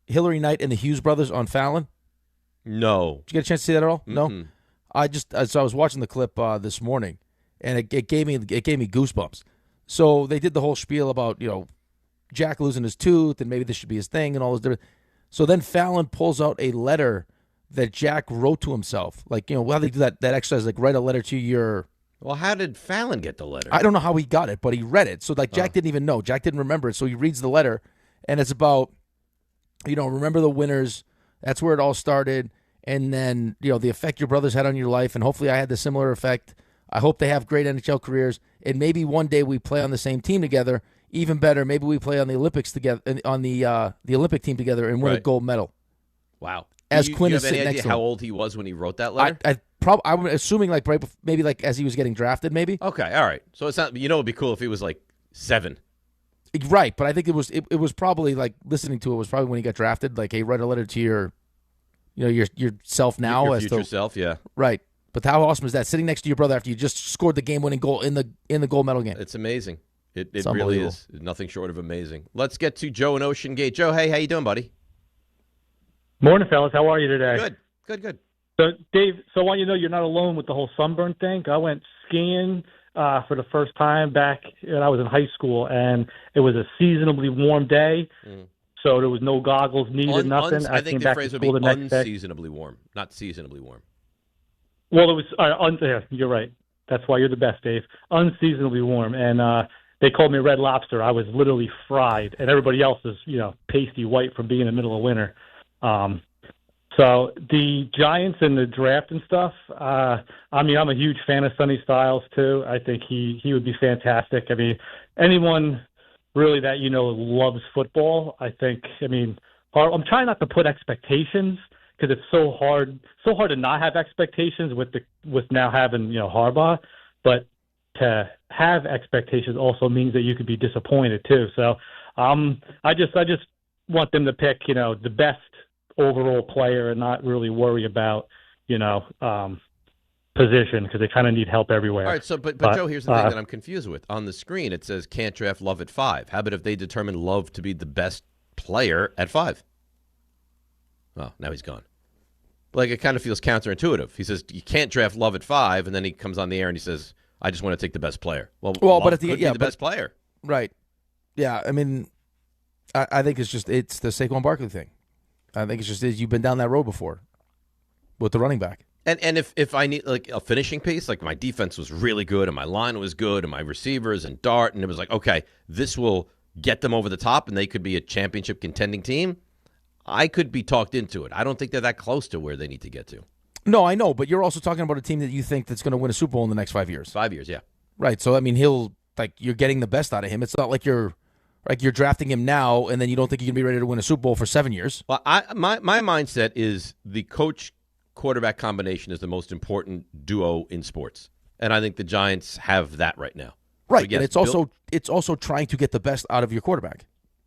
Hillary Knight and the Hughes brothers on Fallon? No. Did you get a chance to see that at all? Mm-mm. No. So I was watching the clip this morning, and it gave me goosebumps. So they did the whole spiel about Jack losing his tooth and maybe this should be his thing and all this different. So then Fallon pulls out a letter that Jack wrote to himself. Like how they do that exercise, like write a letter to your. Well, how did Fallon get the letter? I don't know how he got it, but he read it. So Jack didn't even know. Jack didn't remember it. So he reads the letter, and it's about, remember the winners. That's where it all started. And then, the effect your brothers had on your life. And hopefully I had the similar effect. I hope they have great NHL careers. And maybe one day we play on the same team together. Even better, maybe we play on the Olympics together, on the Olympic team together and win a gold medal. Wow. As Quinn Quinn you is have any sitting next idea to how him. old he was when he wrote that letter? I'm assuming maybe as he was getting drafted, maybe. Okay, all right. So it's not. It'd be cool if he was like 7. Right, but I think it was probably like listening to it was probably when he got drafted. Like, hey, write a letter to your yourself now Your as future to self, yeah. Right, but how awesome is that? Sitting next to your brother after you just scored the game-winning goal in the gold medal game. It's amazing. It It's really unbelievable. is. Nothing short of amazing. Let's get to Joe in Ocean Gate. Joe, hey, how you doing, buddy? Morning, fellas. How are you today? Good. So, Dave, I want you to know you're not alone with the whole sunburn thing. I went skiing for the first time back when I was in high school, and it was a seasonably warm day, so there was no goggles needed, nothing. I came think the back phrase to would be school the next day. unseasonably warm, not seasonably warm. Well, it was yeah, you're right. That's why you're the best, Dave. Unseasonably warm. And they called me Red Lobster. I was literally fried, and everybody else is, pasty white from being in the middle of winter. So the Giants and the draft and stuff, I'm a huge fan of Sonny Styles, too. I think he would be fantastic. I mean, anyone really that, loves football, I'm trying not to put expectations because it's so hard to not have expectations with now having, Harbaugh. But to have expectations also means that you could be disappointed, too. So I just want them to pick, the best overall player and not really worry about, position because they kind of need help everywhere. All right, so but Joe, here's the thing that I'm confused with. On the screen, it says can't draft Love at 5. How about if they determine Love to be the best player at 5? Oh, now he's gone. Like, it kind of feels counterintuitive. He says you can't draft Love at 5, and then he comes on the air and he says, I just want to take the best player. Well, but at the could be the best player. Right. Yeah, I think it's the Saquon Barkley thing. I think it's just you've been down that road before with the running back. And if I need like a finishing piece, like my defense was really good and my line was good and my receivers and Dart, and it was like, okay, this will get them over the top and they could be a championship contending team, I could be talked into it. I don't think they're that close to where they need to get to. No, I know, but you're also talking about a team that you think that's going to win a Super Bowl in the next 5 years. 5 years, yeah. Right. So you're getting the best out of him. It's not like you're drafting him now and then you don't think you're going to be ready to win a Super Bowl for 7 years. Well, my mindset is the coach-quarterback combination is the most important duo in sports. And I think the Giants have that right now. Right. So, yes, and it's also trying to get the best out of your quarterback.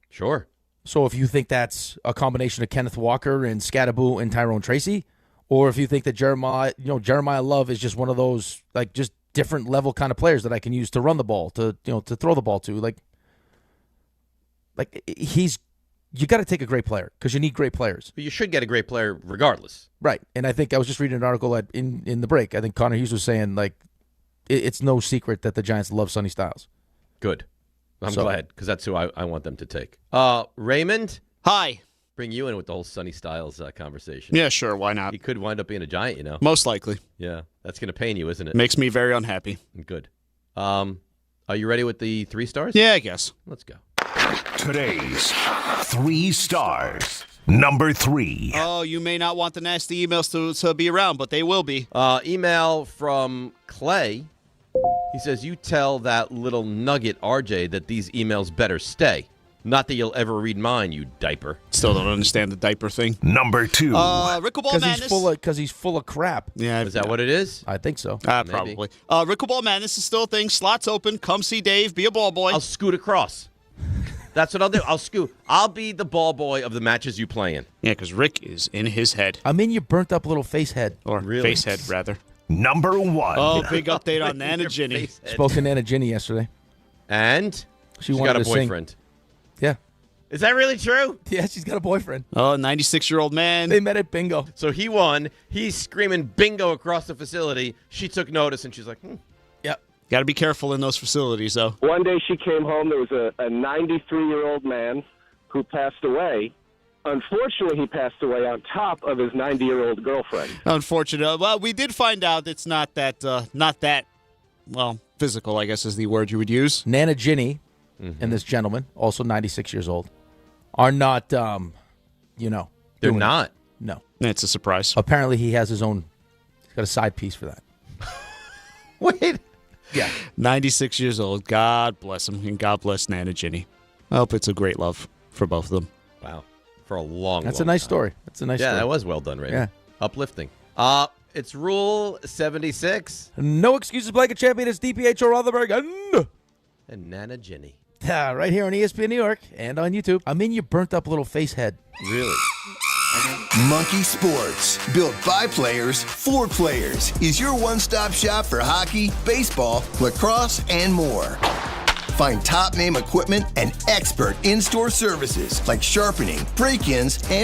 Sure. So if you think that's a combination of Kenneth Walker and Scattaboo and Tyrone Tracy, or if you think that Jeremiyah Love is just one of those like just different level kind of players that I can use to run the ball, to throw the ball to, you got to take a great player because you need great players. But you should get a great player regardless. Right. And I think I was just reading an article in the break. I think Connor Hughes was saying it's no secret that the Giants love Sonny Styles. Good. I'm glad because that's who I want them to take. Raymond? Hi. Bring you in with the whole Sonny Styles conversation. Yeah, sure. Why not? He could wind up being a Giant, Most likely. Yeah. That's going to pain you, isn't it? Makes me very unhappy. Good. Are you ready with the 3 stars? Yeah, I guess. Let's go. Today's 3 stars. Number 3. Oh, you may not want the nasty emails to be around, but they will be. Email from Clay. He says, you tell that little nugget, RJ, that these emails better stay. Not that you'll ever read mine, you diaper. Still don't understand the diaper thing. Number 2. Rickleball Madness. Because he's full of crap. Yeah, is that what it is? I think so. Probably. Rickleball Madness is still a thing. Slots open. Come see Dave. Be a ball boy. I'll scoot across. That's what I'll do. I'll scoot. I'll be the ball boy of the matches you play in. Yeah, because Rick is in his head. I'm in your burnt up little face head. Or face head, rather. Number 1. Oh, big update on Nana Ginny. Spoke to Nana Ginny yesterday. And? She got a boyfriend. Yeah. Is that really true? Yeah, she's got a boyfriend. Oh, 96-year-old man. They met at bingo. So he won. He's screaming bingo across the facility. She took notice, and she's like, Yep. Got to be careful in those facilities, though. One day she came home. There was a 93-year-old man who passed away. Unfortunately, he passed away on top of his 90-year-old girlfriend. Unfortunate. Well, we did find out it's not that, physical, I guess is the word you would use. Nana Ginny and this gentleman, also 96 years old, are not, They're not? No. It's a surprise. Apparently he has his own, he's got a side piece for that. Wait. Yeah. 96 years old. God bless him, and God bless Nana Ginny. I hope it's a great love for both of them. Wow. For a long That's long a nice time. story. That's a nice story. Yeah, that was well done, Raymond. Yeah. Uplifting. It's Rule 76. No excuses, blanket champion. It's DiPietro, Rothenberg, and Nana Ginny. Right here on ESPN New York and on YouTube. I'm in your burnt up little face head. Really? Monkey Sports, built by players for players, is your one-stop shop for hockey, baseball, lacrosse, and more. Find top-name equipment and expert in-store services like sharpening, break-ins, and